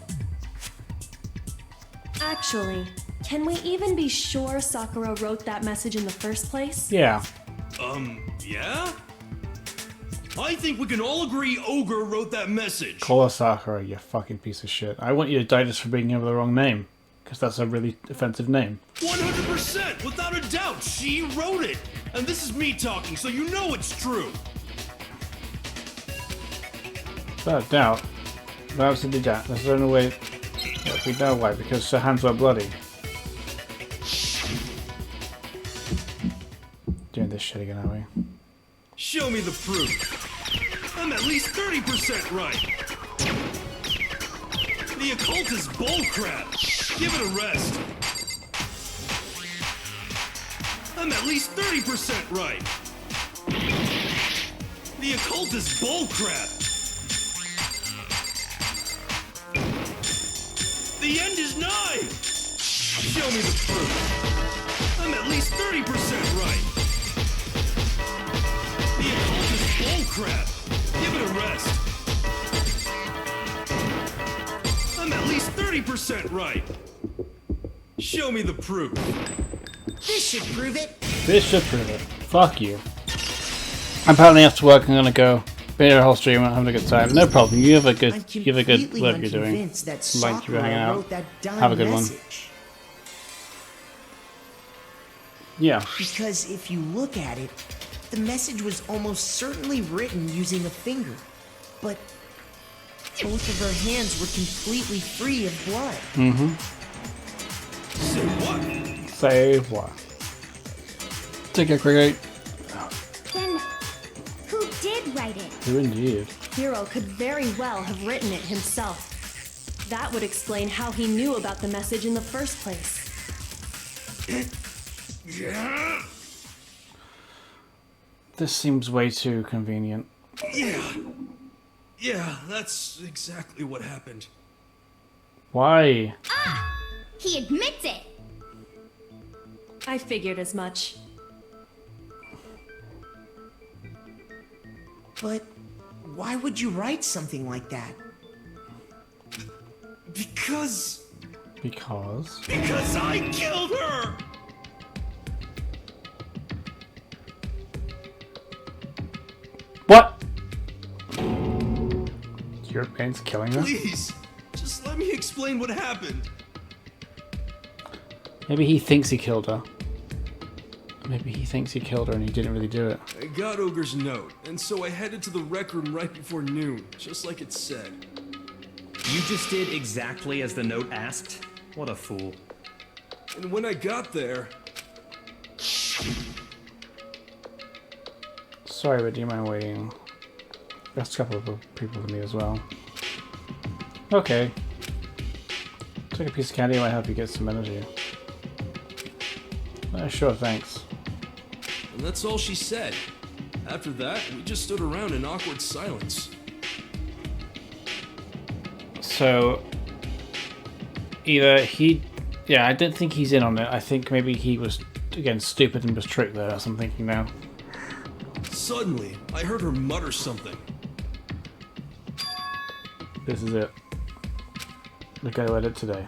Actually, can we even be sure Sakura wrote that message in the first place? Yeah. Yeah? I think we can all agree Ogre wrote that message. Call her Sakura, you fucking piece of shit. I want you to die just for being given the wrong name. Because that's a really offensive name. 100%! Without a doubt, she wrote it! And this is me talking, so you know it's true! Without doubt. Without absolutely doubt. There's the only way... Yeah, we know why, because her hands were bloody. Doing this shit again, are we? Show me the proof. I'm at least 30% right. The occult is bullcrap. Give it a rest. I'm at least 30% right. The occult is bullcrap. The end is nigh. Show me the proof. I'm at least 30% right. The occult is bullcrap. Give it a rest. I'm at least 30% right. Show me the proof. This should prove it. This should prove it. Fuck you. I'm apparently after work. I'm gonna go. Been here a whole stream. I'm having a good time. No problem. You have a good. You have a good work you're doing. Unconvinced that Like you're hanging Sakura out. wrote that dying Have a good one. message. Yeah. Because if you look at it, the message was almost certainly written using a finger, but both of her hands were completely free of blood. Mm-hmm. Say what? Say what? Take a cricket. Then, who did write it? Who indeed? Hiro could very well have written it himself. That would explain how he knew about the message in the first place. Yeah. This seems way too convenient. Yeah, that's exactly what happened. Why? Ah! He admits it! I figured as much. But why would you write something like that? Because I killed her! What? Your parents killing her? Please, just let me explain what happened. Maybe he thinks he killed her. Maybe he thinks he killed her and he didn't really do it. I got Ogre's note, and so I headed to the rec room right before noon, just like it said. You just did exactly as the note asked? What a fool. And when I got there... Sorry, but do you mind waiting? There's a couple of people to me as well. Okay. Take a piece of candy, it might help you get some energy. Sure, thanks. And that's all she said. After that, we just stood around in awkward silence. So, either he... Yeah, I don't think he's in on it. I think maybe he was, again, stupid and was tricked there, that's what I'm thinking now. Suddenly, I heard her mutter something. This is it. We're going to edit today.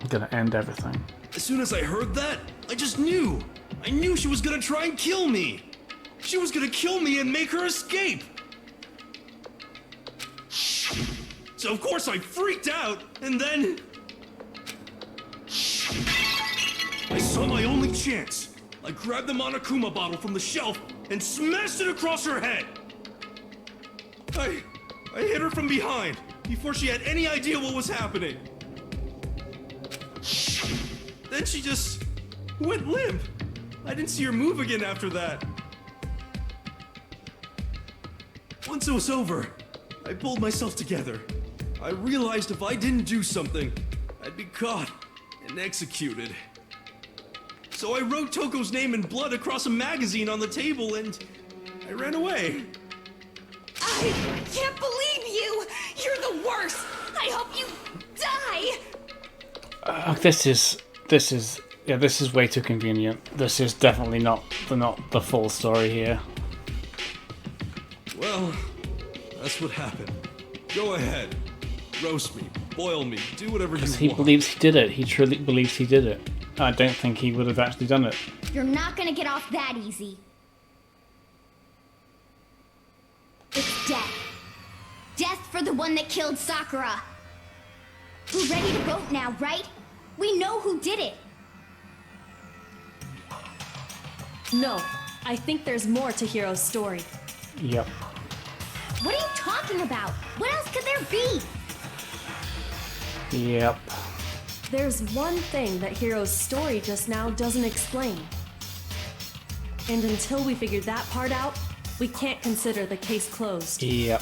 I'm going to end everything. As soon as I heard that, I just knew. I knew she was gonna try and kill me. She was gonna kill me and make her escape. So of course I freaked out, and then... I saw my only chance. I grabbed the Monokuma bottle from the shelf and smashed it across her head. I hit her from behind before she had any idea what was happening. Then she just went limp. I didn't see her move again after that. Once it was over, I pulled myself together. I realized if I didn't do something, I'd be caught and executed. So I wrote Toko's name in blood across a magazine on the table and I ran away. I can't believe you! You're the worst! I hope you die! This is way too convenient. This is definitely not the full story here. Well, that's what happened. Go ahead. Roast me, boil me, do whatever you want. He believes he did it. He truly believes he did it. I don't think he would have actually done it. You're not gonna get off that easy. It's death. Death for the one that killed Sakura. We're ready to vote now, right? We know who did it. No, I think there's more to Hiro's story. Yep. What are you talking about? What else could there be? Yep. There's one thing that Hiro's story just now doesn't explain. And until we figure that part out, we can't consider the case closed. Yep.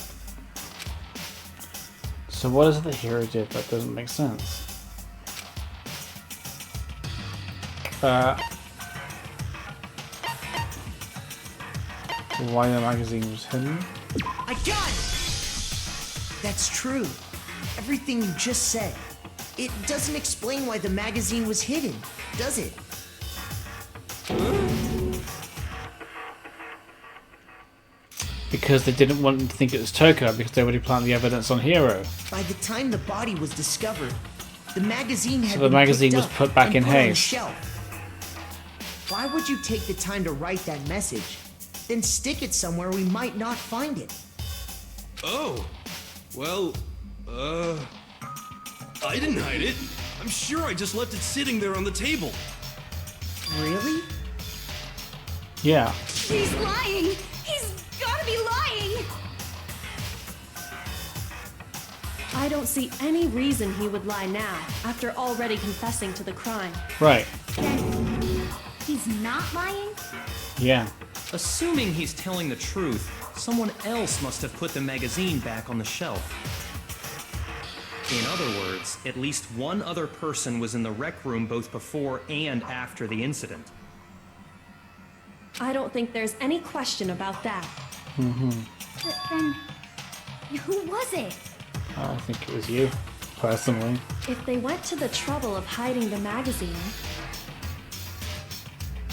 So what is it that Hiro did that doesn't make sense? Why the magazine was hidden? I got it! That's true. Everything you just said. It doesn't explain why the magazine was hidden, does it? Because they didn't want them to think it was Toko, because they already planted the evidence on Hiro. By the time the body was discovered, the magazine had So the been magazine picked was up put back and in put on the haste. shelf. Why would you take the time to write that message, then stick it somewhere we might not find it? Oh, well, I didn't hide it. I'm sure I just left it sitting there on the table. Really? Yeah. He's lying! He's gotta be lying! I don't see any reason he would lie now, after already confessing to the crime. Right. Then he's not lying? Yeah. Assuming he's telling the truth, someone else must have put the magazine back on the shelf. In other words, at least one other person was in the rec room both before and after the incident. I don't think there's any question about that. But then, who was it? I think it was you, personally. If they went to the trouble of hiding the magazine,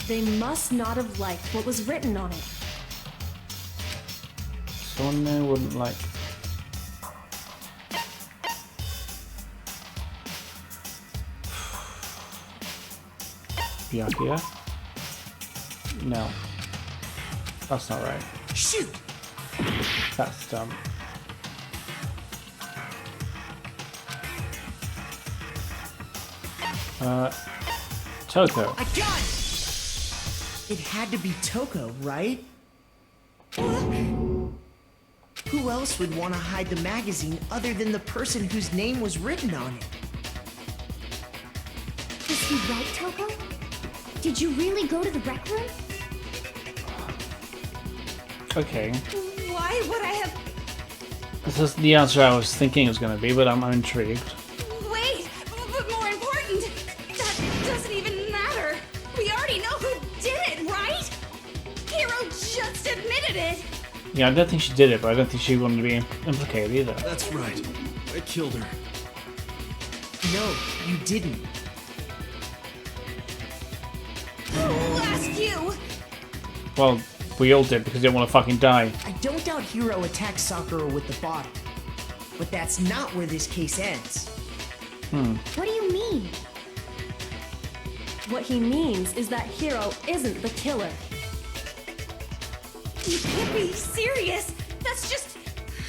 they must not have liked what was written on it. Someone there wouldn't like. Byakuya? No. That's not right. Shoot! That's dumb. Toko. I got it! It had to be Toko, right? Who else would want to hide the magazine other than the person whose name was written on it? Is he right, Toko? Did you really go to the rec room? Okay. Why would I have... This is the answer I was thinking it was going to be, but I'm intrigued. Wait! But more important, that doesn't even matter. We already know who did it, right? Hiro just admitted it. Yeah, I don't think she did it, but I don't think she wanted to be implicated either. That's right. I killed her. No, you didn't. Who asked you? Well, we all did because they didn't want to fucking die. I don't doubt Hiro attacked Sakura with the bottle. But that's not where this case ends. What do you mean? What he means is that Hiro isn't the killer. You can't be serious. That's just...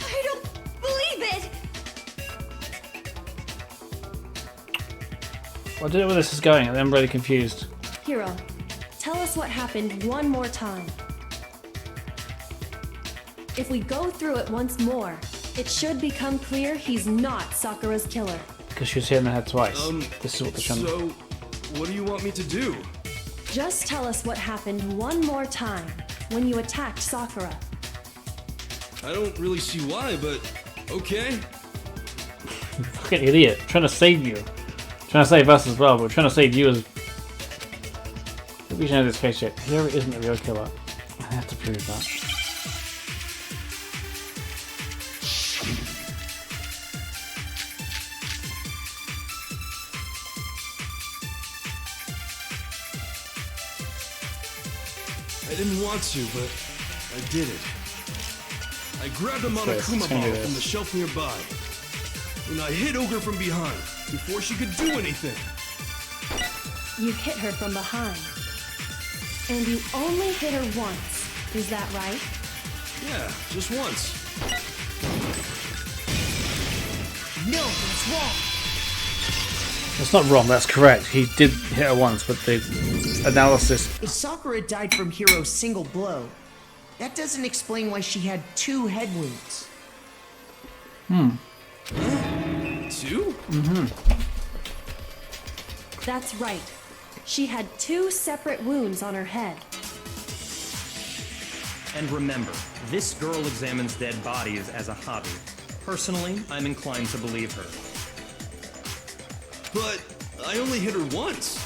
I don't believe it. I don't know where this is going, and I'm really confused. Hiro, tell us what happened one more time. If we go through it once more, it should become clear he's not Sakura's killer. Because she was hit in the head twice. This is what they're trying to... So, what do you want me to do? Just tell us what happened one more time when you attacked Sakura. I don't really see why, but okay. Fucking idiot. Trying to save you. Trying to save us as well, but trying to save you as... We should know this case yet. Hiro isn't the real killer. I have to prove that. I didn't want to, but I did it. I grabbed a What's this? Monokuma It's gonna be bottle from this. the shelf nearby, and I hit Ogre from behind before she could do anything. You hit her from behind. And you only hit her once. Is that right? Yeah, just once. No, that's wrong. That's not wrong, that's correct. He did hit her once, but the analysis... If Sakura died from Hiro's single blow, that doesn't explain why she had 2 head wounds. Two? That's right. She had 2 separate wounds on her head. And remember, this girl examines dead bodies as a hobby. Personally, I'm inclined to believe her. But I only hit her once.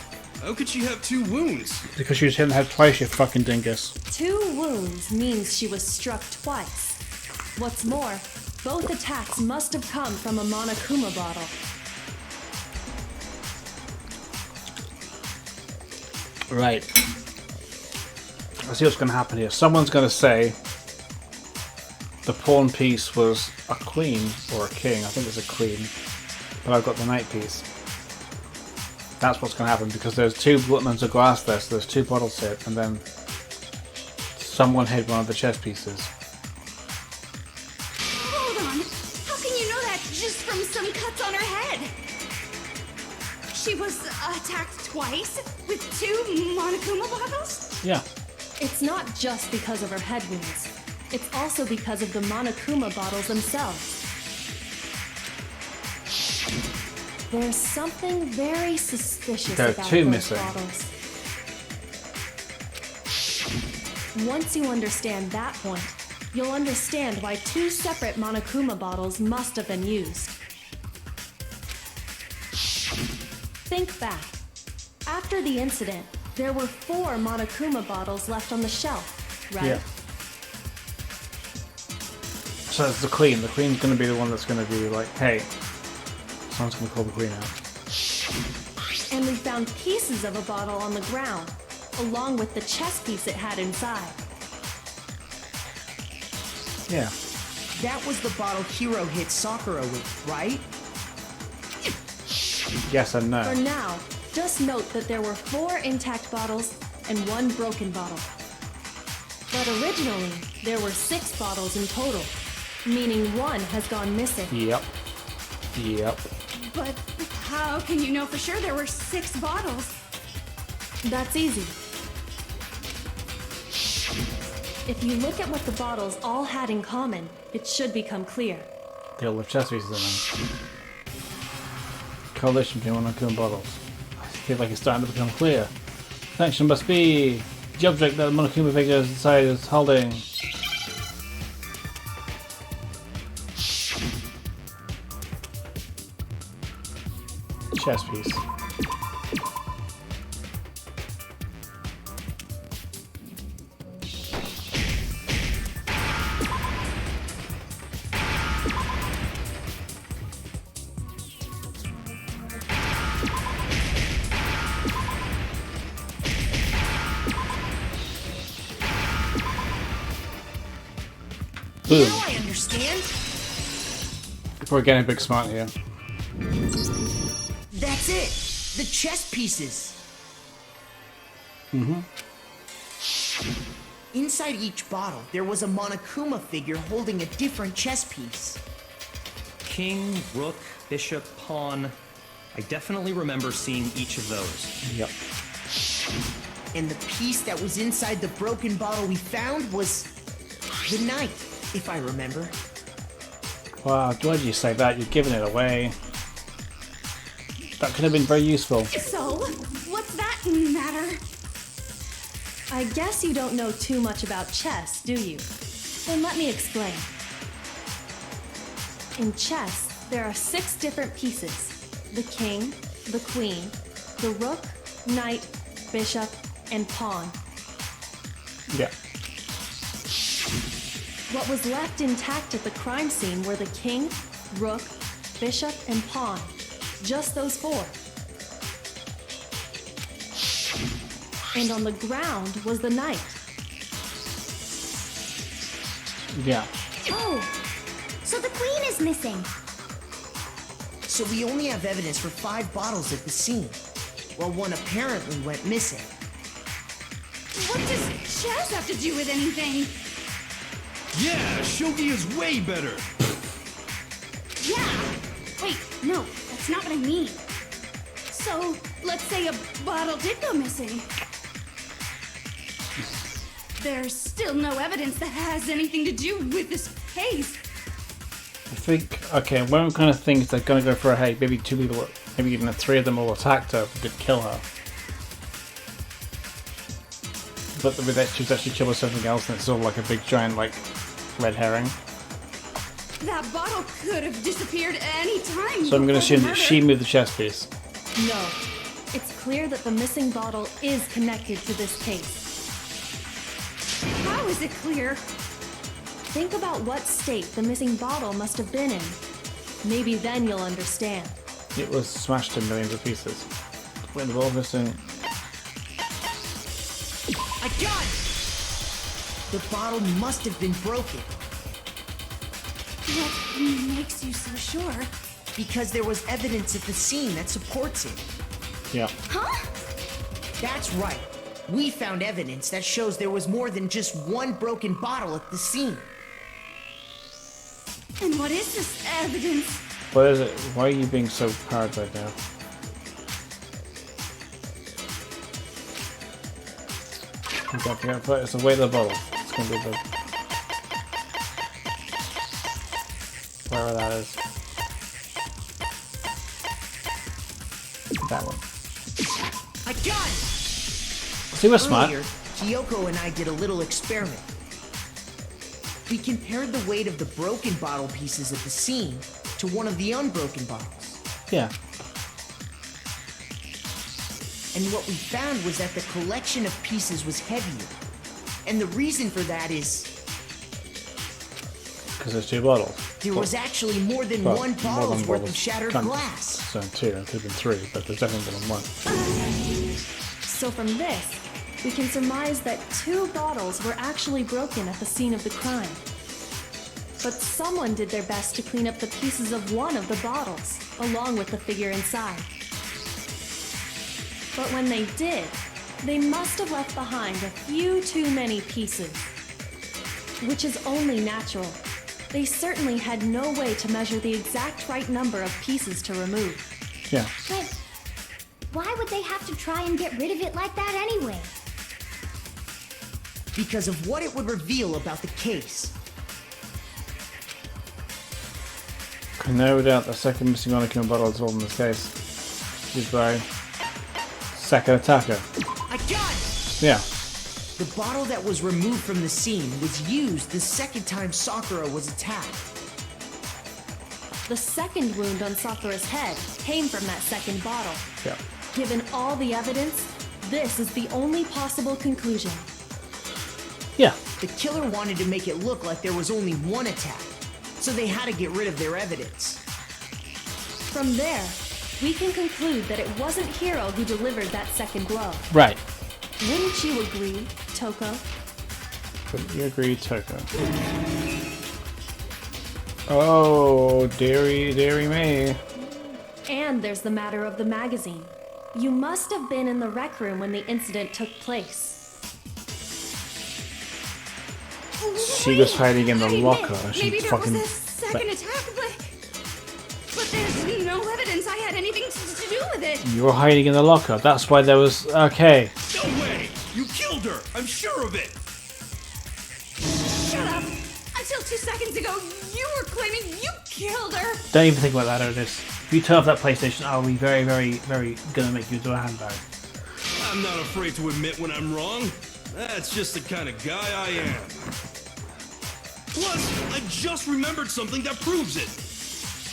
How could she have 2 wounds? Because she was hit in the head twice, you fucking dingus. 2 wounds means she was struck twice. What's more, both attacks must have come from a Monokuma bottle. Right. I see what's going to happen here. Someone's going to say the pawn piece was a queen or a king. I think it's a queen. But I've got the knight piece. That's what's going to happen because there's 2 buttons of glass there, so there's 2 bottles hit, and then someone hit one of the chess pieces. Hold on. How can you know that just from some cuts on her head? She was attacked twice with 2 Monokuma bottles? Yeah. It's not just because of her head wounds. It's also because of the Monokuma bottles themselves. There's something very suspicious There are about 2 those missing. bottles. Once you understand that point, you'll understand why 2 separate Monokuma bottles must have been used. Think back. After the incident, there were 4 Monokuma bottles left on the shelf, right? Yeah. So it's the Queen. The Queen's going to be the one that's going to be like, hey, someone's going to call the Queen out. And we found pieces of a bottle on the ground, along with the chess piece it had inside. Yeah. That was the bottle Hiro hit Sakura with, right? Yes and no. For now, just note that there were 4 intact bottles and 1 broken bottle. But originally, there were 6 bottles in total, meaning 1 has gone missing. Yep. But how can you know for sure there were 6 bottles? That's easy. If you look at what the bottles all had in common, it should become clear. They all have chess pieces in them. Correlation between Monokuma bottles. I feel like it's starting to become clear. The action must be the object that the Monokuma figure inside is holding. Chess piece. Boom. Now I understand. We're getting big smart here. That's it. The chess pieces. Mm-hmm. Inside each bottle, there was a Monokuma figure holding a different chess piece. King, rook, bishop, pawn. I definitely remember seeing each of those. Yep. And the piece that was inside the broken bottle we found was the knight, if I remember. Wow, why'd you say that? You're giving it away. That could have been very useful. So, what's that matter? I guess you don't know too much about chess, do you? Then let me explain. In chess, there are 6 different pieces. The king, the queen, the rook, knight, bishop, and pawn. Yeah. What was left intact at the crime scene were the king, rook, bishop, and pawn. Just those 4. And on the ground was the knight. Yeah. Oh, so the queen is missing. So we only have evidence for 5 bottles at the scene, while 1 apparently went missing. What does chess have to do with anything? Yeah, shogi is way better. Yeah. Wait, no, that's not what I mean. So, let's say a bottle did go missing. There's still no evidence that has anything to do with this case. I think, okay, one kind of thing is they're going to go for a, hey, maybe 2 people, maybe even 3 of them all attacked her, but didn't kill her. But with that, she was actually killed with something else, and it's sort of like a big giant, like, red herring. That bottle could have disappeared at any time. So I'm going to before assume the that murder. she moved the chess piece. No. It's clear that the missing bottle is connected to this case. How is it clear? Think about what state the missing bottle must have been in. Maybe then you'll understand. It was smashed in millions of pieces. When the ball missing. I got it! The bottle must have been broken. What makes you so sure? Because there was evidence at the scene that supports it. Yeah. Huh? That's right. We found evidence that shows there was more than just 1 broken bottle at the scene. And what is this evidence? What is it? Why are you being so hard right now? Don't forget, but it's the weight of the bottle. It's going to be the... wherever that is. That one. I got it! See, we're smart. Earlier, Kyoko and I did a little experiment. We compared the weight of the broken bottle pieces at the scene to one of the unbroken bottles. Yeah. and what we found was that the collection of pieces was heavier. And the reason for that is because there's 2 bottles. there was actually more than Well, one more bottle's than worth bottles. of shattered Can't- glass. So 2, it could have been 3, but there's definitely more than 1. So from this, we can surmise that 2 bottles were actually broken at the scene of the crime. But someone did their best to clean up the pieces of one of the bottles, along with the figure inside. But when they did, they must have left behind a few too many pieces. Which is only natural. They certainly had no way to measure the exact right number of pieces to remove. Yeah. But why would they have to try and get rid of it like that anyway? Because of what it would reveal about the case. No doubt the second missing Monaco bottle is all in this case. Used by second attacker. I got it! Yeah. The bottle that was removed from the scene was used the second time Sakura was attacked. The second wound on Sakura's head came from that second bottle. Yeah. Given all the evidence, this is the only possible conclusion. Yeah. The killer wanted to make it look like there was only one attack, so they had to get rid of their evidence. From there, we can conclude that it wasn't Hiro who delivered that second blow. Right. Wouldn't you agree, Toko? Wouldn't you agree, Toko? Oh, dearie me. And there's the matter of the magazine. You must have been in the rec room when the incident took place. She was hiding in the locker. She Maybe there fucking. was a second attack, but there's no evidence I had anything to do with it. You were hiding in the locker. That's why there was. Okay. No way! You killed her! I'm sure of it! Shut up! Until 2 seconds ago, you were claiming you killed her. Don't even think about that, Otis. If you turn off that PlayStation, I'll be very, very, very gonna make you do a handbag. I'm not afraid to admit when I'm wrong. That's just the kind of guy I am. Plus, I just remembered something that proves it.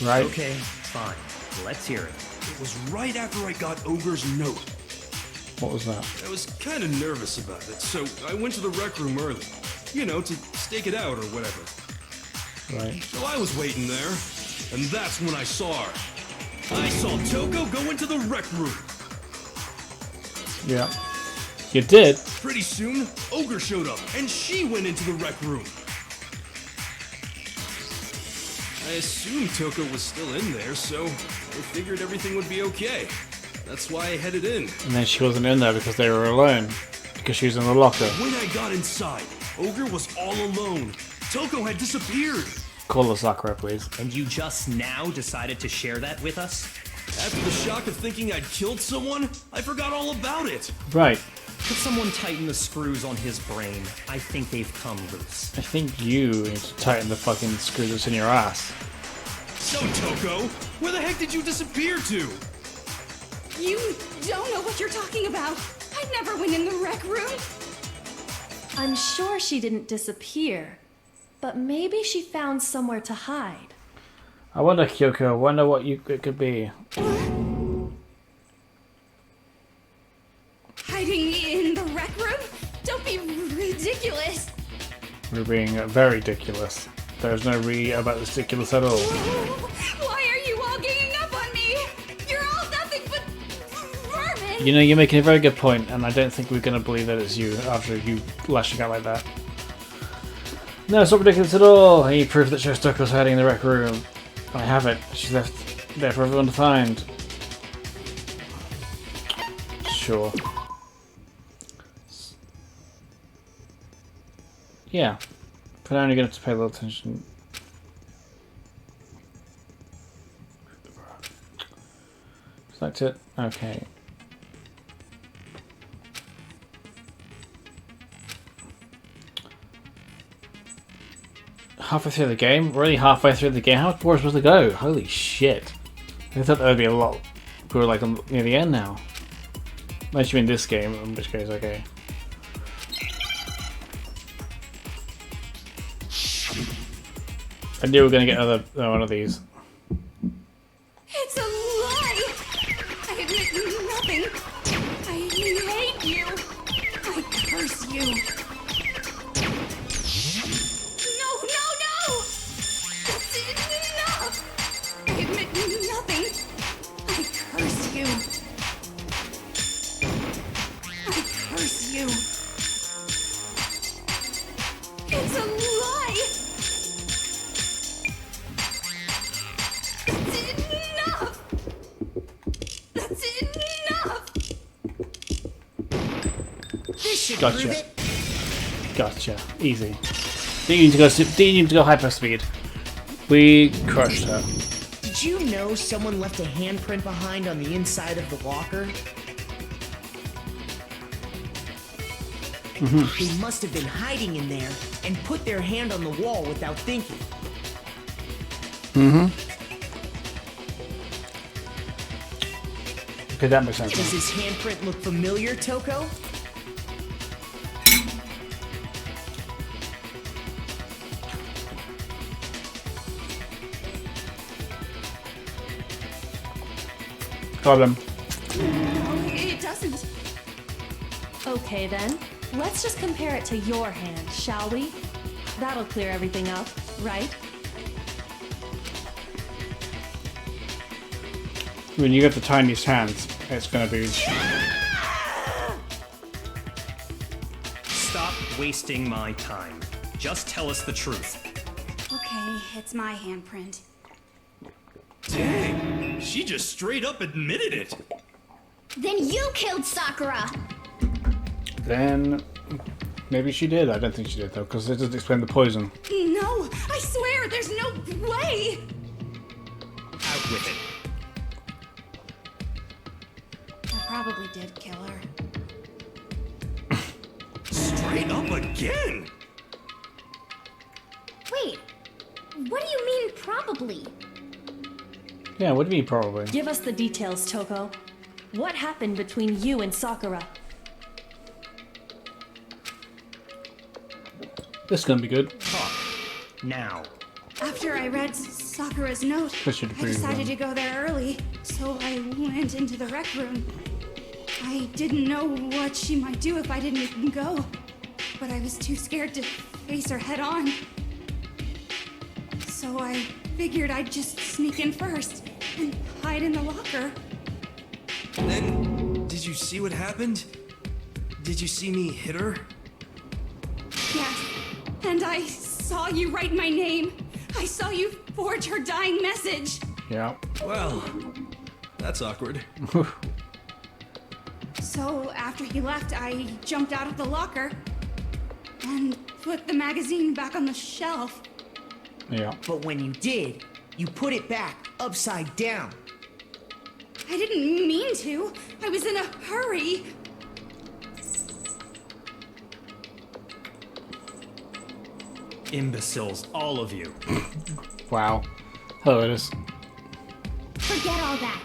Right. Okay, fine. Let's hear it. It was right after I got Ogre's note. What was that? I was kind of nervous about it, so I went to the rec room early. You know, to stake it out or whatever. Right. So I was waiting there, and that's when I saw her. I saw Toko go into the rec room. Yeah. You did? Pretty soon, Ogre showed up, and she went into the rec room. I assumed Toko was still in there, so I figured everything would be okay. That's why I headed in. And then she wasn't in there because they were alone. Because she was in the locker. When I got inside, Ogre was all alone. Toko had disappeared. Call the Sakura, please. And you just now decided to share that with us? After the shock of thinking I'd killed someone, I forgot all about it. Right. Could someone tighten the screws on his brain? I think they've come loose. I think you need to tighten the fucking screw that's in your ass. So, Toko, where the heck did you disappear to? You don't know what you're talking about. I never went in the rec room. I'm sure she didn't disappear, but maybe she found somewhere to hide. I wonder, Kyoko, I wonder what it could be. Hiding in the rec room? Don't be ridiculous. We're being very ridiculous. There's no about this ridiculous at all. Why are you all ganging up on me? You're all nothing but vermin. You know, you're making a very good point, and I don't think we're going to believe that it's you after you lashing out like that. No, it's not ridiculous at all. He proved that Shostako's hiding in the rec room. I have it. She's left there for everyone to find. Sure. Yeah. But I'm only going to pay a little attention. Select it. Okay. Halfway through the game? Really halfway through the game? How much more is supposed to go? Holy shit. I thought there would be a lot. We were like near the end now. Unless you mean this game, in which case, okay. I knew we were going to get another one of these. It's a lie. I admit nothing. I That's enough! This should Gotcha. prove it. Gotcha. Easy. Didn't need to go hyper speed. We crushed her. Did you know someone left a handprint behind on the inside of the locker? They must have been hiding in there and put their hand on the wall without thinking. Okay, that makes sense. Does his handprint look familiar, Toko? Problem. No, it doesn't. Okay then, let's just compare it to your hand, shall we? That'll clear everything up, right? When you get the tiniest hands, it's gonna be. Stop wasting my time. Just tell us the truth. Okay, it's my handprint. Dang, she just straight up admitted it. Then you killed Sakura! Then maybe she did. I don't think she did though, because it doesn't explain the poison. No, I swear, there's no way! Out with it. I probably did kill her. Straight up again? Wait, what do you mean probably? Yeah, what do you mean probably? Give us the details, Toko. What happened between you and Sakura? This is gonna be good. Talk. Now. After I read Sakura's note, This should I prove decided them. to go there early, so I went into the rec room. I didn't know what she might do if I didn't go, but I was too scared to face her head on. So I figured I'd just sneak in first and hide in the locker. And then, did you see what happened? Did you see me hit her? Yes, and I saw you write my name. I saw you forge her dying message. Yeah. Well, that's awkward. So after he left, I jumped out of the locker and put the magazine back on the shelf. Yeah. But when you did, you put it back upside down. I didn't mean to. I was in a hurry. Imbeciles, all of you. Wow. Hello, it is. Forget all that.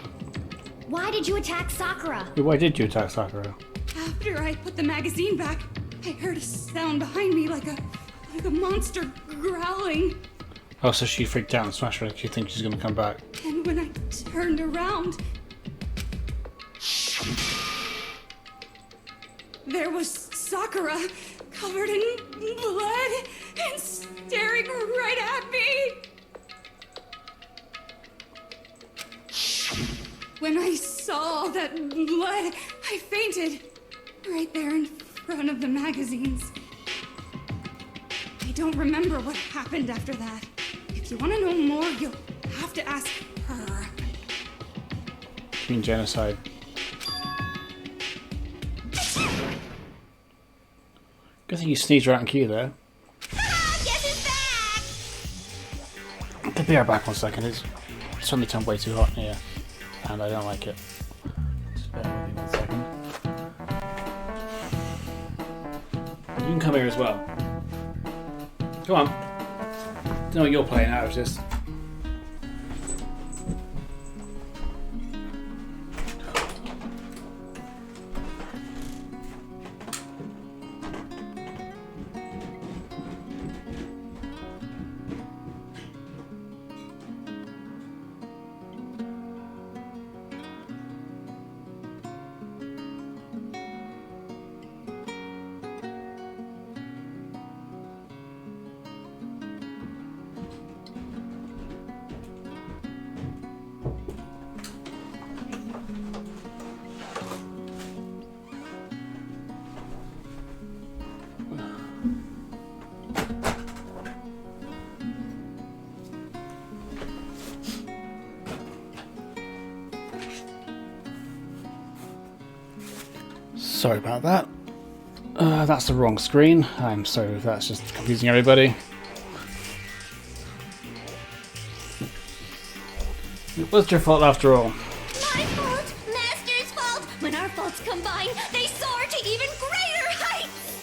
Why did you attack Sakura? Why did you attack Sakura? After I put the magazine back, I heard a sound behind me like a monster growling. Oh, so she freaked out and smashed her. She thinks she's gonna come back. And when I turned around, there was Sakura, covered in blood and staring right at me. When I saw that blood, I fainted right there in front of the magazines. I don't remember what happened after that. If you want to know more, you'll have to ask her. You mean genocide? Good thing you sneezed right on cue there. I'll be right back 1 second. It's suddenly turned way too hot in here, and I don't like it. Just bear with me 1 second. You can come here as well. Come on. Don't know what you're playing out of this. Sorry about that. That's the wrong screen. I'm sorry if that's just confusing everybody. It was your fault after all. My fault, Master's fault. When our faults combine, they soar to even greater heights.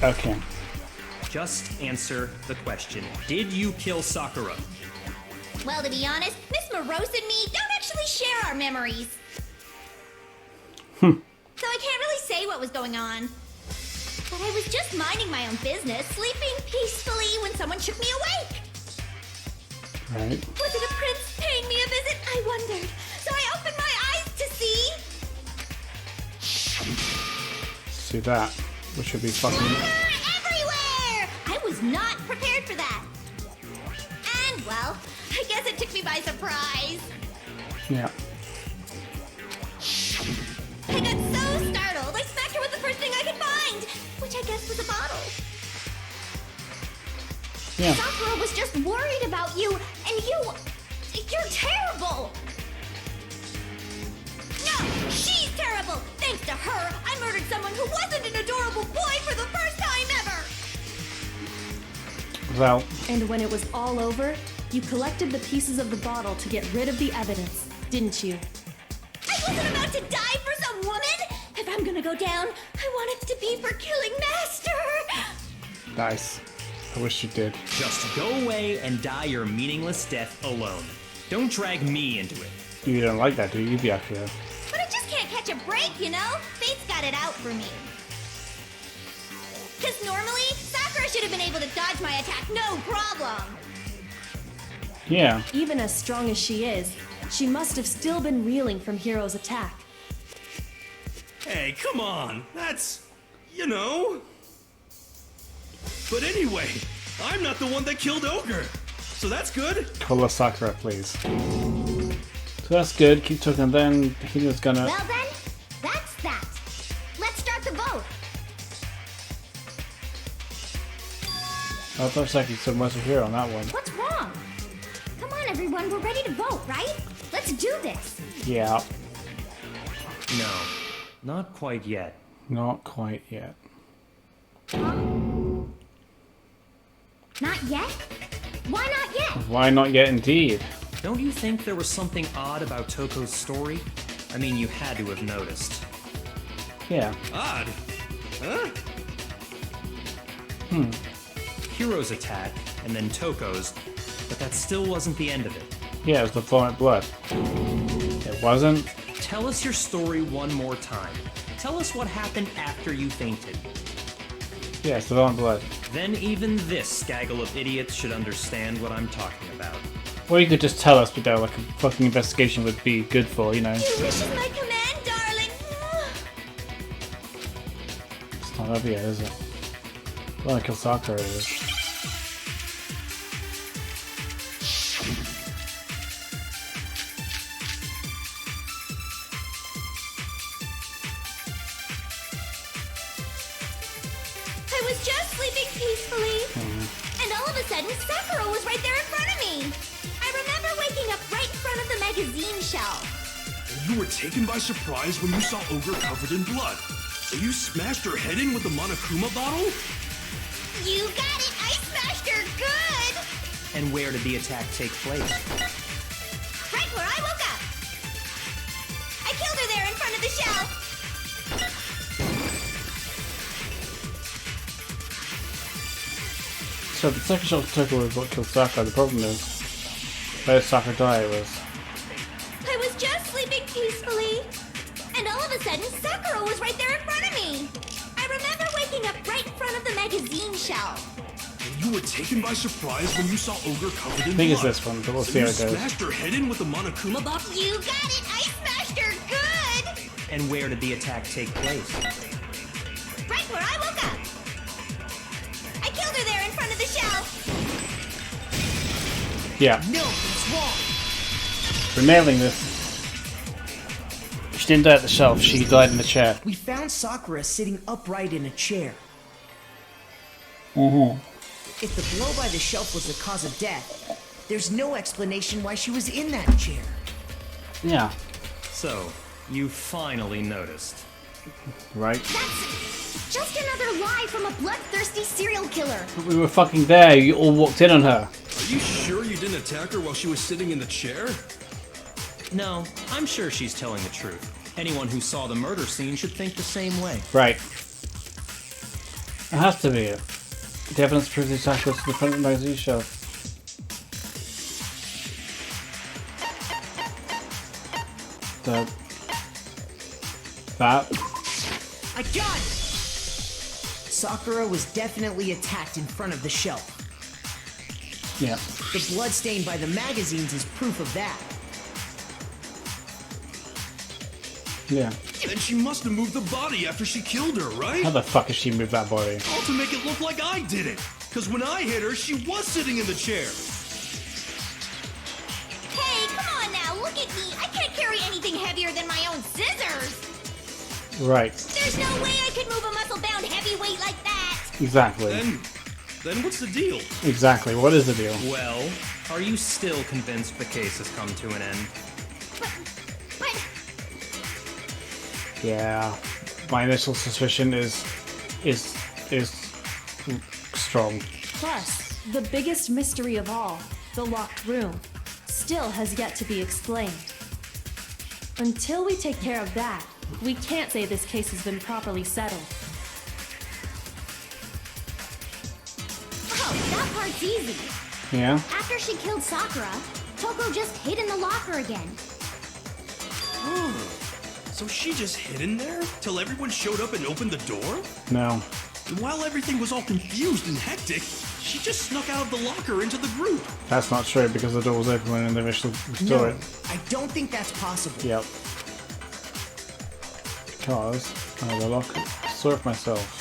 Okay. Just answer the question. Did you kill Sakura? Well, to be honest, Miss Morose and me don't actually share our memories. So I can't really say what was going on. But I was just minding my own business, sleeping peacefully when someone shook me awake. Right. Was it a prince paying me a visit? I wondered. So I opened my eyes to see... See that. Which should be fucking... everywhere! I was not prepared for that. And, well, I guess it took me by surprise. Yeah. I got so startled, I smacked her with the first thing I could find, which I guess was a bottle. Yeah. Sakura was just worried about you, and you're terrible. No, she's terrible. Thanks to her, I murdered someone who wasn't an adorable boy for the first time ever. Well. And when it was all over, you collected the pieces of the bottle to get rid of the evidence, didn't you? I wasn't about to die for some woman. If I'm gonna go down, I want it to be for killing Master. Nice. I wish you did. Just go away and die your meaningless death alone. Don't drag me into it. You don't like that, do you? You'd be Akira. But I just can't catch a break, you know? Fate's got it out for me. Because normally, Sakura should have been able to dodge my attack, no problem. Yeah. Even as strong as she is, she must have still been reeling from Hiro's attack. Hey, come on. That's, you know. But anyway, I'm not the one that killed Ogre. So that's good. Call us Sakura, please. So that's good. Keep talking. Then he was gonna. Well then, that's that. Let's start the vote. I thought Saki said Monster Hero on that one. What's wrong? Come on, everyone. We're ready to vote, right? Let's do this. Yeah. No, not quite yet. Not quite yet. Not yet? Why not yet? Why not yet, indeed? Don't you think there was something odd about Toko's story? I mean, you had to have noticed. Yeah. Odd? Huh? Hiro's attack, and then Toko's, but that still wasn't the end of it. Yeah, it was the vomit blood. It wasn't? Tell us your story one more time. Tell us what happened after you fainted. Yeah, it's the vomit blood. Then even this gaggle of idiots should understand what I'm talking about. Or you could just tell us, but like a fucking investigation would be good for, you know. Your wish is my command, darling. It's not over yet, is it? I want to kill Sakura, it is. I was just sleeping peacefully, and all of a sudden, Sakura was right there in front of me. I remember waking up right in front of the magazine shelf. You were taken by surprise when you saw Ogre covered in blood. So you smashed her head in with the Monokuma bottle? You got it! I smashed her good! And where did the attack take place? Right where I woke up! I killed her there in front of the shelf! So the second shot of Toko was what killed Sakura. The problem is, where did Sakura die? It was. I was just sleeping peacefully, and all of a sudden, Sakura was right there in front of me. I remember waking up right in front of the magazine shelf. You were taken by surprise when you saw Ogre covered in blood. I think it's this one, but we'll see how it You goes. smashed her head in with the Monokuma bottle? You got it! I smashed her good! And where did the attack take place? Right where I woke up! I killed her there in front of the shelf! Yeah. No, it's wrong. We're nailing this. She didn't die at the shelf, she died in the chair. We found Sakura sitting upright in a chair. If the blow by the shelf was the cause of death, there's no explanation why she was in that chair. Yeah. So, You finally noticed. Right? That's just another lie from a bloodthirsty serial killer. But we were fucking there. You all walked in on her. Are you sure you didn't attack her while she was sitting in the chair? No, I'm sure she's telling the truth. Anyone who saw the murder scene should think the same way. Right. It has to be it. The evidence proves the attack was to the front of the magazine shelf. That. I got it! Sakura was definitely attacked in front of the shelf. Yeah. The blood stained by the magazines is proof of that. Yeah. Then she must have moved the body after she killed her, right? How the fuck has she moved that body? All to make it look like I did it. Because when I hit her, she was sitting in the chair. Hey, come on now, look at me. I can't carry anything heavier than my own scissors. Right. There's no way I could move a muscle-bound heavyweight like that. Exactly. Then what's the deal? Exactly. What is the deal? Well, are you still convinced the case has come to an end? But Yeah. My initial suspicion is strong. Plus, the biggest mystery of all, the locked room, still has yet to be explained. Until we take care of that, we can't say this case has been properly settled. oh, that part's easy. Yeah. After she killed Sakura, Toko just hid in the locker again. So she just hid in there till everyone showed up and opened the door? No. And while everything was all confused and hectic, she just snuck out of the locker into the group. That's not true because the door was open when they initially saw No, it. I don't think that's possible. Yep. Because I had the locker. I saw it myself.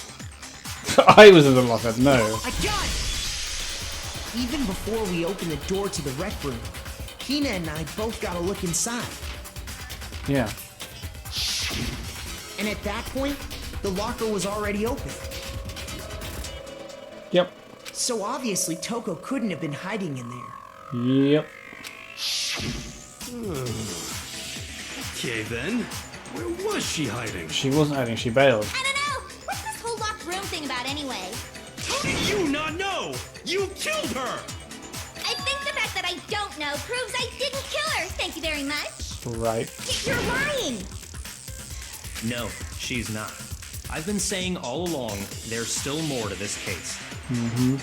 I was in the locker. No. I got it! Even before we opened the door to the rec room, Hina and I both got a look inside. Yeah. And at that point, the locker was already open. Yep. So obviously Toko couldn't have been hiding in there. Yep. Okay then. Where was she hiding? She wasn't hiding. She bailed. I don't know. What's this whole locked room thing about anyway? How do you not know? You killed her! I think the fact that I don't know proves I didn't kill her. Thank you very much. Right. You're lying. No, she's not. I've been saying all along, there's still more to this case. Mm-hmm.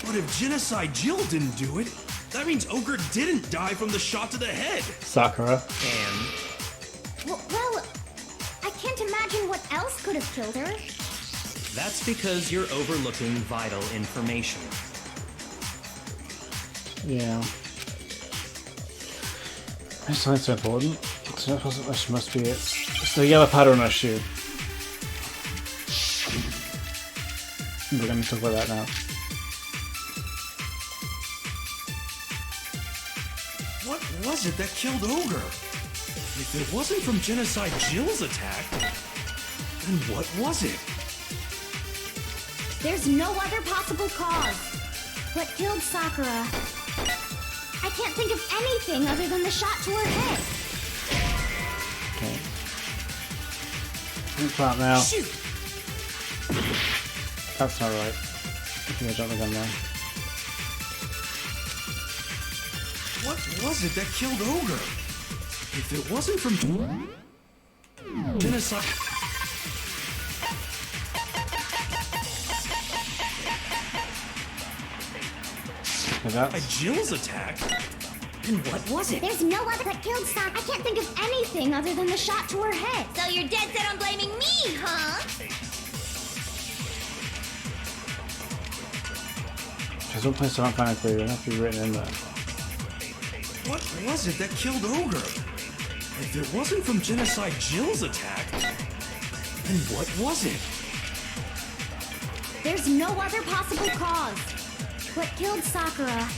But if Genocide Jill didn't do it, that means Ogre didn't die from the shot to the head. Sakura. And Well, I can't imagine what else could have killed her. that's because you're overlooking vital information. Yeah. This sounds so important. So that must be it. It's the yellow powder on her shoe. We're going to talk about that now. What was it that killed Ogre? If it wasn't from Genocide Jill's attack, then what was it? There's no other possible cause. What killed Sakura? I can't think of anything other than the shot to her head. Okay. What's that now? Shoot! That's not right. I think I dropped the gun there. What was it that killed Ogre? If it wasn't from Genocide... By Jill's attack? And what was it? There's no other that killed Sakura. I can't think of anything other than the shot to her head. So you're dead set on blaming me, huh? There's one place I don't find it clear. It has to be written in there. What was it that killed Ogre? If it wasn't from Genocide Jill's attack, then what was it? There's no other possible cause. What killed Sakura?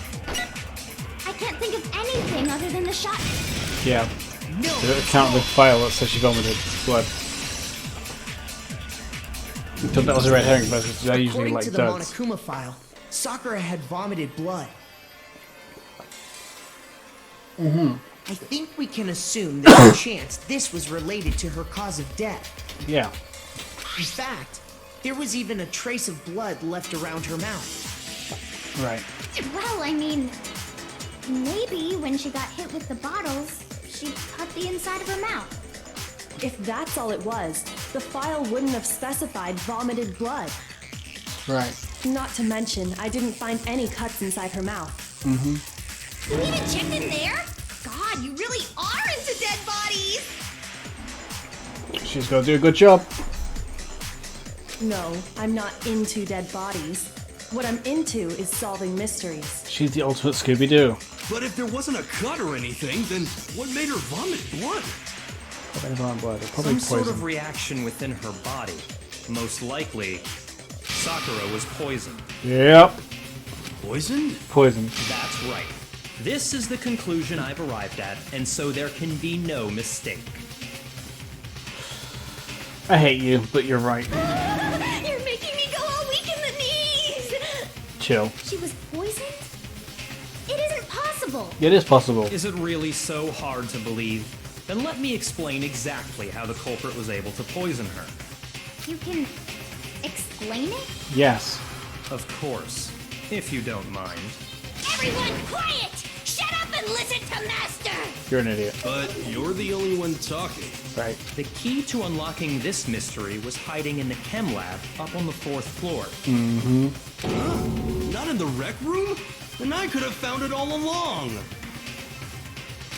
I can't think of anything other than the shot. Yeah. No. The account of the file that says she vomited blood. I thought that was a red herring, but they're usually According like to the duds. Monokuma file, Sakura had vomited blood. Mm-hmm. I think we can assume there's a chance this was related to her cause of death. Yeah. In fact, there was even a trace of blood left around her mouth. Right. Well, I mean, maybe when she got hit with the bottles, she cut the inside of her mouth. If that's all it was, the file wouldn't have specified vomited blood. Right. Not to mention, I didn't find any cuts inside her mouth. Mm-hmm. You even checked in there? God, you really are into dead bodies! She's gonna do a good job. No, I'm not into dead bodies. What I'm into is solving mysteries. She's the ultimate Scooby-Doo. But if there wasn't a cut or anything, then what made her vomit blood? Probably Some sort poison. of reaction within her body. Most likely, Sakura was poisoned. Yep. Poisoned? Poison. That's right. This is the conclusion I've arrived at, and so there can be no mistake. I hate you, but you're right. You're making me go all weak in the knees! Chill. She was poisoned? It isn't possible! It is possible. Is it really so hard to believe? Then let me explain exactly how the culprit was able to poison her. You can explain it? Yes. Of course, if you don't mind. Everyone quiet! Shut up and listen to Master! You're an idiot. But you're the only one talking. Right. The key to unlocking this mystery was hiding in the chem lab up on the 4th floor. Mm-hmm. Huh? Not in the rec room? Then I could have found it all along.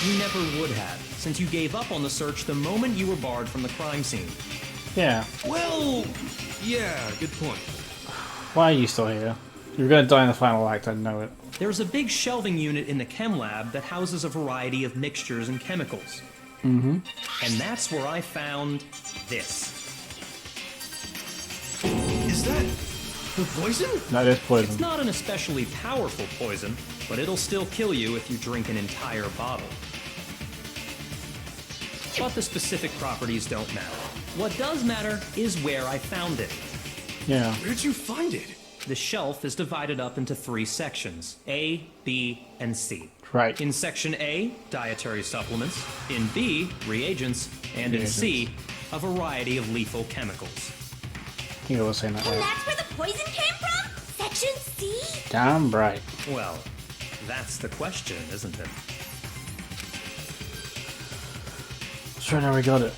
You never would have, since you gave up on the search the moment you were barred from the crime scene. Yeah. Well, yeah, good point. Why are you still here? You're gonna die in the final act, I know it. There's a big shelving unit in the chem lab that houses a variety of mixtures and chemicals. Mm-hmm. And that's where I found this. Is that poison? That is poison. It's not an especially powerful poison, but it'll still kill you if you drink an entire bottle. But the specific properties don't matter. What does matter is where I found it. Yeah. Where'd you find it? The shelf is divided up into 3 sections, A, B, and C. Right. In section A, dietary supplements. In B, reagents. And in C, a variety of lethal chemicals. I think I was saying that And right. that's where the poison came from? Section C? Damn right. Well, that's the question, isn't it? Let's try how we got it.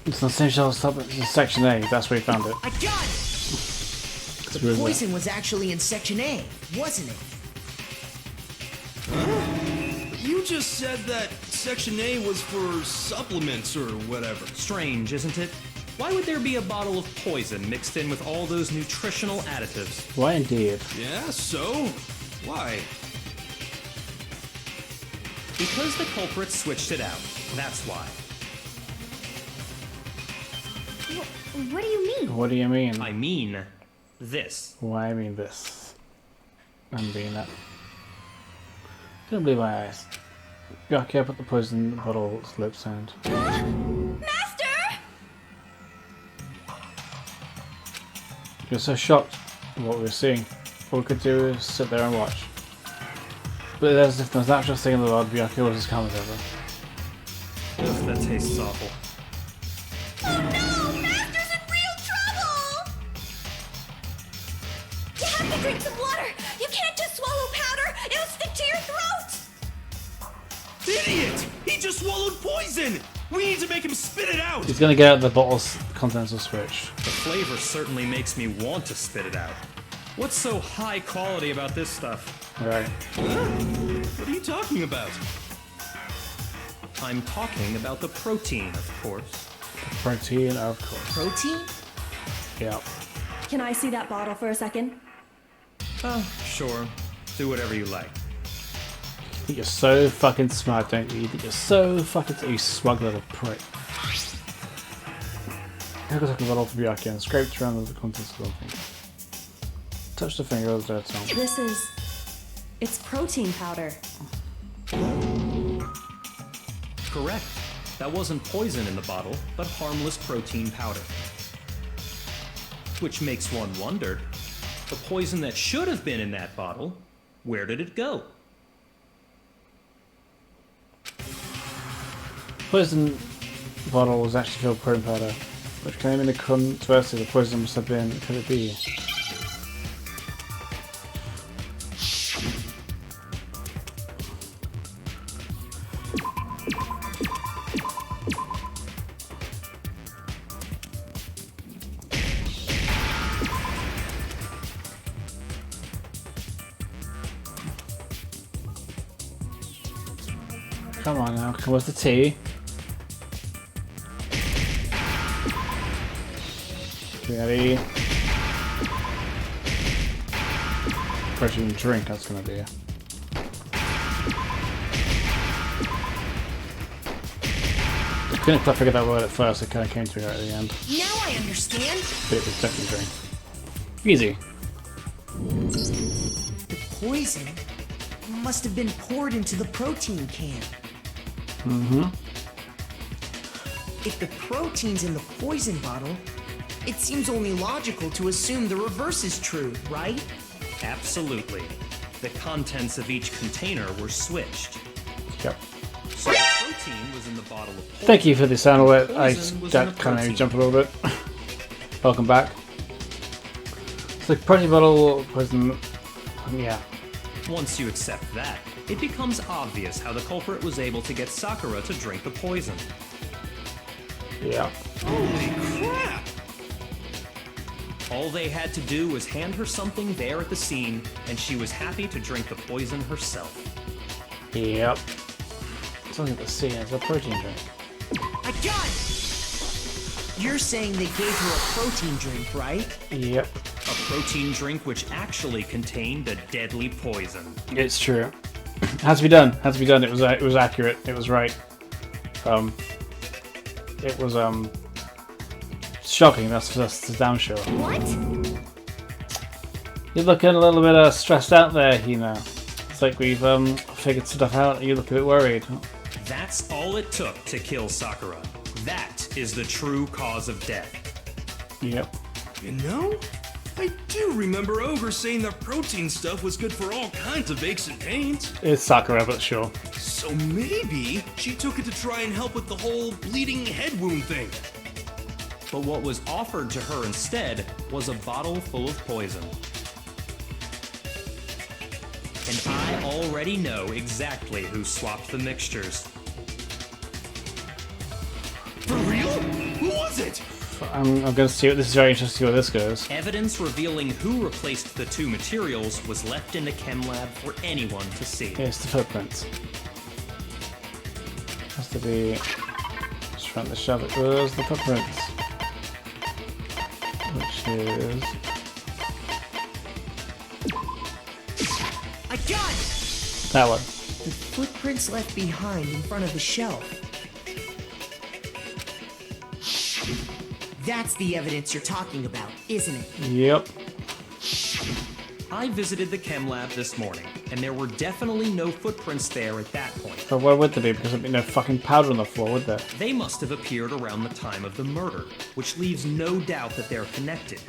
It's on the same shelf as supplements in section A. That's where we found it. I got it! The poison was actually in section A, wasn't it? You just said that section A was for supplements or whatever. Strange, isn't it? Why would there be a bottle of poison mixed in with all those nutritional additives? Why indeed? Yeah, so? Why? Because the culprit switched it out. That's why. What do you mean? What do you mean? I mean this. Why I mean this? I'm being that. Couldn't believe my eyes. Yeah, okay, I put the poison in the bottle's lips and. Master! You're so shocked at what we were seeing. All we could do is sit there and watch. But as if the most natural thing in the world, Byakuya was his comment over. Ugh, that tastes awful. Oh no! Master's in real trouble! You have to drink some water! You can't just swallow powder! It'll stick to your throat! Idiot! He just swallowed poison! We need to make him spit it out! He's gonna get out the bottle's contents will switch. The flavor certainly makes me want to spit it out. What's so high quality about this stuff? Right. What are you talking about? I'm talking about the protein, of course. The protein, of course. Protein? Yeah. Can I see that bottle for a second? Oh, sure. Do whatever you like. You think you're so fucking smart, don't you? You think you're so fucking... You smug little prick. I took the bottle from Byakuya and scraped around the contents of the thing. Touch the finger of the dirt on. This is... It's protein powder. Correct. That wasn't poison in the bottle, but harmless protein powder. Which makes one wonder, the poison that should have been in that bottle, where did it go? poison bottle was actually filled with protein powder, which came in the controversy. The poison must have been. Could it be? Come on now, where's the tea? Ready? Protein drink, that's gonna be. I couldn't quite figure that word at first, it kinda came to me right at the end. Now I understand. But it was definitely drink. Easy. The poison must have been poured into the protein can. Mm-hmm. If the protein's in the poison bottle, it seems only logical to assume the reverse is true, right? Absolutely. The contents of each container were switched. Yep. So the protein was in the bottle of poison. Thank you for the sound alert. Poison was in That the kind of made me protein. jump a little bit. Welcome back. So the protein bottle poison. Yeah. Once you accept that, it becomes obvious how the culprit was able to get Sakura to drink the poison. Yeah. Holy crap! All they had to do was hand her something there at the scene, and she was happy to drink the poison herself. Yep. It's only the scene. It's a protein drink. I got it! You're saying they gave her a protein drink, right? Yep. A protein drink which actually contained a deadly poison. It's true. Had to be done. Had to be done. It was accurate. It was right. It was shocking. That's the damn sure. What? You're looking a little bit stressed out there, you know. It's like we've figured stuff out. And you look a bit worried. That's all it took to kill Sakura. That is the true cause of death. Yep. You know, I do remember Ogre saying that protein stuff was good for all kinds of aches and pains. It's Sakura, but sure. So maybe she took it to try and help with the whole bleeding head wound thing. But what was offered to her instead was a bottle full of poison. And I already know exactly who swapped the mixtures. For real? Who was it? I'm going to see what this is very interesting to see where this goes. Evidence revealing who replaced the two materials was left in the chem lab for anyone to see. Here's the footprints. Has to be just trying to shove it. Where's the footprints? Which is I got it! that one. The footprints left behind in front of the shelf. That's the evidence you're talking about, isn't it? Yep. I visited the chem lab this morning, and there were definitely no footprints there at that point. But where would they be? Because there'd be no fucking powder on the floor, would there? They must have appeared around the time of the murder, which leaves no doubt that they're connected.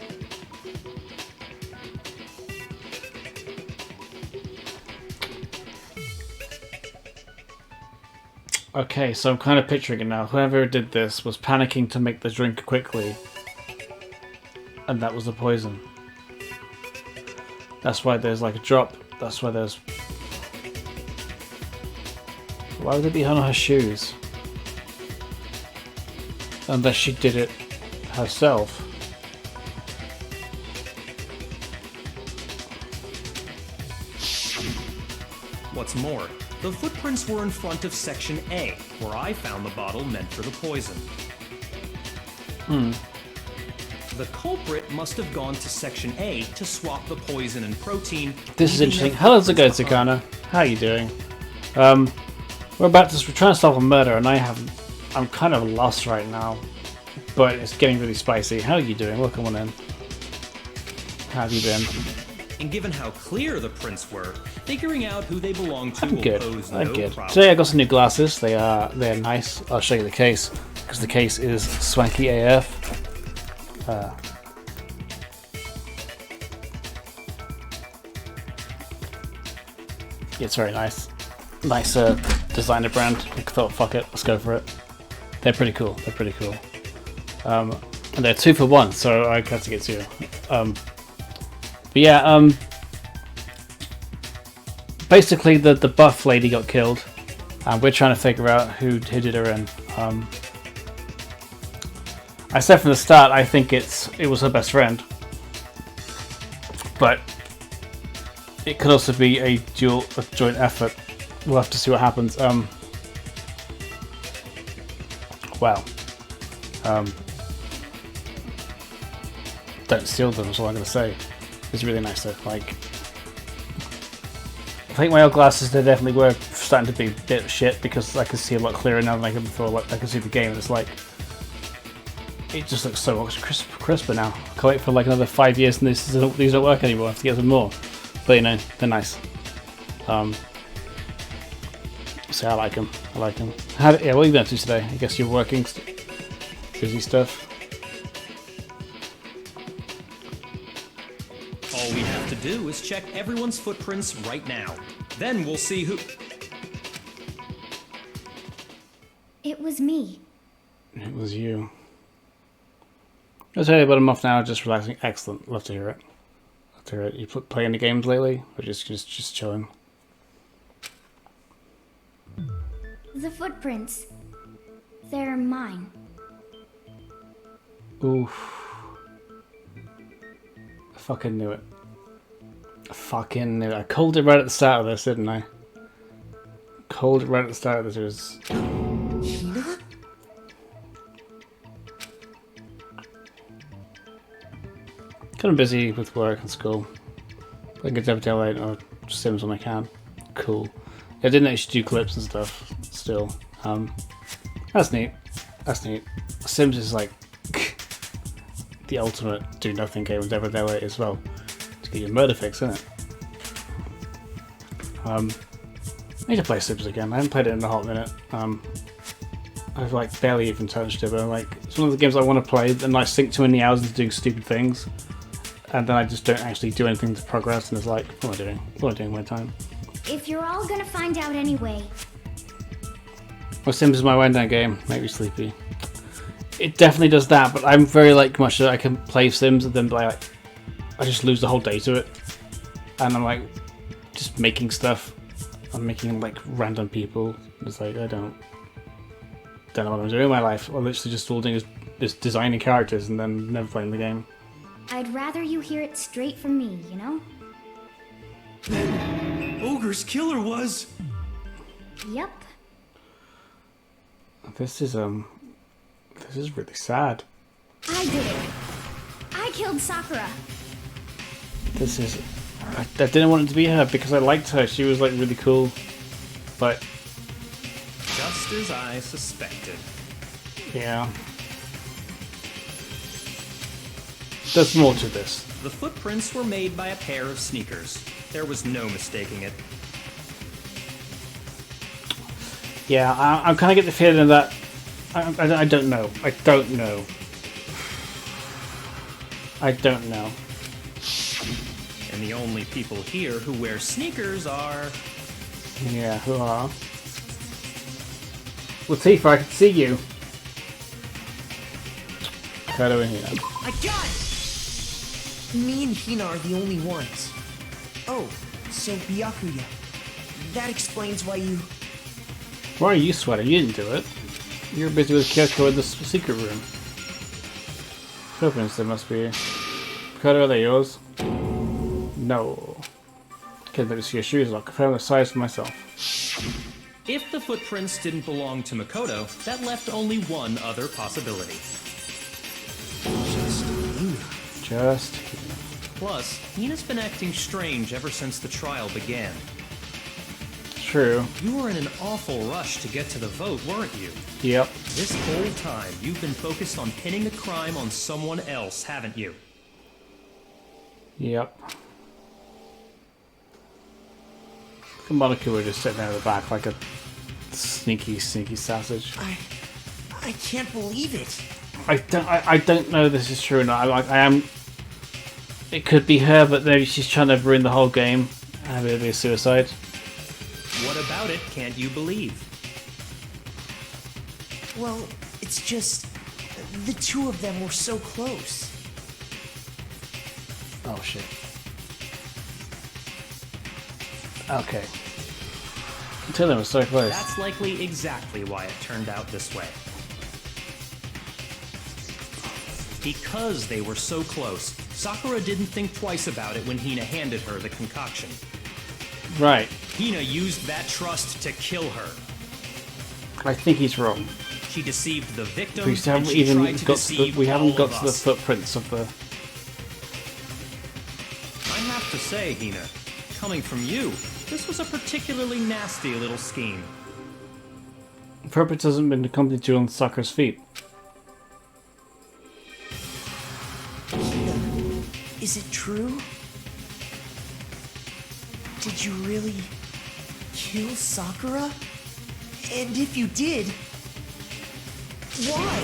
Okay, so I'm kind of picturing it now. Whoever did this was panicking to make the drink quickly. And that was the poison. That's why there's like a drop. That's why there's... Why would it be on her shoes? Unless she did it herself. What's more, the footprints were in front of Section A, where I found the bottle meant for the poison. The culprit must have gone to Section A to swap the poison and protein. This is interesting. How's it going, Tsukana? How are you doing? We're trying to solve a murder, and I'm kind of lost right now. But it's getting really spicy. How are you doing? Welcome on in. How have you been? And given how clear the prints were, figuring out who they belong to I'm will good. pose no I'm good. problem. Today I got some new glasses. They're nice. I'll show you the case because the case is swanky AF. It's very nice. Nice designer brand. I thought, fuck it, let's go for it. They're pretty cool. They're pretty cool. And they're 2 for 1, so I have to get 2. But yeah, basically the buff lady got killed, and we're trying to figure out who did her in. I said from the start I think it was her best friend, but it could also be a joint effort. We'll have to see what happens. Wow. Don't steal them, is all I'm going to say. It's really nice though. Like, I think my old glasses, they definitely were starting to be a bit shit because I could see a lot clearer now than I could before. Like, I could see the game, and it's like, it just looks so much crisper now. I can't wait for like another 5 years and these don't work anymore. I have to get some more. But you know, they're nice. So I like them. I like them. Yeah, what are you going to do today? I guess you're working, busy stuff. All we have to do is check everyone's footprints right now. Then we'll see who... It was me. It was you. I was only about a month now, just relaxing. Excellent. Love to hear it. Love to hear it. You play any games lately? Or just chilling? The footprints. They're mine. Oof. I fucking knew it. I fucking knew it. I called it right at the start of this, didn't I? Called it right at the start of this. It was... Hina? Kind of busy with work and school. I get Betrayal or Sims when I can. Cool. I didn't actually do clips and stuff. Still, that's neat. That's neat. Sims is like the ultimate do nothing game with Betrayal as well. To get your murder fix, isn't it? I need to play Sims again. I haven't played it in a hot minute. I've like barely even touched it, but like it's one of the games I want to play, and I sink too many hours into doing stupid things, and then I just don't actually do anything to progress, and it's like, what am I doing? What am I doing with my time? If you're all gonna find out anyway. Well, Sims is my wind down game. Make me sleepy. It definitely does that, but I'm very like much that I can play Sims and then like I just lose the whole day to it, and I'm like just making stuff. I'm making like random people. It's like I don't know what I'm doing in my life. I'm literally just all doing is designing characters and then never playing the game. I'd rather you hear it straight from me, you know? Ogre's killer was... Yep. This is really sad. I did it. I killed Sakura. This is... I didn't want it to be her because I liked her. She was like really cool. But... Just as I suspected. Yeah. There's more to this. The footprints were made by a pair of sneakers. There was no mistaking it. Yeah, I'm kind of getting the feeling that... I don't know. I don't know. I don't know. And the only people here who wear sneakers are... Yeah, who are? Latifah, I can see you. How do we hear? I got it! Me and Hina are the only ones. Oh, so Byakuya. That explains why you... Why are you sweating? You didn't do it. You're busy with Kyoko in the secret room. Footprints, there must be. Makoto, are they yours? No. Can't let me see your shoes. I'll confirm the size for myself. If the footprints didn't belong to Makoto, that left only one other possibility. Just Plus, Hina's been acting strange ever since the trial began. True. You were in an awful rush to get to the vote, weren't you? Yep. This whole time, you've been focused on pinning the crime on someone else, haven't you? Yep. Monaco were just sitting there in the back like a sneaky sausage. I can't believe it. I don't know if this is true or not. I am. It could be her, but maybe she's trying to ruin the whole game and have it be a suicide. What about it can't you believe? Well, It's just the two of them were so close. Oh shit. Okay. Until they were so close. That's likely exactly why it turned out this way. Because they were so close, Sakura didn't think twice about it when Hina handed her the concoction. Right. Hina used that trust to kill her. I think he's wrong. She deceived the victim, We and haven't she even tried to got to the, deceive we haven't all got of to the us. footprints of the. I have to say, Hina, coming from you, this was a particularly nasty little scheme. Purpose hasn't been accompanied you on Sakura's feet. Is it true? Did you really kill Sakura? And if you did, why?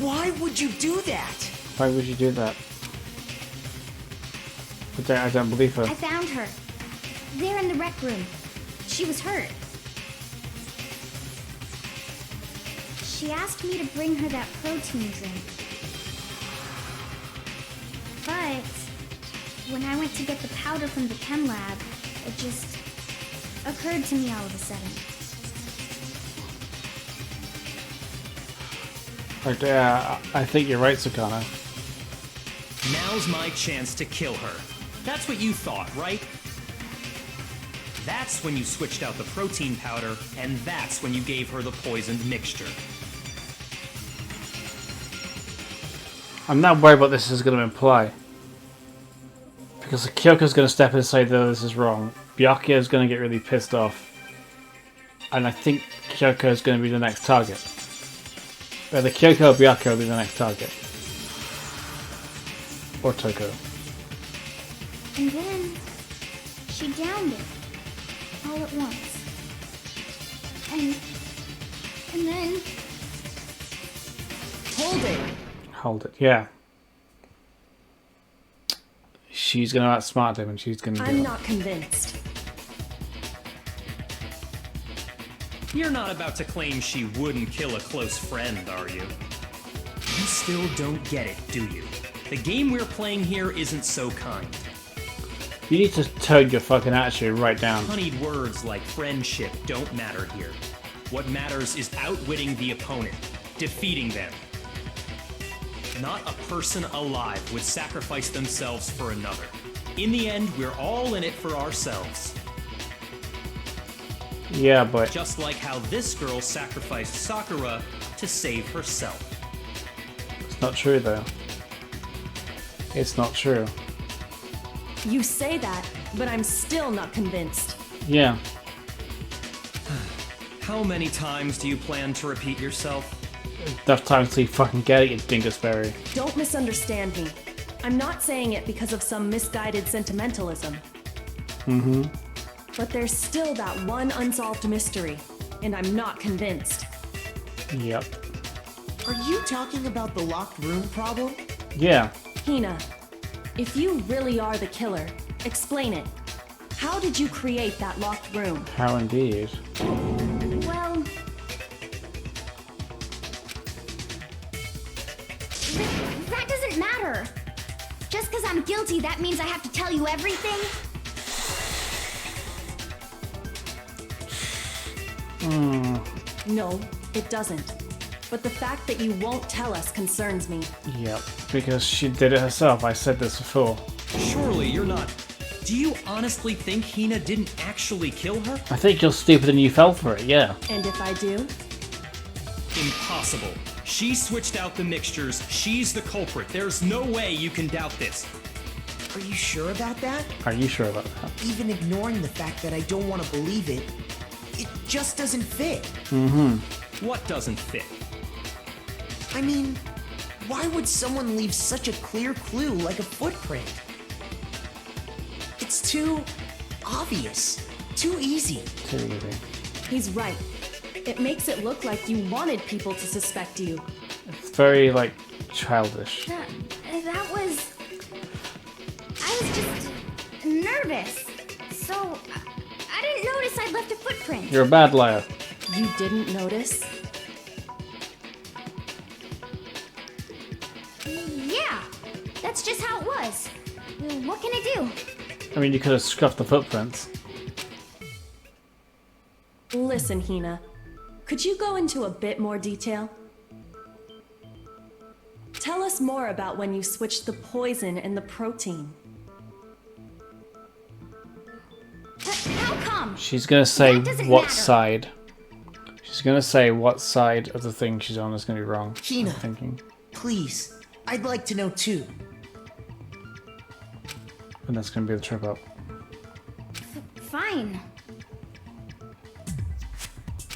Why would you do that? Why would you do that? I don't believe her. I found her. There in the rec room. She was hurt. She asked me to bring her that protein drink. But when I went to get the powder from the chem lab, it just occurred to me all of a sudden. I think you're right, Sakana. Now's my chance to kill her. That's what you thought, right? That's when you switched out the protein powder, and that's when you gave her the poisoned mixture. I'm not worried what this is going to imply. Because Kyoko's going to step in and say that this is wrong. Byakuya is going to get really pissed off. And I think Kyoko is going to be the next target. Either Kyoko or Byakuya will be the next target. Or Toko. And then she downed it all at once. And then hold it. Hold it, yeah. She's going to outsmart him and she's going to do I'm it. not convinced. You're not about to claim she wouldn't kill a close friend, are you? You still don't get it, do you? The game we're playing here isn't so kind. You need to tone your fucking attitude right down. Honeyed words like friendship don't matter here. What matters is outwitting the opponent, defeating them. Not a person alive would sacrifice themselves for another. In the end, we're all in it for ourselves. Yeah, but Just like how this girl sacrificed Sakura to save herself. it's not true though. It's not true. You say that, but I'm still not convinced. Yeah. How many times do you plan to repeat yourself? Enough time till you fucking get it, you dingusberry. Don't misunderstand me. I'm not saying it because of some misguided sentimentalism. Mm-hmm. But there's still that one unsolved mystery, and I'm not convinced. Yep. Are you talking about the locked room problem? Yeah. Hina, if you really are the killer, explain it. How did you create that locked room? How indeed. well, that doesn't matter. Just because I'm guilty, that means I have to tell you everything? No, it doesn't. But the fact that you won't tell us concerns me. Yep. Because she did it herself. I said this before. Surely you're not... Do you honestly think Hina didn't actually kill her? I think you're stupid and you fell for it, yeah. And if I do? Impossible. She switched out the mixtures. She's the culprit. There's no way you can doubt this. Are you sure about that? Are you sure about that? Even ignoring the fact that I don't want to believe it, it just doesn't fit. Mm-hmm. What doesn't fit? I mean, why would someone leave such a clear clue like a footprint? It's too obvious. Too easy. Too easy. He's right. It makes it look like you wanted people to suspect you. It's very, like, childish. That was... I was just nervous. So, I didn't notice I'd left a footprint. You're a bad liar. You didn't notice? Yeah, that's just how it was. What can I do? I mean, you could have scuffed the footprints. Listen, Hina. Could you go into a bit more detail? Tell us more about when you switched the poison and the protein. How come? She's gonna say doesn't what matter. side. She's gonna say what side of the thing she's on is gonna be wrong. Hina, I'm thinking. please, I'd like to know too. And that's gonna be the trip up. Fine.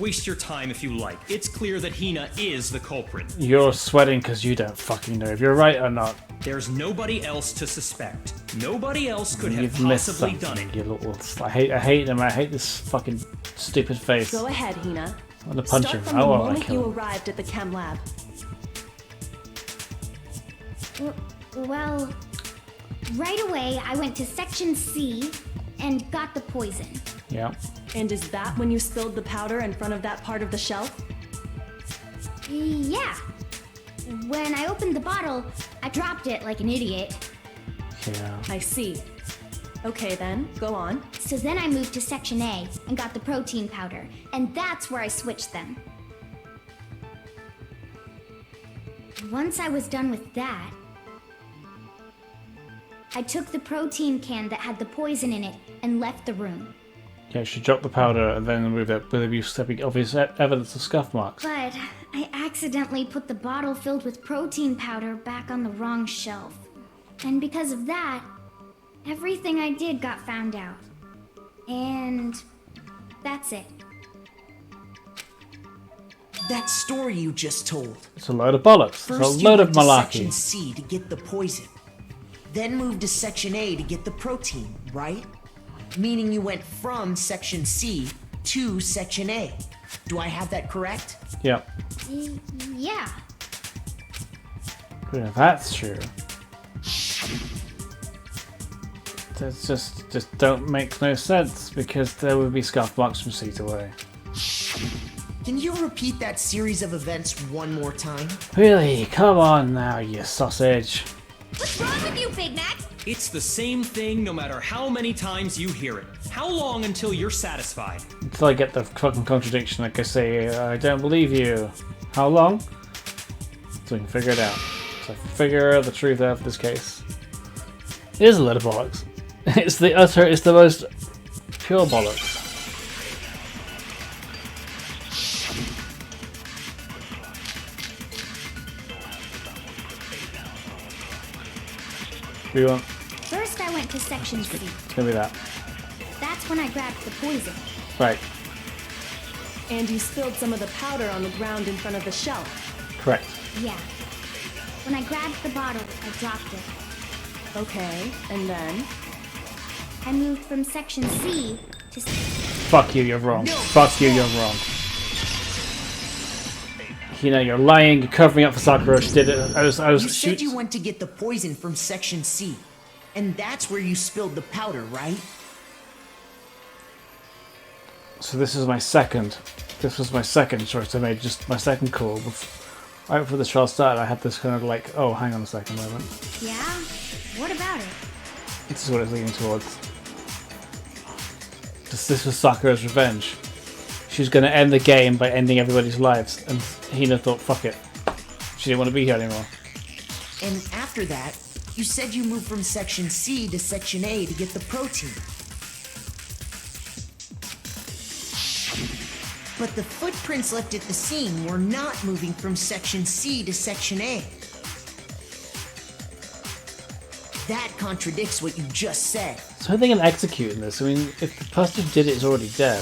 Waste your time if you like. It's clear that Hina is the culprit. You're sweating because you don't fucking know if you're right or not. There's nobody else to suspect. Nobody else could have You've missed possibly something, done it. you little. I hate him. I hate this fucking stupid face. Go ahead, Hina. I'm gonna punch Start him. from I the won't moment kill you him. arrived at the chem lab. Well, right away I went to section C and got the poison. Yeah. And is that when you spilled the powder in front of that part of the shelf? Yeah. When I opened the bottle, I dropped it like an idiot. Yeah. I see. Okay then, go on. So then I moved to section A and got the protein powder, and that's where I switched them. Once I was done with that, I took the protein can that had the poison in it and left the room. Yeah, she dropped the powder and then moved it with obvious evidence of scuff marks. But I accidentally put the bottle filled with protein powder back on the wrong shelf. And because of that, everything I did got found out. And that's it. That story you just told. It's a load of bollocks. It's First a load you of went to malarkey. section C to get the poison. Then moved to section A to get the protein, right? Meaning you went from section C to section A. Do I have that correct? Yep. Yeah. Yeah, that's true. That's just don't make no sense because there would be scuff marks from C to A. Can you repeat that series of events one more time? Really? Come on now, you sausage. What's wrong with you, Big Mac? It's the same thing no matter how many times you hear it. How long until you're satisfied? Until I get the fucking contradiction, like I say, I don't believe you. How long? So we can figure it out. So figure the truth out of this case. It is a lot of bollocks. It's the most pure bollocks. We want. First I went to section C. It's gonna be that. That's when I grabbed the poison. Right. And you spilled some of the powder on the ground in front of the shelf. Correct. Yeah. When I grabbed the bottle, I dropped it. Okay, and then? I moved from section C to... Fuck you, you're wrong. Fuck you, you're wrong. You know, you're lying, you're covering up for Sakura. She did it. I was You said you went to get the poison from section C. And that's where you spilled the powder, right? So this is my second. This was my second choice I made, just my second call. Right before the trial started, I had this kind of like, oh, hang on a second moment. Yeah? What about it? This is what it's leaning towards. This was Sakura's revenge. She was going to end the game by ending everybody's lives, and Hina thought, fuck it. She didn't want to be here anymore. And after that, you said you moved from section C to section A to get the protein. But the footprints left at the scene were not moving from section C to section A. That contradicts what you just said. So how are they going to execute in this? I mean, if the person who did it is already dead,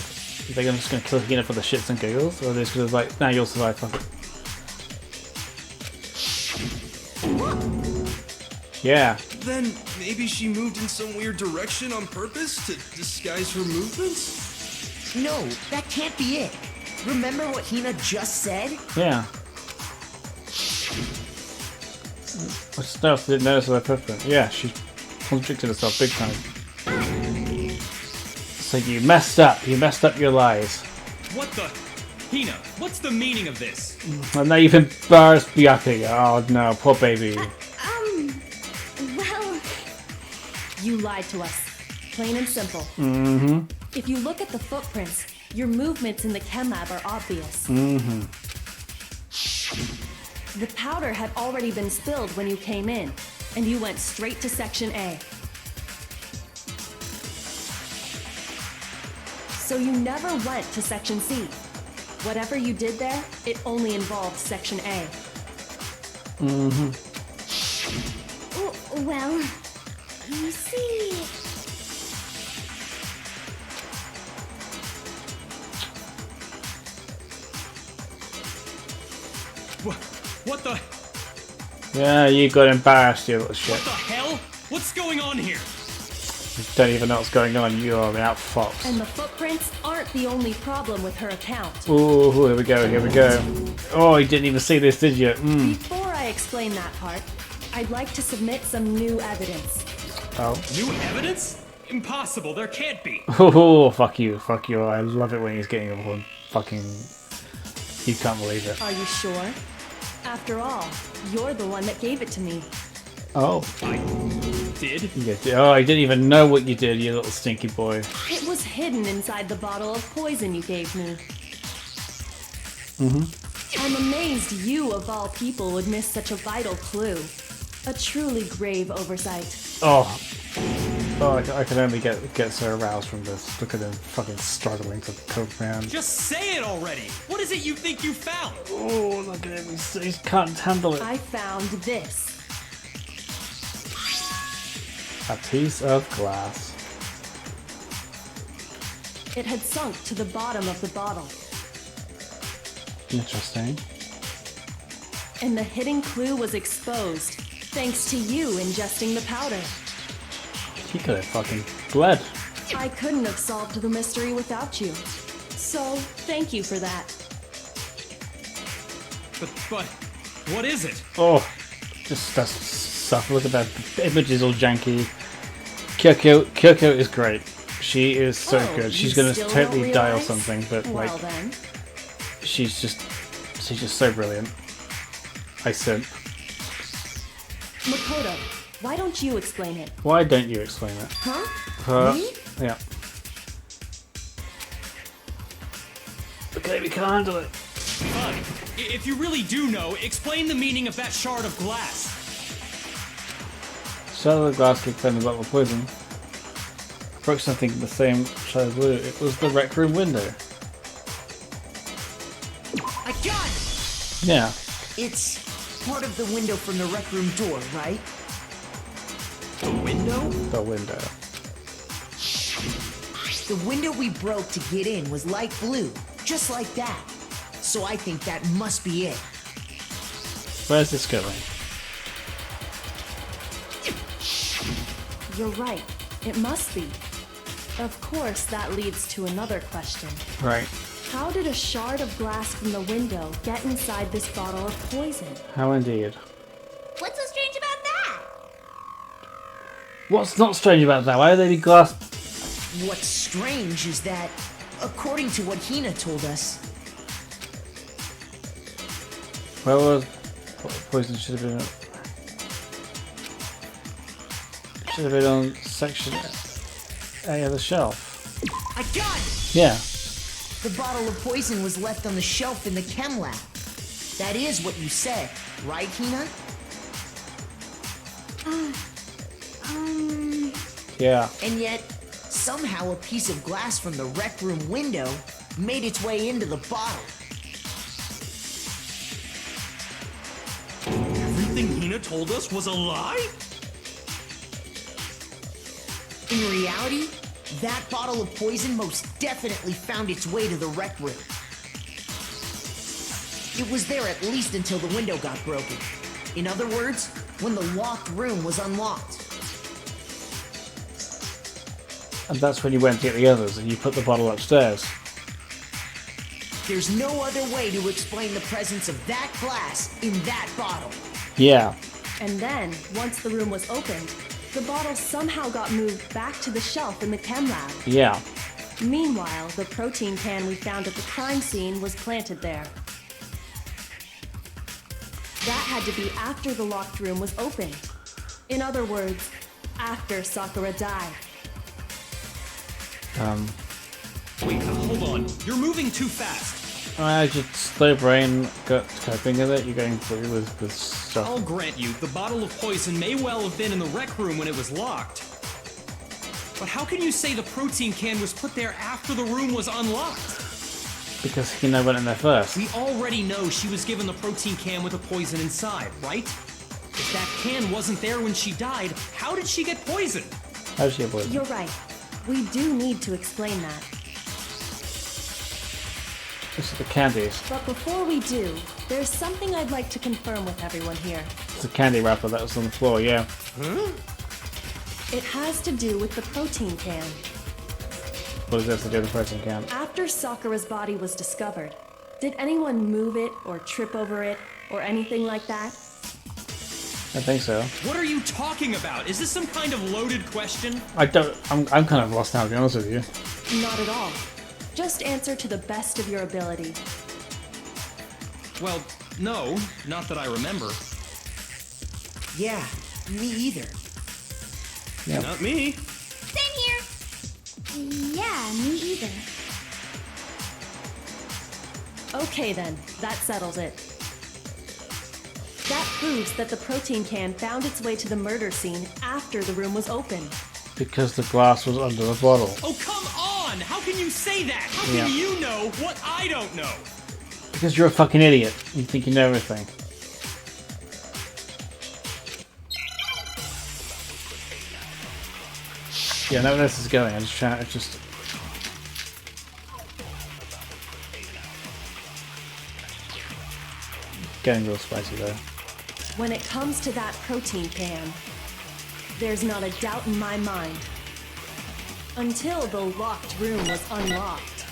are they just going to kill Hina for the shits and giggles? Or are they just going to like, nah, you'll survive, fuck it. Yeah. Then maybe she moved in some weird direction on purpose to disguise her movements? No, that can't be it. Remember what Hina just said? Yeah. What stuff didn't notice her footprint? Yeah, she contradicted herself big time. So you messed up. You messed up your lies. What the? Hina, what's the meaning of this? And now you've embarrassed Byakuya. Oh no, poor baby. Well... You lied to us. Plain and simple. Mm-hmm. If you look at the footprints, your movements in the chem lab are obvious. Mm-hmm. The powder had already been spilled when you came in, and you went straight to Section A. So you never went to Section C. Whatever you did there, it only involved Section A. Mm-hmm. Well, you see... What the? Yeah, you got embarrassed, you little shit. What the hell? What's going on here? You don't even know what's going on. You are outfoxed. And the footprints aren't the only problem with her account. Ooh, here we go, here we go. Oh, you didn't even see this, did you? Before I explain that part, I'd like to submit some new evidence. Oh. New evidence? Impossible, there can't be. Oh, fuck you, fuck you. I love it when he's getting a fucking... You can't believe it. Are you sure? After all, you're the one that gave it to me. Oh. I did? Oh, I didn't even know what you did, you little stinky boy. It was hidden inside the bottle of poison you gave me. Mm-hmm. I'm amazed you, of all people, would miss such a vital clue. A truly grave oversight. Oh. Oh, I can only get so aroused from this. Look at him fucking struggling to cope, man. Just say it already! What is it you think you found? Oh, look at him. He can't handle it. I found this. A piece of glass. It had sunk to the bottom of the bottle. Interesting. And the hidden clue was exposed, thanks to you ingesting the powder. He could have fucking bled. I couldn't have solved the mystery without you. So, thank you for that. But, what is it? Oh, just that stuff. Look at that. The image is all janky. Kyoko is great. She is so good. She's gonna totally die or something, but like, then. she's just so brilliant. I simp. Makoto, why don't you explain it? Why don't you explain it? Huh? Me? Yeah. Okay, we can't handle it. Fine. If you really do know, explain the meaning of that shard of glass. Shard of the glass could find the bottle of poison. Broke something in the same shade of blue. It was the rec room window. I got it! Yeah. It's part of the window from the rec room door, right? The window? The window. The window we broke to get in was light blue, just like that. So I think that must be it. Where's this going? You're right. It must be. Of course, that leads to another question. Right. How did a shard of glass from the window get inside this bottle of poison? How indeed. What's so strange about that? What's not strange about that? Why would they be glass? What's strange is that, according to what Hina told us, Where was poison? Should have been. Should have been on section A of the shelf. I got it! Yeah. The bottle of poison was left on the shelf in the chem lab. That is what you said, right, Hina? Yeah. And yet, somehow a piece of glass from the rec room window made its way into the bottle. Everything Hina told us was a lie? In reality, that bottle of poison most definitely found its way to the rec room. It was there at least until the window got broken. In other words, when the locked room was unlocked. And that's when you went to get the others and you put the bottle upstairs. There's no other way to explain the presence of that glass in that bottle. Yeah. And then, once the room was opened, the bottle somehow got moved back to the shelf in the chem lab. Yeah. Meanwhile, the protein can we found at the crime scene was planted there. That had to be after the locked room was opened. In other words, after Sakura died. Wait, hold on. You're moving too fast. I just slow brain got coping with it. You're going through with this stuff. I'll grant you, the bottle of poison may well have been in the rec room when it was locked. But how can you say the protein can was put there after the room was unlocked? Because Hina went in there first. We already know she was given the protein can with the poison inside, right? If that can wasn't there when she died, how did she get poisoned? How did she get poisoned? You're right. We do need to explain that. This is the candies. But before we do, there's something I'd like to confirm with everyone here. It's a candy wrapper that was on the floor, yeah. Huh? It has to do with the protein can. What does that have to do with the protein can? After Sakura's body was discovered, did anyone move it or trip over it or anything like that? I think so. What are you talking about? Is this some kind of loaded question? I'm kind of lost now, to be honest with you. Not at all. Just answer to the best of your ability. Well, no, not that I remember. Yeah, me either. Yep. Not me. Same here. Yeah, me either. Okay then, that settles it. That proves that the protein can found its way to the murder scene after the room was opened. Because the glass was under the bottle. Oh, come on! How can you say that? How can Yeah. you know what I don't know? Because you're a fucking idiot. You think you know everything. Yeah, no, this is going. I'm just trying to getting real spicy though. When it comes to that protein can, there's not a doubt in my mind. Until the locked room was unlocked,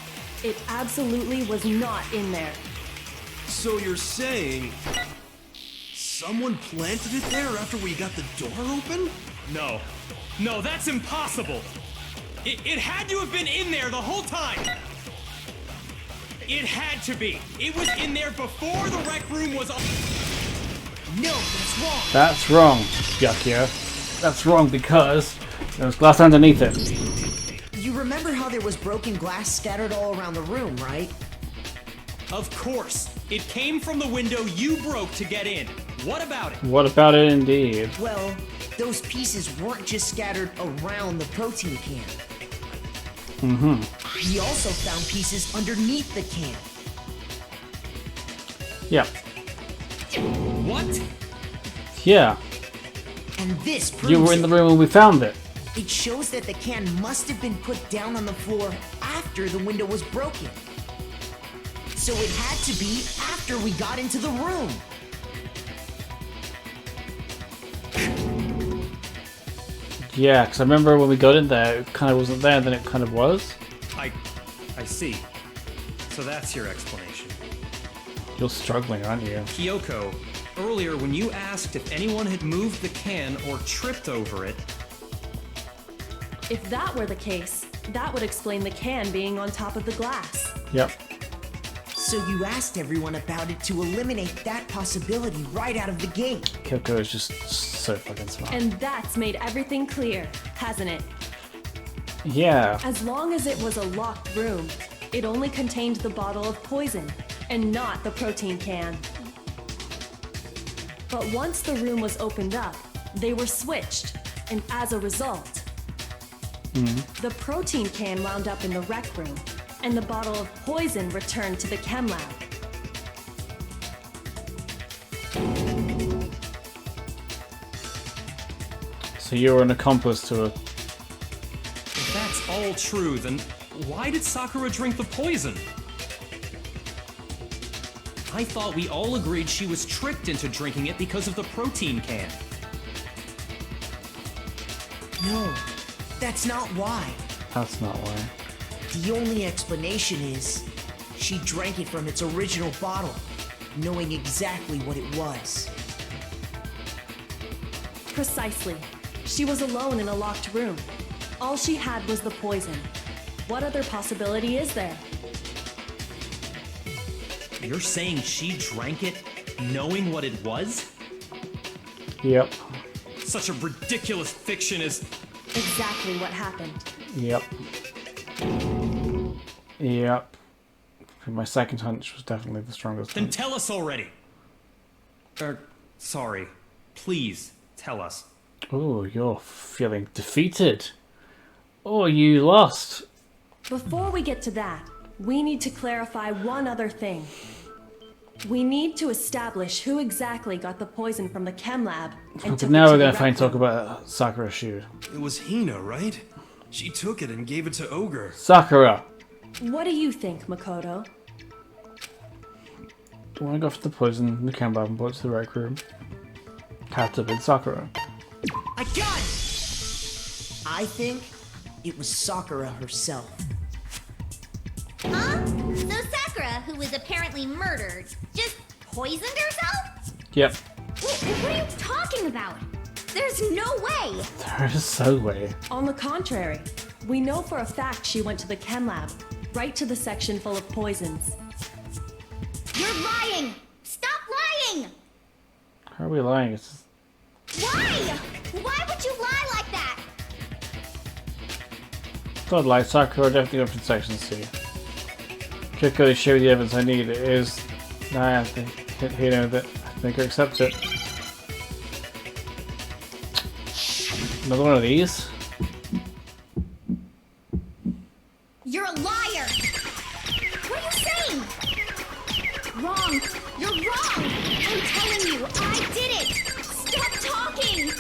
it absolutely was not in there. So you're saying someone planted it there after we got the door open? No. No, that's impossible. It had to have been in there the whole time. It had to be. It was in there before the rec room was... No, that's wrong. That's wrong, Yakio. That's wrong because there was glass underneath it. You remember how there was broken glass scattered all around the room, right? Of course. It came from the window you broke to get in. What about it? What about it indeed? Well, those pieces weren't just scattered around the protein can. Mm-hmm. We also found pieces underneath the can. Yeah. What? Yeah. And this proves You were in the room when we found it. It shows that the can must have been put down on the floor after the window was broken. So it had to be after we got into the room. Yeah, because I remember when we got in there, it kind of wasn't there, and then it kind of was. I see. So that's your explanation. You're struggling, aren't you? Kyoko, earlier when you asked if anyone had moved the can or tripped over it... If that were the case, that would explain the can being on top of the glass. Yep. So you asked everyone about it to eliminate that possibility right out of the gate. Kyoko is just so fucking smart. And that's made everything clear, hasn't it? Yeah. As long as it was a locked room, it only contained the bottle of poison, and not the protein can. But once the room was opened up, they were switched, and as a result, the protein can wound up in the rec room, and the bottle of poison returned to the chem lab. So you were an accomplice to a... If that's all true, then why did Sakura drink the poison? I thought we all agreed she was tricked into drinking it because of the protein can. No, that's not why. That's not why. The only explanation is she drank it from its original bottle, knowing exactly what it was. Precisely. She was alone in a locked room. All she had was the poison. What other possibility is there? You're saying she drank it knowing what it was? Yep. Such a ridiculous fiction is... Exactly what happened. Yep. Yep. My second hunch was definitely the strongest Then hunch. tell us already. Sorry. Please, tell us. Oh, you're feeling defeated. Oh, you lost. Before we get to that, we need to clarify one other thing. We need to establish who exactly got the poison from the chem lab and Okay, took now it we're to gonna the find rec room. talk about Sakura's shoe. It was Hina, right? She took it and gave it to Ogre. Sakura! What do you think, Makoto? Do you want to go for the poison in the chem lab and put it to the rec room? Catch up in Sakura. I got it! I think it was Sakura herself. Huh? So Sakura, who was apparently murdered, just poisoned herself? Yep. What are you talking about? There's no way! There is so way. On the contrary, we know for a fact she went to the chem lab, right to the section full of poisons. You're lying! Stop lying! How are we lying? It's just... Why? Why would you lie like that? Don't lie, Sakura definitely up in section C. Can't go to show the evidence I need. It is... Nah, I think you know that. I think I accept it. Another one of these? You're a liar! What are you saying? Wrong! You're wrong! I'm telling you, I did it! Stop talking!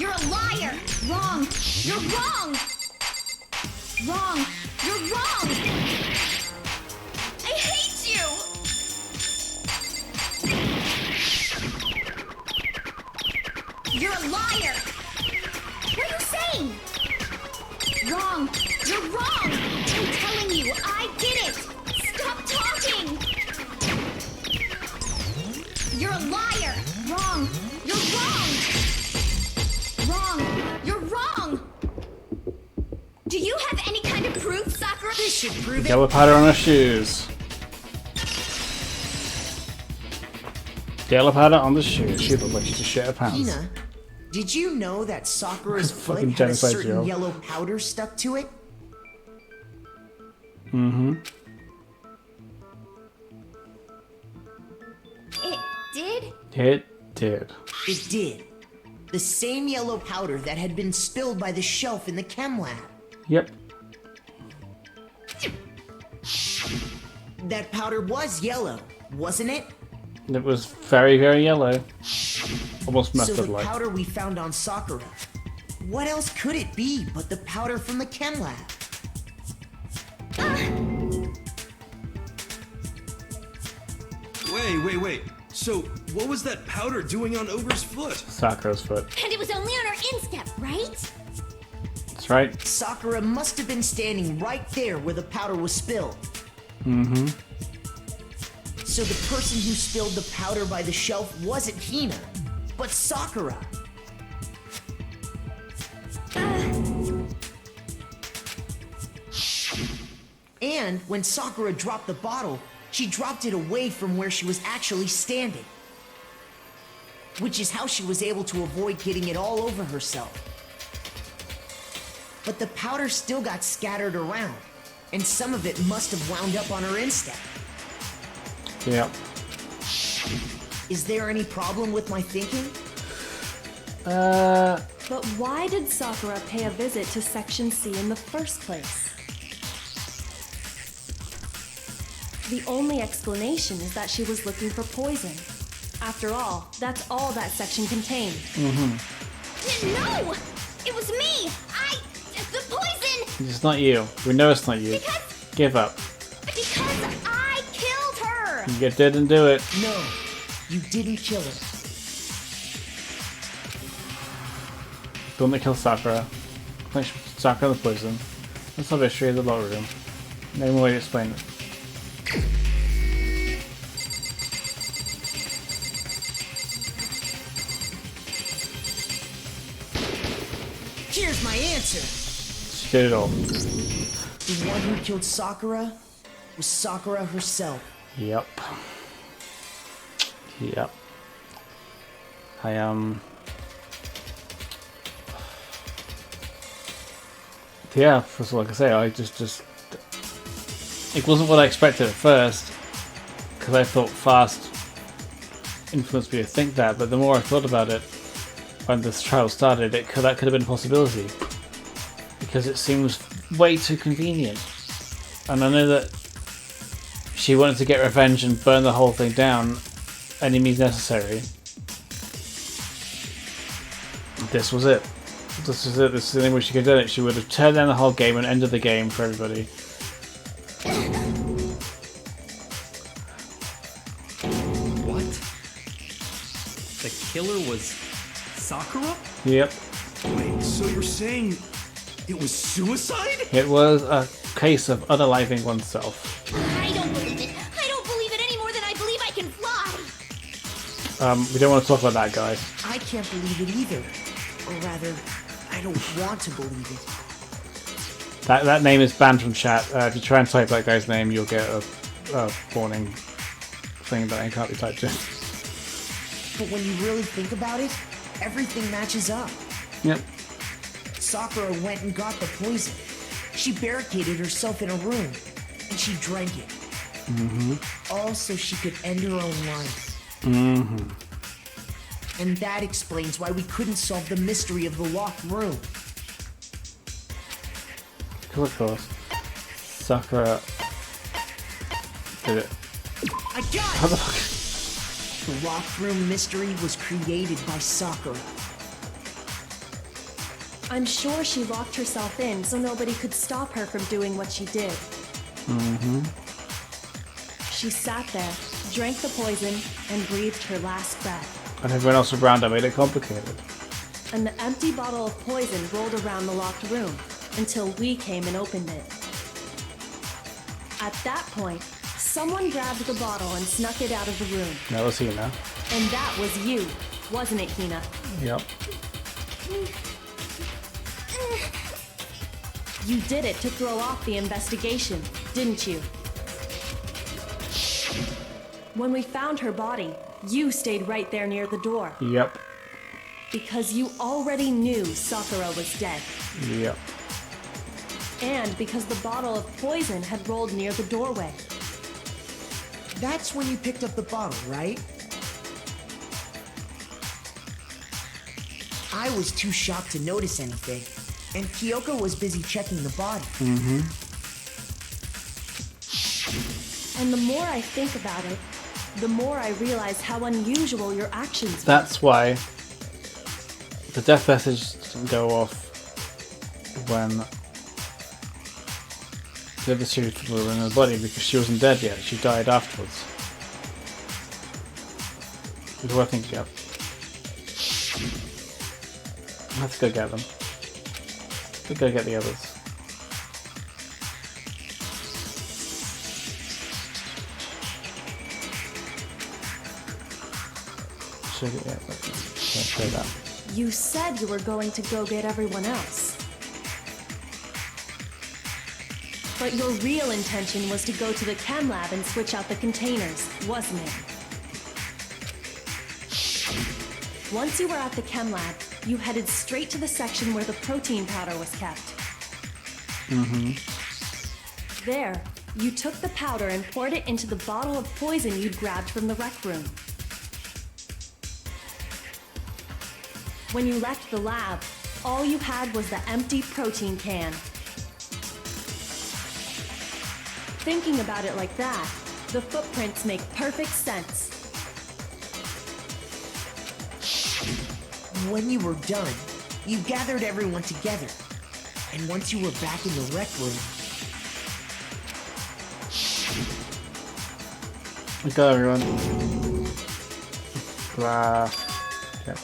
You're a liar! Wrong! You're wrong! Wrong! You're wrong! I hate you! You're a liar! What are you saying? Wrong! You're wrong! I'm telling you, I did it! Stop talking! You're a liar! Wrong! You're wrong! Wrong! You're wrong! Do you have any kind of proof, Sakura? This should prove Yellow powder on her shoes. Yellow powder on the shoes. She looked like she just shit her pants. Hina, did you know that Sakura's foot Fucking had a genocide, certain Joe. yellow powder stuck to it? Mm-hmm. It did? It did. It did. The same yellow powder that had been spilled by the shelf in the chem lab. Yep. That powder was yellow, wasn't it? It was very, very yellow. Almost So the mustard-like. powder we found on Sakura, what else could it be but the powder from the chem lab? Wait. So, what was that powder doing on Ogre's foot? Sakura's foot. And it was only on her instep, right? That's right. Sakura must have been standing right there where the powder was spilled. Mm-hmm. So the person who spilled the powder by the shelf wasn't Hina, but Sakura. And when Sakura dropped the bottle, she dropped it away from where she was actually standing. Which is how she was able to avoid getting it all over herself. But the powder still got scattered around, and some of it must have wound up on her instep. Yep. Is there any problem with my thinking? But why did Sakura pay a visit to Section C in the first place? The only explanation is that she was looking for poison. After all, that's all that section contained. Mm-hmm. No! It was me! The poison! It's not you. We know it's not you. Give up. Because I killed her! You didn't do it. No, you didn't kill her. Don't kill Sakura. Finish Sakura the poison. Let's have a history of the locker room. No more way to explain it. Here's my answer. did it all. The one who killed Sakura was Sakura herself. Yep. Yep. Yeah, first of all, like I say, I just it wasn't what I expected at first, because I thought fast influenced me to think that, but the more I thought about it when this trial started, that could have been a possibility, because it seems way too convenient. And I know that she wanted to get revenge and burn the whole thing down any means necessary. This was it. This is it. This is the only way she could have done it. She would have turned down the whole game and ended the game for everybody. What? The killer was Sakura? Yep. Wait, so you're saying it was suicide? It was a case of unaliving oneself. I don't believe it. I don't believe it any more than I believe I can fly. We don't want to talk about that, guys. I can't believe it either. Or rather, I don't want to believe it. That name is banned from chat. If you try and type that guy's name, you'll get a warning thing that can't be typed in. But when you really think about it, everything matches up. Yep. Sakura went and got the poison. She barricaded herself in a room, and she drank it. Mm-hmm. All so she could end her own life. Mm-hmm. And that explains why we couldn't solve the mystery of the locked room. Because of course, Sakura did it. I got How the it! fuck? The locked room mystery was created by Sakura. I'm sure she locked herself in so nobody could stop her from doing what she did. Mm-hmm. She sat there, drank the poison, and breathed her last breath. And everyone else around her made it complicated. And the empty bottle of poison rolled around the locked room until we came and opened it. At that point, someone grabbed the bottle and snuck it out of the room. That was Hina. And that was you, wasn't it, Hina? Yep. You did it to throw off the investigation, didn't you? When we found her body, you stayed right there near the door. Yep. Because you already knew Sakura was dead. Yep. And because the bottle of poison had rolled near the doorway. That's when you picked up the bottle, right? I was too shocked to notice anything, and Kyoko was busy checking the body. Mm-hmm. And the more I think about it, the more I realize how unusual your actions were. That's why the death message didn't go off when the other two people were in her body, because she wasn't dead yet. She died afterwards. Is what I think, yeah. Let's go get them. Let's go get the others. Should it, yeah, can't show that. You said you were going to go get everyone else. But your real intention was to go to the chem lab and switch out the containers, wasn't it? Once you were at the chem lab, you headed straight to the section where the protein powder was kept. Mm-hmm. There, you took the powder and poured it into the bottle of poison you'd grabbed from the rec room. When you left the lab, all you had was the empty protein can. Thinking about it like that, the footprints make perfect sense. When you were done, you gathered everyone together. And once you were back in the rec room... Let's go, everyone. Blah. Okay.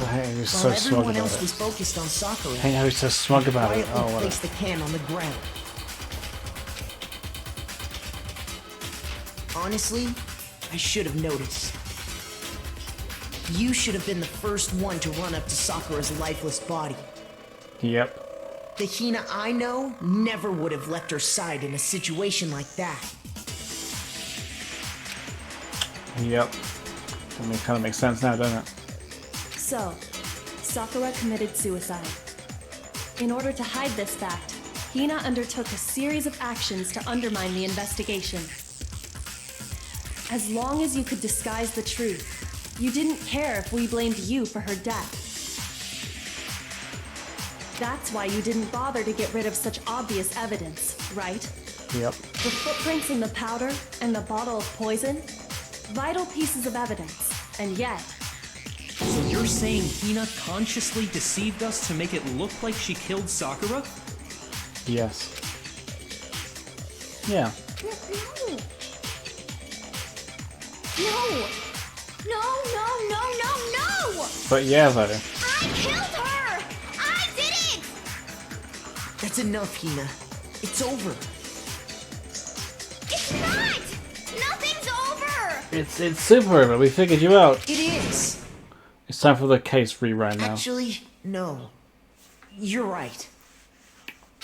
Hey, he was so While smug everyone about else it. was focused on Sakura, Hey, how he's so smug about it. quietly Oh, what placed the can on the ground. Honestly, I should have noticed. You should have been the first one to run up to Sakura's lifeless body. Yep. The Hina I know never would have left her side in a situation like that. Yep. I mean, it kind of makes sense now, doesn't it? So, Sakura committed suicide. In order to hide this fact, Hina undertook a series of actions to undermine the investigation. As long as you could disguise the truth, you didn't care if we blamed you for her death. That's why you didn't bother to get rid of such obvious evidence, right? Yep. The footprints in the powder and the bottle of poison? Vital pieces of evidence, and yet... So you're saying Hina consciously deceived us to make it look like she killed Sakura? Yes. Yeah. No! No! But yeah, though. I killed her! I did it! That's enough, Hina. It's over. It's not! Nothing's over! It's super over. We figured you out. It is. It's time for the case rerun now. Actually, no. You're right.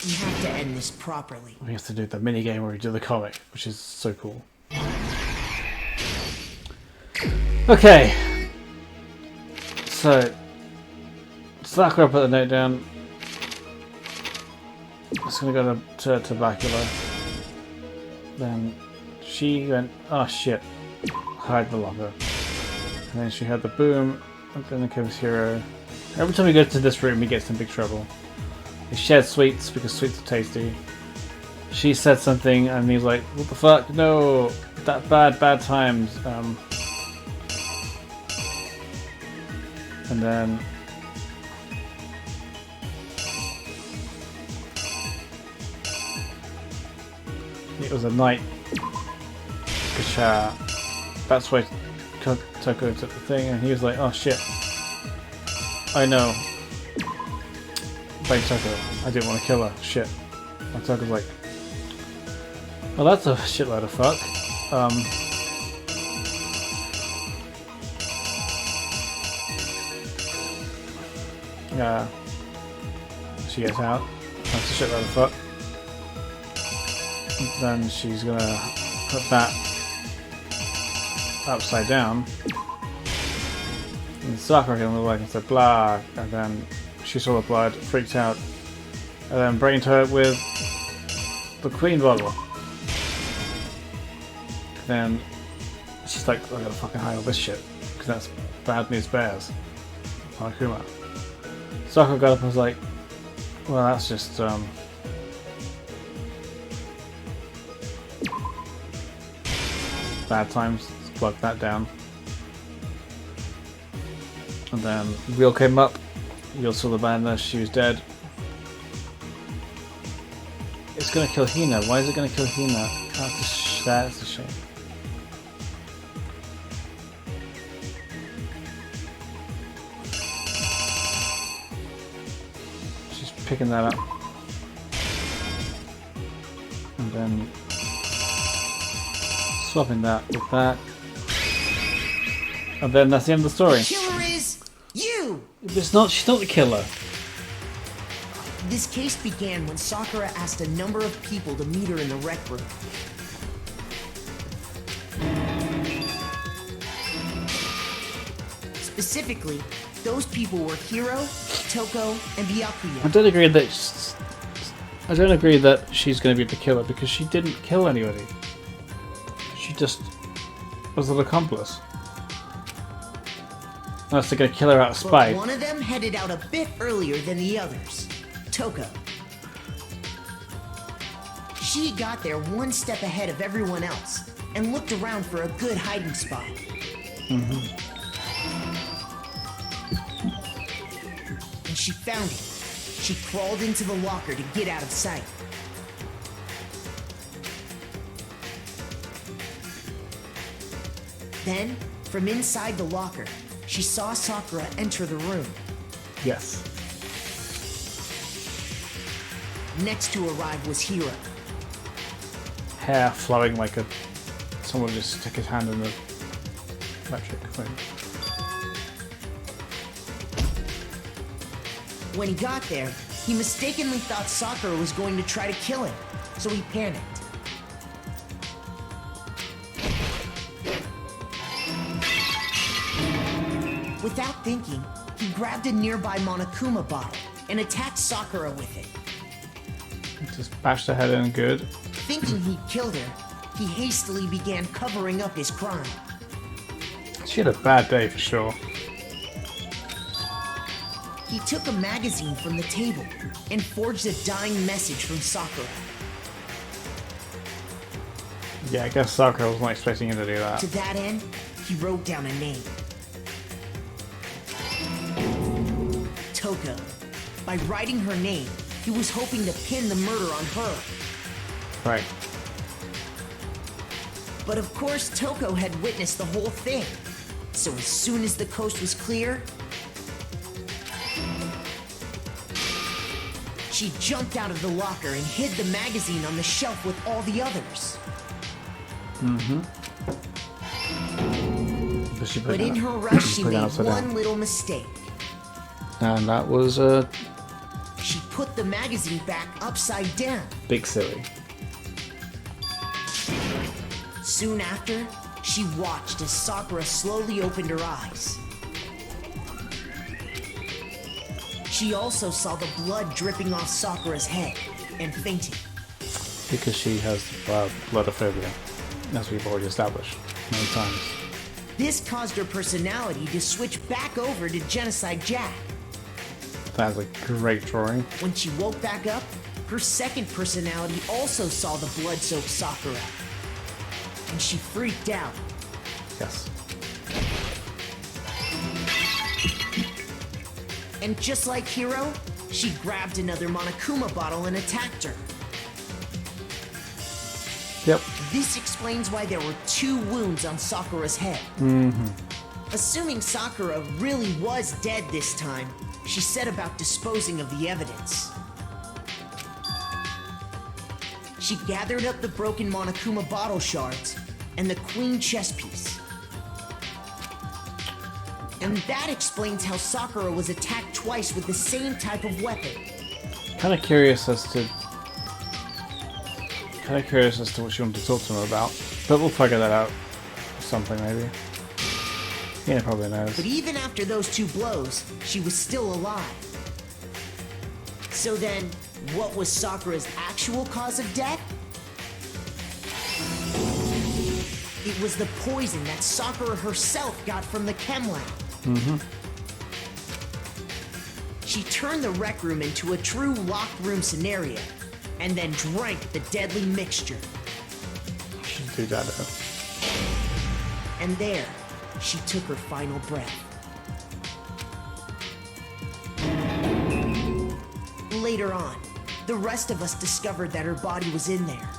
We have to end this properly. We have to do the mini game where we do the comic, which is so cool. Okay. So Sakura put the note down. It's gonna go to Turbacula. Then she went, oh shit, hide the locker. And then she had the boom, and then it comes Hero. Every time we go to this room, he gets in big trouble. He shared sweets because sweets are tasty. She said something, and he's like, "What the fuck? No, that bad times." And then it was a night. Kasha. That's why Toko took the thing, and he was like, "Oh shit! I know." Blame Toko. I didn't want to kill her. Shit. And Toko's like, "Well, that's a shitload of fuck." She gets out. That's a shitload of fuck. Then she's gonna put that upside down. And Sakura can look like and said blah, and then she saw the blood, freaked out, and then brained her with the queen bottle. Then she's like, I gotta fucking hide all this shit, because that's bad news bears. Akuma. Sakura got up and was like, well, that's just bad times. Let's plug that down. And then Wheel came up. Wheel saw the banner. She was dead. It's gonna kill Hina. Why is it gonna kill Hina? That's a shame. She's picking that up. And then swapping that with that. And then that's the end of the story. The killer is you! She's not the killer. This case began when Sakura asked a number of people to meet her in the rec room. Specifically, those people were Hiro, Toko, and Byakuya. I don't agree that she's going to be the killer because she didn't kill anybody. She just was an accomplice. Unless they're going to kill her out of spite. But one of them headed out a bit earlier than the others, Toko. She got there one step ahead of everyone else and looked around for a good hiding spot. And she found it. She crawled into the locker to get out of sight. Then, from inside the locker, she saw Sakura enter the room. Yes. Next to arrive was Hiro. Hair flowing like someone just stick his hand in the electric thing. When he got there, he mistakenly thought Sakura was going to try to kill him, so he panicked. Without thinking, he grabbed a nearby Monokuma bottle and attacked Sakura with it. Just bashed her head in good. Thinking he'd killed her, he hastily began covering up his crime. She had a bad day for sure. He took a magazine from the table and forged a dying message from Sakura. Yeah, I guess Sakura wasn't expecting him to do that. To that end, he wrote down a name. Toko. By writing her name, he was hoping to pin the murder on her. Right. But of course, Toko had witnessed the whole thing. So as soon as the coast was clear, she jumped out of the locker and hid the magazine on the shelf with all the others. But in her rush, she made one little mistake. And that was She put the magazine back upside down. big silly. Soon after, she watched as Sakura slowly opened her eyes. She also saw the blood dripping off Sakura's head and fainted. Because she has bloodophobia, as we've already established many times. This caused her personality to switch back over to Genocide Jack. That's a great drawing. When she woke back up, her second personality also saw the blood-soaked Sakura. And she freaked out. Yes. And just like Hiro, she grabbed another Monokuma bottle and attacked her. Yep. This explains why there were 2 wounds on Sakura's head. Assuming Sakura really was dead this time, she set about disposing of the evidence. She gathered up the broken Monokuma bottle shards and the queen chess piece. And that explains how Sakura was attacked twice with the same type of weapon. Kind of curious as to what she wanted to talk to him about, but we'll figure that out. Something maybe. Yeah, probably knows. But even after those 2 blows, she was still alive. So then, what was Sakura's actual cause of death? It was the poison that Sakura herself got from the chem lab. She turned the rec room into a true locked room scenario, and then drank the deadly mixture. She should do that though. And there, she took her final breath. Later on, the rest of us discovered that her body was in there.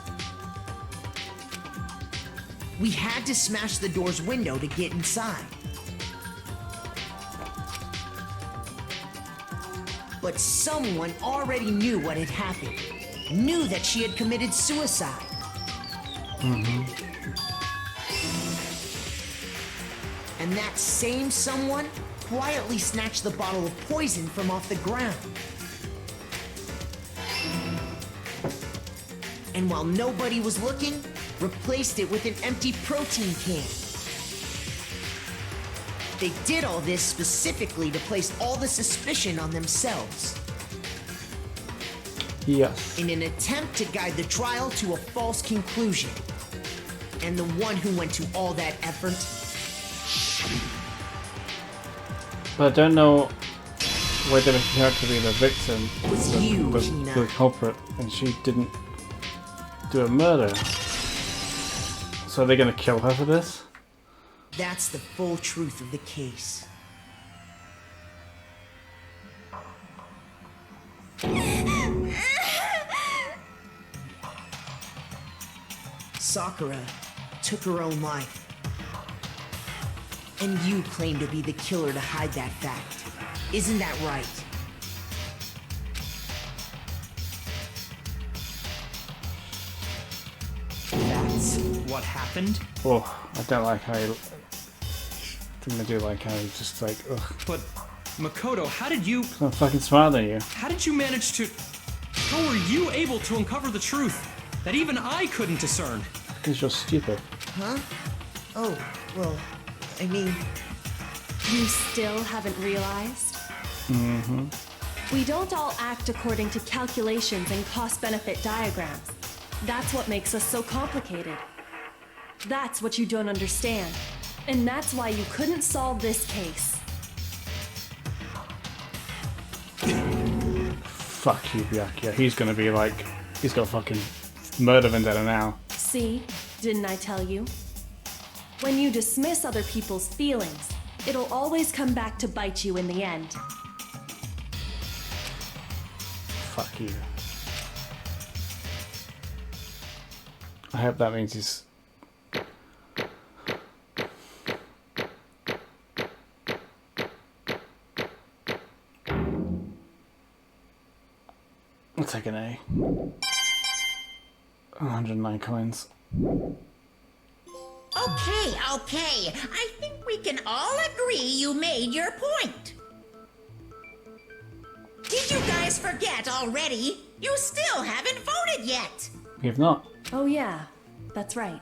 We had to smash the door's window to get inside. But someone already knew what had happened. Knew that she had committed suicide. And that same someone quietly snatched the bottle of poison from off the ground. And while nobody was looking, replaced it with an empty protein can. They did all this specifically to place all the suspicion on themselves. Yes. In an attempt to guide the trial to a false conclusion. And the one who went to all that effort... But I don't know whether the character be the victim was the culprit, and she didn't do a murder. So are they going to kill her for this? That's the full truth of the case. Sakura took her own life. And you claim to be the killer to hide that fact. Isn't that right? That's what happened? Oh, I don't like how he... I do like how he's just like, ugh. But Makoto, how did you... I'm fucking smarter than you. How did you manage to... How were you able to uncover the truth that even I couldn't discern? Because you're stupid. Huh? Oh, well, I mean... You still haven't realized? Mm-hmm. We don't all act according to calculations and cost-benefit diagrams. That's what makes us so complicated. That's what you don't understand. And that's why you couldn't solve this case. Fuck you, Byakuya. He's gonna be like... He's got fucking murder vendetta now. See? Didn't I tell you? When you dismiss other people's feelings, it'll always come back to bite you in the end. Fuck you. I hope that means he's... I'll take an A. 109 coins. Okay, okay. I think we can all agree you made your point. Did you guys forget already? You still haven't voted yet. We have not. Oh yeah, that's right.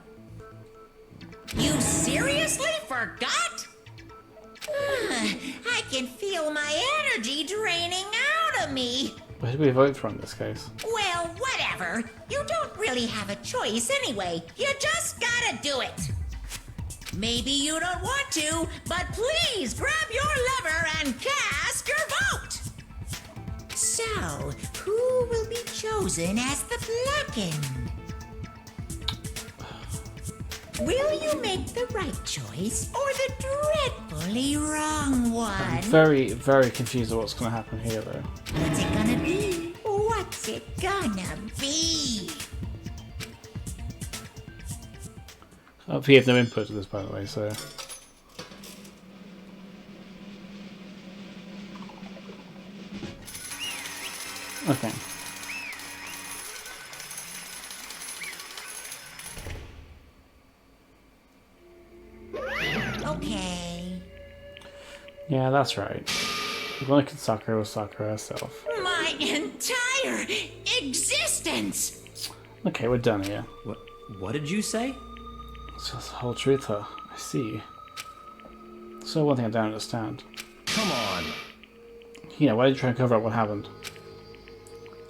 You seriously forgot? I can feel my energy draining out of me. Where did we vote for in this case? Well, whatever. You don't really have a choice anyway. You just gotta do it. Maybe you don't want to, but please grab your lever and cast your vote. So, who will be chosen as the blackened? Will you make the right choice or the dreadfully wrong one? I'm very, very confused of what's going to happen here, though. What's it gonna be? What's it gonna be? We have no input to this, by the way, so... Okay. Okay. Yeah, that's right. The one that Sakura was Sakura herself. My entire existence! Okay, we're done here. What did you say? It's just the whole truth, huh? I see. So one thing I don't understand. Come on. You know, why did you try and cover up what happened?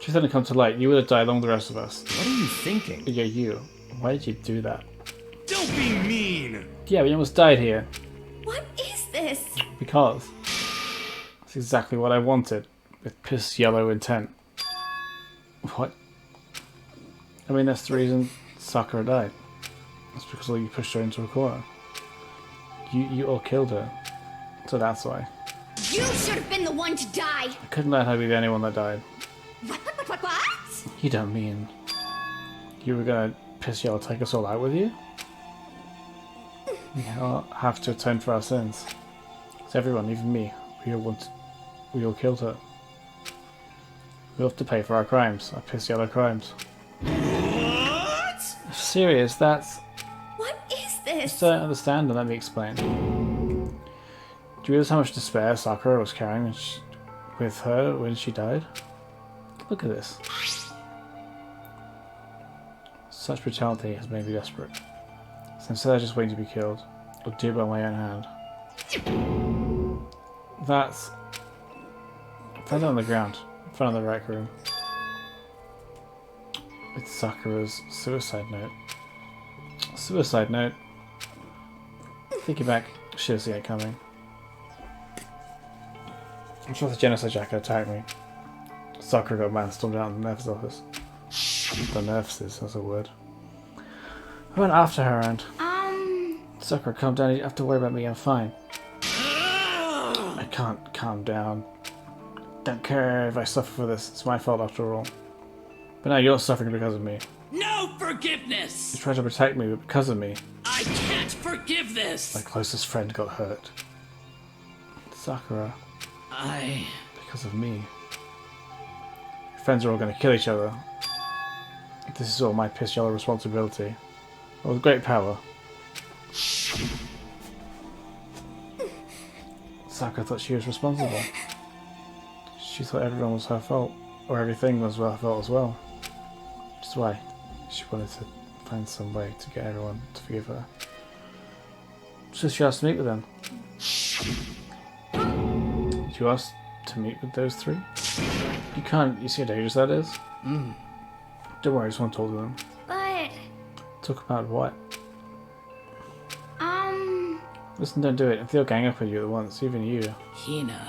Truth hadn't come to light, you would have died along with the rest of us. What are you thinking? Yeah, you. Why did you do that? Don't be mean! Yeah, we almost died here. What is this? Because that's exactly what I wanted, with piss yellow intent. What? I mean, that's the reason Sakura died. That's because you pushed her into a corner. You all killed her, so that's why. You should have been the one to die. I couldn't let her be the only one that died. What? You don't mean you were gonna piss yellow take us all out with you? You'll have to atone for our sins. It's everyone, even me. We all killed her. We'll have to pay for our crimes, our piss yellow crimes. What? Serious, that's... What is this? I don't understand, and let me explain. Do you realize how much despair Sakura was carrying with her when she died? Look at this. Such brutality has made me desperate. So instead of just waiting to be killed, I'll do it by my own hand. That's... Found it on the ground, in front of the rec room. It's Sakura's suicide note. Suicide note. Thinking back, should have seen it coming. I'm sure the genocide jacket attacked me. Sakura got mad and stormed out of the nurse's office. The nurses, that's a word. I went after her and... Sakura, calm down, you don't have to worry about me, I'm fine. I can't calm down. Don't care if I suffer for this, it's my fault after all. But now you're suffering because of me. No forgiveness! You tried to protect me, but because of me, I can't forgive this! my closest friend got hurt. Sakura. Because of me. Your friends are all going to kill each other. This is all my piss yellow responsibility. But with great power. Sakura thought she was responsible. She thought everyone was her fault, or everything was her fault as well. Which is why she wanted to find some way to get everyone to forgive her. So she asked to meet with them. Did you ask to meet with those three? You can't. You see how dangerous that is? Don't worry, I just want to talk to them. But... Talk about what? Listen, don't do it. If they'll gang up on you at once, even you. Hina.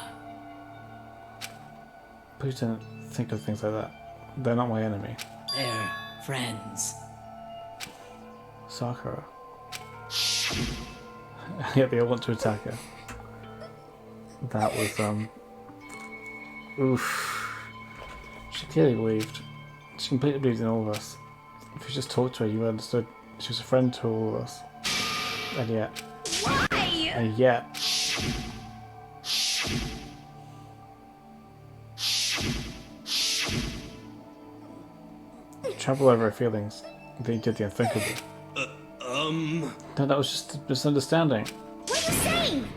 Please don't think of things like that. They're not my enemy. They're friends. Sakura. Yet they all want to attack her. That was, oof. She clearly believed. She completely believed in all of us. If you just talked to her, you would have understood. She was a friend to all of us. And yet... Why? And yet... Travel over her feelings. Then you did the unthinkable. No, that was just a misunderstanding. What are you saying?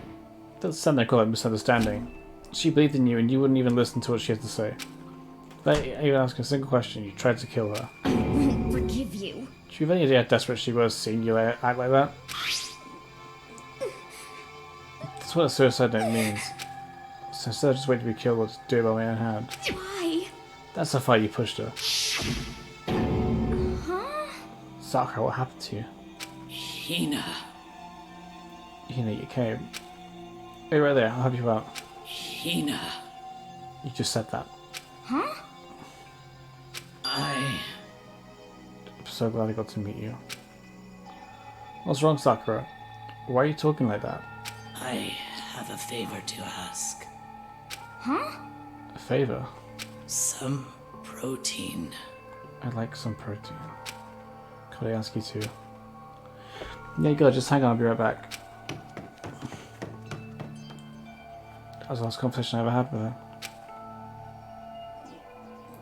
That's something I call it misunderstanding. She believed in you and you wouldn't even listen to what she had to say. Without even asking a single question, you tried to kill her. I won't forgive you. Do you have any idea how desperate she was seeing you act like that? That's what a suicide note means. So instead of just waiting to be killed, I'll just do it by my own hand. Why? That's how far you pushed her. Huh? Sakura, what happened to you? Hina. Hina, you came. Hey, right there, I'll help you out. Hina. You just said that. Huh? I'm so glad I got to meet you. What's wrong, Sakura? Why are you talking like that? I have a favor to ask. Huh? A favor? Some protein. I'd like some protein. Could I ask you to? Yeah, you go, just hang on, I'll be right back. That was the last conversation I ever had with her.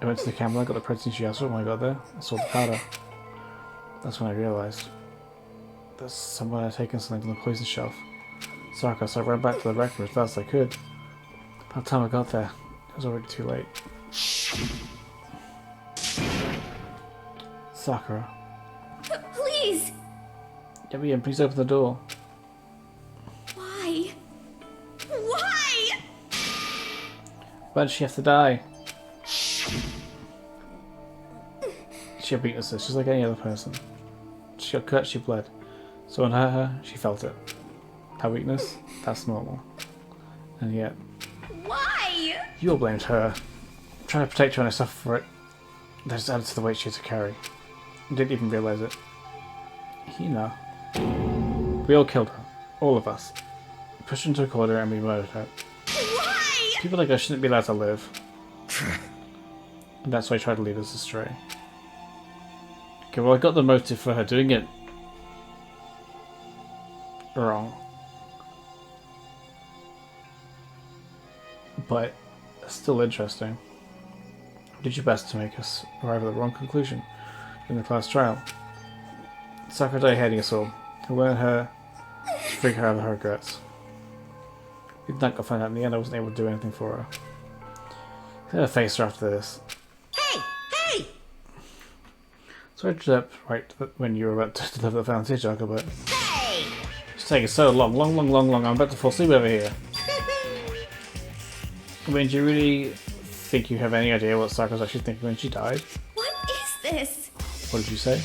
I went to the camera, got the protein she asked for. When I got there, I saw the powder. That's when I realised that someone had taken something from the poison shelf. Sakura, so I ran back to the wreck room as fast as I could. By the time I got there, it was already too late. Sakura. Please! Ian, please open the door. Why? Why? Why did she have to die? She had weaknesses, just like any other person. She got cut, she bled. So when it hurt her, she felt it. Her weakness, that's normal. And yet... Why? You all blamed her. Trying to protect her and I suffered for it. That just added to the weight she had to carry. You didn't even realise it. You know. We all killed her. All of us. We pushed her into a corner and we murdered her. Why? People like her shouldn't be allowed to live. And that's why I tried to lead us astray. Okay, well I got the motive for her doing it wrong. But it's still interesting. You did your best to make us arrive at the wrong conclusion in the class trial. Sakura died hating us all. I wanted her to freak her out of her regrets. Even that got found out in the end, I wasn't able to do anything for her. I had to face her after this. Hey! Hey! So I ended up right when you were about to deliver the fountain Joker, but Hey! it's taking so long. I'm about to fall asleep over here. I mean, do you really think you have any idea what Sakura was actually thinking when she died? What is this? What did you say?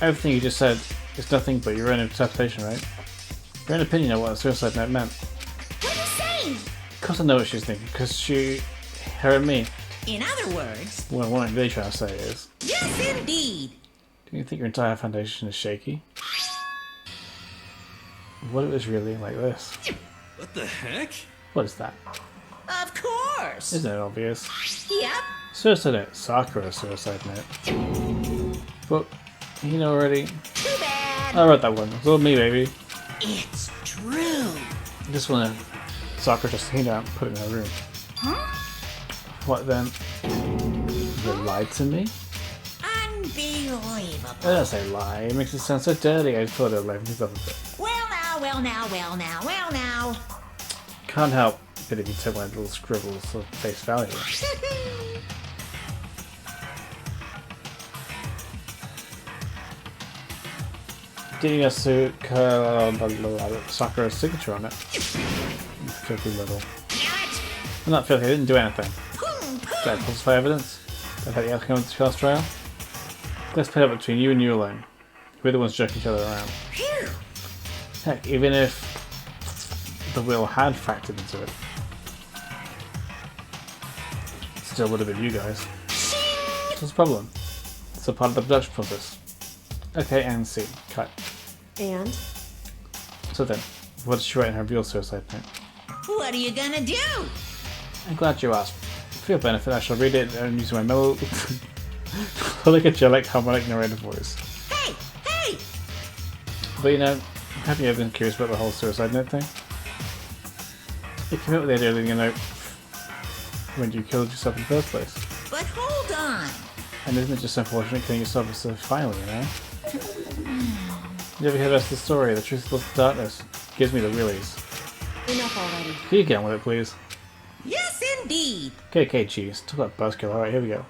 Everything you just said is nothing but your own interpretation, right? Your own opinion of what a suicide note meant. What are you saying? Of course I know what she was thinking, because her and me. In other words... Well, what I'm really trying to say is... Yes, indeed! Do you think your entire foundation is shaky? What if it was really like this? What the heck? What is that? Of course! Isn't it obvious? Yep. Suicide note. Sakura suicide note. But, you know already. Too bad! I wrote that one. It's all me, baby. It's true! This one, Sakura just cleaned out and put it in her room. Huh? What then? You lied to me? Unbelievable. I didn't say lie. It makes it sound so dirty. I thought it like myself a bit. Well now. can't help but if you take my little scribbles of face value. Getting us to Sakura's signature on it. Filthy little. I'm not filthy, I didn't do anything. Did I falsify evidence? Did I have the outcome of the class trial? Let's play it between you and you alone. We're the ones jerking each other around. Heck, even if the will had factored into it, it still would have been you guys. What's the problem? It's a part of the production process. Okay, and see. Cut. And? So then, what did she write in her real suicide note? What are you gonna do? I'm glad you asked. For your benefit, I shall read it and use my melodic harmonic narrator voice. Hey! Hey! But you know, have you ever been curious about the whole suicide note thing? You came up with the idea of leaving a note when you killed yourself in the first place. But hold on! And isn't it just unfortunate killing yourself so finally, you know? You ever hear the rest of the story? The truth of the darkness gives me the willies. Enough already. Can you get on with it, please? Yes, indeed! Okay, jeez. Talk about buzzkill. Alright, here we go.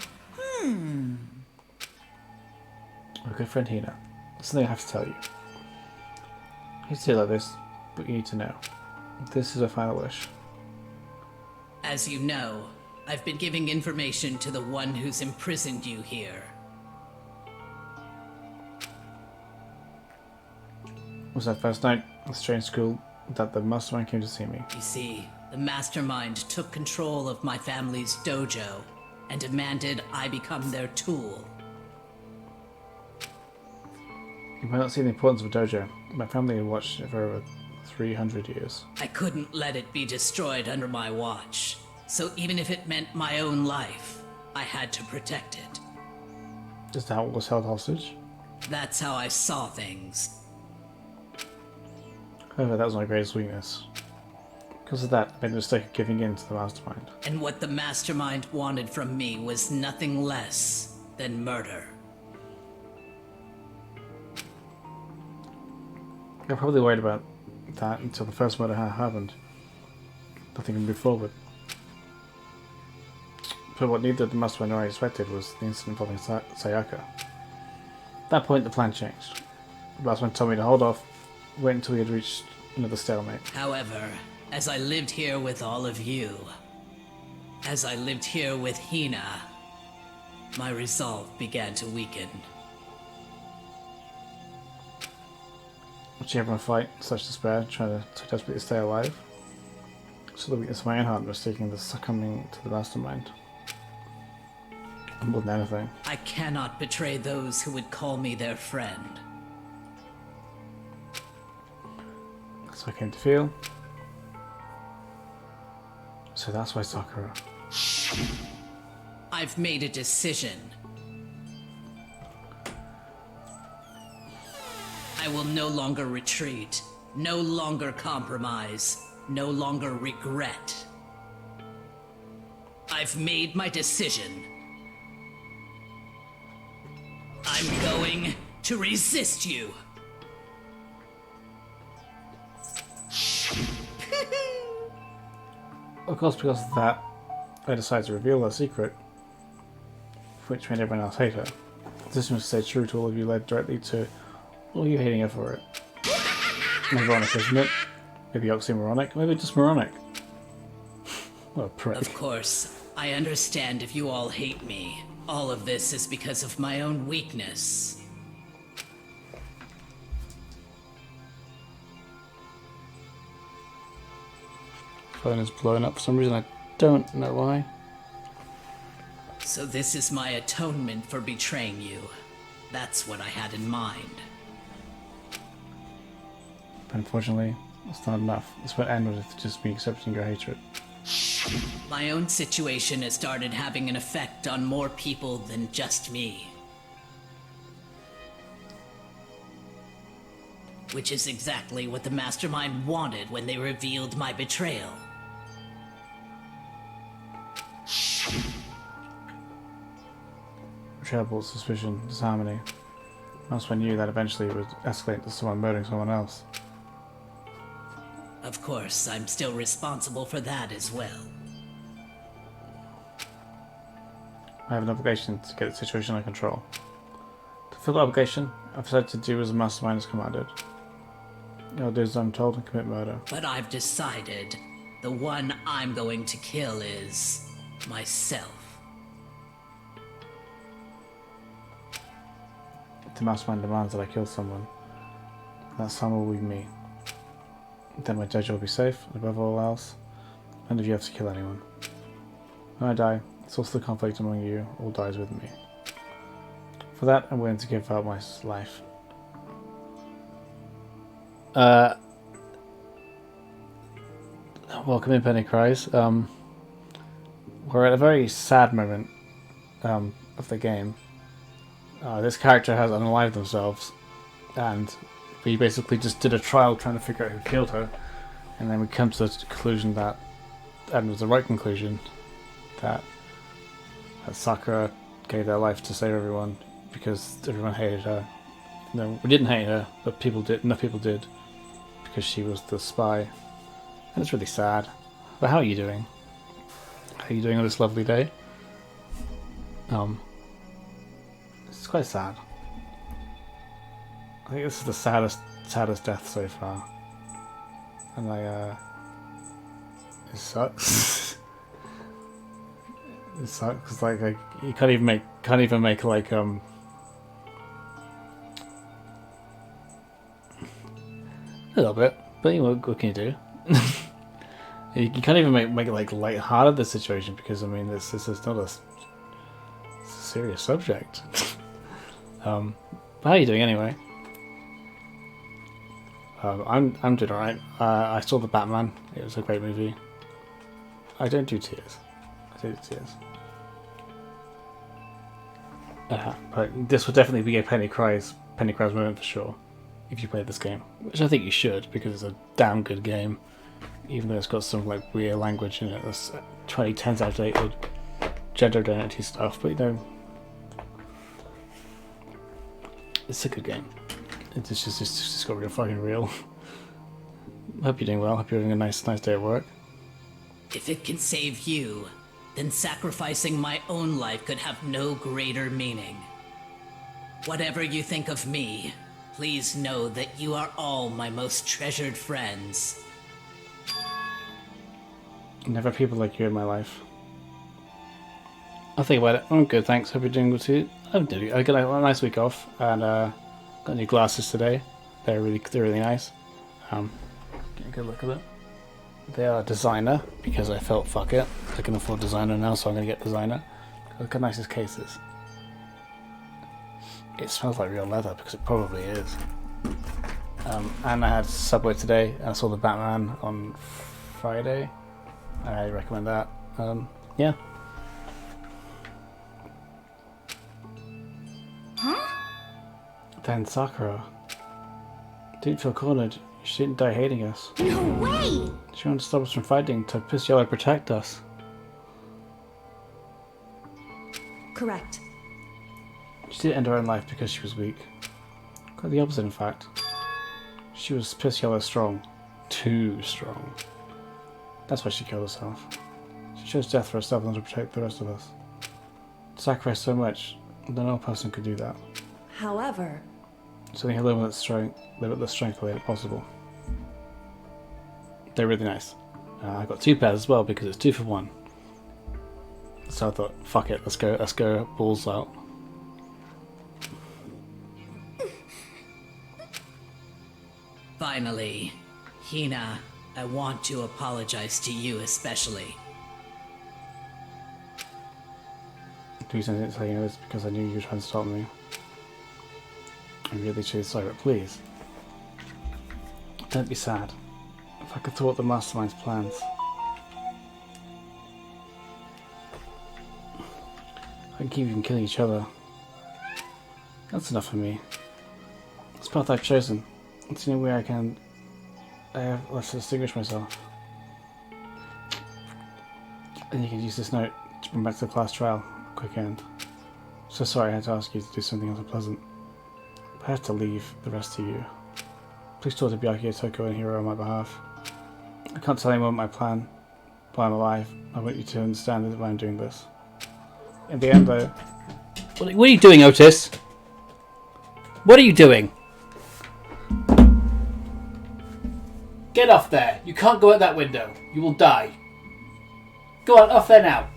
Our good friend Hina. There's something I have to tell you. I hate to say it like this, but you need to know. This is a final wish. As you know, I've been giving information to the one who's imprisoned you here. Was that first night at the strange school that the mastermind came to see me? You see, the mastermind took control of my family's dojo and demanded I become their tool. You might not see the importance of a dojo. My family had watched it for over 300 years. I couldn't let it be destroyed under my watch, so even if it meant my own life, I had to protect it. Is that what was held hostage? That's how I saw things. However, that was my greatest weakness. Because of that, I made the mistake of giving in to the mastermind. And what the mastermind wanted from me was nothing less than murder. You're probably worried about that until the first murder happened. Nothing can move forward. But what neither the mastermind nor I expected was the incident involving Sayaka. At that point, the plan changed. The mastermind told me to hold off, wait until we had reached another stalemate. However, as I lived here with all of you, as I lived here with Hina, my resolve began to weaken. Watching everyone fight in such despair, trying to desperately stay alive, so the weakness of my own heart mistaking the succumbing to the mastermind. More than anything. I cannot betray those who would call me their friend. That's what I came to feel. So that's why Sakura. I've made a decision. I will no longer retreat, no longer compromise, no longer regret. I've made my decision. I'm going to resist you. Of course, because of that, I decided to reveal her secret, which made everyone else hate her. This must stay true to all of you led directly to all you hating her for it. Moronic, isn't it? Maybe oxymoronic, maybe just moronic. What a prick. Of course, I understand if you all hate me. All of this is because of my own weakness. Phone is blowing up for some reason, I don't know why. So this is my atonement for betraying you. That's what I had in mind. But unfortunately, it's not enough. This won't end with just me accepting your hatred. My own situation has started having an effect on more people than just me. Which is exactly what the Mastermind wanted when they revealed my betrayal. Trouble, suspicion, disharmony. That's when I knew that eventually it would escalate to someone murdering someone else. Of course, I'm still responsible for that as well. I have an obligation to get the situation under control. To fulfill the obligation, I've decided to do as the mastermind has commanded. I'll do as I'm told and commit murder. But I've decided the one I'm going to kill is myself. The mastermind demands that I kill someone. That someone will be me. Then my judge will be safe, and above all else, none of you have to kill anyone. When I die, the source of the conflict among you all dies with me. For that, I'm willing to give up my life. Welcome in, Penny Cries. We're at a very sad moment of the game. This character has unalived themselves, and we basically just did a trial trying to figure out who killed her, and then we come to the conclusion that, and it was the right conclusion, that Sakura gave their life to save everyone because everyone hated her. No, we didn't hate her, but people did. Enough people did, because she was the spy, and it's really sad. But how are you doing? How are you doing on this lovely day? It's quite sad. I think this is the saddest death so far, and it sucks. It sucks because like you can't even make like a little bit, but you know, what can you do? You can't even make it like light-hearted, the situation, because I mean this is not a serious subject. But how are you doing anyway? I'm doing alright. I saw the Batman. It was a great movie. I don't do tears. I don't do tears. But this would definitely be a Penny Cries moment for sure, if you played this game, which I think you should, because it's a damn good game, even though it's got some like weird language in it that's 2010s outdated gender identity stuff. But you know, it's a good game. It's just got real fucking real. Hope you're doing well. Hope you're having a nice day at work. If it can save you, then sacrificing my own life could have no greater meaning. Whatever you think of me, please know that you are all my most treasured friends. Never people like you in my life. I'll think about it. I'm good, thanks. Hope you're doing good too. I got a nice week off, and got new glasses today. They're really nice. Get a good look at them. They are designer because I felt fuck it. I can afford designer now, so I'm gonna get designer. Look how nice his case is. It smells like real leather because it probably is. And I had Subway today, and I saw the Batman on Friday. I recommend that. Yeah. Huh? Then Sakura. Didn't feel cornered. She didn't die hating us. No way! She wanted to stop us from fighting, to piss Yellow protect us. Correct. She did end her own life because she was weak. Quite the opposite, in fact. She was piss Yellow strong. Too strong. That's why she killed herself. She chose death for herself and to protect the rest of us. To sacrifice so much, no person could do that. However, Something her limit the strength way possible. They're really nice. I got 2 pairs as well because it's 2 for 1. So I thought, fuck it, let's go balls out. Finally, Hina, I want to apologize to you especially. The reason I didn't tell you is because I knew you were trying to stop me. I'm really truly sorry, but please, don't be sad. If I could thwart the mastermind's plans, I can keep you from killing each other. That's enough for me. It's the path I've chosen. It's the only way I have left to distinguish myself. And you can use this note to bring back to the class trial. Quick end. So sorry I had to ask you to do something unpleasant. But I have to leave the rest to you. Please talk to Byakuya, Toko, and Hiro on my behalf. I can't tell anyone my plan while I'm alive. I want you to understand why I'm doing this. In the end, though... What are you doing, Otis? What are you doing? Get off there. You can't go out that window. You will die. Go on, off there now.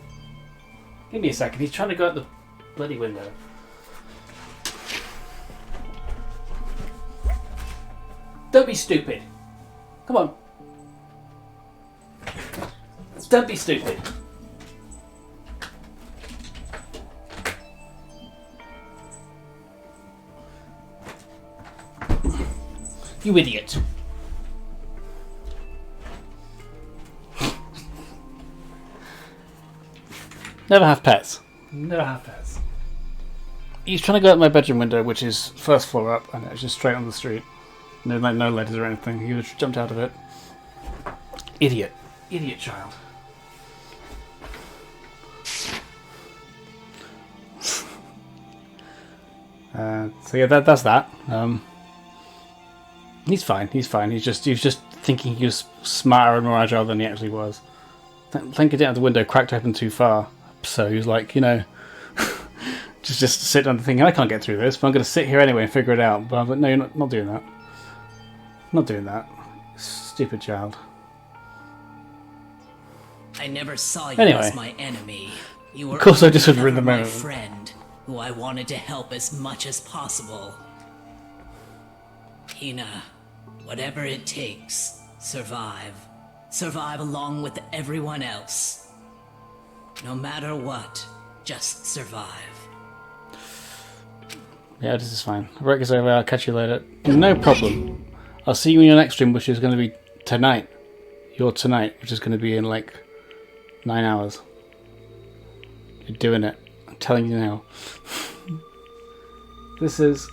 Give me a second. He's trying to go out the bloody window. Don't be stupid. Come on. Don't be stupid. You idiot. Never have pets. Never have pets. He's trying to go out my bedroom window, which is first floor up, and it's just straight on the street. No, like, no letters or anything. He would have jumped out of it. Idiot. Idiot child. So yeah, that's that. He's fine. He's fine. He was just thinking he was smarter and more agile than he actually was. Thinking down the window cracked open too far, so he was like, you know, just sit down thinking, I can't get through this, but I'm going to sit here anyway and figure it out. But I'm like, no, you're not doing that. Not doing that. Stupid child. I never saw you Anyway. as my enemy. You were Of course I just would only ruin the my moment. friend, who I wanted to help as much as possible. Hina, whatever it takes, survive. Survive along with everyone else. No matter what, just survive. Yeah, this is fine. Break is over. I'll catch you later. No problem. I'll see you in your next stream, which is going to be tonight. Your tonight, which is going to be in like 9 hours. You're doing it. I'm telling you now. This is...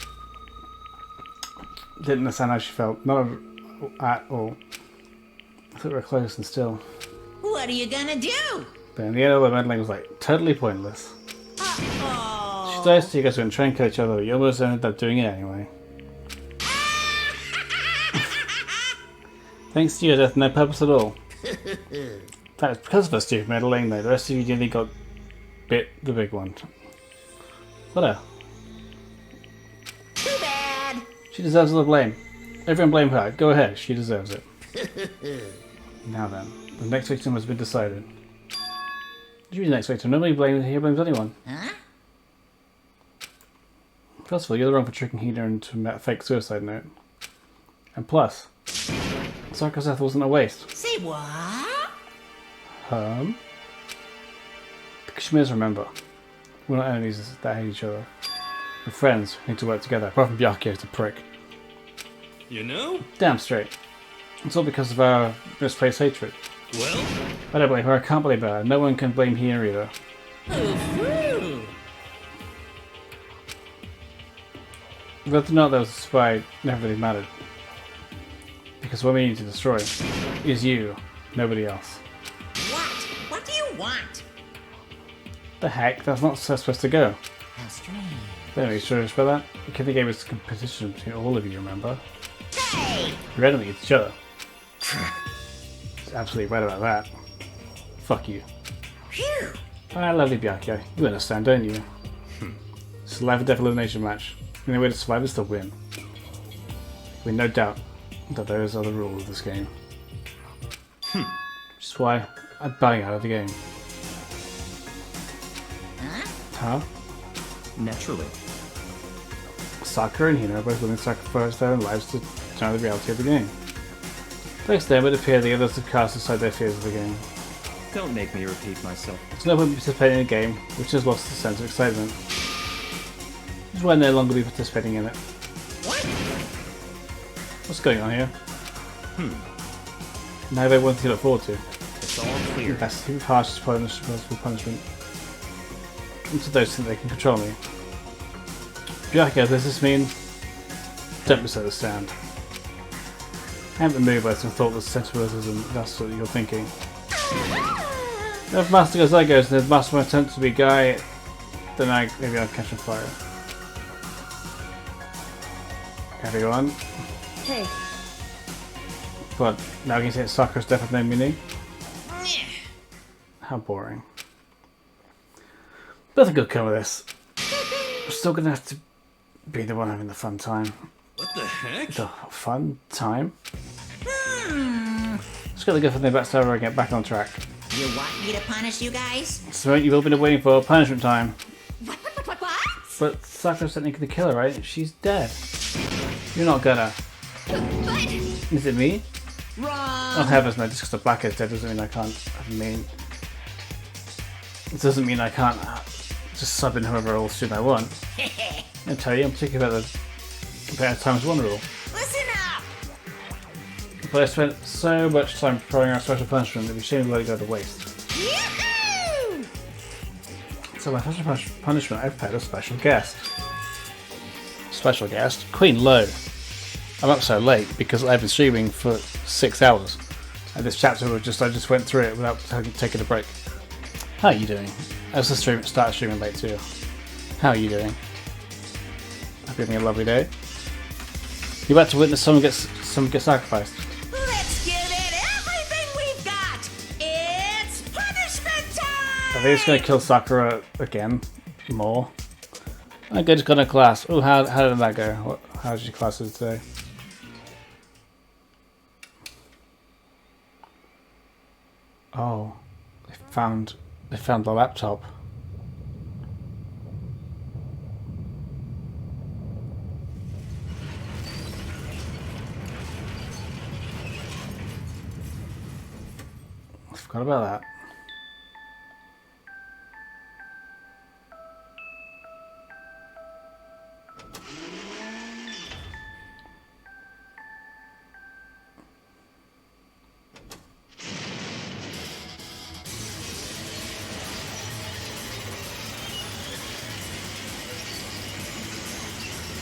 Didn't understand how she felt. Not at all. I thought we were close and still. What are you gonna do? But in the end, all the meddling was like totally pointless. She does, you guys are going to try and kill each other, but you almost ended up doing it anyway. Thanks to your death, no purpose at all. That is because of her stupid meddling, though. The rest of you nearly got bit the big one. Whatever. Too bad. She deserves all the blame. Everyone blame her. Go ahead, she deserves it. Now then, the next victim has been decided. What do you mean the next victim? Nobody blames anyone. Huh? First of all, you're the wrong for tricking Hina into a fake suicide note. And plus, Sakura's death wasn't a waste. Say what? Because you may as remember, we're not enemies that hate each other. We're friends who need to work together, apart from Byakuyo's a prick. You know? Damn straight. It's all because of our misplaced hatred. Well? I don't blame her, I can't blame her. No one can blame Hina either. Whether or not there was a spy never really mattered. Because what we need to destroy is you, nobody else. What? What do you want? The heck? That's not so supposed to go. How strange. Anyway, you sure about that? The kid game is a competition between all of you, remember? Hey! You're enemies each other. He's absolutely right about that. Fuck you. Phew! I love you, Byakuyo. You understand, don't you? It's a life or death elimination match. The only way to survive is to win. With no doubt that those are the rules of this game. Which is why I'm bowing out of the game. Huh? Naturally. Sakura and Hina are both willing to sacrifice their own lives to deny the reality of the game. Thanks to them, it would appear the others have cast aside their fears of the game. Don't make me repeat myself. There's no point in participating in a game which has lost the sense of excitement. Which is why I'll no longer be participating in it. What? What's going on here? Now they want to look forward to. It's all clear. That's the harshest possible punishment. And to those who think they can control me. Byakuyo, does this mean? Don't misunderstand. I haven't been moved by some thoughtless sentimentalism, that's what you're thinking. If Master goes, I goes, and if Master my attempt to be Guy, then maybe I'll catch on fire. Everyone. Hey, What? Now you can say Sakura's death had no meaning? How boring. Nothing good come of this. I'm still gonna have to be the one having the fun time. What the heck? The fun time? Just gotta go for the backstabber and get back on track. You want me to punish you guys? So you've all been waiting for punishment time. What? But Sakura's technically the killer, right? She's dead. You're not gonna. But... Is it me? Wrong! Oh heavens no, just because the black is dead doesn't mean I can't. It doesn't mean I can't just sub in whoever else should I want. I tell you, I'm particular about the compare times one rule. Listen up! But I spent so much time preparing our special punishment that we shouldn't let it go to waste. Yoo-hoo! So my special punishment, I've had a special guest. Special guest, Queen Lo. I'm up so late because I've been streaming for 6 hours, and this chapter was I just went through it without taking a break. How are you doing? I was started streaming late too. How are you doing? Hope you're having a lovely day. You're about to witness someone get sacrificed. Let's give it everything we've got! It's punishment time! Are they just gonna kill Sakura again? More? Okay, just got a class. Oh, how did that go? How did your classes today? Oh, they found the laptop. I forgot about that.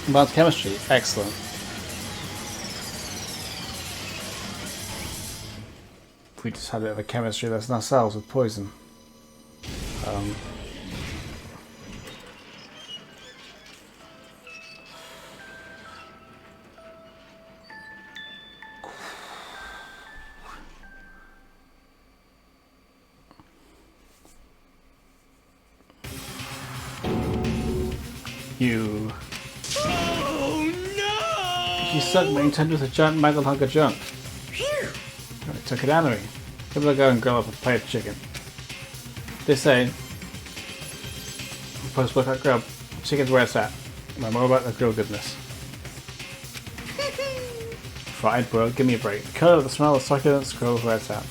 Advanced chemistry, excellent. We just had a bit of a chemistry lesson ourselves with poison. You. Oh no! You suck my Nintendo with a giant mangled hunk of junk. I took it out of me. Give it a go and grill up a plate of chicken. They say, post-workout grub, chicken's where it's at. I'm more about the grill goodness. Fried, bro, give me a break. The colour of the smell of succulent grill where it's at.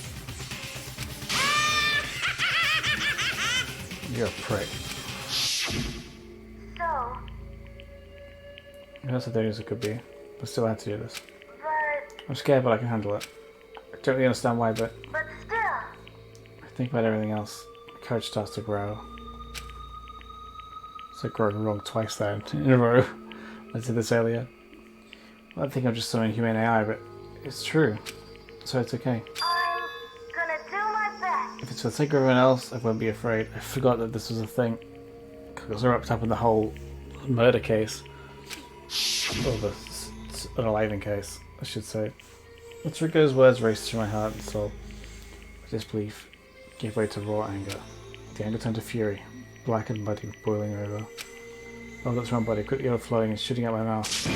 You're a prick. So, That's the thing as it could be. But still I had to do this. but I'm scared, but I can handle it. I don't really understand why, but still. I think about everything else. The courage starts to grow. It's like growing wrong twice there in a row. I did this earlier. I think I'm just some inhumane AI, but it's true. So it's okay. I'm gonna do my best. If it's for the sake of everyone else, I won't be afraid. I forgot that this was a thing. Because I wrapped up in the whole murder case. Or the unaliving case, I should say. The trigger's words raced through my heart and soul. Disbelief gave way to raw anger. The anger turned to fury, black and muddy, boiling over. Oh, that's my body, quickly overflowing and shooting out my mouth.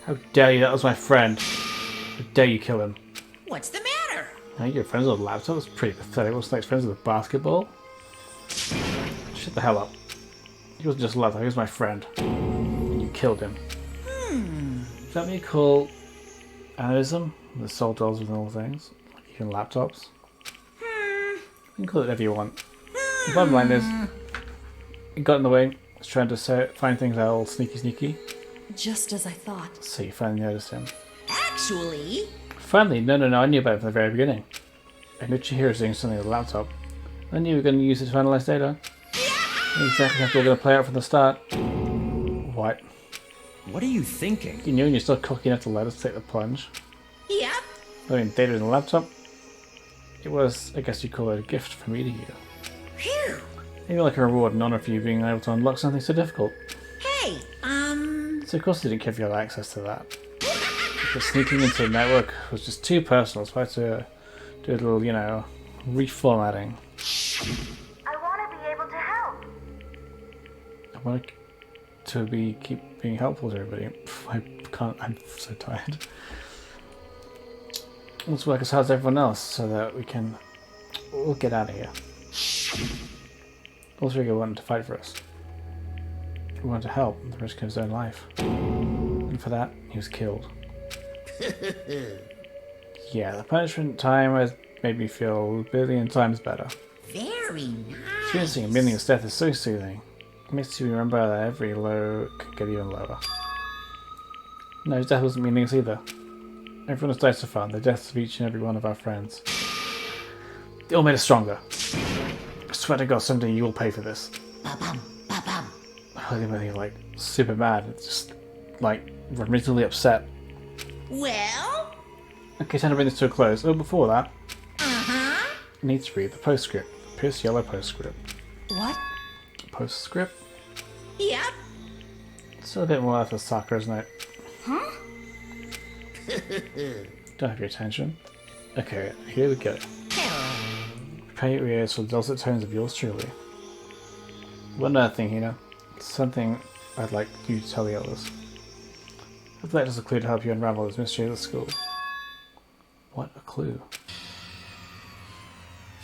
How dare you, that was my friend. How dare you kill him? What's the matter? Now you're friends with a laptop? That's pretty pathetic. What's next, friends with a basketball? Shut the hell up. He wasn't just a laptop, he was my friend. And you killed him. Is that what you call animism? The soul dwells within all things? Even laptops? You can call it whatever you want. The bottom line is, it got in the way. Was trying to find things out all sneaky. Just as I thought. So you finally noticed him. Actually... Finally? No, I knew about it from the very beginning. I knew Chihiro was doing something with the laptop. I knew we were going to use it to analyze data. Exactly how we were going to play out from the start. What? What are you thinking? You knew and you're still cocky enough to let us take the plunge. Yep. I mean, data in the laptop? It was, I guess you'd call it a gift from me to you. Phew. Maybe like a reward and honor for you being able to unlock something so difficult. Hey, So of course they didn't give you all access to that. But sneaking into the network was just too personal, so I had to do a little, you know, reformatting. I want to be able to help. I want to keep being helpful to everybody. I can't, I'm so tired. Let's work as hard as everyone else so that we'll get out of here. All three wanted to fight for us. He wanted to help at the risk of his own life. And for that, he was killed. Yeah, the punishment time has made me feel a billion times better. Very nice. Experiencing a meaningless death is so soothing. It makes you remember that every low can get even lower. No, his death wasn't meaningless either. Everyone has died so far, the deaths of each and every one of our friends. They all made us stronger. I swear to God, someday you will pay for this. Ba-bum, ba-bum. Really, like, super mad. It's just, like, mentally upset. Well? Okay, time to bring this to a close. Oh, before that, Uh-huh. I need to read the postscript. Pierce yellow postscript. What? Postscript? Yep. Still a bit more after Sakura's note. Huh? Don't have your attention. Okay, here we go. Prepare your ears for the dulcet tones of yours truly. One other thing, Hina. Something I'd like you to tell the others. I'd like us a clue to help you unravel this mystery of the school. What a clue.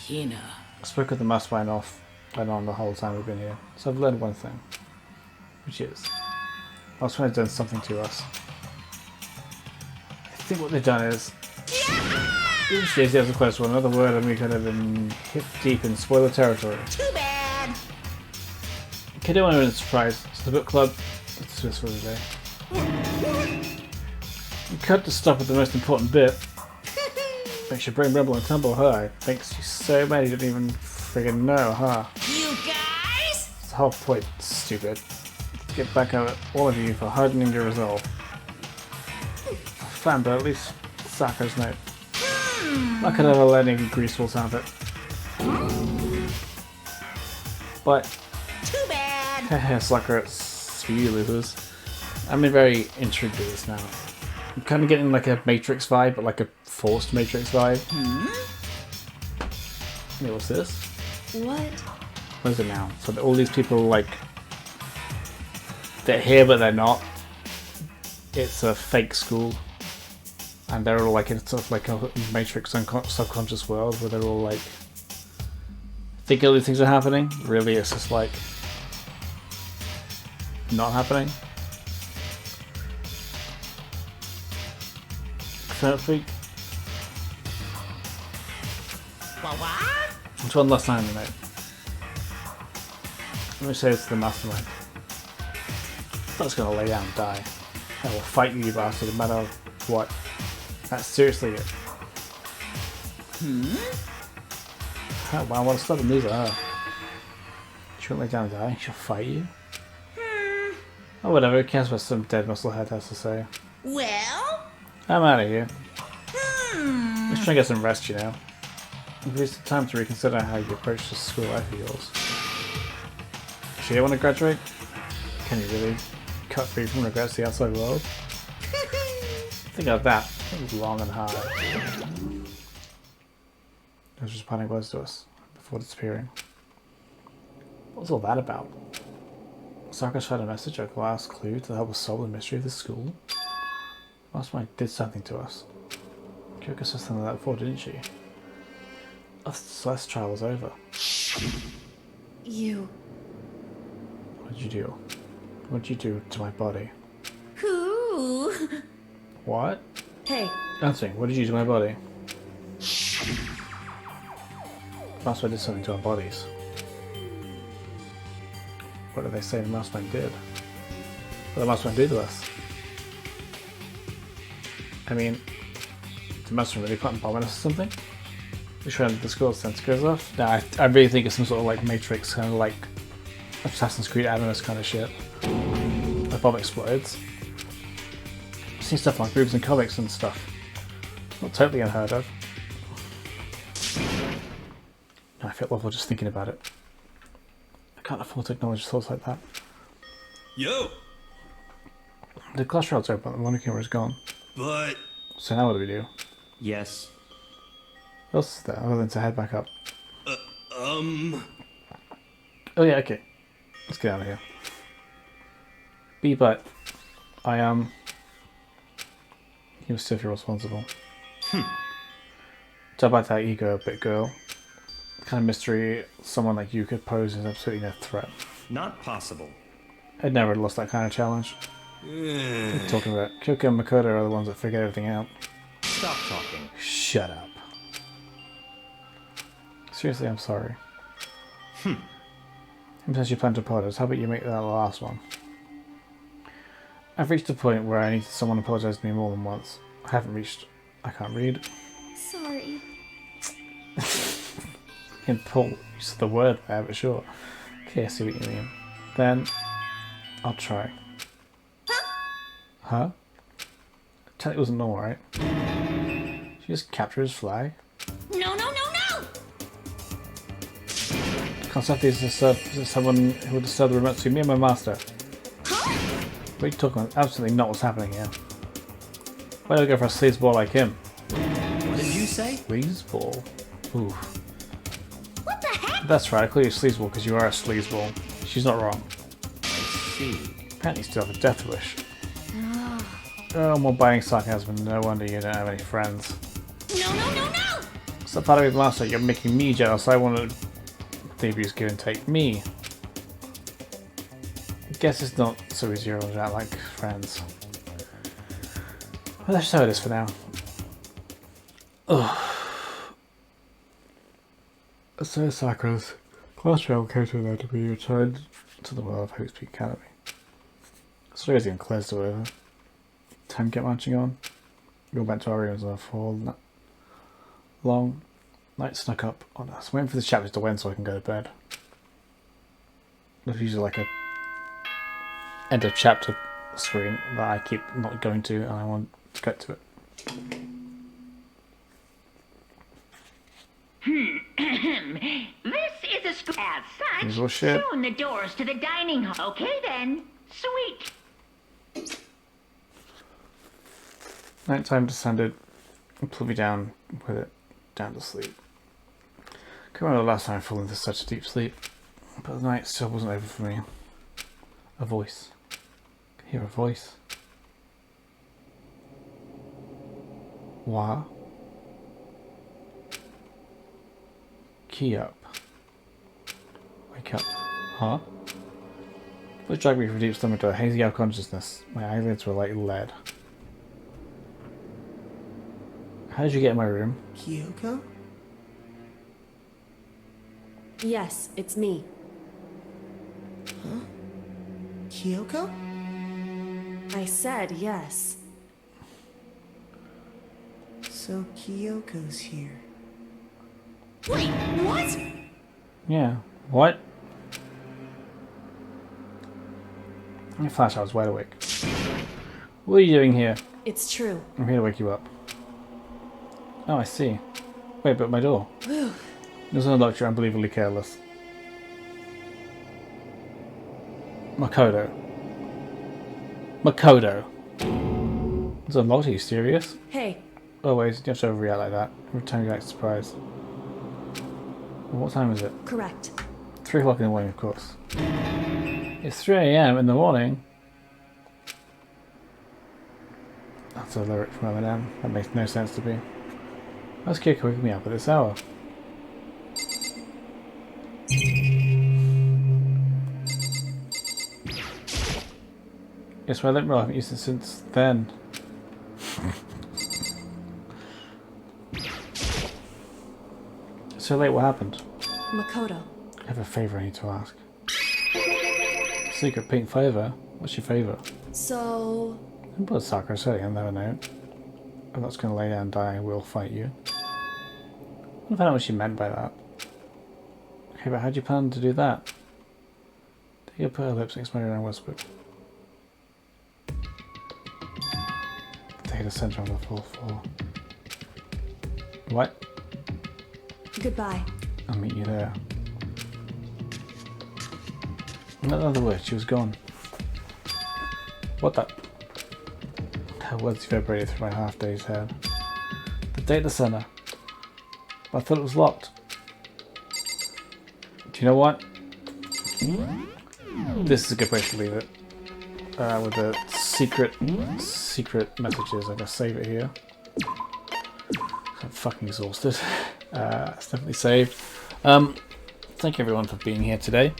Hina. I spoke with the mastermind off and on the whole time we've been here, so I've learned one thing. Which is, Mastermind has done something to us. I think what they've done is, each day is a close one. Another word and we could have been hip deep in spoiler territory. Too bad. Okay, don't want to be surprised. It's the book club. Let's dismiss for the day. You cut to stop at the most important bit. Makes your brain rumble and tumble, huh? Thanks you so many you didn't even friggin' know, huh? You guys? It's the whole point, stupid. To get back at all of you for hardening your resolve. Fine, but at least Sakura's note. I could have let any grease will sound it. But Too bad. Sakura, it's you losers. I'm very intrigued with this now. I'm kind of getting like a Matrix vibe, but like a forced Matrix vibe. Wait, what's this? What? What is it now? So all these people, like, they're here but they're not. It's a fake school. And they're all like in sort of like a Matrix subconscious world where they're all like thinking all these things are happening. Really, it's just like not happening. Third freak. What? Which one last time, mate? Let me say it's the mastermind. That's gonna lay down and die. I will fight you, you bastard, no matter what. That's seriously it. Oh, wow, what a stubborn loser, huh? She won't lay down and die, she'll fight you? Oh, whatever, who cares what some dead musclehead has to say? Well? I'm out of here. Let's try and get some rest, you know. At least it's time to reconsider how you approach this school life of yours. So you want to graduate? Can you really cut free from regrets to the outside world? Think of that. It was long and hard. It was just parting words to us before disappearing. What was all that about? Sakura's found a message, a glass clue to help us solve the mystery of the school? Mastermind did something to us. Kyoko said something like that before, didn't she? The Celeste trial was over. You. What did you do? What did you do to my body? Who? What? Hey. Answering, what did you do to my body? Mastermind did something to our bodies. What did they say the Mastermind did? What did the Mastermind do to us? I mean, did the Mastermind really plant a bomb in us or something? We trying to the school sense goes off? Nah, I really think it's some sort of like Matrix, kind of like Assassin's Creed Animus kind of shit. The bomb explodes. I've seen stuff like boobs and comics and stuff. Not totally unheard of. No, I feel awful just thinking about it. I can't afford to acknowledge thoughts like that. Yo! The class road's open, the monitor camera is gone. but... So now what do we do? Yes. What else is there other than to head back up? Oh yeah, okay. Let's get out of here. But I am... You still feel responsible. Talk about that ego a bit, girl. The kind of mystery someone like you could pose is absolutely no threat. Not possible. I'd never lost that kind of challenge. What are you talking about? Kyoko and Makoto are the ones that figured everything out. Stop talking. Shut up. Seriously, I'm sorry. Since you plan to apologize, how about you make that the last one? I've reached a point where I need someone to apologize to me more than once. I haven't reached... I can't read. Sorry. You said the word there, but sure. Okay, I see what you mean. Then, I'll try. Huh? Tell it wasn't normal, right? She just captured his flag? No! Concept is someone who would disturb the remote between me and my master. What are you talking about? Absolutely not what's happening here. Why do I go for a sleazeball like him? What did you say? Sleazeball? Ooh. What the heck? That's right, I call you a sleazeball because you are a sleazeball. She's not wrong. I see. Apparently you still have a death wish. Oh, more biting sarcasm. No wonder you don't have any friends. No! So part of it, master, you're making me jealous. I want to abuse, give and take me. I guess it's not so easy to roll out like friends. Well, that's how it is for now. Ugh. So Sakura's class travel came to there to be returned to the world of Havoc Peak Academy. Stories getting close to over. Time kept marching on. We all went to our rooms on a full long night snuck up on us. I'm waiting for this chapter to end so I can go to bed. There's usually like a end of chapter screen that I keep not going to and I want to get to it. This is a school. As such, Usual shit. soon the doors to the dining hall. Okay then. Sweet. Nighttime descended and pulled me down with it, down to sleep. Can't remember the last time I fell into such a deep sleep, but the night still wasn't over for me. A voice. I could hear a voice. Wah. Key up. Wake up. Huh? It dragged me from deep slumber to a hazy unconsciousness. My eyelids were like lead. How did you get in my room? Kyoko? Yes, it's me. Huh? Kyoko? I said yes. So Kyoko's here. Wait, what? Yeah. What? In a flash, I was wide awake. What are you doing here? It's true. I'm here to wake you up. Oh, I see. Wait, but my door. Whew. There's no doctor, unbelievably careless. Makoto. It's unlocked, are you serious? Hey. Always, you have to overreact like that. Every time you act surprised. Well, what time is it? Correct. 3 o'clock in the morning, of course. It's 3 AM in the morning. That's a lyric from Eminem. That makes no sense to me. How's Kyoko waking me up at this hour? Yes, well, I don't know. I haven't used it since then. So late, what happened? Makoto. I have a favour I need to ask. Secret pink favour? What's your favour? So... But Sakura said I'll never know. I'm not going to lay down and die, I will fight you. I don't know what she meant by that. Okay, but how do you plan to do that? Take put her lips next to my ear and whisper. Take the centre on the full floor. What? Goodbye. I'll meet you there. In other words, she was gone. What the? Words vibrated through my half-dazed head. The data center. I thought it was locked. Do you know what? This is a good place to leave it. With the secret messages. I just save it here. I'm fucking exhausted. It's definitely saved. Thank you everyone for being here today.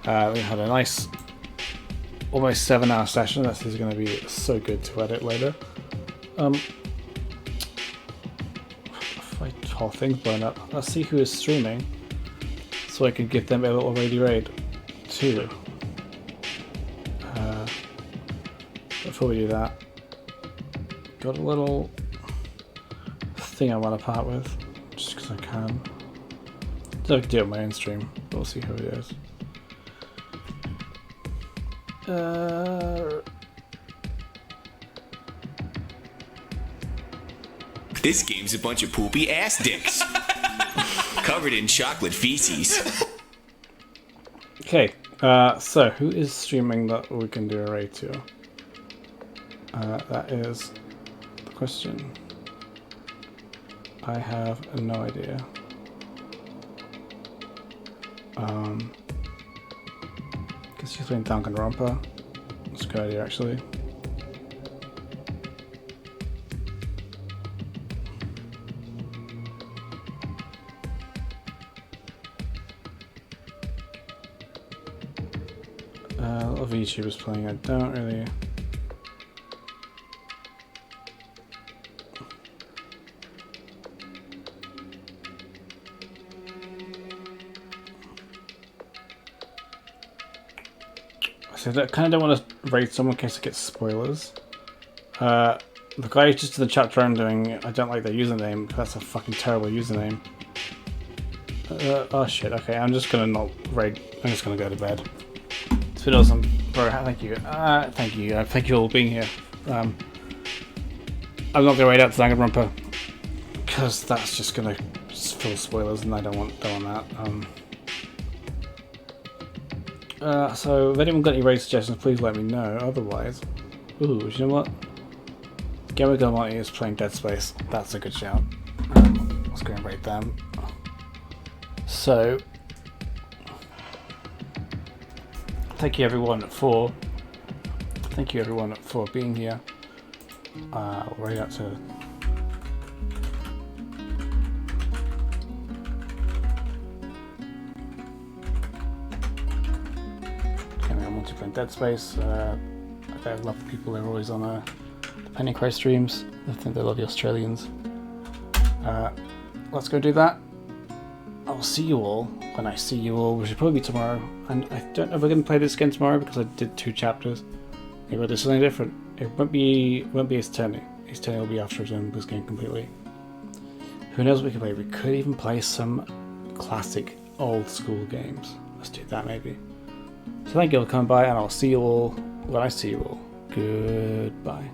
We had a nice, almost 7-hour session. This is going to be so good to edit later. My whole thing's blown up. Let's see who is streaming, so I can give them a little raid too. Before we do that, got a little thing I want to part with, just because I can. So I can do it on my own stream. We'll see how it is. This game's a bunch of poopy ass dicks. Covered in chocolate feces. Okay, so who is streaming that we can do a raid to? That is the question. I have no idea. Guess she's playing Danganronpa. That's a good idea, actually. A lot of YouTubers playing. I don't really. So I kind of don't want to raid someone in case I get spoilers. The guy just in the chapter I'm doing, I don't like their username. That's a fucking terrible username. Oh shit, okay, I'm just gonna not raid. I'm just gonna go to bed. It's been awesome. Bro, thank you. Thank you. Thank you all for being here. I'm not gonna raid out to Danganronpa, because that's just gonna full of spoilers and I don't want that. So if anyone got any raid suggestions, please let me know. Otherwise, ooh, you know what? Gamma Galmati is playing Dead Space. That's a good shout. Let's go and raid them. So, thank you everyone for being here. We'll raid out to. Playing Dead Space. I love the people that are always on the Penny Crow streams. I think they love the Australians. Let's go do that. I'll see you all when I see you all, which will probably be tomorrow. And I don't know if we're going to play this again tomorrow because I did 2 chapters. Maybe we'll do something different. It won't be Ace Attorney. Ace Attorney will be after this game completely. Who knows what we can play? We could even play some classic old school games. Let's do that maybe. So thank you all for coming by, and I'll see you all when I see you all. Goodbye.